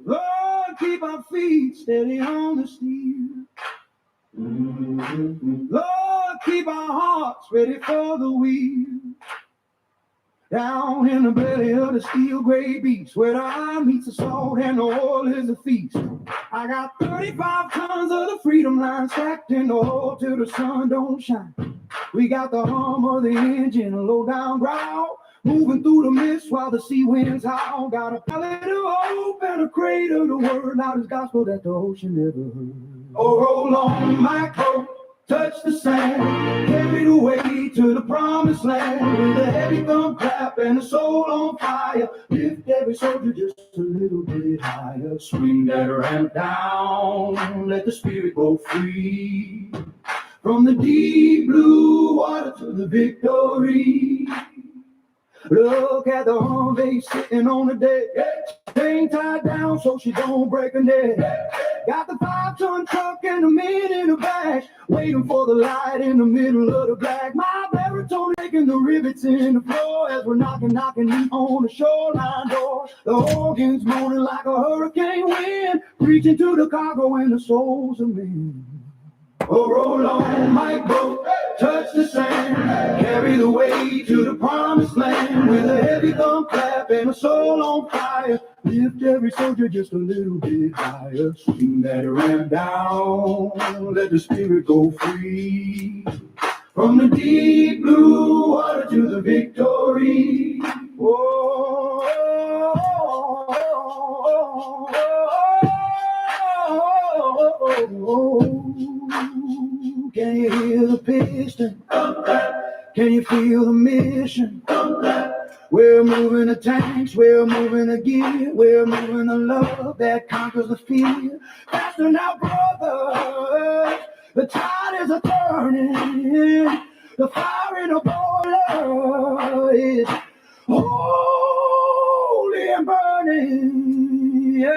Lord, keep our feet steady on the steel. Lord, keep our hearts ready for the wheel. Down in the belly of the steel gray beast, where the eye meets the salt and the oil is a feast. I got 35 tons of the freedom line stacked in the hole till the sun don't shine. We got the hum of the engine, a low down growl, moving through the mist while the sea winds howl. Got a pallet of hope and a crate of the word, loudest gospel that the ocean never heard. Oh, roll on my coat, touch the sand, carried away to the promised land. With a heavy thumb clap and a soul on fire, lift every soldier just a little bit higher. Swing that ramp down, let the spirit go free. From the deep blue water to the victory. Look at the Humvee sitting on the deck. Chain tied down so she don't break her neck. Got the 5-ton truck and the men in the back, waiting for the light in the middle of the black. My baritone making the rivets in the floor as we're knocking on the shoreline door. The organs moaning like a hurricane wind, preaching to the cargo and the souls of men. Oh, roll on my boat, touch the sand, carry the way to the promised land. With a heavy thumb clap and a soul on fire, lift every soldier just a little bit higher. Swing that ramp down, let the spirit go free. From the deep blue water to the victory. Oh, can you hear the piston? Can you feel the mission? We're moving the tanks, we're moving the gear, we're moving the love that conquers the fear. Faster now, brother, the tide is a-turning, the fire in the boiler is holy and burning, yeah.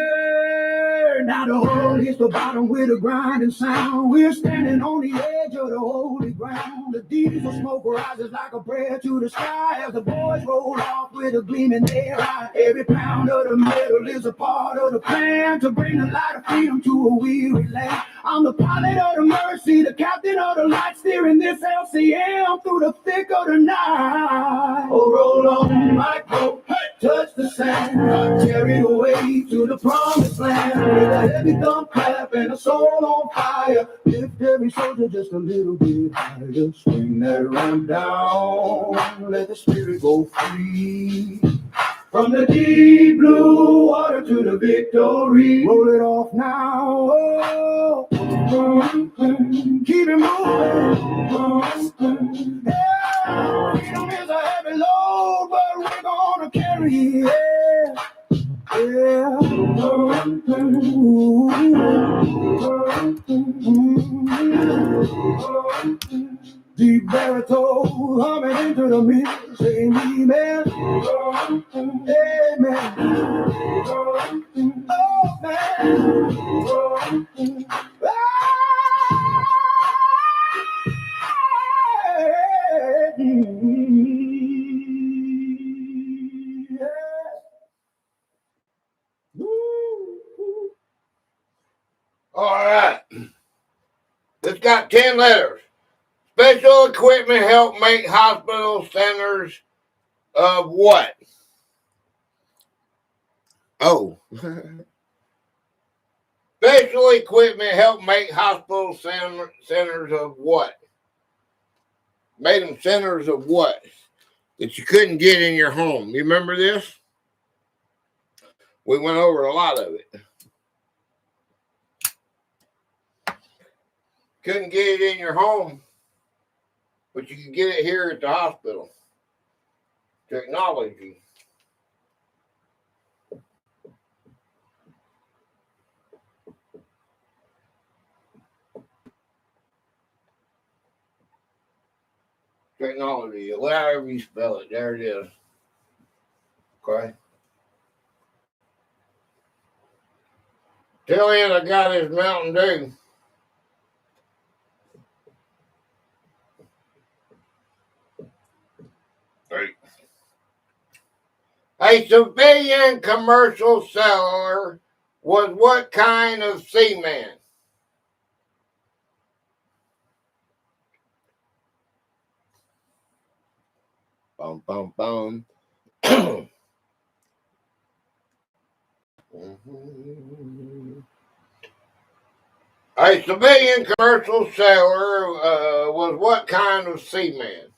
Now the hole hits the bottom with a grinding sound. We're standing on the edge of the holy ground. The diesel smoke rises like a prayer to the sky as the boys roll off with a gleam in their eye. Every pound of the metal is a part of the plan to bring the light of freedom to a weary land. I'm the pilot of the mercy, the captain of the light, steering this LCM through the thick of the night. Oh, roll on my boat, touch the sand, carried away to the promised land. With a heavy thumb clap and a soul on fire, lift every soldier just a little bit higher. Swing that ramp down, let the spirit go free. From the deep blue water to the victory. Roll it off now. Oh, keep it moving. Yeah, freedom is a heavy load, but we're gonna carry it. Yeah. Deep baritone humming into the mist, saying amen, amen, oh man. All right. It's got 10 letters. Special equipment help make hospital centers of what? Oh. Special equipment help make hospital centers of what? Made them centers of what? That you couldn't get in your home. You remember this? We went over a lot of it. Couldn't get it in your home, but you could get it here at the hospital. Technology. Technology. However you spell it. There it is. Okay. Till then, I got his Mountain Dew. Right. A civilian commercial sailor was what kind of seaman? Bum, bum, bum. A civilian commercial sailor was what kind of seaman?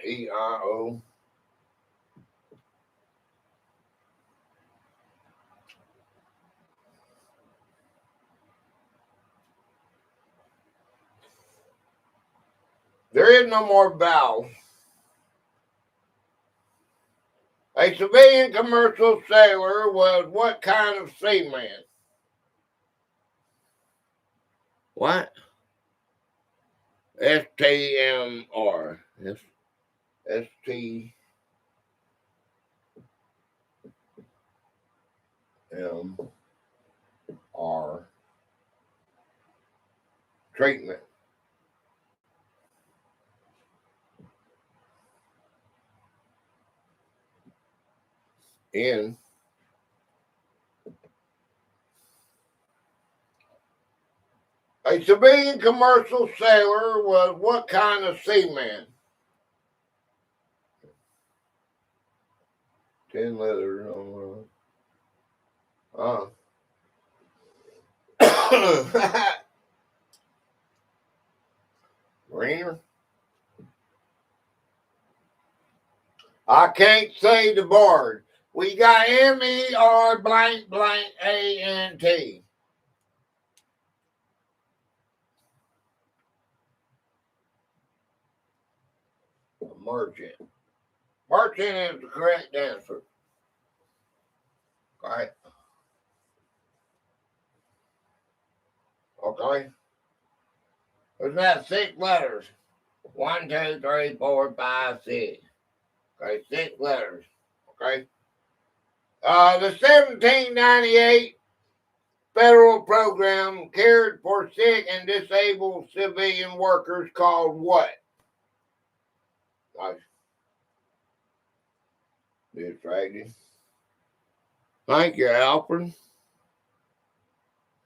EIO. There is no more vowels. A civilian commercial sailor was what kind of seaman? What? STMR. STMR. Treatment. In. A civilian commercial sailor was what kind of seaman? 10 letters. Mariner? I can't say the board. We got MER blank blank ANT. Merchant. Merchant is the correct answer. Okay. Okay. There's that 6 letters. 1, 2, 3, 4, 5, 6. Okay, 6 letters. Okay. The 1798 federal program cared for sick and disabled civilian workers called what? Nice. Distracted. Thank you, Alfred.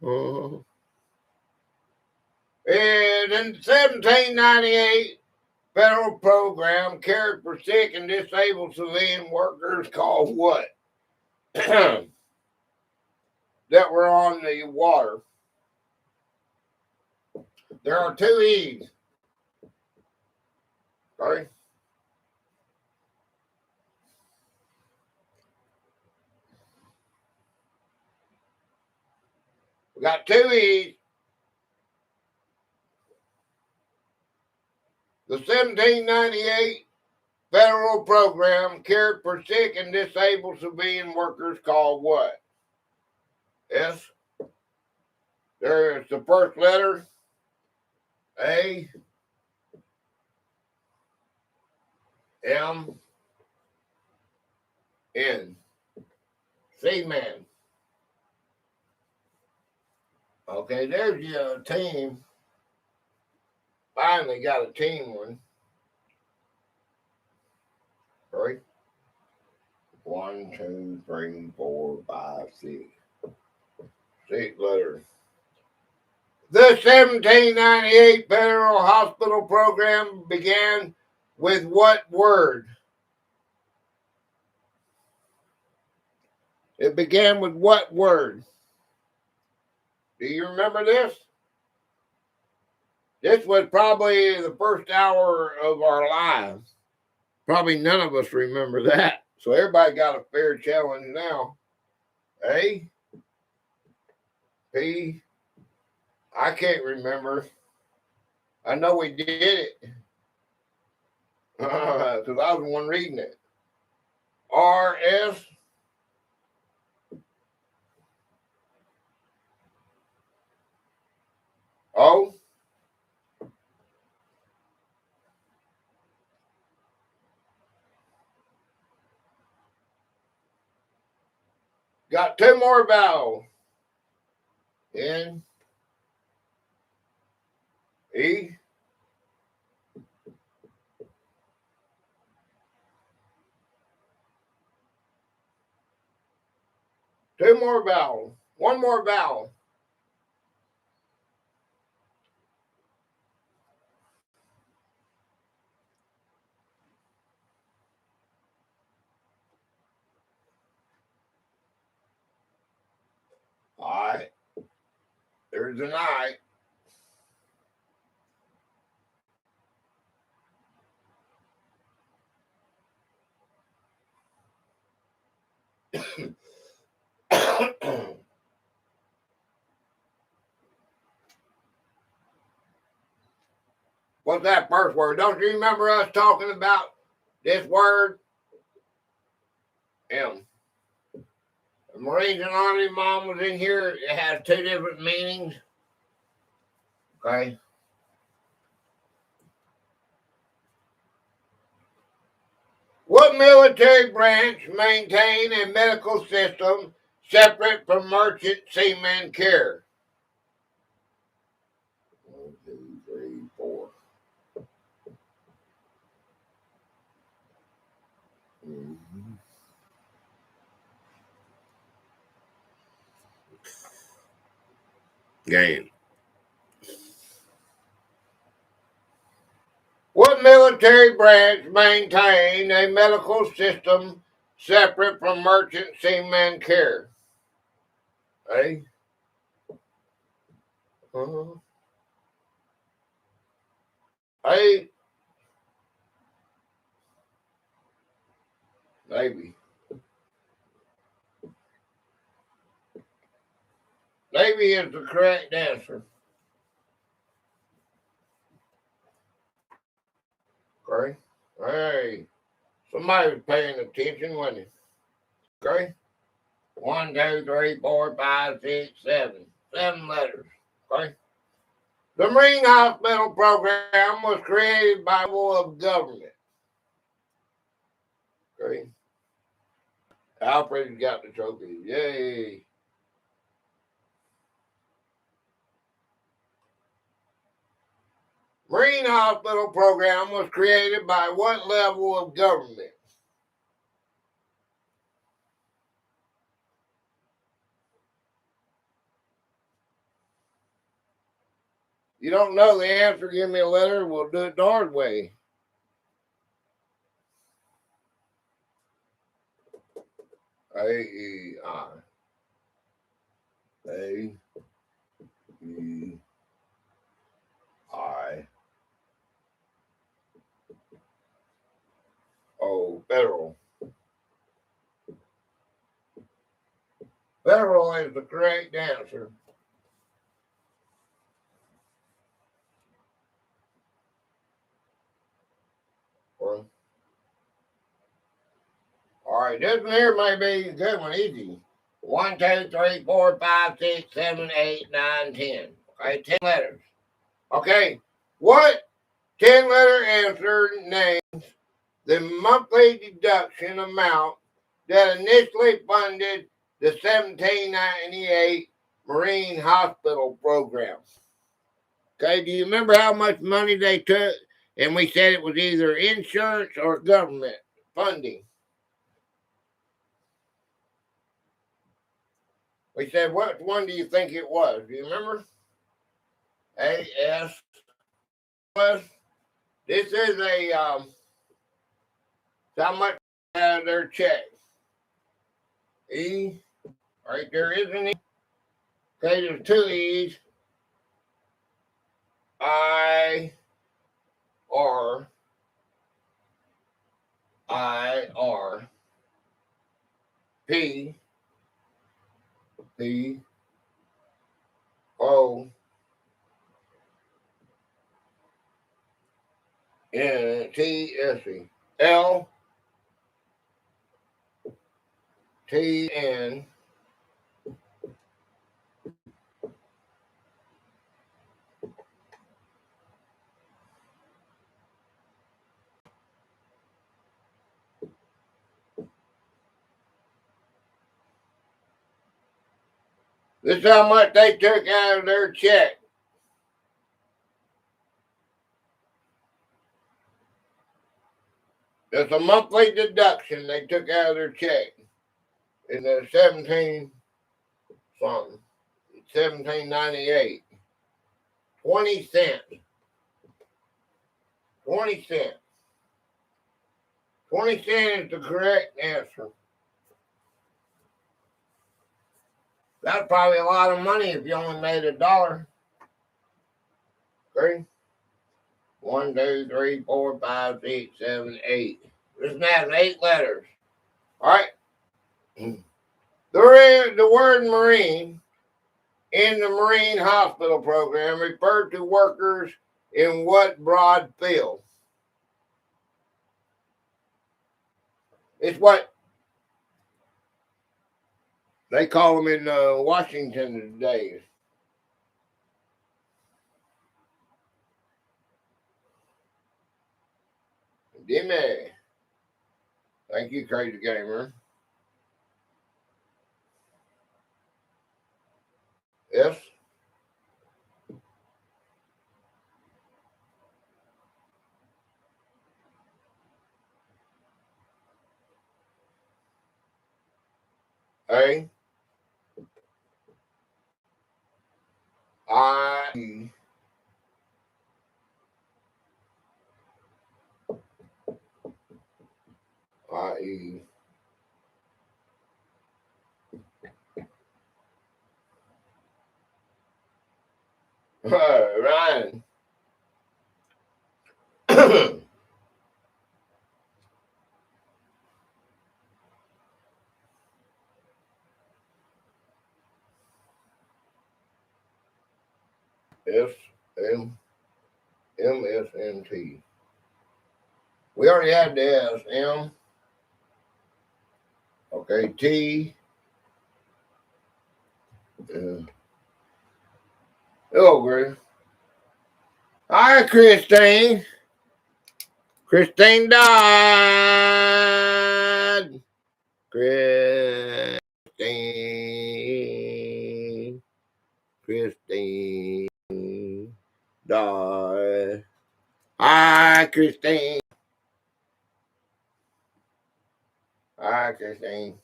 And in 1798 federal program cared for sick and disabled civilian workers called what? That were on the water. There are 2 E's. Sorry. We got 2 E's. The 1798 federal program cared for sick and disabled civilian workers called what? S. There's the first letter. A. M. N. C-Man. Okay, there's your team. Finally got a team one. Right? 1, 2, 3, 4, 5, 6. 6 letters. The 1798 Federal Hospital Program began with what word? It began with what word? Do you remember this? This was probably the first hour of our lives. Probably none of us remember that. So everybody got a fair challenge now. A, P, I can't remember. I know we did it. Because I was the one reading it. R, S, O. Got 2 more vowels. N, E, 2 more vowels. 1 more vowel. All right. There's an I. What's that first word? Don't you remember us talking about this word? M. The Marines and Army Mom was in here. It has 2 different meanings. Okay. What military branch maintained a medical system separate from merchant seaman care? 1, 2, 3, 4. Game. What military branch maintained a medical system separate from merchant seaman care? A. A. Navy. Navy is the correct answer. Okay. Hey, somebody was paying attention, wasn't it? Okay. 1, 2, 3, 4, 5, 6, 7. 7 letters. Okay. The Marine Hospital Program was created by will of government. Okay. Alfred's got the trophy. Yay. Marine Hospital Program was created by what level of government? You don't know the answer, give me a letter, we'll do it the hard way. A-E-I. A-E-I. Oh, federal. Federal is the correct answer. Well, right, this one here may be a good one, easy. 1, 2, 3, 4, 5, 6, 7, 8, 9, 10. Okay, 10 letters. Okay, what 10-letter answer names the monthly deduction amount that initially funded the 1798 Marine Hospital Program? Okay, do you remember how much money they took? And we said it was either insurance or government funding. We said, what one do you think it was? Do you remember? A.S. was. This is how much out of their check. E, right there is an E. Okay, there's 2 E's. I, R, I, R, P, P, O, N, T, S, E, L, T, N, this is how much they took out of their check. That's a monthly deduction they took out of their check in the 17 something, 1798. 20 cents. 20 cents. 20 cents is the correct answer. That's probably a lot of money if you only made $1. Okay? 1, 2, 3, 4, 5, 6, 7, 8. This one has 8 letters. All right. The word Marine in the Marine Hospital Program referred to workers in what broad field? It's what they call them in Washington today. Dimmy. Thank you, Crazy Gamer. Yes. A. I. E. I. E. Ryan. S. M. M. S. N. T. We already had the S. M. Okay. T. Hello, Grace. Hi, Christine. Christine died. Christine died. Hi, Christine. Hi, Christine.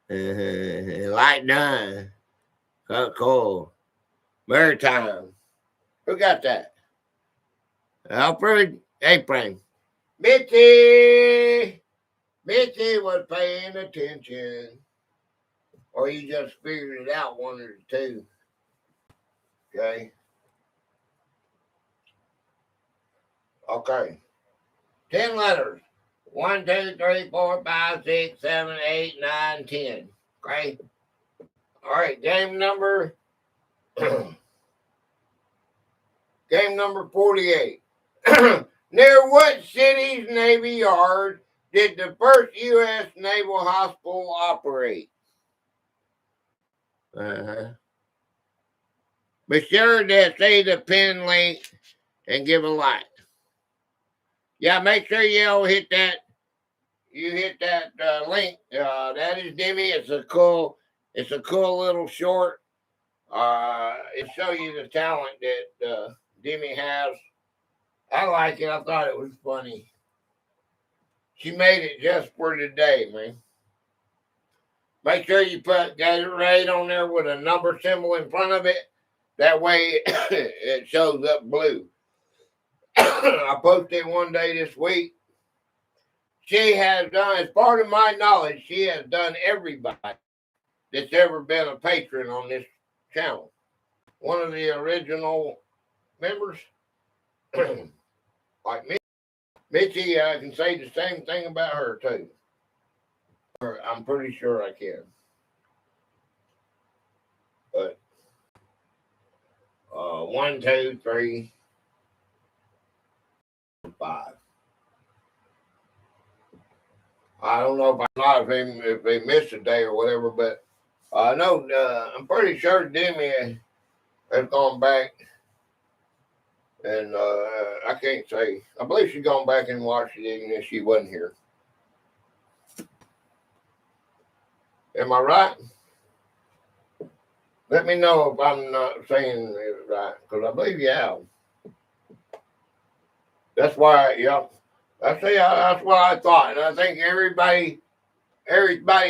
Light done. Cool. Maritime. Who got that? Alfred Apron. Mitzi! Mitzi was paying attention. Or you just figured it out, one of the two. Okay. Okay. 10 letters. 1, 2, 3, 4, 5, 6, 7, 8, 9, 10. Okay. All right. Game number 48. Near what city's Navy Yard did the first U.S. Naval Hospital operate? Be sure to say the pin link and give a like. Yeah, make sure you all hit that. You hit that link. That is Dimmy. It's a cool little short. It shows you the talent that Dimmy has. I like it. I thought it was funny. She made it just for today, man. Make sure you put Gatorade on there with a number symbol in front of it. That way it shows up blue. I posted one day this week. She has done, as part of my knowledge, she has done everybody that's ever been a patron on this channel. One of the original members, like me, Mitzi, I can say the same thing about her too. I'm pretty sure I can. But 1, 2, 3, 5. I don't know if they missed a day or whatever, but I know I'm pretty sure Demi has gone back, and I can't say. I believe she's gone back and watched it even if she wasn't here. Am I right? Let me know if I'm not saying it right, because I believe you have. That's why, yeah. That's what I thought, and I think everybody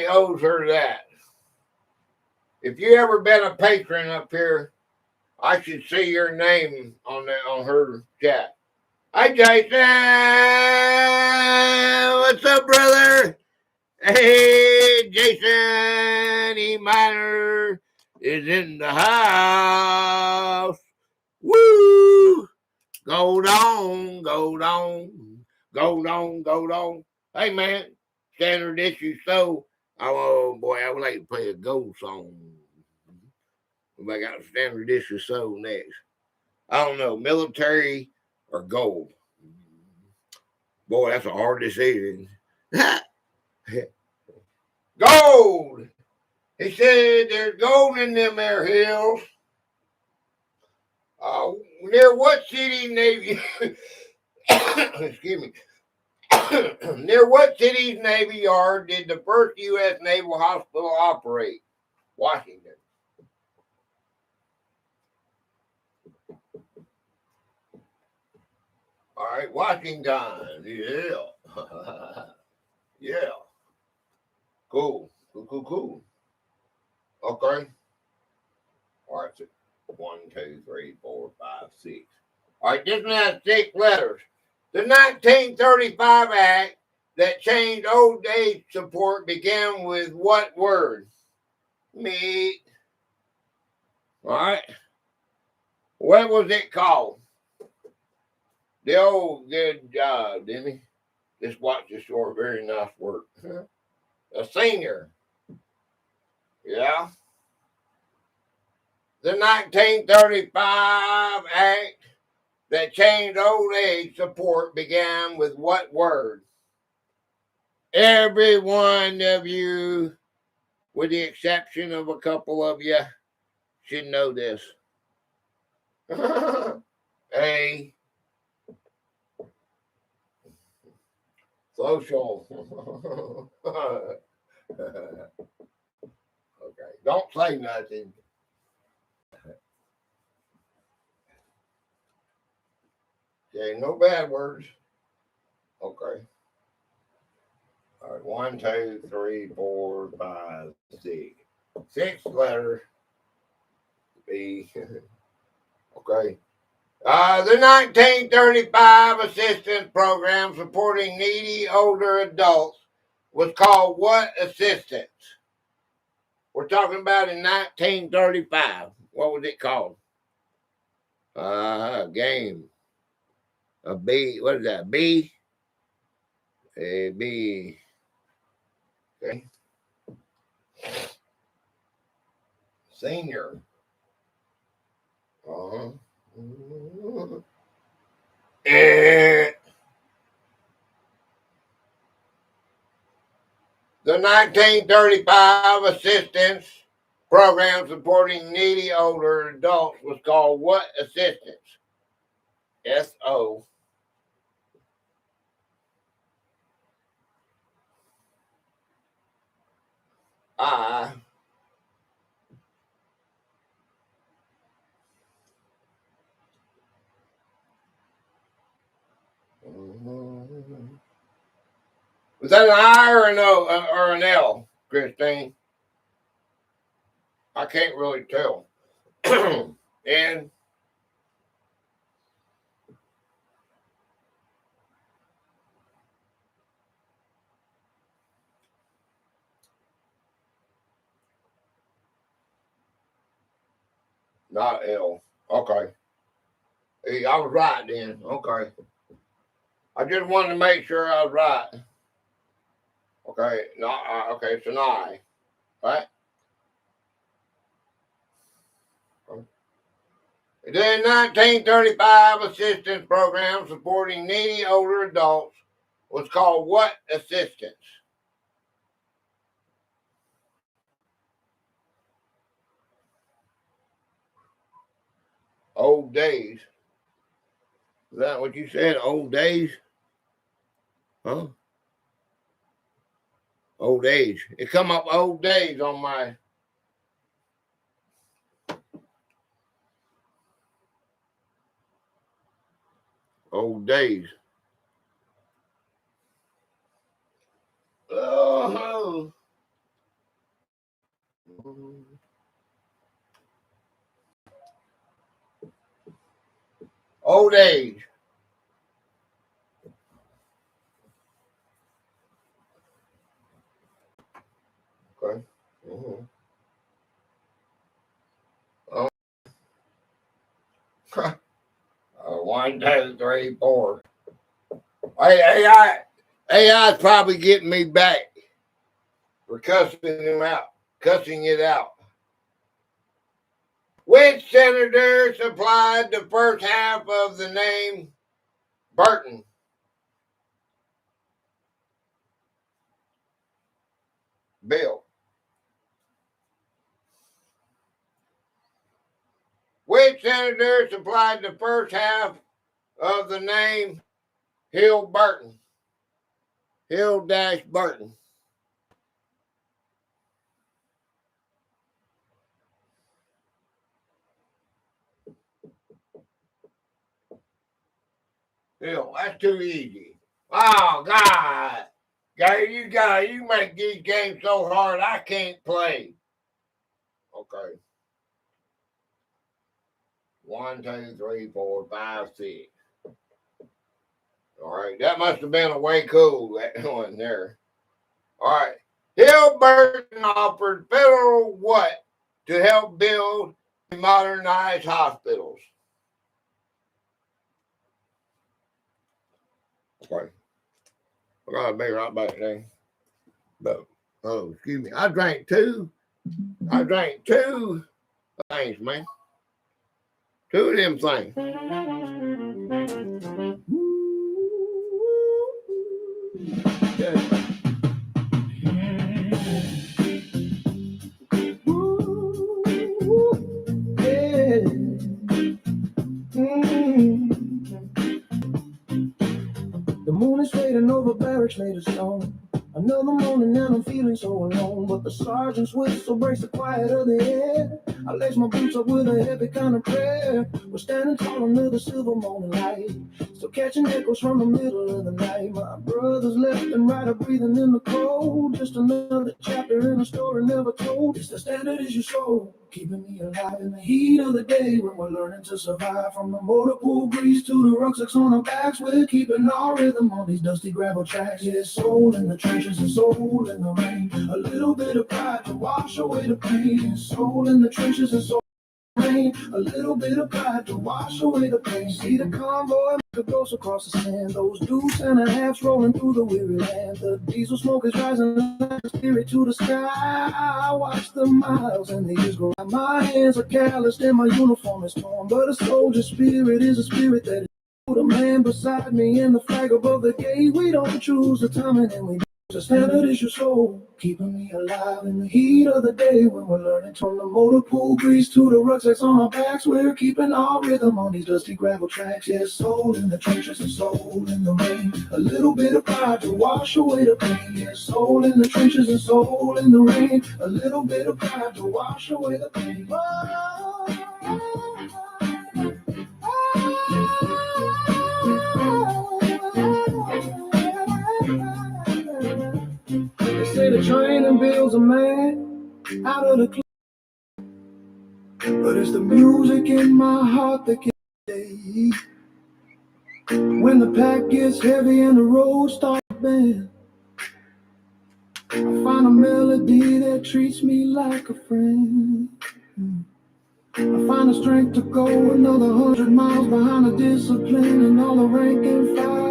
owes her that. If you ever been a patron up here, I should see your name on her chat. Hi, Jason. What's up, brother? Hey, Jason E. Miner is in the house. Woo! Go on, go on, go on, go on. Hey, man, standard issue. So, oh boy, I would like to play a gold song. I got standard issue. So next, I don't know, military or gold. Boy, that's a hard decision. Gold. He said there's gold in them air hills. Near what city Navy? Excuse me. Near what city's Navy Yard did the first U.S. Naval Hospital operate? Washington. All right, Washington. Yeah. Yeah. Cool. Cool. Okay. All right. 1, 2, 3, 4, 5, 6. All right, this one has 6 letters. The 1935 Act that changed old age support began with what word? Meat. All right. What was it called? The old good job, didn't he? Just watch this short, very nice work. A senior. Yeah. The 1935 Act that changed old age support began with what word? Every one of you, with the exception of a couple of you, should know this. A social. Okay, don't say nothing. Okay, no bad words. Okay. All right, 1, 2, 3, 4, 5, 6. 6 letters. B. Okay. The 1935 assistance program supporting needy older adults was called what assistance? We're talking about in 1935. What was it called? Game. A B. What is that? B. A B. Okay. Senior. The 1935 assistance program supporting needy older adults was called what assistance? S-O. I. Was that an I or an O or an L, Christine? I can't really tell. And not L. Okay. Hey, I was right then. Okay. I just wanted to make sure I was right. Okay. No, okay, it's an I. Right? The 1935 assistance program supporting needy older adults was called what assistance? Old days. Is that what you said? Old days? Huh? Old age. It come up old days on my. Old days. Oh. Old age. Okay. Mm-hmm. Oh. 1, 2, 3, 4. AI's probably getting me back for cussing it out. Which senator supplied the first half of the name Burton? Bill. Which senator supplied the first half of the name Hill Burton? Hill-Burton. Hill, that's too easy. Oh, God. You make these games so hard I can't play. Okay. 1, 2, 3, 4, 5, 6. All right, that must have been a WayTwoCool, that one there. All right. Hill Burton offered federal what to help build and modernize hospitals? Okay. I gotta be right back there. But, oh, excuse me. I drank two things, man. 2 of them things. Yeah. The moon is fading over barracks made of stone. Another morning and I'm feeling so alone. But the sergeant's whistle breaks the quiet of the air. I lace my boots up with a heavy kind of prayer. We're standing tall under the silver morning light, still catching echoes from the middle of the night. My brothers left and right are breathing in the cold. Just another chapter in a story never told. It's the standard is your soul, keeping me alive in the heat of the day when we're learning to survive. From the motor pool breeze to the rucksacks on our backs, we're keeping our rhythm on these dusty gravel tracks. Yeah, soul in the trenches and soul in the rain. A little bit of pride to wash away the pain. Soul in the trenches and soul in the rain. A little bit of pride to wash away the pain. See the convoy make a ghost across the sand. Those 2.5s rolling through the weary land. The diesel smoke is rising like a spirit to the sky. I watch the miles and the years go by. My hands are calloused and my uniform is torn, but a soldier's spirit is a spirit that is the man beside me and the flag above the gate. We don't choose the timing and we The standard is your soul, keeping me alive in the heat of the day when we're learning from the motor pool breeze to the rucksacks on our backs. We're keeping our rhythm on these dusty gravel tracks. Yes, soul in the trenches and soul in the rain. A little bit of pride to wash away the pain. Yes, soul in the trenches and soul in the rain. A little bit of pride to wash away the pain. They say the training builds a man out of the clay, but it's the music in my heart that can stay. When the pack gets heavy and the road starts to bend, I find a melody that treats me like a friend. I find the strength to go another 100 miles behind the discipline and all the rank and file.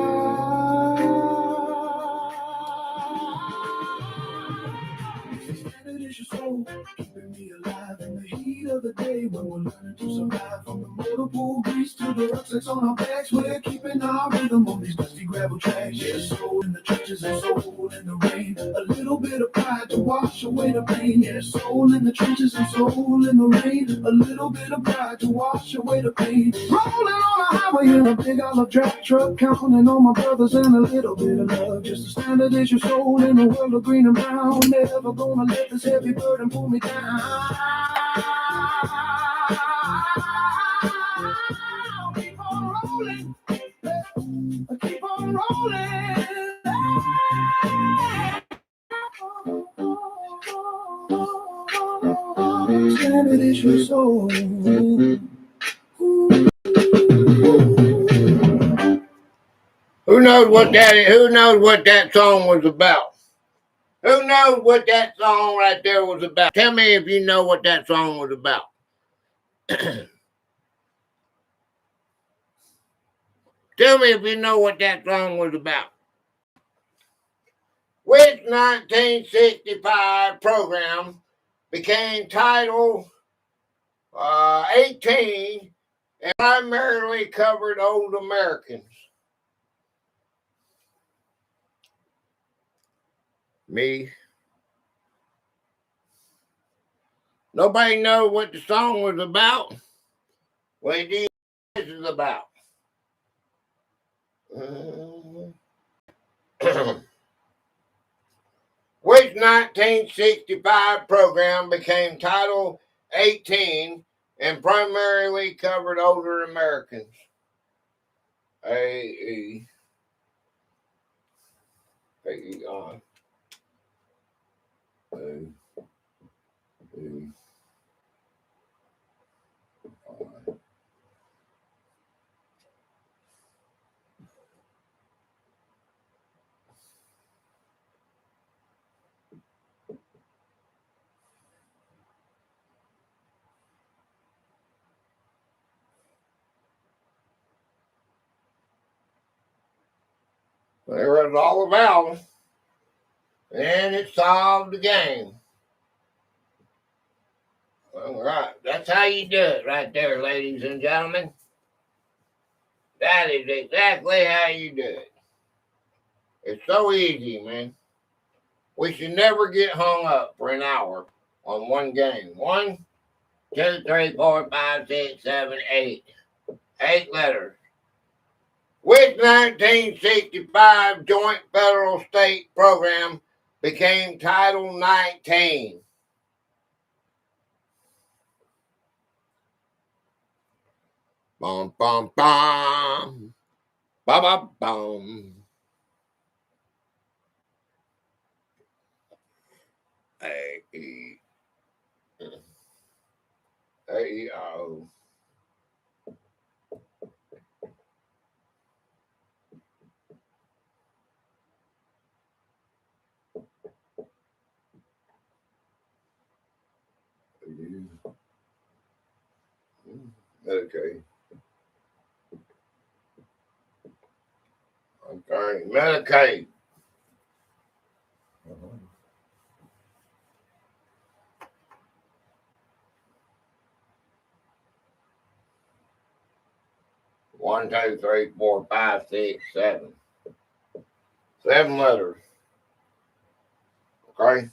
Standard is your soul, keeping me alive in the heat of the day when we're learning to survive. From the motor pool grease to the rucksacks on our backs, we're keeping our rhythm on these dusty gravel tracks. Yeah, soul in the trenches and soul in the rain. A little bit of pride to wash away the pain. Yeah, soul in the trenches and soul in the rain. A little bit of pride to wash away the pain. Rolling on a highway in a big olive drop truck, counting on my brothers and a little bit of love. Just the standard is your soul in a world of green and brown. Never gonna let this heavy burden pull me down. Keep on rolling, keep on rolling. Standard is your soul. Who knows what that is? Who knows what that song was about? Who knows what that song right there was about? Tell me if you know what that song was about. Tell me if you know what that song was about. Which 1965 program became Title 18 and primarily covered old Americans? Me. Nobody knows what the song was about? What do you think this is about? Which 1965 program became Title 18 and primarily covered older Americans? A There was all about them, and it solved the game. All right, that's how you do it right there, ladies and gentlemen. That is exactly how you do it. It's so easy, man. We should never get hung up for an hour on one game. 1, 2, 3, 4, 5, 6, 7, 8. 8 letters. Which 1965 joint federal state program became Title 19? Bum, bum, bum. Ba, ba, bum. A-E. A-E-O. Okay. Okay. Medicaid. One, two, three, four, five, six, seven. 7 letters. Okay.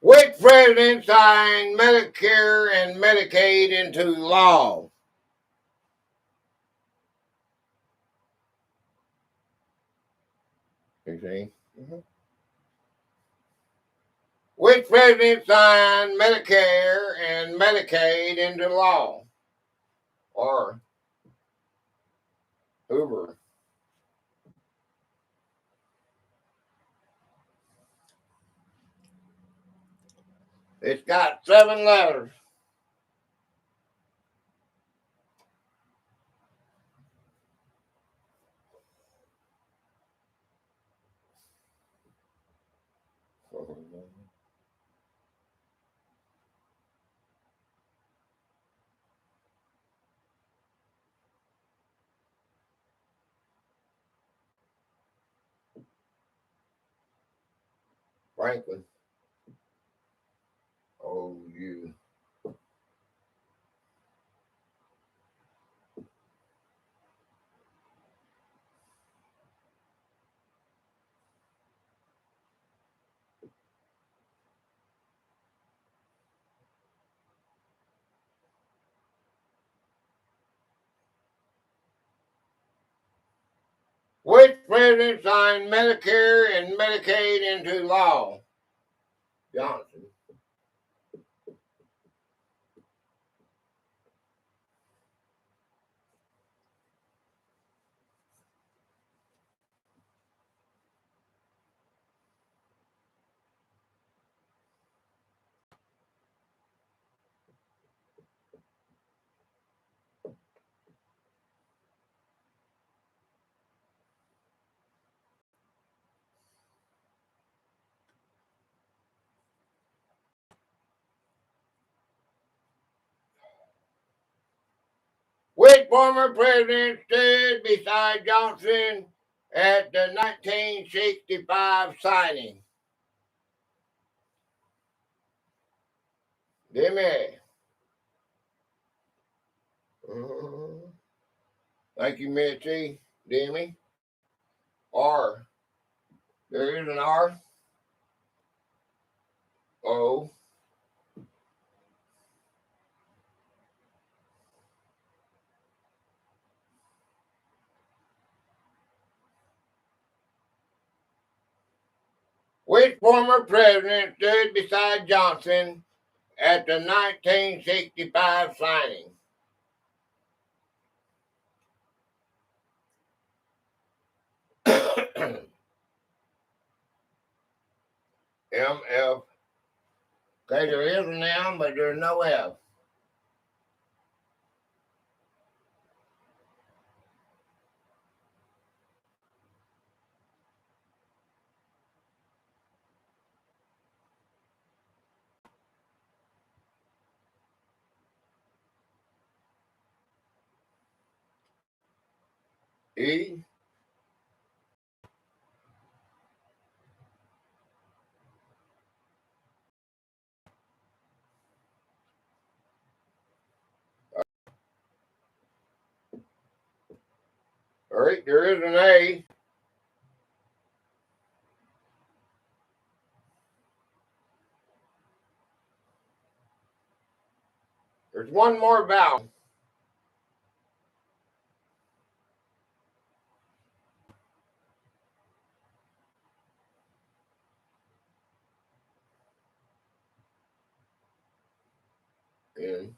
Which president signed Medicare and Medicaid into law? You see? Mm-hmm. Which president signed Medicare and Medicaid into law? Or Hoover. It's got 7 letters. Franklin. Oh, you. Which president signed Medicare and Medicaid into law? Johnson. Which former president stood beside Johnson at the 1965 signing? Demi. Thank you, Mitzi. Demi. R. There is an R. O. Which former president stood beside Johnson at the 1965 signing? MF. Okay, there is an M, but there's no F. E. All right, there is an A. There's one more vowel. In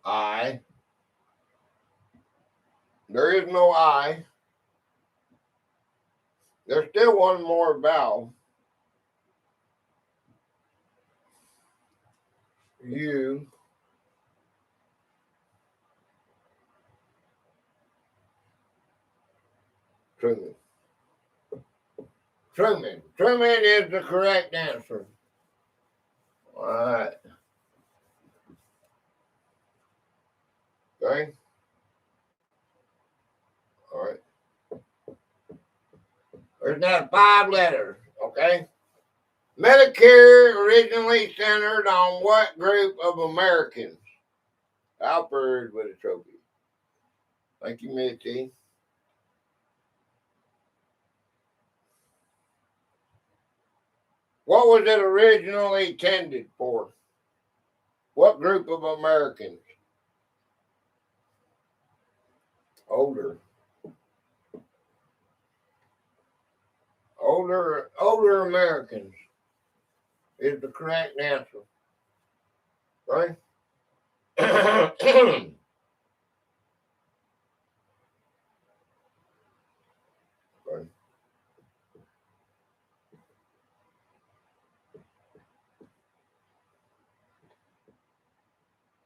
I. There is no I. There's still one more vowel. U. Truman. Truman. Truman is the correct answer. All right. Okay. All right. There's now 5 letters. Okay. Medicare originally centered on what group of Americans? Alfred with a trophy. Thank you, Mitzi. What was it originally intended for? What group of Americans? Older Americans is the correct answer. Right? Right.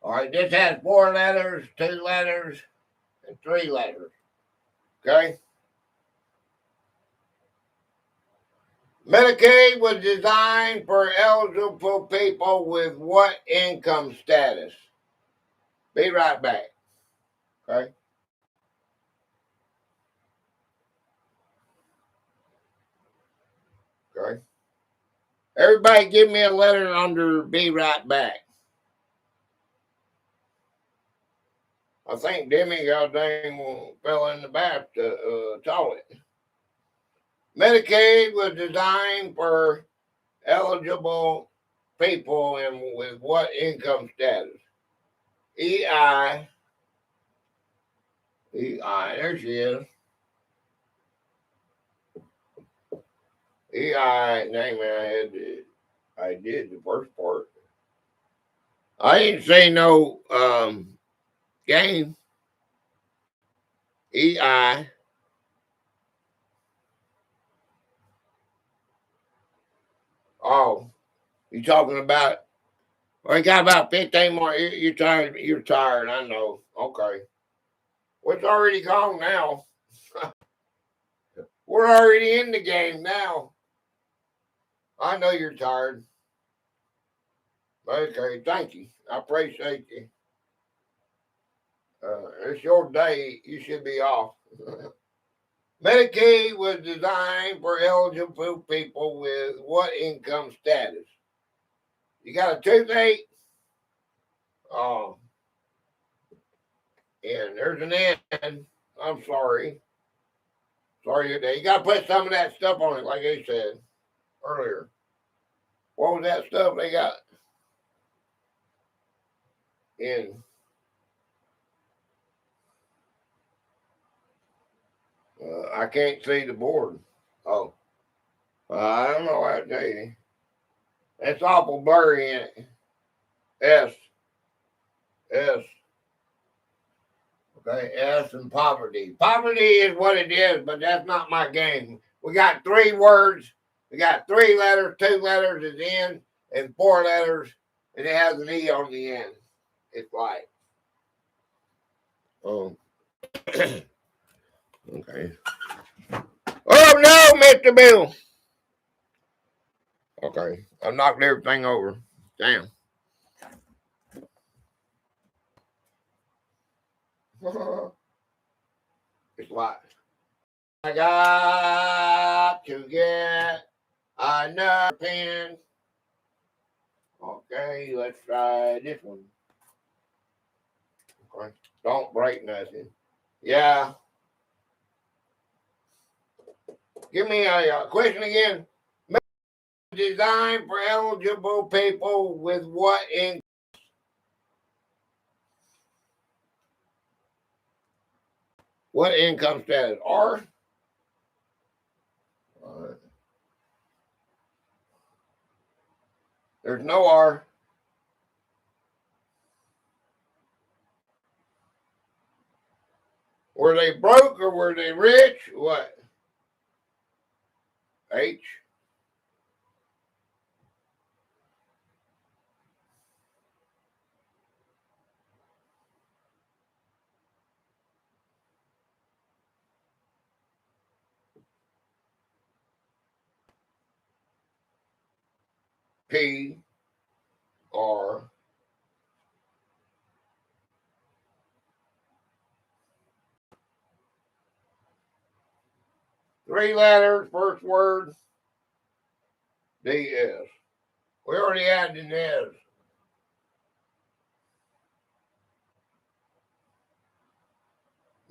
All right, this has 4 letters, 2 letters, and 3 letters. Okay? Medicaid was designed for eligible people with what income status? Be right back. Okay? Okay? Everybody give me a letter under be right back. I think Demi got dang fell in the bath toilet. Medicaid was designed for eligible people and with what income status? EI. There she is. EI, name I did the first part. I didn't say no game. EI. Oh, you talking about? Well, you got about 15 more. You're tired. You're tired. I know. Okay. Well, it's already gone now. We're already in the game now. I know you're tired. Okay, thank you. I appreciate you. It's your day. You should be off. Medicaid was designed for eligible people with what income status? You got a toothache? Oh, and there's an N. I'm sorry. Sorry, you got to put some of that stuff on it, like I said earlier. What was that stuff they got in? I can't see the board. Oh, I don't know what to tell you. It's awful blurry in it. S. S. Okay, S and poverty. Poverty is what it is, but that's not my game. We got 3 words. We got 3 letters, 2 letters is in, and 4 letters, and it has an E on the end. It's like, oh, okay. Oh no, Mr. Bill. Okay, I knocked everything over. Damn. It's like, I got to get another pen. Okay, let's try this one. Okay, don't break nothing. Yeah. Give me a question again. Designed for eligible people with what income? What income status? R? All right. There's no R. Were they broke or were they rich? What? H? P? R? 3 letters, first word. D S. We already had an S.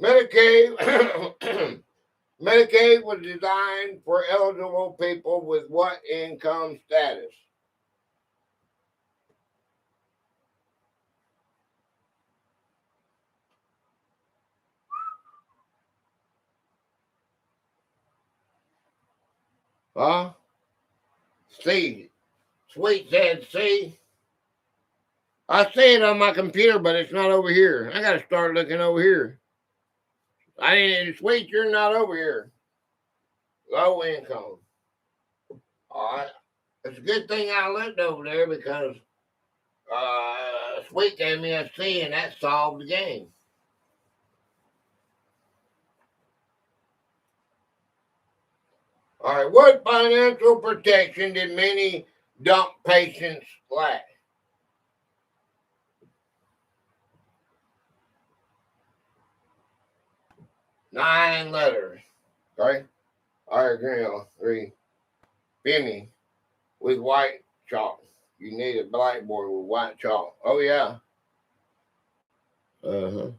Medicaid Medicaid was designed for eligible people with what income status? Huh? C. Sweet said C. I see it on my computer, but it's not over here. I gotta start looking over here. I didn't. Sweet, you're not over here. Low income. All right. It's a good thing I looked over there because Sweet gave me a C, and that solved the game. All right. What financial protection did many dump patients lack? Nine letters. Okay. All right, Green. Three. Benny with white chalk. You need a blackboard with white chalk. Oh yeah. Uh-huh.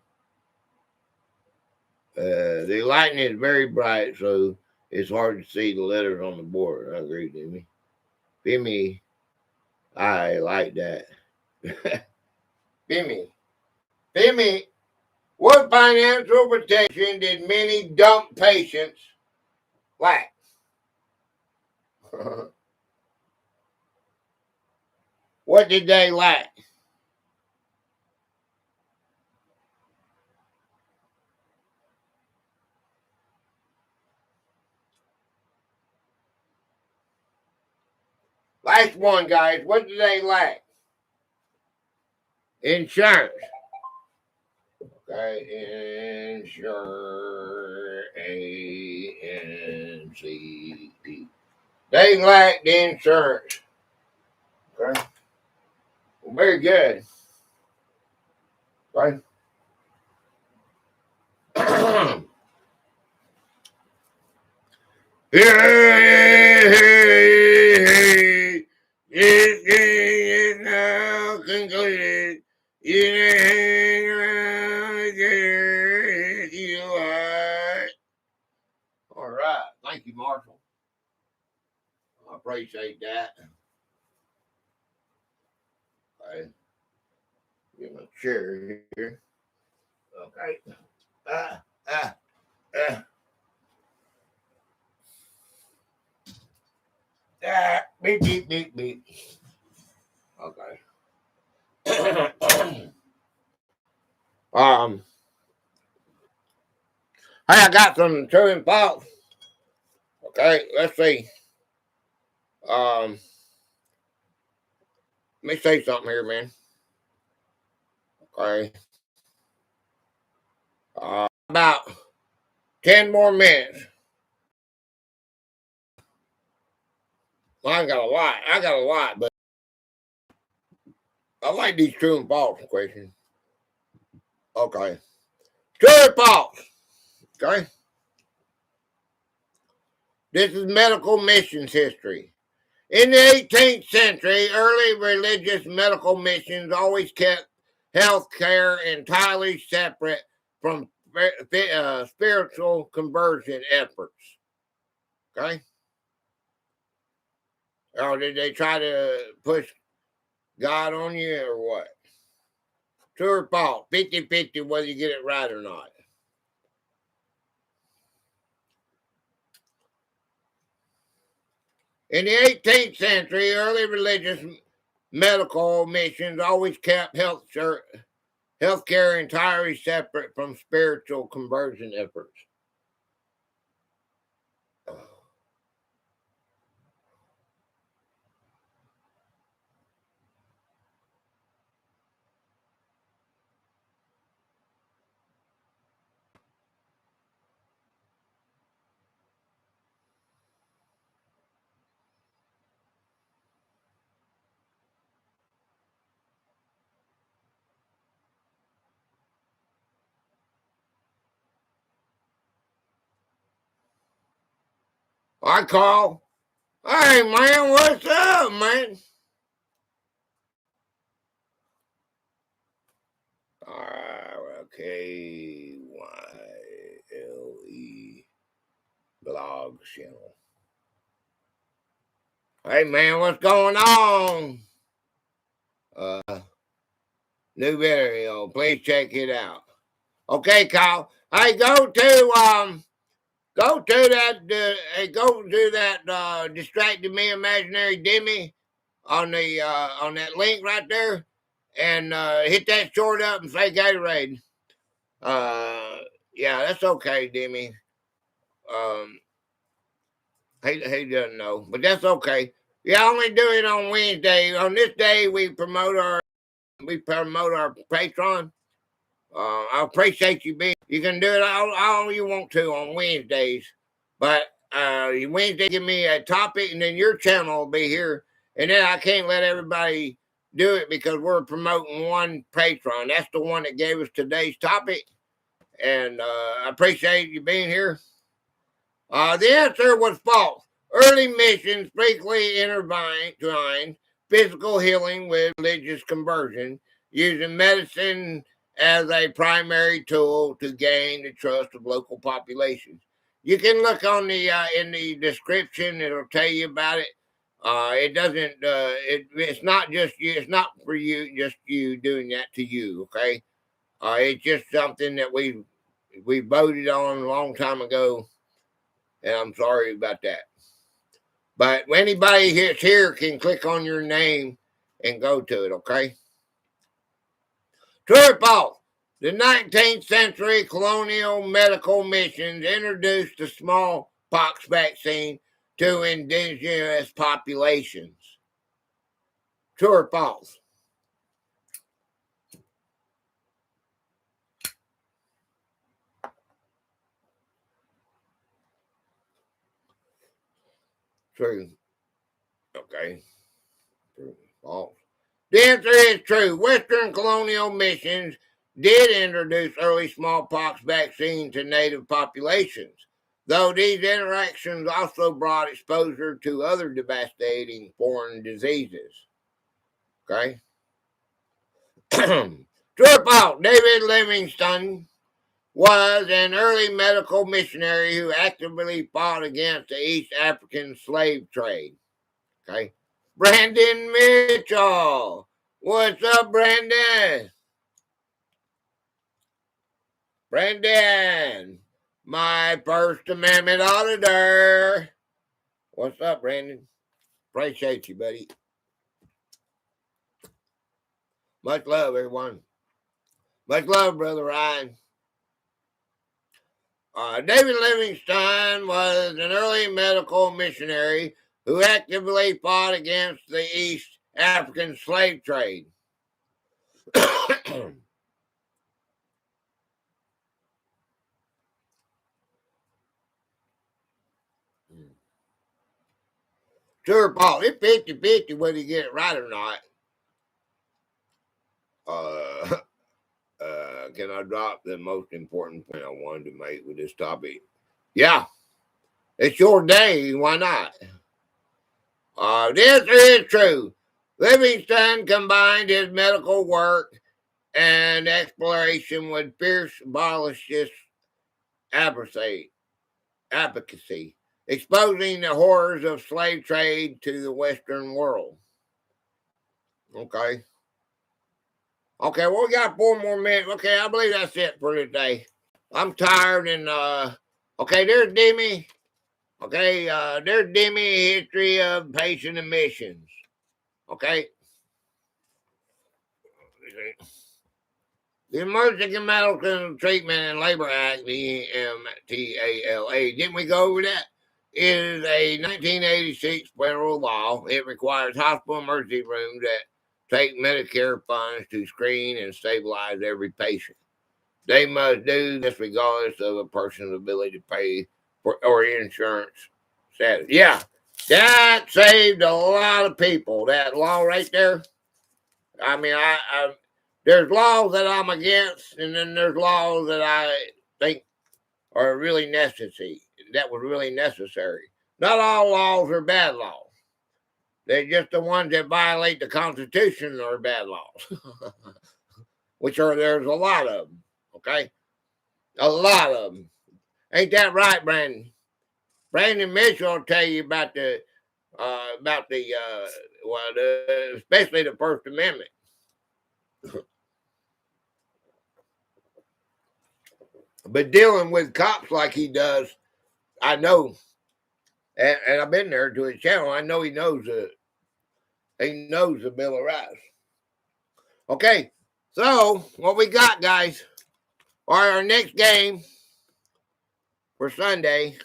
The lighting is very bright, so it's hard to see the letters on the board. I agree, Jimmy. Bimmy, I like that. Bimmy. Bimmy, what financial protection did many dump patients lack? What did they lack? Last one, guys. What did they lack? Insurance. Okay, insurance. A-N-C-E. They lacked insurance. Okay. Well, very good. Right. This game is now concluded. You can hang around again. You are. All right. Thank you, Marshall. I appreciate that. Okay. Get my chair here. Okay. Ah, ah, ah. Beep, beep, beep, beep. Okay. um, hey, I got some true and false. Okay, let's see. Let me say something here, man. Okay. About 10 more minutes. Well, I got a lot. But I like these true and false questions. Okay. True or false? Okay. This is medical missions history. In the 18th century, early religious medical missions always kept health care entirely separate from spiritual conversion efforts. Okay? Or did they try to push God on you or what? True or false? 50-50 whether you get it right or not. In the 18th century, early religious medical missions always kept healthcare entirely separate from spiritual conversion efforts. I call. Hey, man, what's up, man? R-K-Y-L-E. blogs, Hey, man, what's going on? New video, please check it out. Okay, Kyle. Hey, go to that distracted me imaginary Demi on that link right there, and hit that short up and say Gatorade. Yeah, that's okay, Demi. He doesn't know, but that's okay. Yeah, I only do it on Wednesday. On this day, we promote our Patreon. I appreciate you being. You can do it all you want to on Wednesdays, but Wednesday give me a topic, and then your channel will be here, and then I can't let everybody do it because we're promoting one Patreon. That's the one that gave us today's topic, and I appreciate you being here. The answer was false. Early missions frequently intertwined physical healing with religious conversion, using medicine as a primary tool to gain the trust of local populations. You can look on the in the description; it'll tell you about it. It doesn't. It's not just you. It's not for you. Just you doing that to you. Okay. It's just something that we voted on a long time ago. And I'm sorry about that. But anybody that's here can click on your name and go to it, okay? True or false? The 19th century colonial medical missions introduced the smallpox vaccine to indigenous populations. True or false? True. Okay. True. False. The answer is true. Western colonial missions did introduce early smallpox vaccine to native populations, though these interactions also brought exposure to other devastating foreign diseases. Okay? True or false? David Livingstone was an early medical missionary who actively fought against the East African slave trade. Okay? Brandon Mitchell. What's up, Brandon? Brandon, my First Amendment auditor. What's up, Brandon? Appreciate you, buddy. Much love, everyone. Much love, Brother Ryan. David Livingstone was an early medical missionary who actively fought against the East African slave trade. Sure, Paul, it's 50-50 whether you get it right or not. Can I drop the most important point I wanted to make with this topic? Yeah, it's your day. Why not? This is true. Livingstone combined his medical work and exploration with fierce abolitionist advocacy, exposing the horrors of slave trade to the Western world. Okay. Okay, well, we got 4 more minutes. Okay, I believe that's it for today. I'm tired and, okay, there's Demi. Okay, there's Demi, history of patient admissions. Okay. The Emergency Medical Treatment and Labor Act, the EMTALA, didn't we go over that? Is a 1986 federal law. It requires hospital emergency rooms that take Medicare funds to screen and stabilize every patient. They must do this regardless of a person's ability to pay for or insurance status. Yeah, that saved a lot of people. That law right there. I mean, there's laws that I'm against, and then there's laws that I think are really necessary. That was really necessary. Not all laws are bad laws. They're just the ones that violate the Constitution are bad laws, there's a lot of them. Okay, a lot of them. Ain't that right, Brandon? Brandon Mitchell will tell you about the especially the First Amendment. But dealing with cops like he does, I know, and I've been there to his channel. I know he knows the Bill of Rights. Okay, so what we got, guys? Our next game for Sunday.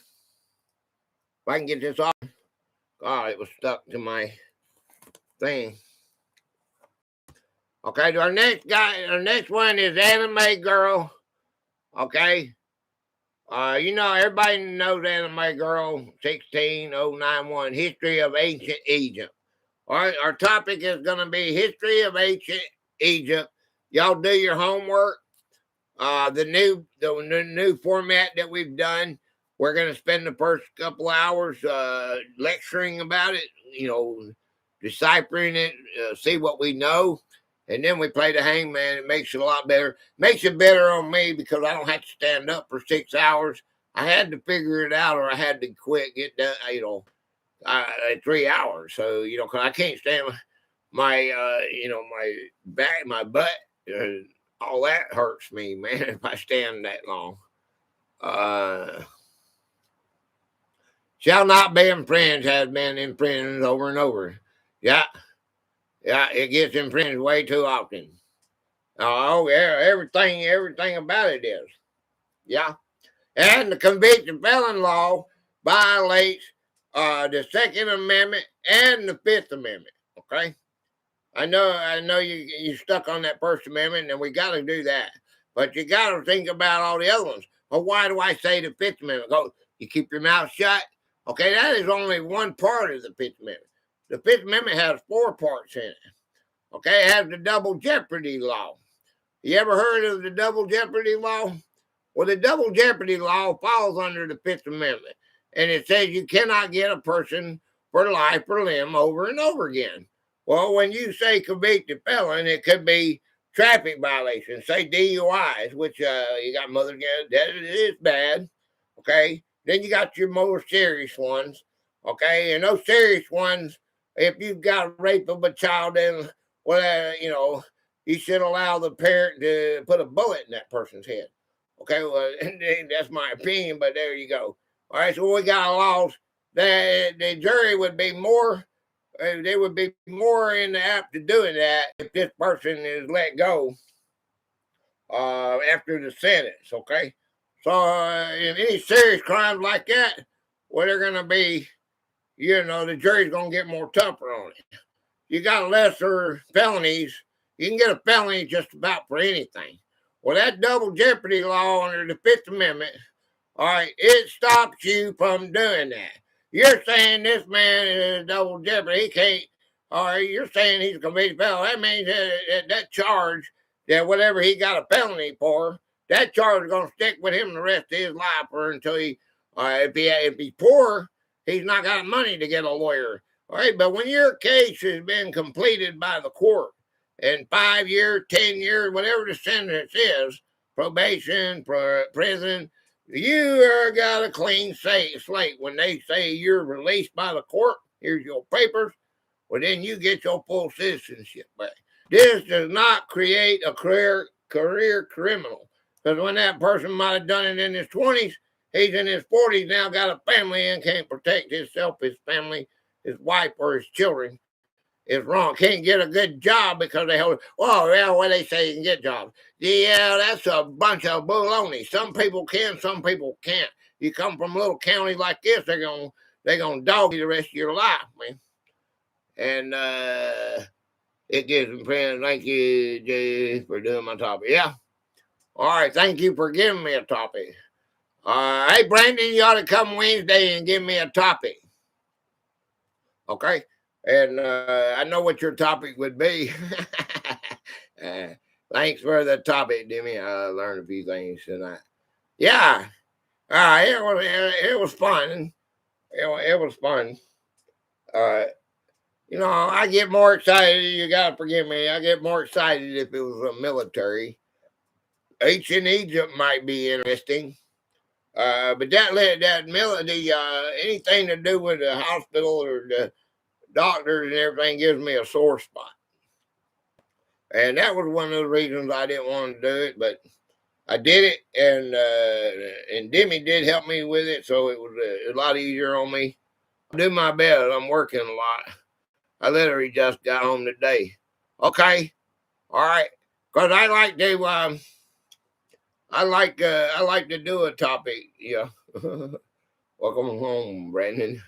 If I can get this off. Oh, it was stuck to my thing. Okay, our next one is Anime Girl. Okay. Everybody knows Anime Girl 16091, History of Ancient Egypt. All right, our topic is going to be History of Ancient Egypt. Y'all do your homework. The new format that we've done, we're going to spend the first couple hours lecturing about it, deciphering it, see what we know. And then we play the hangman. It makes it a lot better. Makes it better on me because I don't have to stand up for 6 hours. I had to figure it out, or I had to quit, get done, 3 hours. So, because I can't stand my back, my butt, all that hurts me, man, if I stand that long. Shall not be infringed has been infringed over and over. Yeah, it gets infringed way too often. Oh, yeah, everything about it is. Yeah. And the convicted felon law violates the Second Amendment and the Fifth Amendment. Okay. I know you stuck on that First Amendment, and we got to do that. But you got to think about all the other ones. Well, why do I say the Fifth Amendment? Go, you keep your mouth shut. Okay, that is only one part of the Fifth Amendment. The Fifth Amendment has 4 parts in it. Okay, it has the double jeopardy law. You ever heard of the double jeopardy law? Well, the double jeopardy law falls under the Fifth Amendment, and it says you cannot get a person for life or limb over and over again. Well, when you say convicted felon, it could be traffic violations, say DUIs, which you got mother gas, that is bad. Okay, then you got your more serious ones. Okay, and those serious ones, if you've got rape of a child, then you should allow the parent to put a bullet in that person's head. Okay, well, that's my opinion, but there you go. All right, so we got laws that the jury would be more, they would be more in the apt to doing that if this person is let go after the sentence. Okay, so in any serious crimes like that, well, they're going to be, the jury's going to get more tougher on it. You got lesser felonies. You can get a felony just about for anything. Well, that double jeopardy law under the Fifth Amendment, all right, it stops you from doing that. You're saying this man is double jeopardy. He can't, all right, you're saying he's a convicted felon. That means that charge, that whatever he got a felony for, that charge is going to stick with him the rest of his life, or until if he's poor, he's not got money to get a lawyer. All right, but when your case has been completed by the court, in 5 years, 10 years, whatever the sentence is, probation, prison, you got a clean slate. When they say you're released by the court, here's your papers, well, then you get your full citizenship back. This does not create a career criminal, because when that person might have done it in his 20s, he's in his 40s now, got a family, and can't protect himself, his family, his wife, or his children. Is wrong. Can't get a good job because they hold. Well, yeah, what they say you can get jobs. Yeah, that's a bunch of baloney. Some people can, some people can't. You come from a little county like this, they're gonna dog you the rest of your life, man. And it gives me friends. Thank you, Jay, for doing my topic. Yeah. All right. Thank you for giving me a topic. Hey, Brandon, you ought to come Wednesday and give me a topic. Okay. And I know what your topic would be. Thanks for the topic, Demi. I learned a few things tonight. Yeah. It was fun. It was fun. I get more excited. You got to forgive me. I get more excited if it was a military. Ancient Egypt might be interesting. But that melody, anything to do with the hospital or the doctors and everything gives me a sore spot. And that was one of the reasons I didn't want to do it, but I did it, and Demi did help me with it, so it was a lot easier on me. I do my best. I'm working a lot. I literally just got home today. Okay, all right, because I like to do a topic. Yeah, welcome home, Brandon.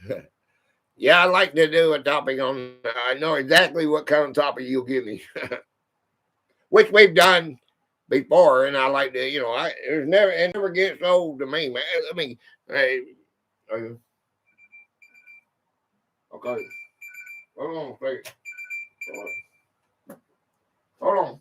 Yeah, I like to do a topic on. I know exactly what kind of topic you'll give me, which we've done before, and I like to, it never gets old to me, man. I mean, hey, okay, hold on a second. Hold on.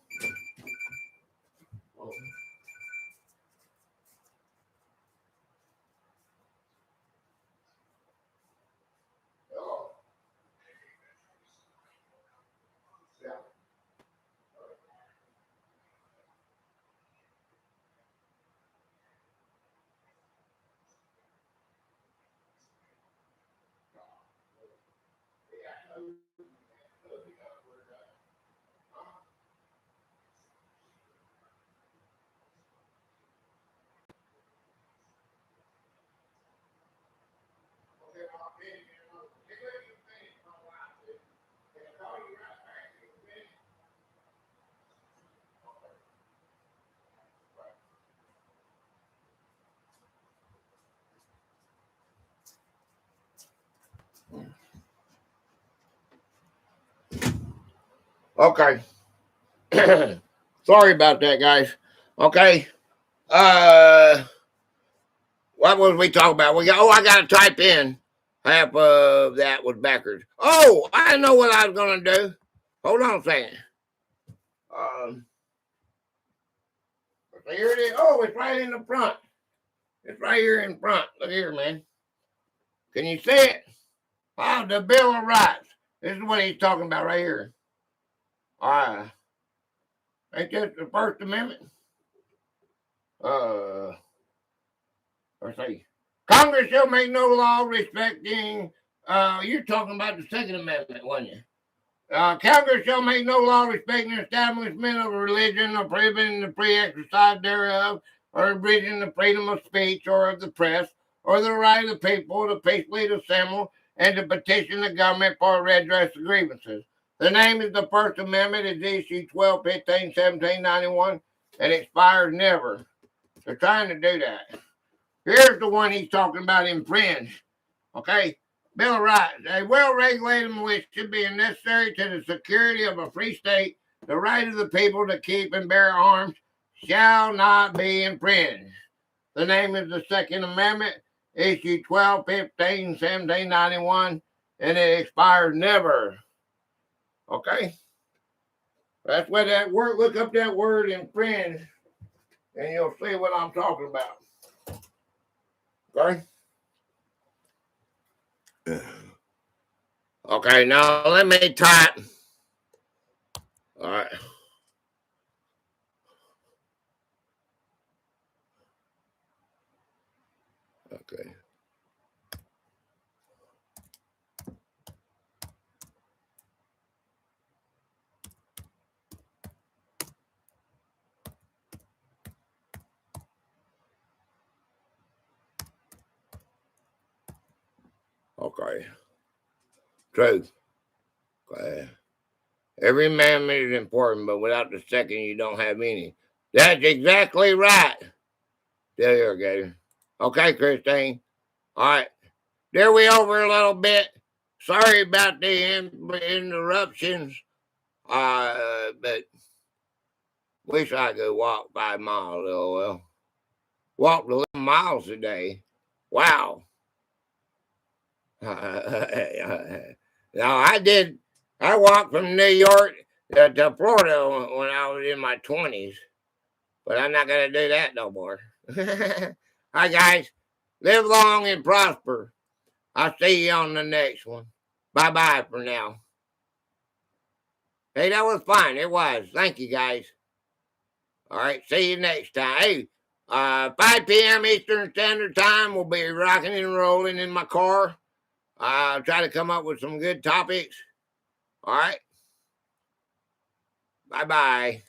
Okay. Sorry about that, guys. Okay. Uh, what was we talking about? I got to type in. Half of that was backwards. Oh, I know what I was going to do. Hold on a second. Um, here it is. Oh, it's right in the front. It's right here in front. Look here, man. Can you see it? Oh, the Bill of Rights. This is what he's talking about right here. Ain't this the First Amendment? Let's see. Congress shall make no law respecting. You're talking about the Second Amendment, wasn't you? Congress shall make no law respecting the establishment of a religion or prohibiting the free exercise thereof, or abridging the freedom of speech or of the press, or the right of the people to peacefully assemble and to petition the government for redress of grievances. The name is the First Amendment. It's issued 12/15/1791 and expires never. They're trying to do that. Here's the one he's talking about infringe. Okay? Bill of Rights. A well-regulated militia should be necessary to the security of a free state. The right of the people to keep and bear arms shall not be infringed. The name is the Second Amendment, issued 12/15/1791, and it expires never. Okay? That's what that word, look up that word infringe, and you'll see what I'm talking about. Okay? Okay, now let me type. All right. Okay. Okay. Truth. Okay. Every amendment is important, but without the second, you don't have any. That's exactly right. There you go. Okay, Christine. All right. There we over a little bit. Sorry about the interruptions. But wish I could walk 5 miles. Oh well. Walked 11 miles a day. Wow. Now I did. I walked from New York to Florida when I was in my 20s, but I'm not gonna do that no more. Hi guys, live long and prosper. I'll see you on the next one. Bye bye for now. Hey, that was fun. It was. Thank you guys. All right, see you next time. Hey, 5 p.m. Eastern Standard Time. We'll be rocking and rolling in my car. I'll try to come up with some good topics. All right. Bye-bye.